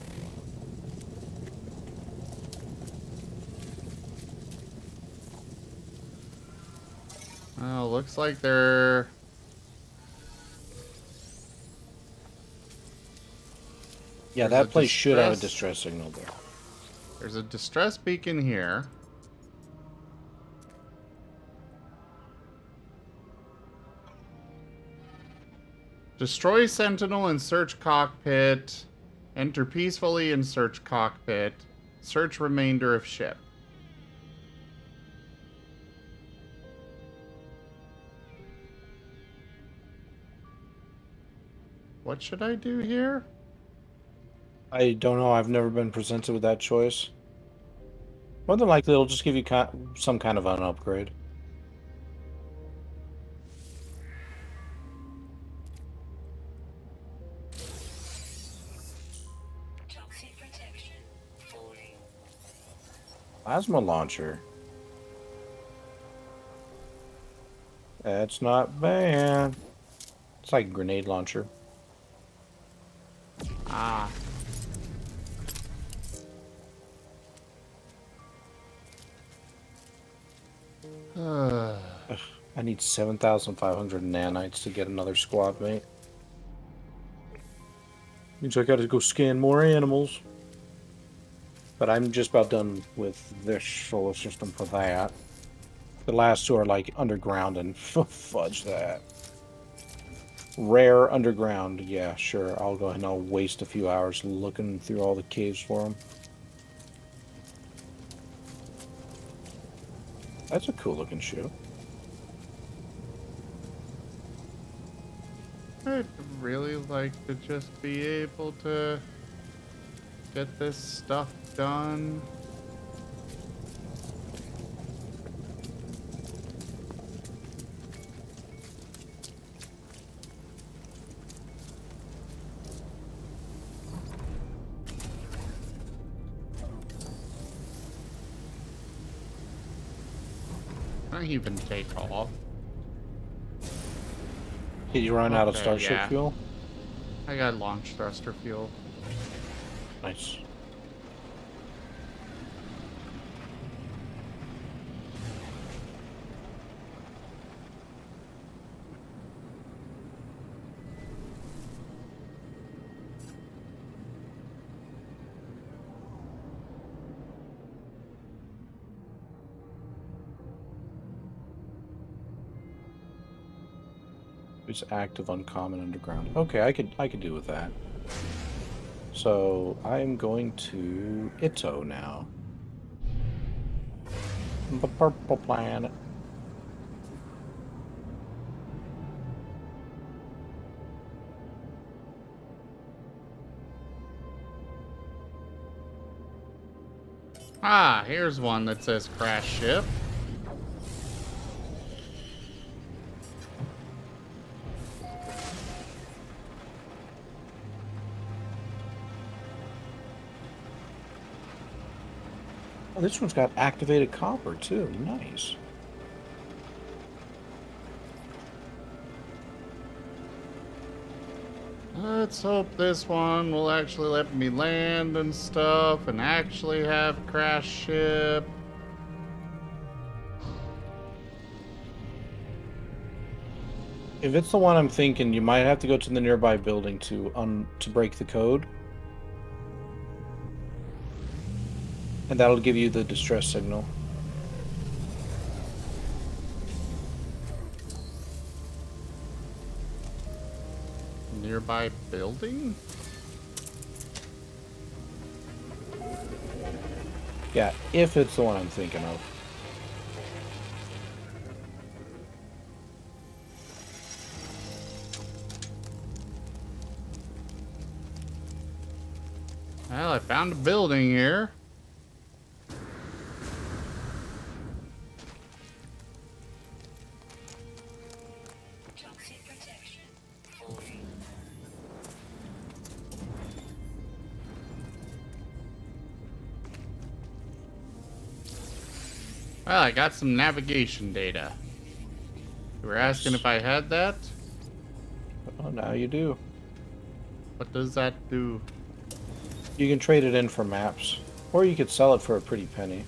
Oh, looks like they're... Yeah, There's that place should have a distress- distress signal there. There's a distress beacon here. Destroy Sentinel in search cockpit. Enter peacefully in search cockpit. Search remainder of ship. What should I do here? I don't know. I've never been presented with that choice. More than likely, it'll just give you some kind of an upgrade. Plasma launcher. That's not bad. It's like a grenade launcher. Ah. I need 7,500 nanites to get another squad mate. Means I gotta go scan more animals. But I'm just about done with this solar system for that. The last two are like underground and fudge that. Rare underground, yeah, sure. I'll go ahead and I'll waste a few hours looking through all the caves for them. That's a cool looking ship. I'd really like to just be able to get this stuff done. I even take off. Did you run out of Okay, starship yeah. fuel? I got launch thruster fuel. Nice. It's active uncommon underground. Okay, I could do with that. So I'm going to Ito now. The purple planet. Ah, here's one that says crash ship. Oh, this one's got activated copper too. Nice. Let's hope this one will actually let me land and stuff and actually have crash ship. If it's the one I'm thinking, you might have to go to the nearby building to break the code. And that'll give you the distress signal. Nearby building? Yeah, if it's the one I'm thinking of. Well, I found a building here. Well, I got some navigation data. You were asking if I had that? Oh, now you do. What does that do? You can trade it in for maps. Or you could sell it for a pretty penny.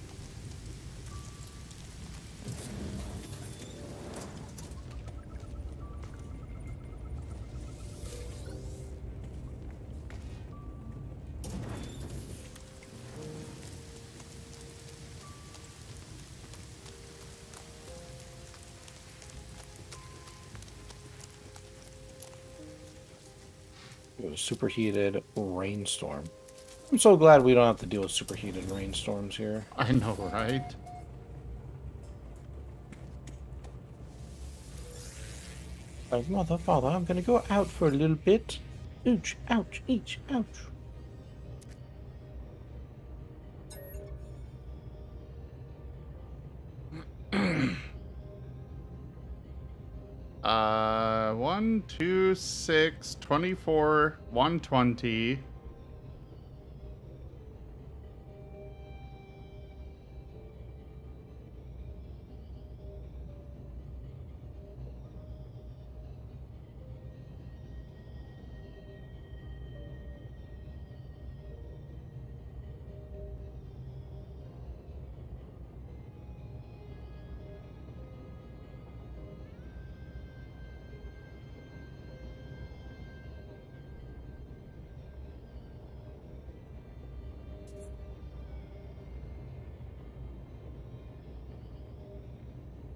a superheated rainstorm. I'm so glad we don't have to deal with superheated rainstorms here. I know, right? Like, mother, father, I'm gonna go out for a little bit. Ouch, ouch, each, ouch. Uh, 1, 2, 6, 24, 120.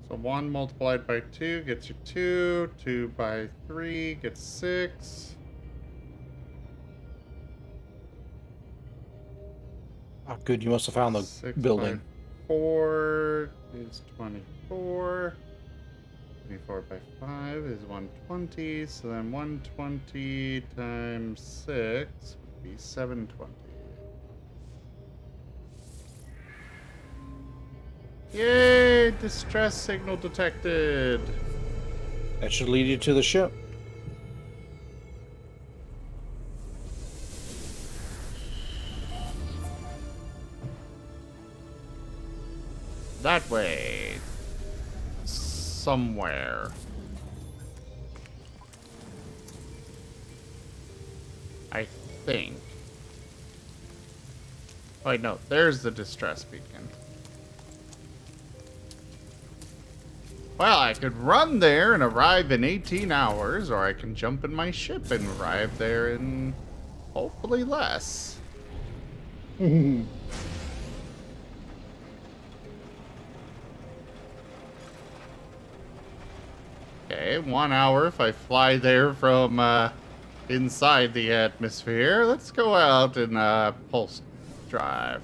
So 1 multiplied by 2 gets you 2. 2 by 3 gets 6. Oh, good, you must have found the 6 building. by 4 is 24. 24 by 5 is 120. So then 120 times 6 would be 720. Yay! Distress signal detected. That should lead you to the ship. That way. Somewhere. I think. Wait, no. There's the distress beacon. Well, I could run there and arrive in 18 hours, or I can jump in my ship and arrive there in hopefully less. Okay, 1 hour if I fly there from inside the atmosphere. Let's go out and pulse drive.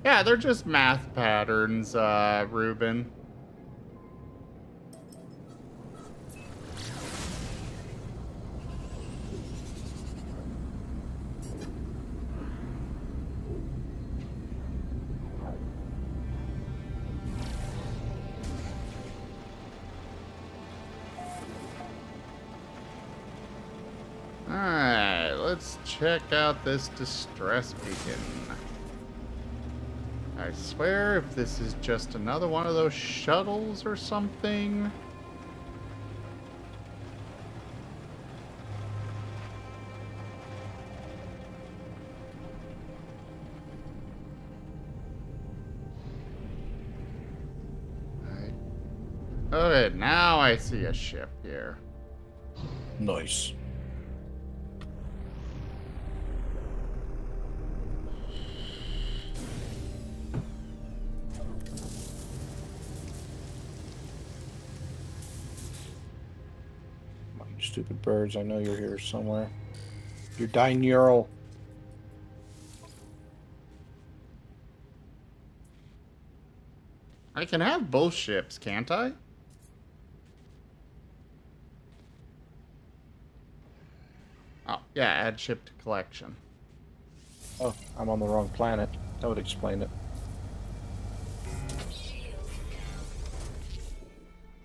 Yeah, they're just math patterns, Ruben. Alright, let's check out this distress beacon. I swear if this is just another one of those shuttles or something. Okay, now I see a ship here. Nice. You stupid birds, I know you're here somewhere. You're dineural. I can have both ships, can't I? Oh, yeah, add ship to collection. Oh, I'm on the wrong planet. That would explain it.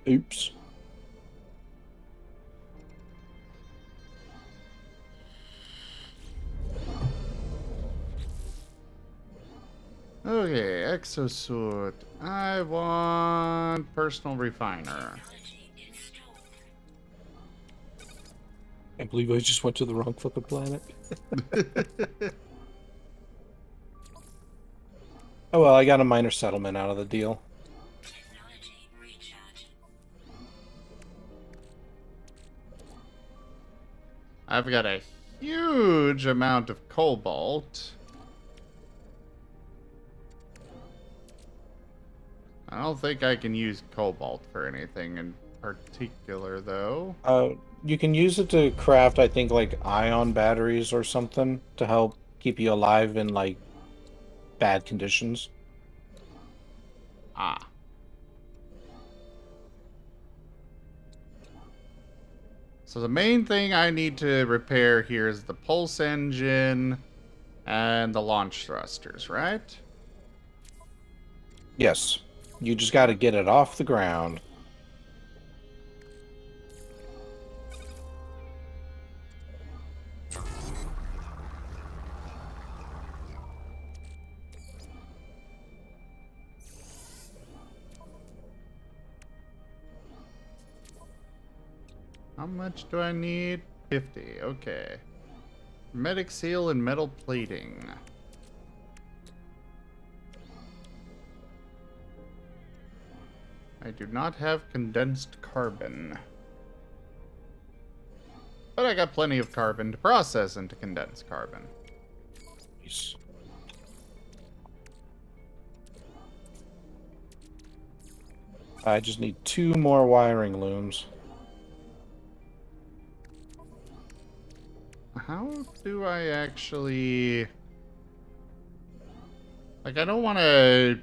Oops. Okay, exosuit. I want personal refiner. I believe I just went to the wrong fucking planet. Oh well, I got a minor settlement out of the deal. I've got a huge amount of cobalt. I don't think I can use cobalt for anything in particular, though. You can use it to craft, I think, like ion batteries or something to help keep you alive in like bad conditions. Ah. So the main thing I need to repair here is the pulse engine and the launch thrusters, right? Yes. You just got to get it off the ground. How much do I need? 50. Okay. Medic seal and metal plating. I do not have condensed carbon. But I got plenty of carbon to process into condensed carbon. Nice. I just need 2 more wiring looms. How do I actually... Like, I don't want to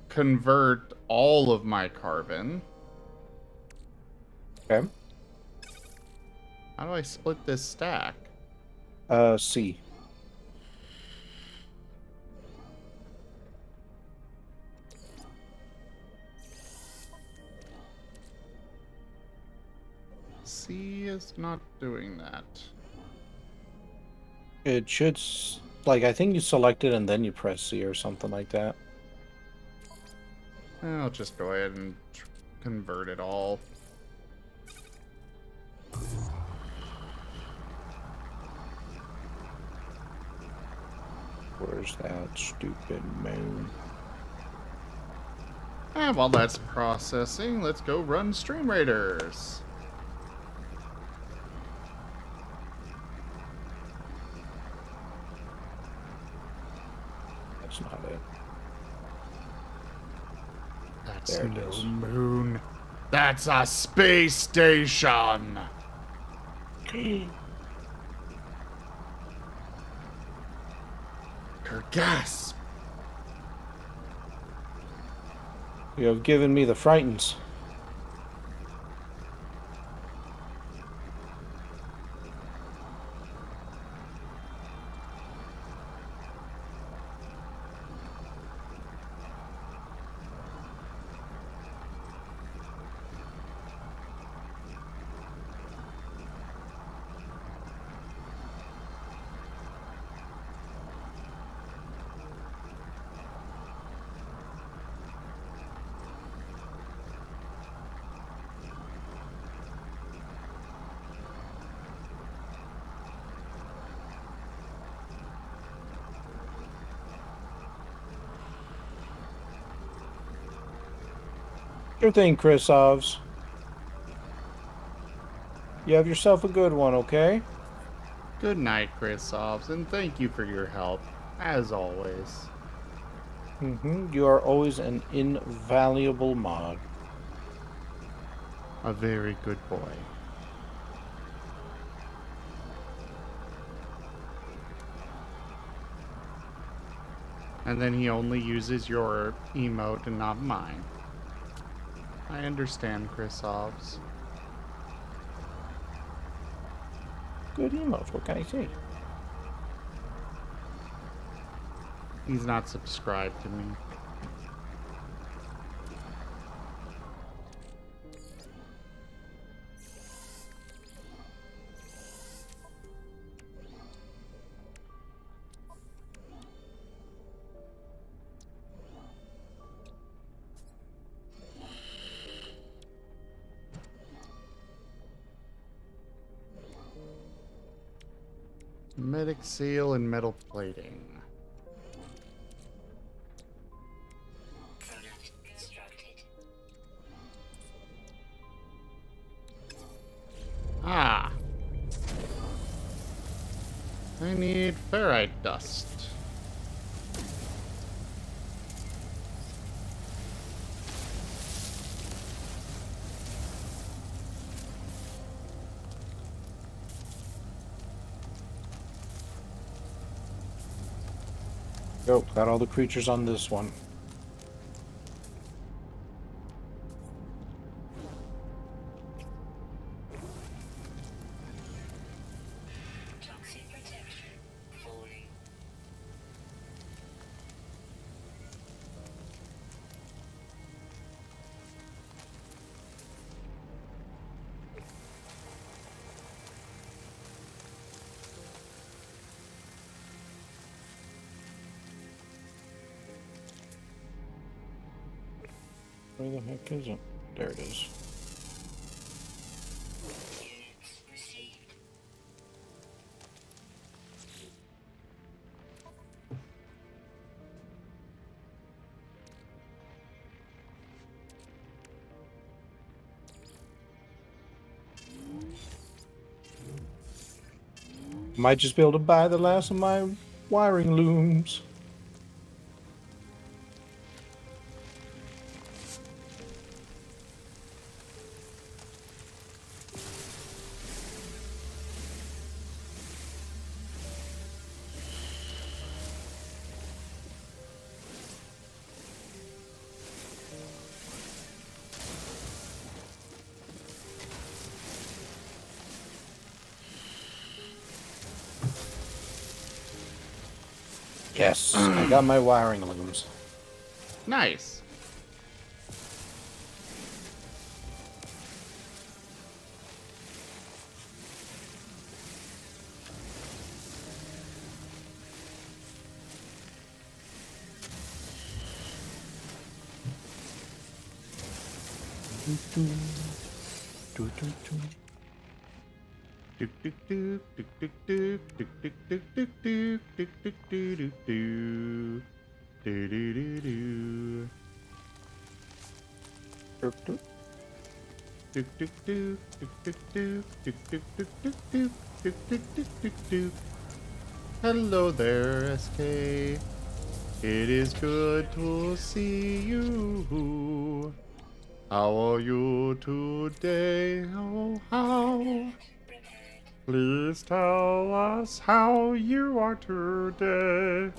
convert all of my carbon. Okay. How do I split this stack? C. C is not doing that. It should, like, I think you select it and then you press C or something like that. I'll just go ahead and convert it all. Where's that stupid moon? And while that's processing, let's go run Stream Raiders. That's not it. That's There it no is. moon. That's a space station. Gasp. You have given me the frightens. Sure thing, Chrisovs. You have yourself a good one, okay? Good night, Chrisovs, and thank you for your help, as always. You are always an invaluable mod. A very good boy. And then he only uses your emote and not mine. I understand, Chrisovs. Good emote, what can I say? He's not subscribed to me. Medic seal and metal plating. Ah. I need ferrite dust. Go, got all the creatures on this one. Where the heck is it? There it is. Might just be able to buy the last of my wiring looms. Yes, I got my wiring looms. Nice. Hello there, SK. It is good to see you. How are you today? Oh, how? Please tell us how you are today.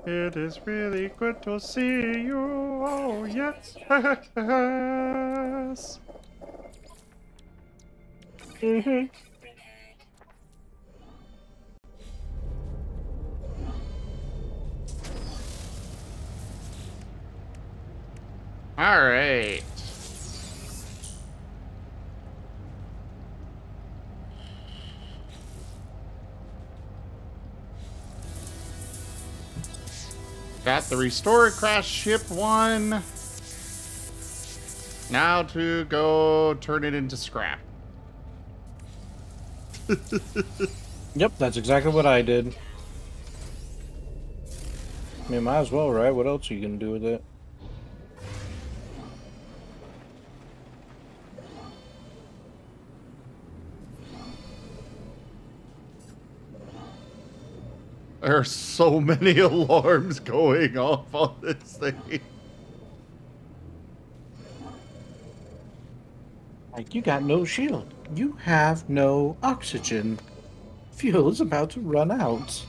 It is really good to see you. Oh, yes. Yes. All right. Got the restore crash ship one. Now to go turn it into scrap. Yep, that's exactly what I did. I mean, might as well, right? What else are you gonna do with it? There are so many alarms going off on this thing. Like, you got no shield. You have no oxygen. Fuel is about to run out.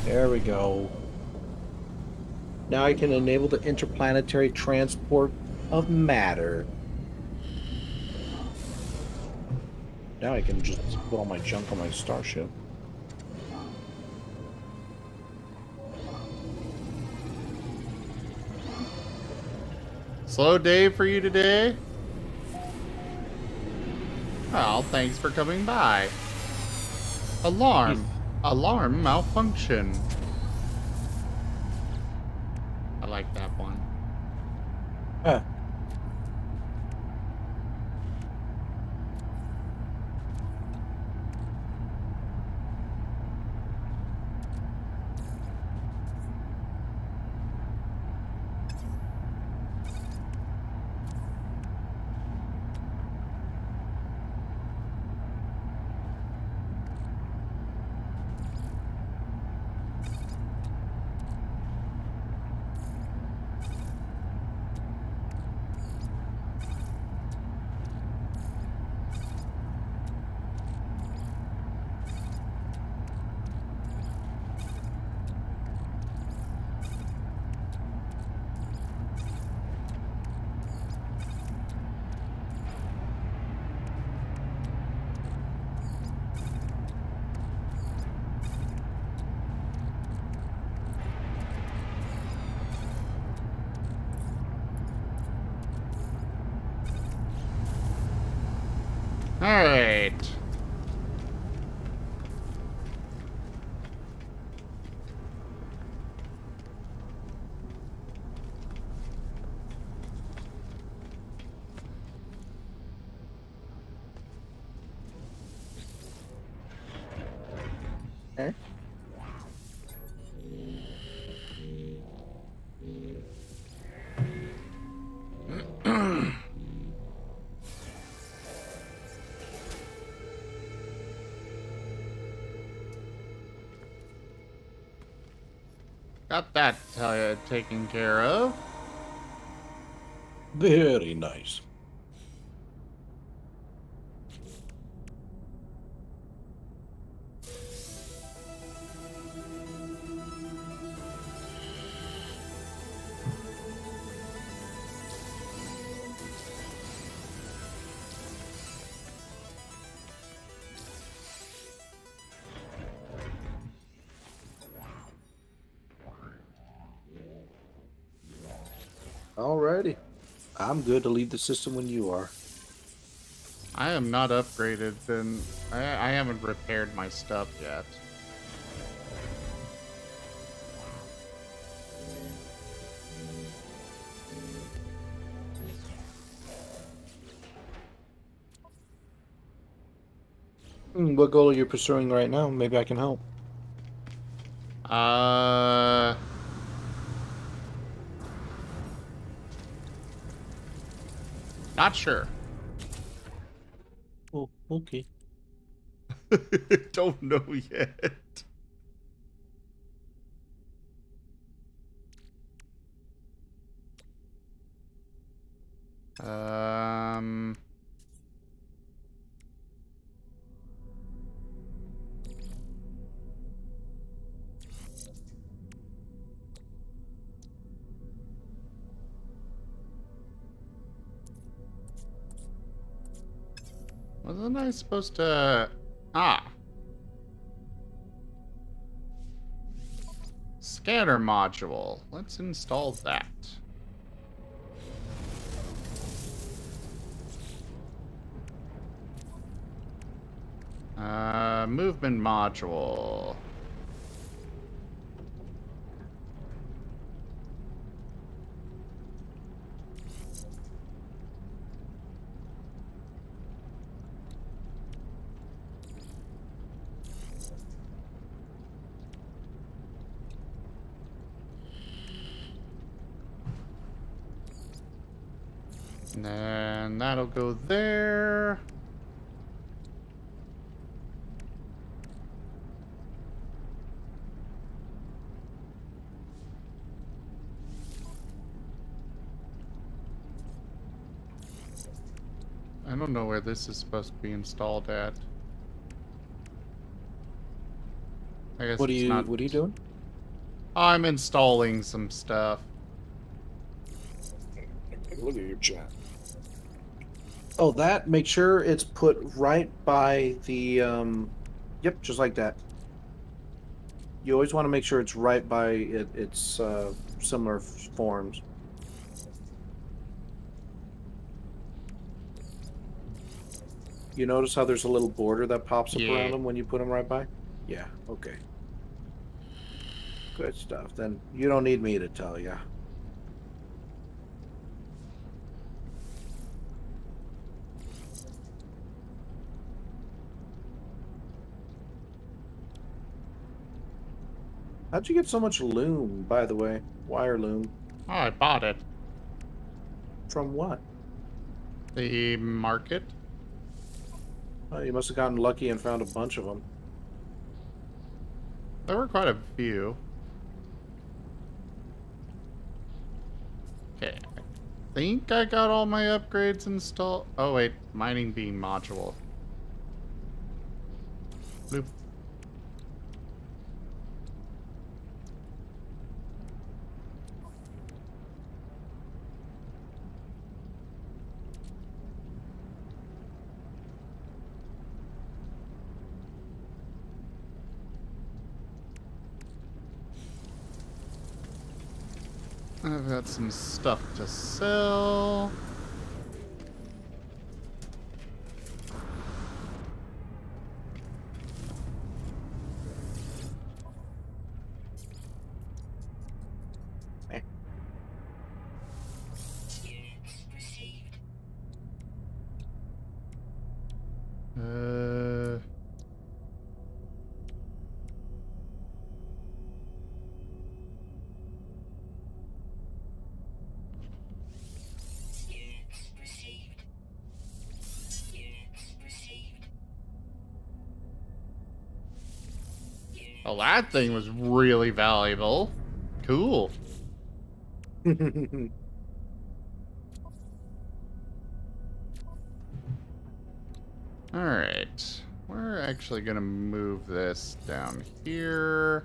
There we go. Now I can enable the interplanetary transport of matter. Now I can just put all my junk on my starship. Slow day for you today? Well, thanks for coming by. Alarm. Alarm malfunction. I like that one. Huh. Alright. Okay. Got that taken care of. Very nice. Alrighty. I'm good to leave the system when you are. I am not upgraded, then I haven't repaired my stuff yet. What goal are you pursuing right now? Maybe I can help. Not sure. Oh, okay. Don't know yet. Wasn't I supposed to... Scanner module. Let's install that. Movement module. And then that'll go there. I don't know where this is supposed to be installed at. I guess What are it's you not... What are you doing? I'm installing some stuff. Look at your chat. Oh, that. Make sure it's put right by the. Yep, just like that. You always want to make sure it's right by its similar forms. You notice how there's a little border that pops up around them when you put them right by? Yeah, okay. Good stuff. Then you don't need me to tell you. How'd you get so much loom, by the way? Wire loom. Oh, I bought it. From what? The market. Oh, you must have gotten lucky and found a bunch of them. There were quite a few. Okay. I think I got all my upgrades installed. Oh, wait. Mining beam module. Bloop. I've got some stuff to sell. Oh, that thing was really valuable. Cool. Alright. We're actually gonna move this down here.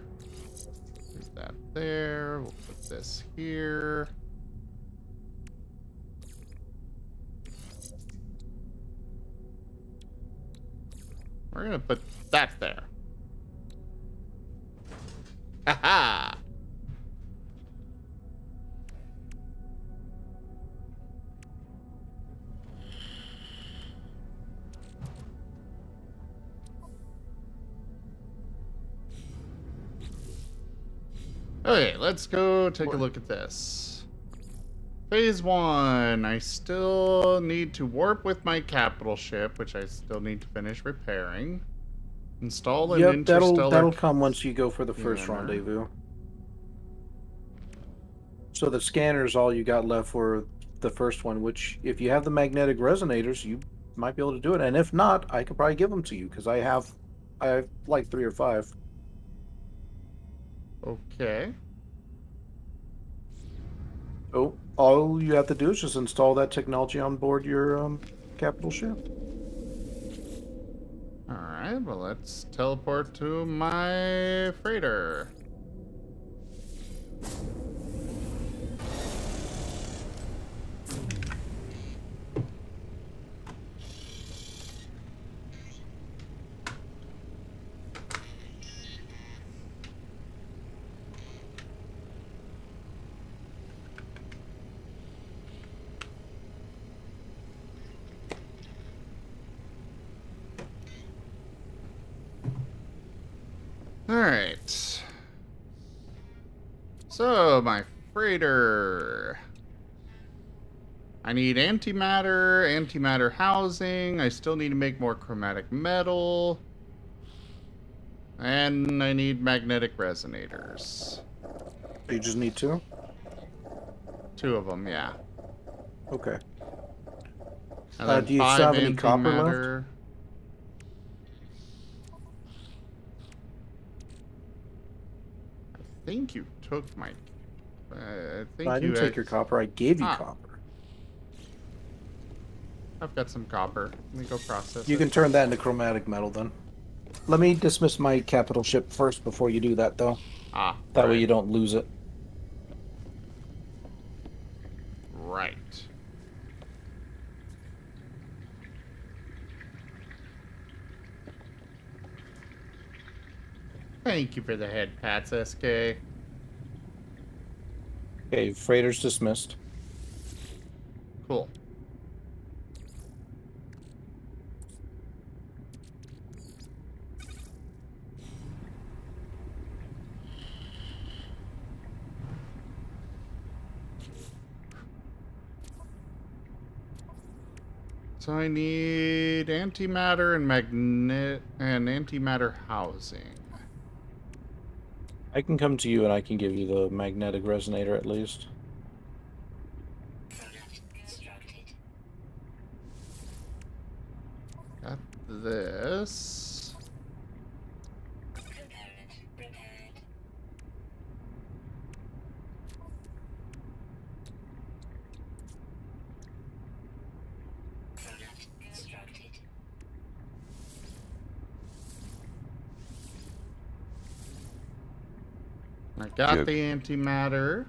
Put that there. We'll put this here. We're gonna put that there. Haha! Okay, let's go take a look at this. Phase 1. I still need to warp with my capital ship, which I still need to finish repairing. Install an interstellar... that'll come once you go for the first rendezvous. So the scanner's all you got left for the first one, which if you have the magnetic resonators, you might be able to do it. And if not, I could probably give them to you, because I have like 3 or 5. Okay. Oh, all you have to do is just install that technology on board your capital ship. Alright, well let's teleport to my freighter. Alright. So, my freighter. I need antimatter housing. I still need to make more chromatic metal. And I need magnetic resonators. You just need 2? 2 of them, yeah. Okay. And then Do you still have any copper left? I think you took my... I didn't take your copper. I gave you copper. I've got some copper. Let me go process You it. can turn that into chromatic metal then. Let me dismiss my capital ship first before you do that, though. That way you don't lose it. Right. Thank you for the head pats, SK. Okay, freighter's dismissed. Cool. So I need antimatter and antimatter housing. I can come to you and I can give you the magnetic resonator at least. Got this. I got the antimatter.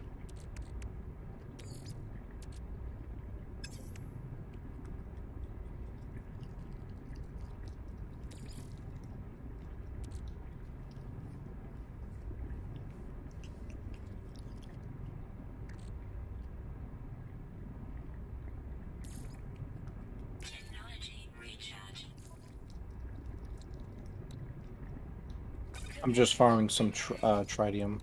I'm just farming some tritium.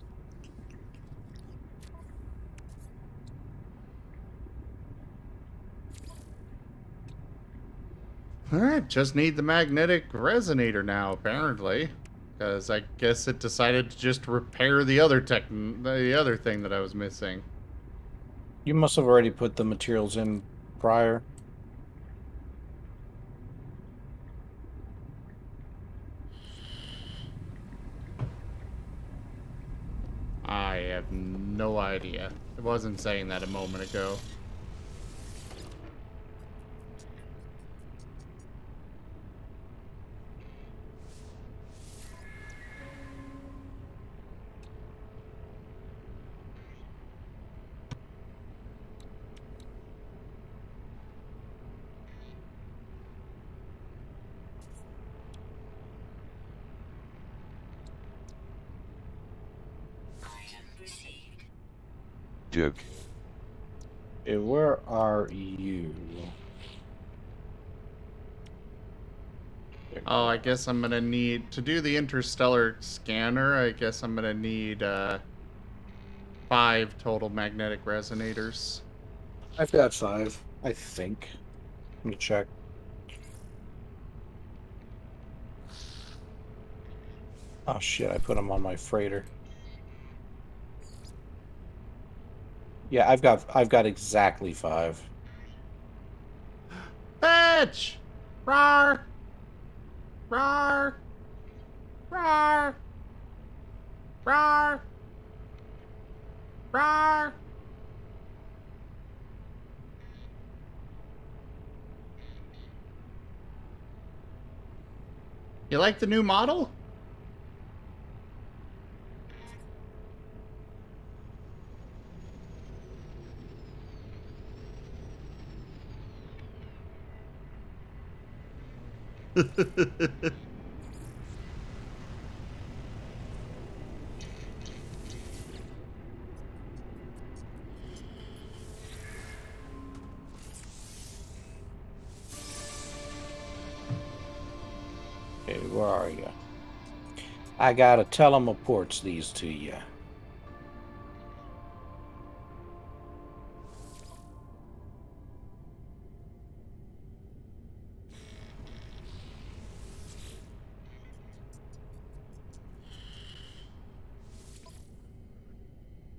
Alright, just need the magnetic resonator now, apparently. Because I guess it decided to just repair the other thing that I was missing. You must have already put the materials in prior. I have no idea. It wasn't saying that a moment ago. Joke. Hey, where are you? Oh, I guess I'm gonna need to do the interstellar scanner. I guess I'm gonna need 5 total magnetic resonators. I've got 5, I think. Let me check. Oh shit! I put them on my freighter. Yeah, I've got exactly 5. Bitch! Rawr! Rawr! Rawr! Rawr! Rawr! You like the new model? Okay, where are you? I gotta teleports these to you.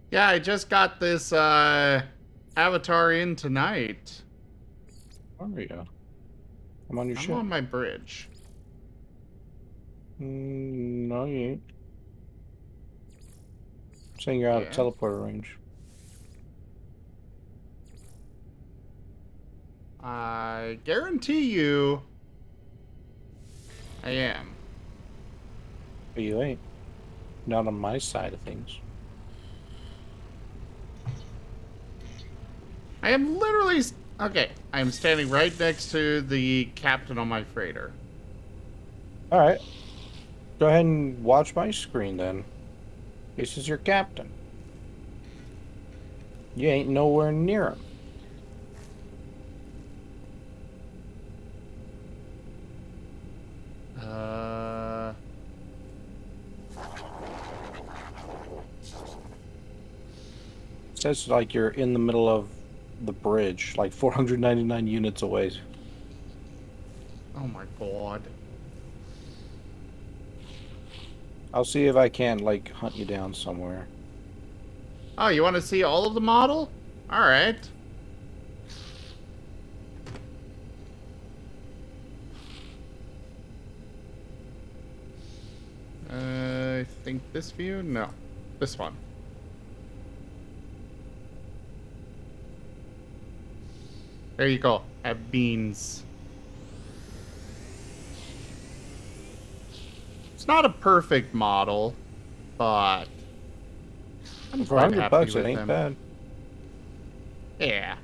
Yeah, I just got this avatar in tonight. Where are you? I'm on your ship. I'm on my bridge. No, you ain't. Saying you're out of teleporter range. I guarantee you I am. But you ain't. Not on my side of things. I am literally... Okay, I am standing right next to the captain on my freighter. Alright. Go ahead and watch my screen then. This is your captain. You ain't nowhere near him. It says like you're in the middle of the bridge, like 499 units away. Oh my god. I'll see if I can, like, hunt you down somewhere. Oh, you want to see all of the model? Alright. I think this view? No. This one. There you go. Have beans. It's not a perfect model, but I'm For quite $100 happy bucks, with it ain't them. bad. Yeah.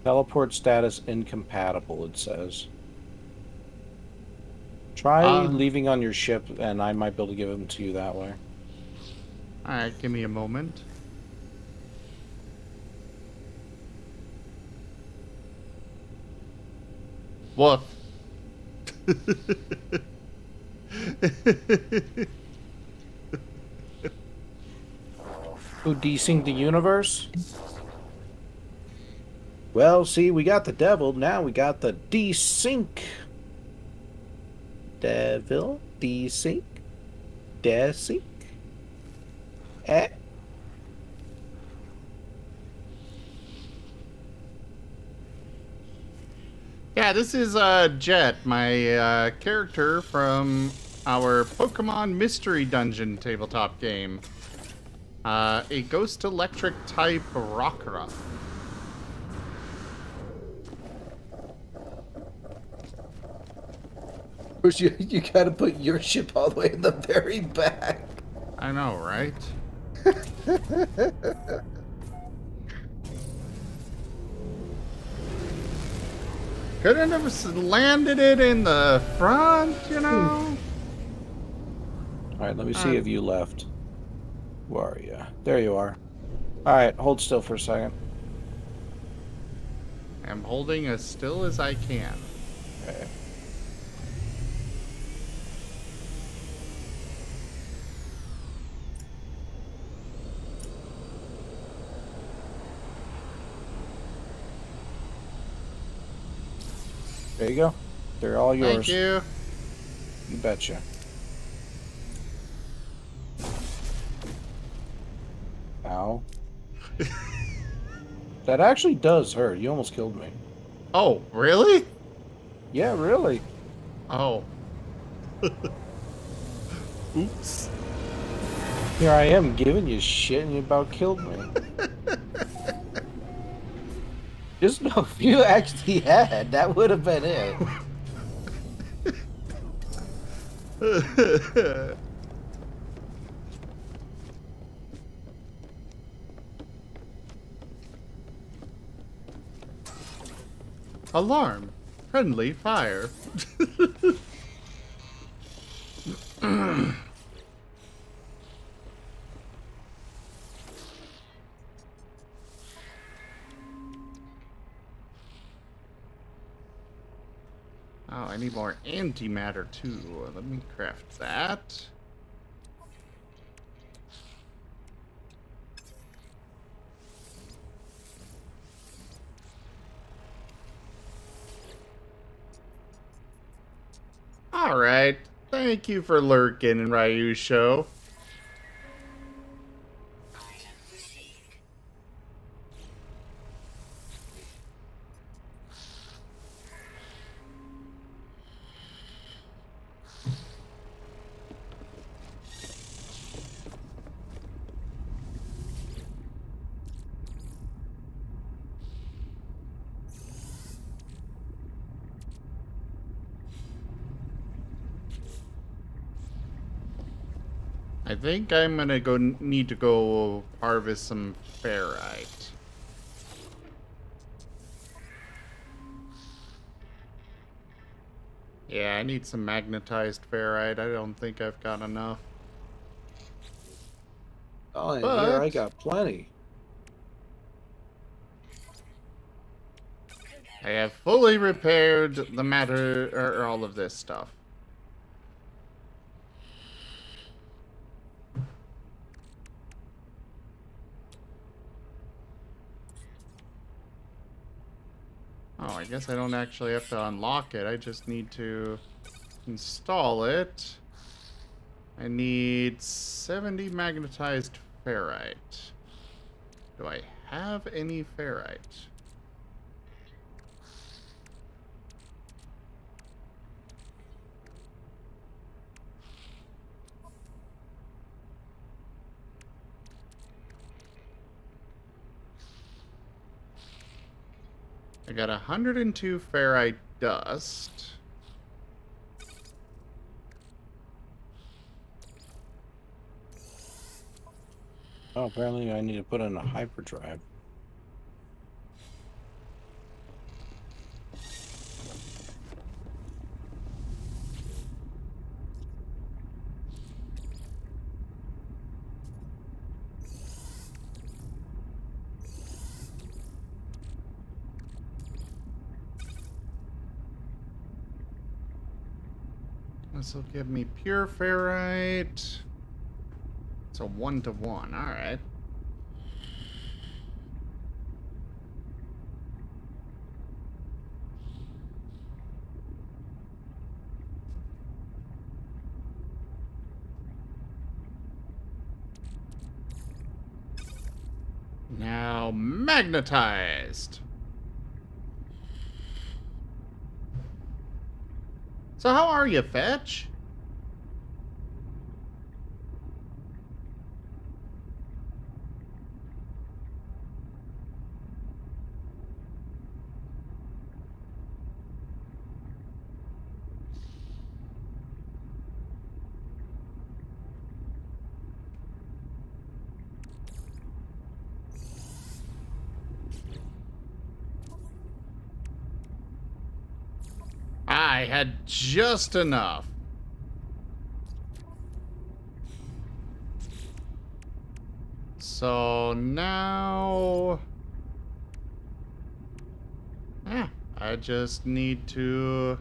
Teleport status incompatible, it says. Try leaving on your ship, and I might be able to give them to you that way. Alright, give me a moment. Woof. Who desync the universe? Well, see, we got the devil, now we got the desync. Devil, desync, desync. Eh? Yeah, this is Jet, my character from our Pokemon Mystery Dungeon tabletop game. A Ghost Electric type Rockruff. Of course, you gotta put your ship all the way in the very back. I know, right? Couldn't have landed it in the front, you know? Alright, let me see if you left. Where are you? There you are. Alright, hold still for a second. I'm holding as still as I can. Okay. There you go. They're all yours. Thank you. You betcha. Ow. That actually does hurt. You almost killed me. Oh, really? Yeah, really. Oh. Oops. Here I am giving you shit and you about killed me. Just know if you actually had, that would have been it. Alarm. Friendly fire. Oh, I need more antimatter too. Let me craft that. Alright. Thank you for lurking in Ryu's show. I think I'm gonna need to go harvest some ferrite. Yeah, I need some magnetized ferrite. I don't think I've got enough. Oh, and here I got plenty. I have fully repaired the matter, or all of this stuff. Oh, I guess I don't actually have to unlock it. I just need to install it. I need 70 magnetized ferrite. Do I have any ferrite? I got 102 ferrite dust. Oh, apparently I need to put in a hyperdrive. This will give me pure ferrite. It's a 1-to-1. All right. Now magnetized. So how are you, Fetch? I had just enough. So now... Yeah, I just need to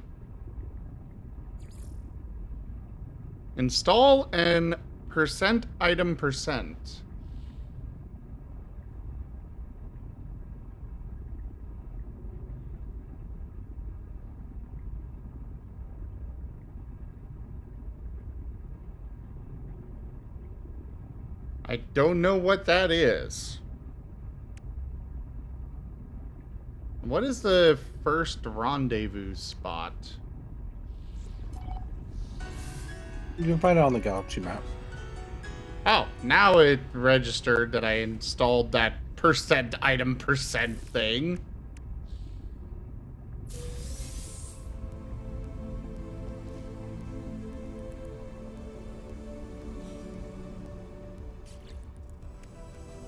install an %item %. I don't know what that is. What is the first rendezvous spot? You can find it on the galaxy map. Oh, now it registered that I installed that %item % thing.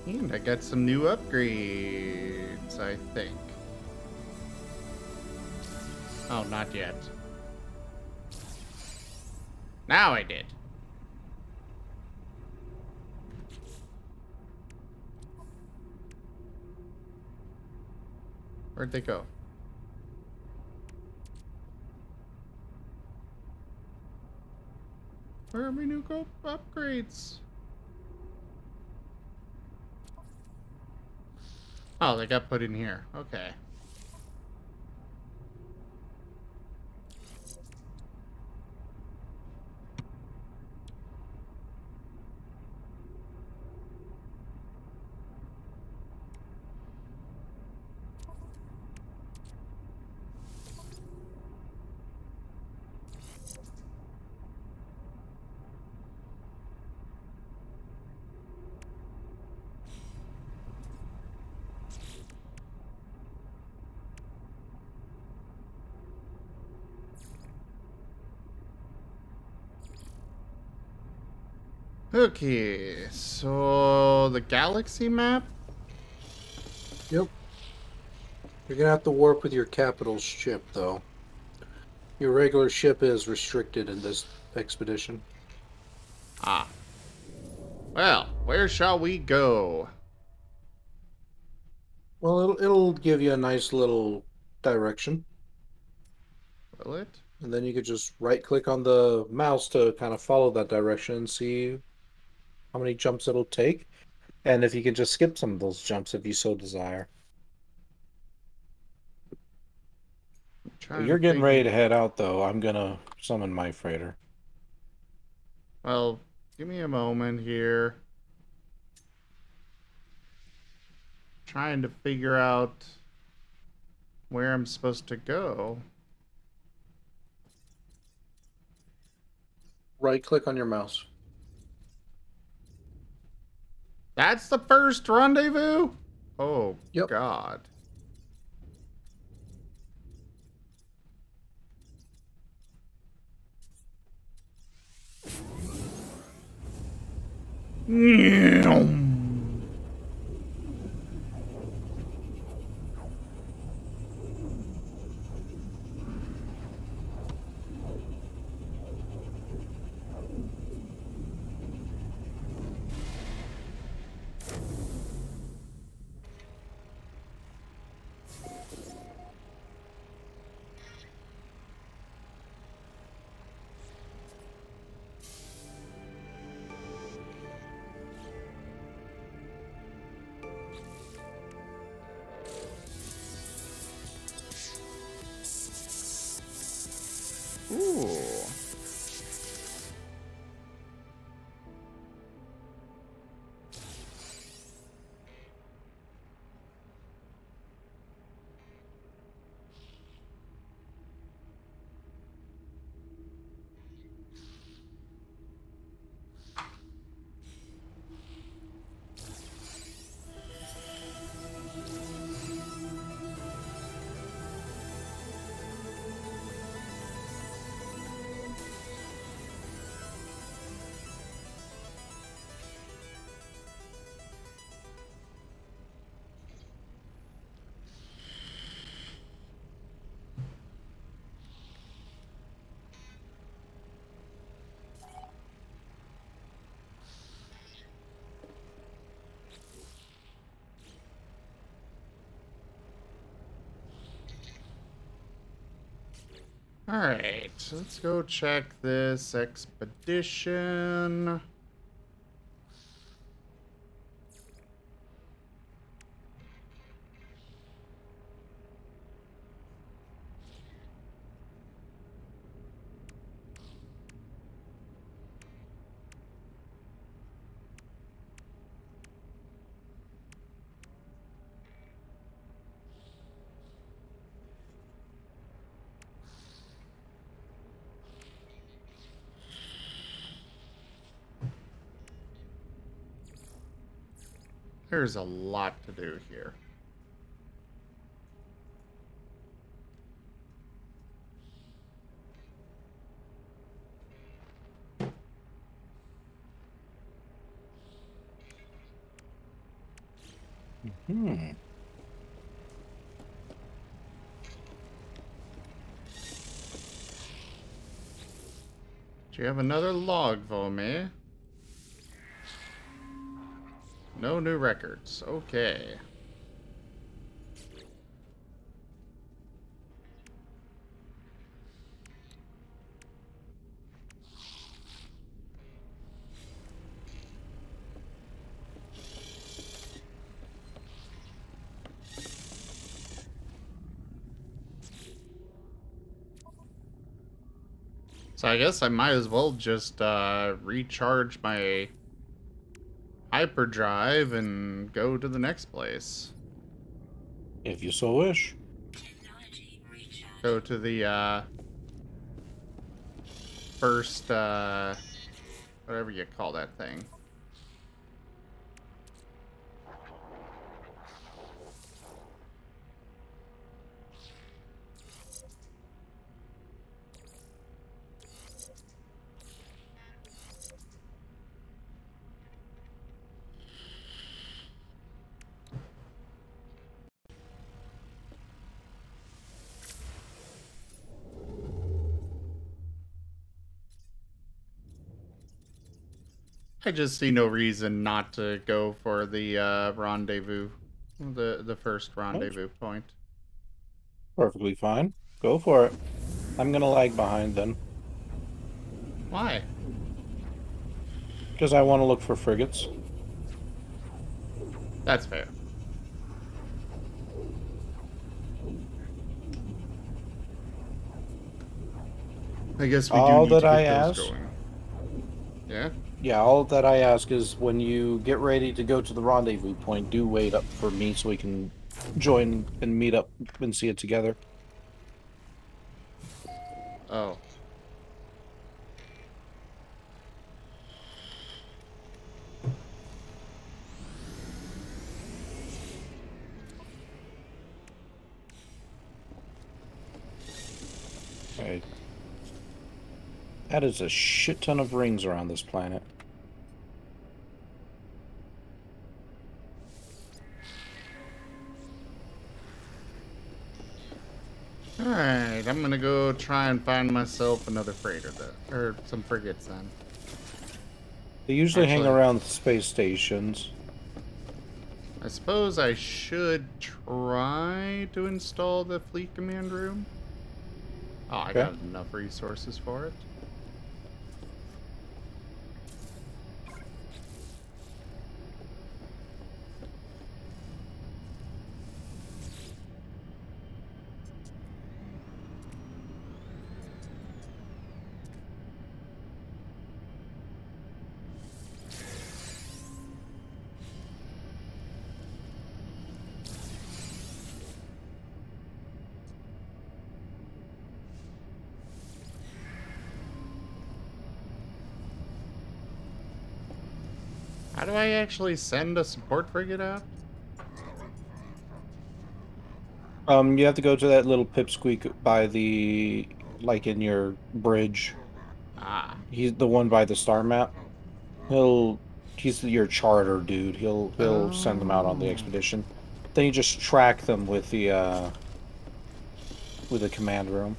And I got some new upgrades, I think. Oh, not yet. Now I did. Where'd they go? Where are my new upgrades? Oh, they got put in here. Okay. Okay, so the galaxy map? Yep. You're gonna have to warp with your capital ship, though. Your regular ship is restricted in this expedition. Ah. Well, where shall we go? Well, it'll give you a nice little direction. Will it? And then you could just right-click on the mouse to kind of follow that direction and see how many jumps it'll take. And if you can just skip some of those jumps if you so desire. You're getting ready to head out, though. I'm gonna summon my freighter. Well, give me a moment here. Trying to figure out where I'm supposed to go. Right-click on your mouse. That's the first rendezvous? Oh, yep. God. Alright, let's go check this expedition. There's a lot to do here. Hmm. Do you have another log for me? No new records. Okay. So I guess I might as well just recharge my hyperdrive and go to the next place. If you so wish. Go to the first whatever you call that thing. I just see no reason not to go for the rendezvous, the first rendezvous point. Perfectly fine. Go for it. I'm gonna lag behind then. Why? Because I want to look for frigates. That's fair. I guess we do All need to that get I those ask. going. Yeah? Yeah, all that I ask is when you get ready to go to the rendezvous point, do wait up for me so we can join and meet up and see it together. Oh. Okay. That is a shit ton of rings around this planet. Alright, I'm gonna go try and find myself another freighter then. Or some frigates then. They usually hang Actually, around space stations. I suppose I should try to install the fleet command room. Oh, I got enough resources for it. How do I actually send a support frigate out? You have to go to that little pipsqueak by the, like in your bridge. Ah. He's the one by the star map. He's your charter dude. He'll send them out on the expedition. Then you just track them with the command room.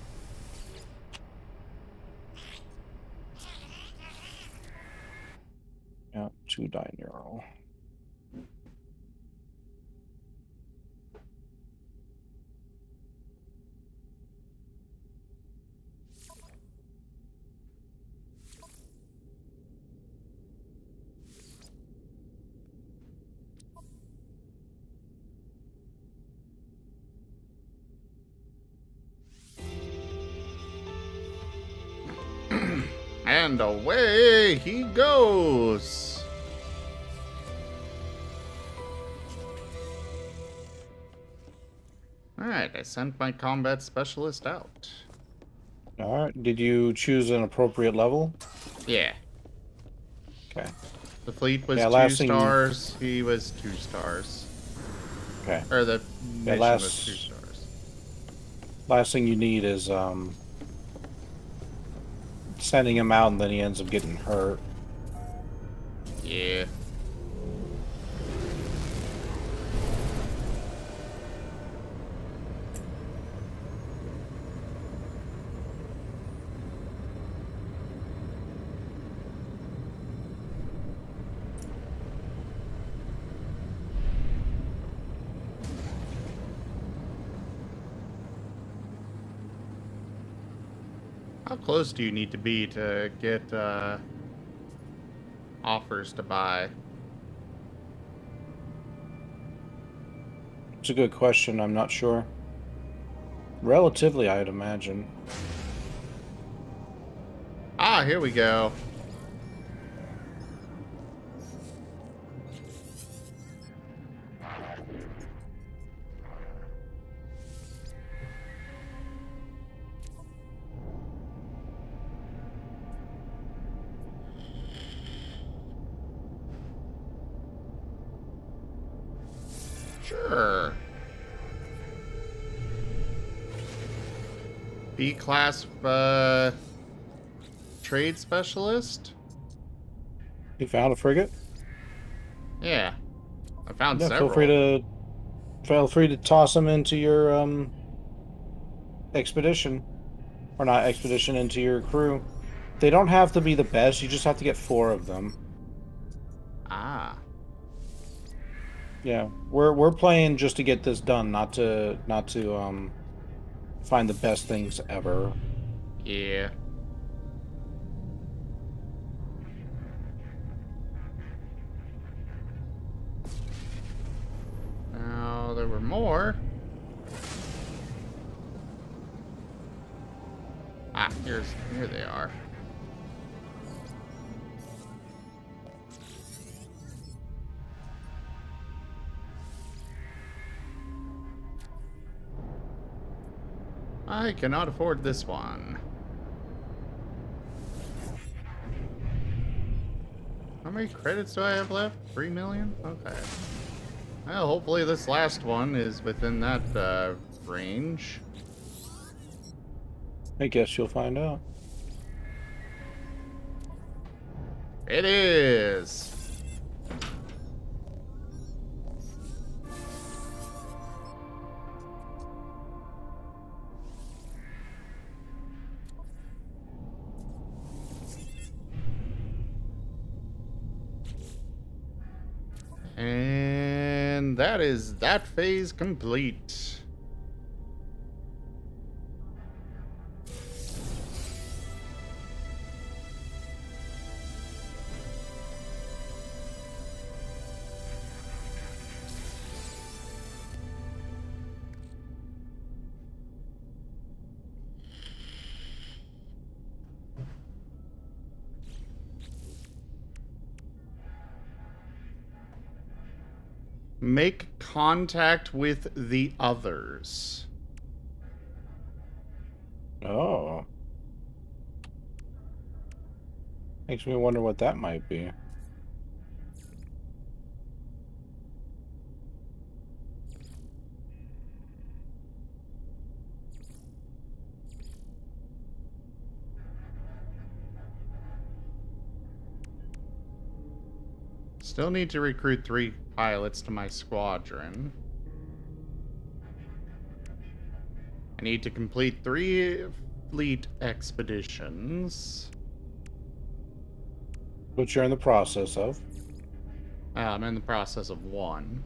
Yeah, 2 €. And away he goes. Alright, I sent my combat specialist out. Alright, did you choose an appropriate level? Yeah. Okay. The fleet was Yeah, 2 last thing- stars, he was 2 stars. Okay. Or the mission was 2 stars. Last thing you need is sending him out and then he ends up getting hurt. Yeah. How close do you need to be to get offers to buy? It's a good question. I'm not sure. Relatively, I'd imagine. Ah, here we go. Sure. B-class trade specialist? You found a frigate? Yeah. I found Yeah, several. feel free to toss them into your expedition. Or not expedition, into your crew. They don't have to be the best, you just have to get 4 of them. Ah. Yeah, we're playing just to get this done, not to find the best things ever. Yeah. Now there were more. Ah, here they are. I cannot afford this one. How many credits do I have left? 3 million? Okay. Well, hopefully this last one is within that range. I guess you'll find out. It is! And that is that phase complete. Make contact with the others. Oh. Makes me wonder what that might be. Still need to recruit 3 pilots to my squadron. I need to complete 3 fleet expeditions. Which you're in the process of. I'm in the process of 1.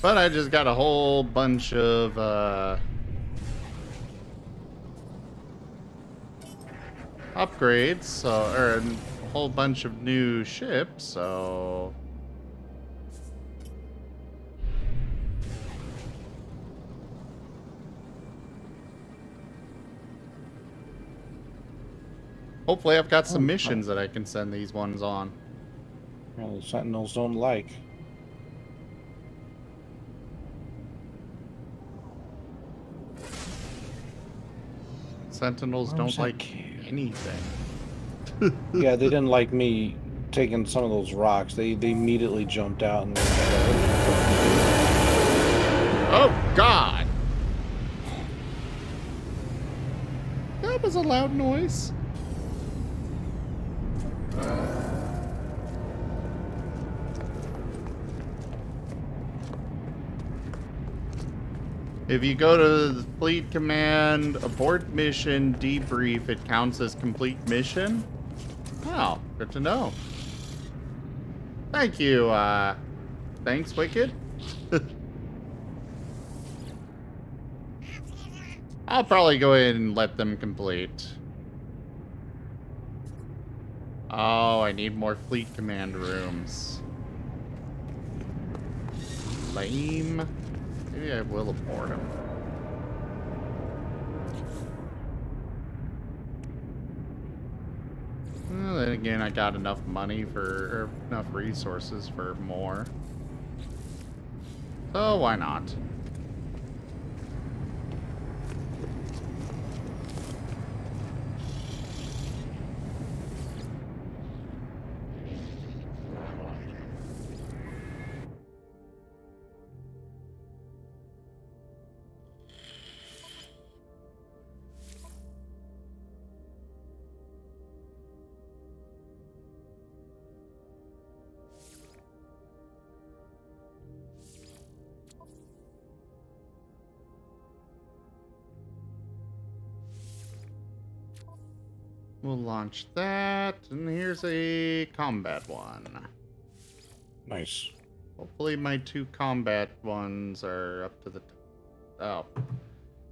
But I just got a whole bunch of upgrades, so, or a whole bunch of new ships, so Hopefully I've got some missions that I can send these ones on. Well, the Sentinels don't like. Sentinels don't like anything. Yeah, they didn't like me taking some of those rocks. They immediately jumped out and. Oh God! That was a loud noise. If you go to the fleet command, abort mission, debrief, it counts as complete mission. Oh, good to know. Thank you, thanks, Wicked. I'll probably go ahead and let them complete. Oh, I need more fleet command rooms. Lame. Maybe I will abort him. Well, then again, I got enough money for, or enough resources for more. So why not? We'll launch that, and here's a combat one. Nice. Hopefully my 2 combat ones are up to the... Oh.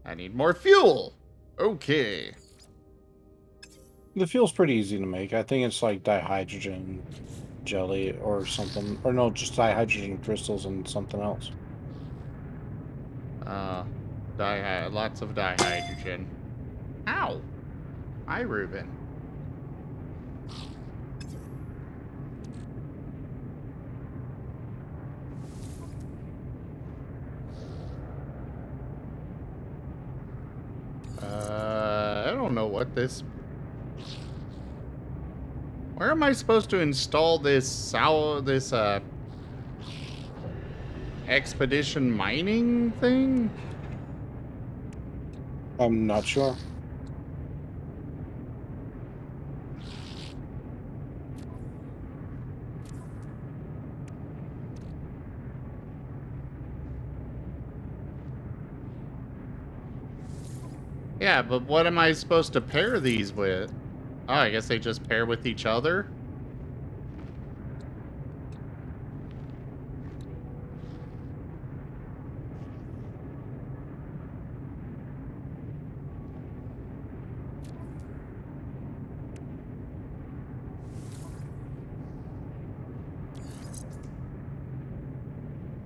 I need more fuel! Okay. The fuel's pretty easy to make. I think it's like dihydrogen jelly or something. Or no, just dihydrogen crystals and something else. Lots of dihydrogen. Ow! Hi, Ruben. I don't know what this... Where am I supposed to install this expedition mining thing? I'm not sure. Yeah, but what am I supposed to pair these with? Oh, I guess they just pair with each other?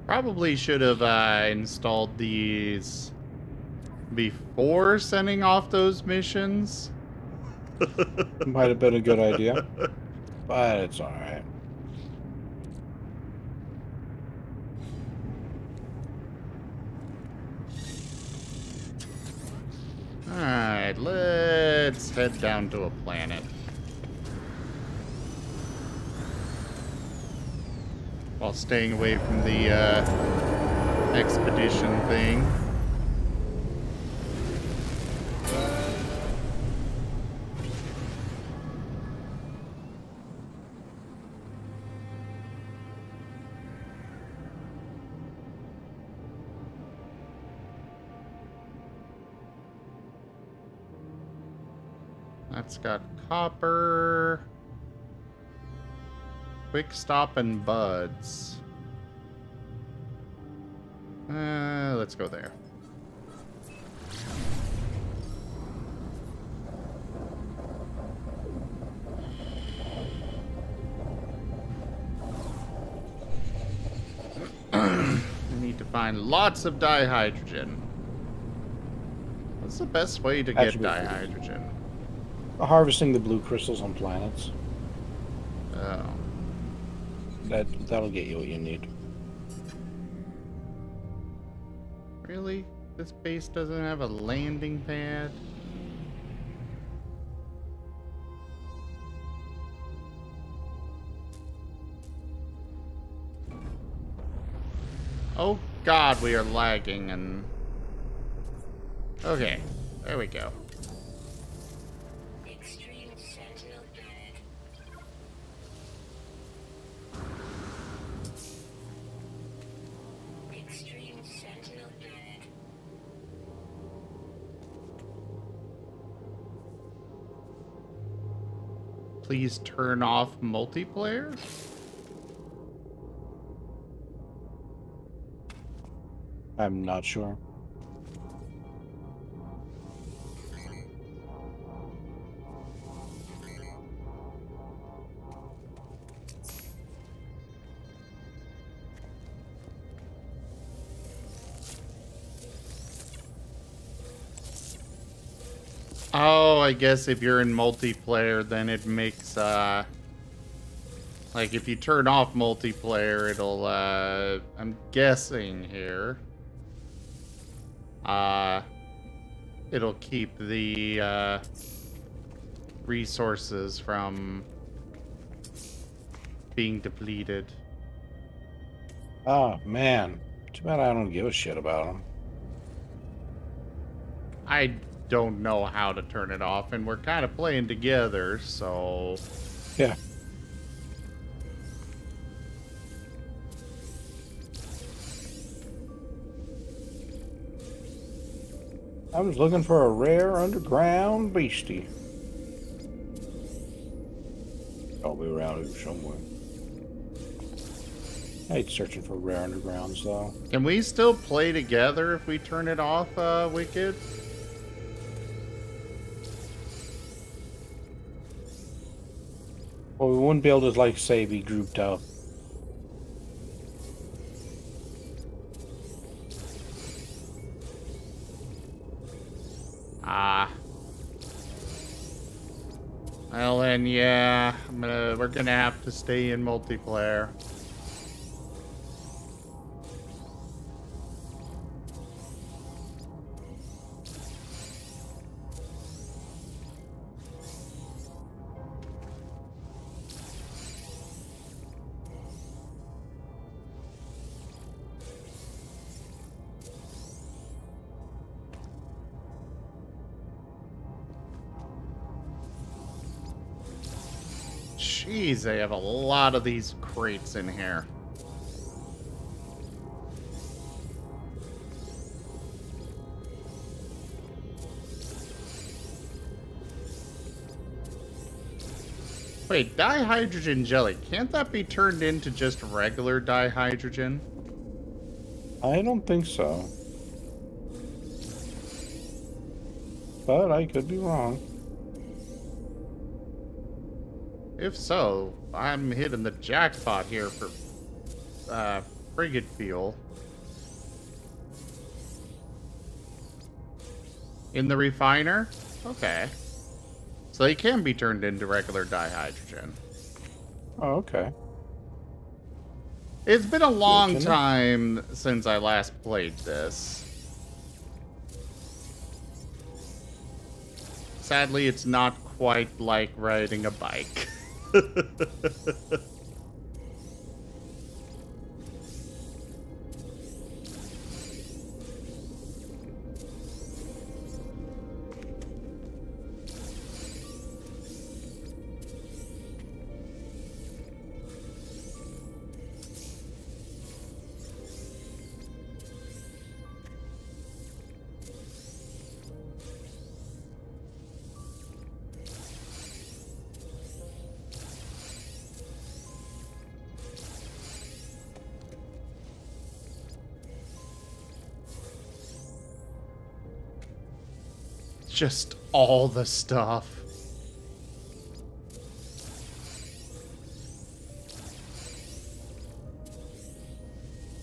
Probably should have installed these before sending off those missions. Might have been a good idea, but it's alright. Alright, let's head down to a planet. While staying away from the expedition thing. That's got copper, quick stop, and buds. Let's go there. I need to find lots of dihydrogen. What's the best way to get dihydrogen? harvesting the blue crystals on planets. Oh. That'll get you what you need. Really? This base doesn't have a landing pad? Oh god, we are lagging and... Okay, there we go. Extreme Sentinel Planet. Extreme Sentinel Planet. Please turn off multiplayer? I'm not sure. Oh, I guess if you're in multiplayer, then it makes, like, if you turn off multiplayer, it'll, I'm guessing here, it'll keep the, resources from being depleted. Oh, man. Too bad I don't give a shit about them. I don't know how to turn it off, and we're kind of playing together, so... Yeah. I was looking for a rare underground beastie. I'll be around here somewhere. I hate searching for rare undergrounds, though. Can we still play together if we turn it off, Wicked? Well, we wouldn't be able to, like, say, be grouped up. Ah. Well then, yeah, we're gonna have to stay in multiplayer. Jeez, they have a lot of these crates in here. Wait, dihydrogen jelly, can't that be turned into just regular dihydrogen? I don't think so. But I could be wrong. If so, I'm hitting the jackpot here for frigate fuel. In the refiner? Okay. So they can be turned into regular dihydrogen. Oh, okay. It's been a long time since I last played this. Sadly, it's not quite like riding a bike. Just all the stuff.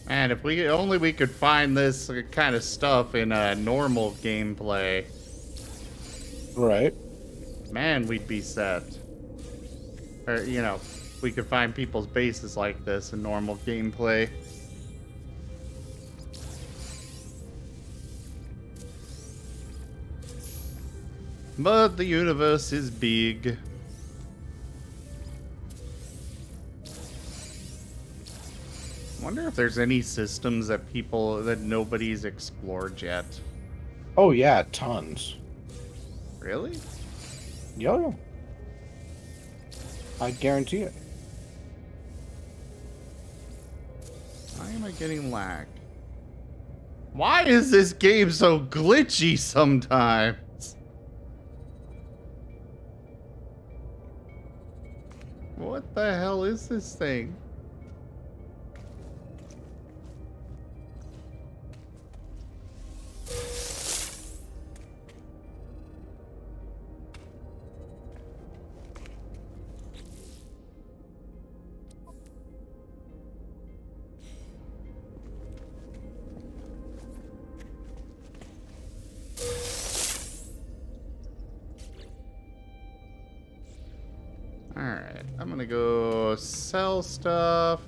Man, if we could find this kind of stuff in a normal gameplay. Right. Man, we'd be set. Or, you know, we could find people's bases like this in normal gameplay. But the universe is big. Wonder if there's any systems that nobody's explored yet. Oh yeah, tons. Really? Yo. I guarantee it. Why am I getting lag? Why is this game so glitchy sometimes? What the hell is this thing? Alright, I'm gonna go sell stuff.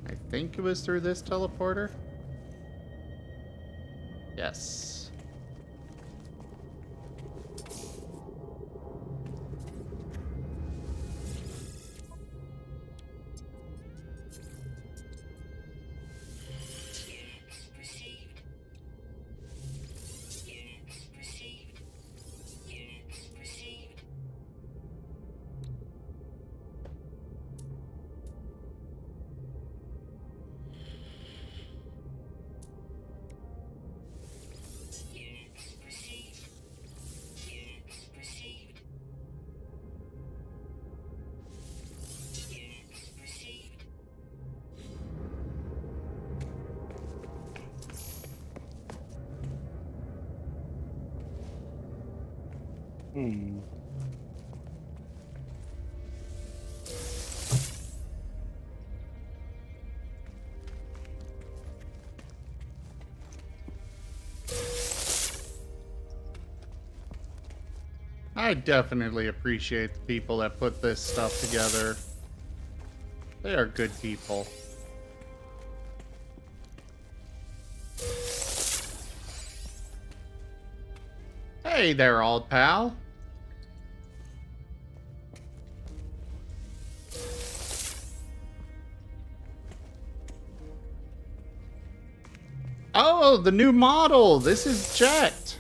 I think it was through this teleporter. Yes. I definitely appreciate the people that put this stuff together. They are good people. Hey there, old pal. Oh, the new model. This is Jet.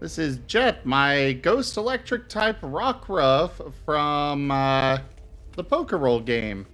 This is Jet, my Ghost Electric type rock ruff from the Poker Roll game.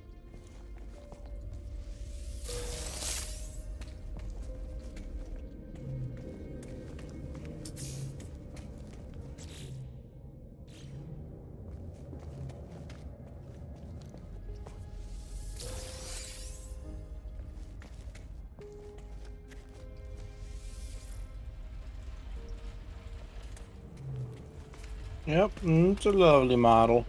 Yep, it's a lovely model.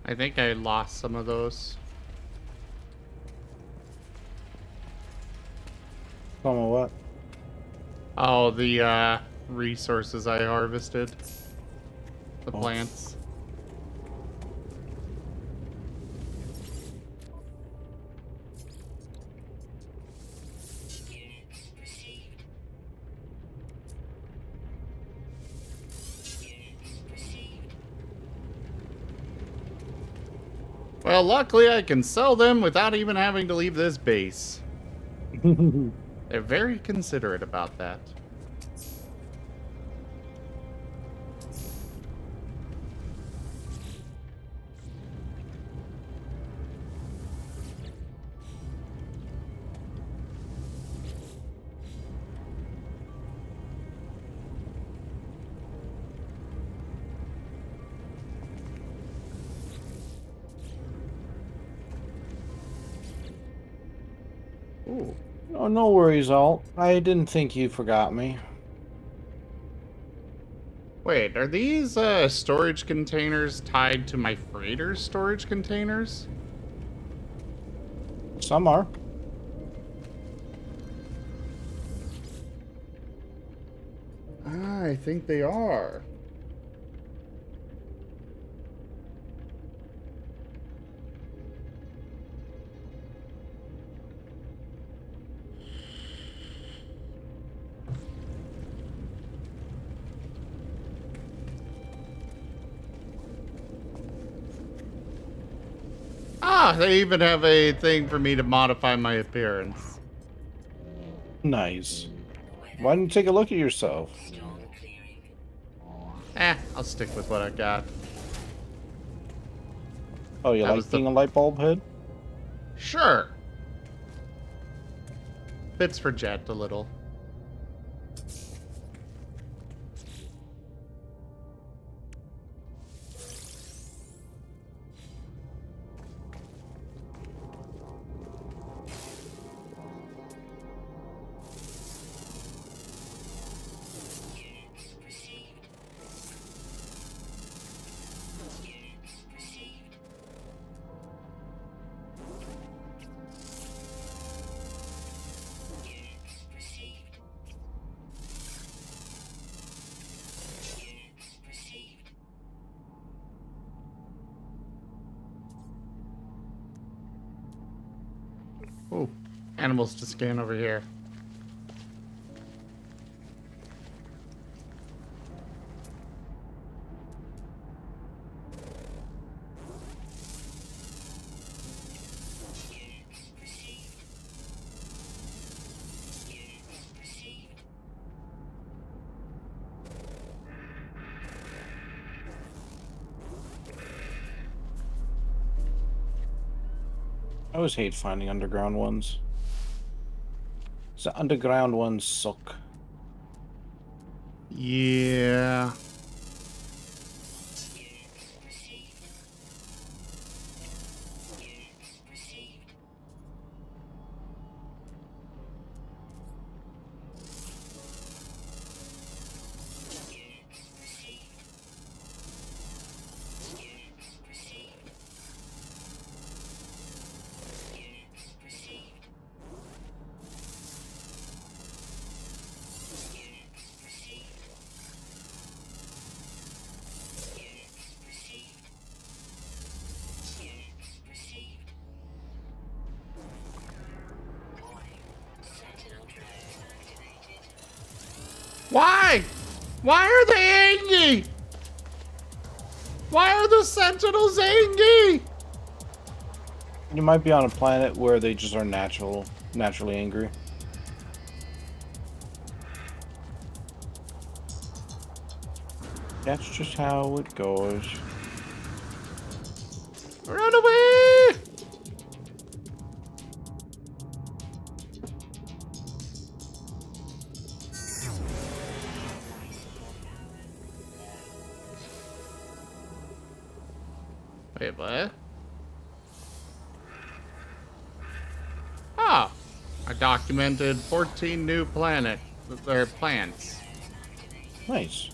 I think I lost some of those. Some of what? Oh, the resources I harvested. The plants. Well, luckily I can sell them without even having to leave this base. They're very considerate about that. Ooh. Oh, no worries, Alt. I didn't think you forgot me. Wait, are these storage containers tied to my freighter storage containers? Some are. I think they are. Ah, they even have a thing for me to modify my appearance. Nice. Why don't you take a look at yourself? I'll stick with what I got. Oh, you That like was the- being a light bulb head? Sure. Fits for Jet a little. Ooh, animals to scan over here. I always hate finding underground ones. The underground ones suck. Yeah. Why? Why are they angry? Why are the Sentinels angry? You might be on a planet where they just are naturally angry. That's just how it goes. Run away! Wait, what? Ah, I documented 14 new plants. Nice.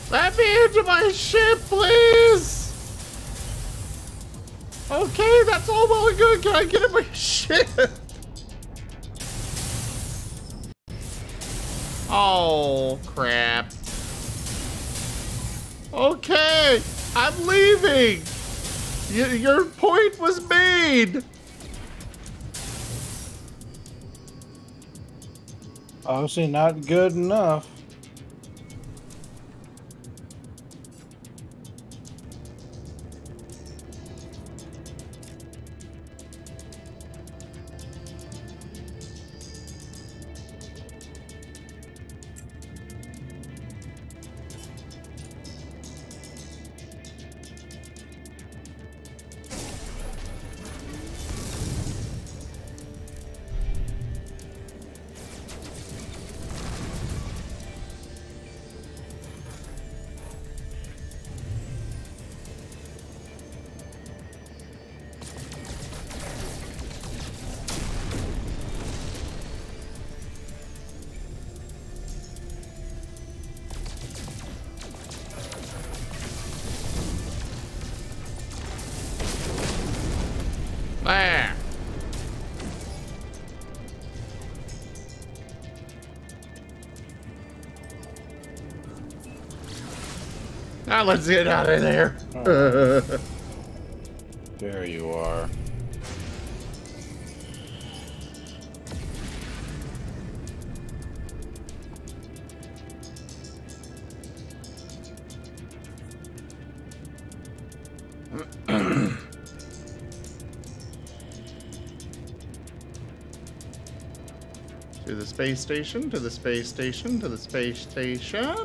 Let me into my ship, please! Okay, that's all well and good. Can I get in my ship? Oh, crap. Okay, I'm leaving. Your point was made. Obviously not good enough. Now let's get out of there. There you are. To the space station, to the space station, to the space station.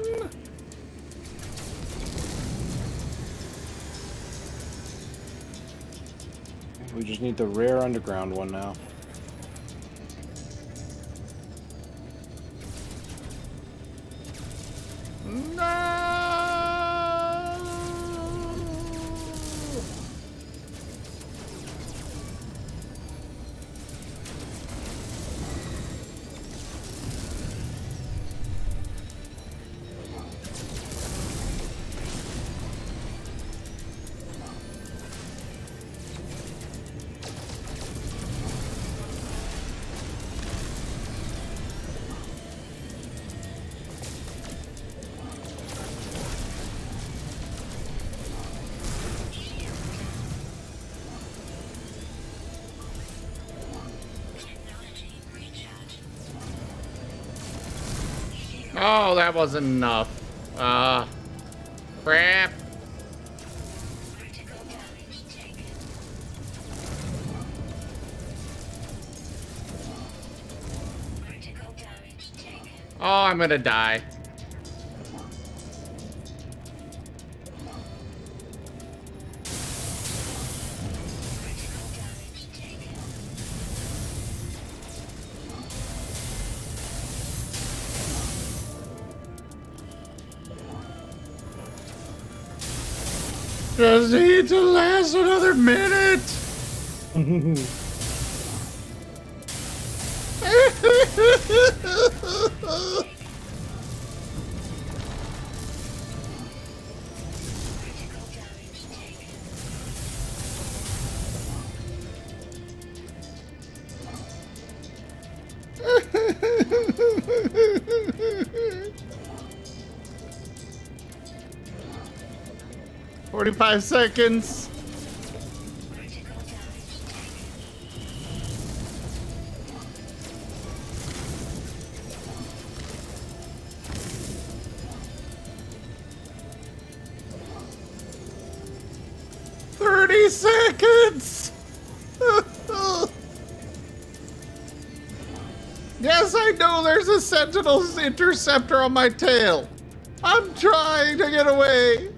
We just need the rare underground one now. Oh, that wasn't enough. Crap. Oh, I'm gonna die. Just need to last another minute. 45 seconds. Seconds! Yes, I know there's a Sentinel's interceptor on my tail. I'm trying to get away.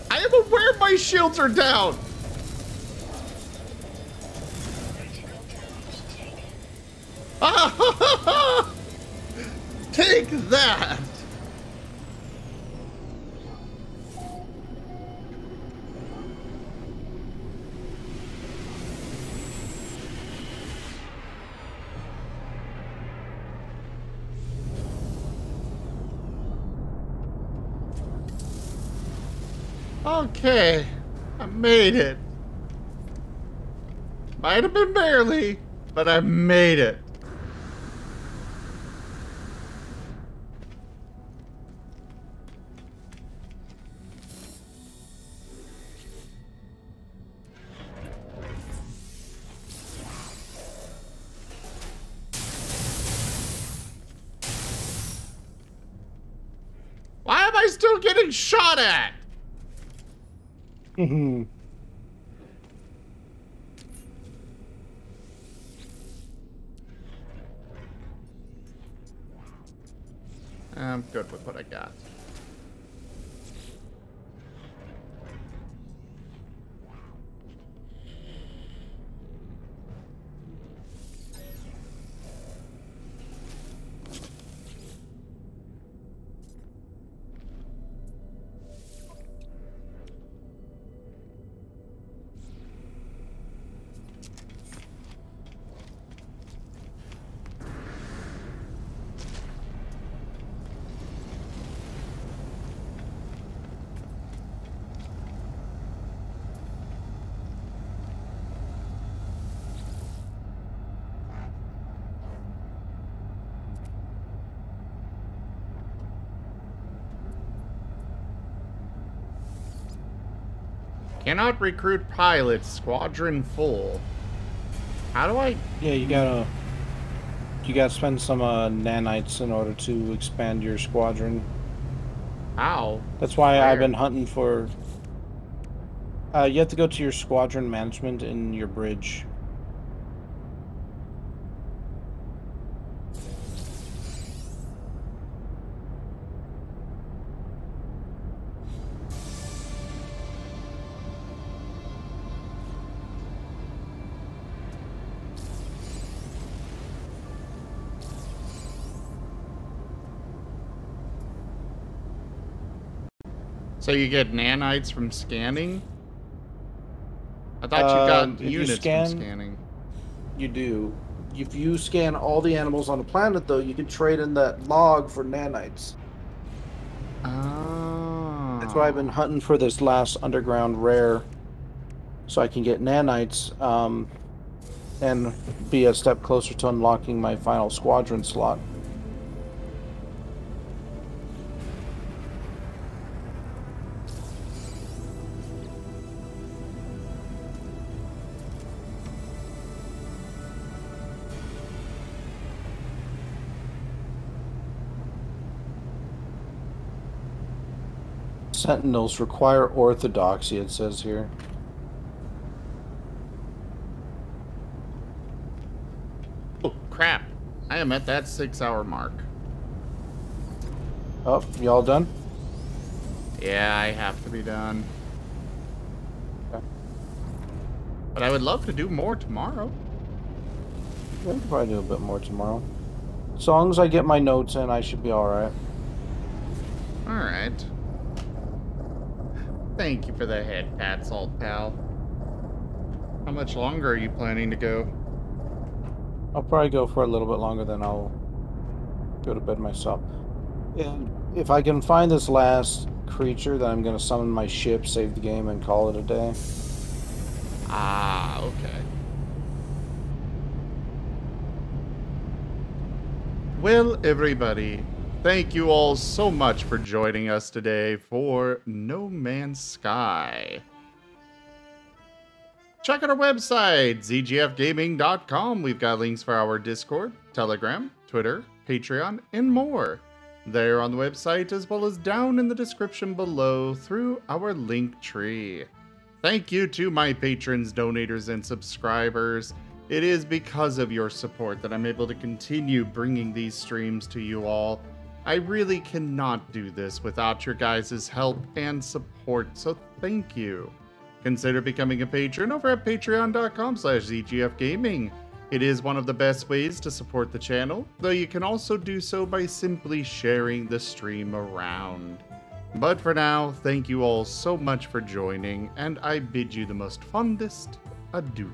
I am aware my shields are down. Take that! Okay, I made it. Might have been barely, but I made it. Why am I still getting shot at? I'm good with what I got. Cannot recruit pilots. Squadron full. How do I... Yeah, you gotta spend some nanites in order to expand your squadron. How? That's why Where? I've been hunting for... you have to go to your squadron management in your bridge. So you get nanites from scanning? I thought you got units from scanning. You do. If you scan all the animals on the planet, though, you can trade in that log for nanites. Oh. That's why I've been hunting for this last underground rare, so I can get nanites, and be a step closer to unlocking my final squadron slot. Sentinels require orthodoxy, it says here. Oh, crap. I am at that 6-hour mark. Oh, y'all done? Yeah, I have to be done. Okay. But I would love to do more tomorrow. We can probably do a bit more tomorrow. As long as I get my notes in, I should be alright. Alright. Thank you for the head pat, Salt Pal. How much longer are you planning to go? I'll probably go for a little bit longer, then I'll go to bed myself. And if I can find this last creature, then I'm going to summon my ship, save the game, and call it a day. Ah, okay. Well, everybody, thank you all so much for joining us today for No Man's Sky. Check out our website, zgfgaming.com. We've got links for our Discord, Telegram, Twitter, Patreon, and more. There on the website, as well as down in the description below through our link tree. Thank you to my patrons, donators, and subscribers. It is because of your support that I'm able to continue bringing these streams to you all. I really cannot do this without your guys' help and support, so thank you. Consider becoming a patron over at patreon.com/zgfgaming. It is one of the best ways to support the channel, though you can also do so by simply sharing the stream around. But for now, thank you all so much for joining, and I bid you the most fondest adieu.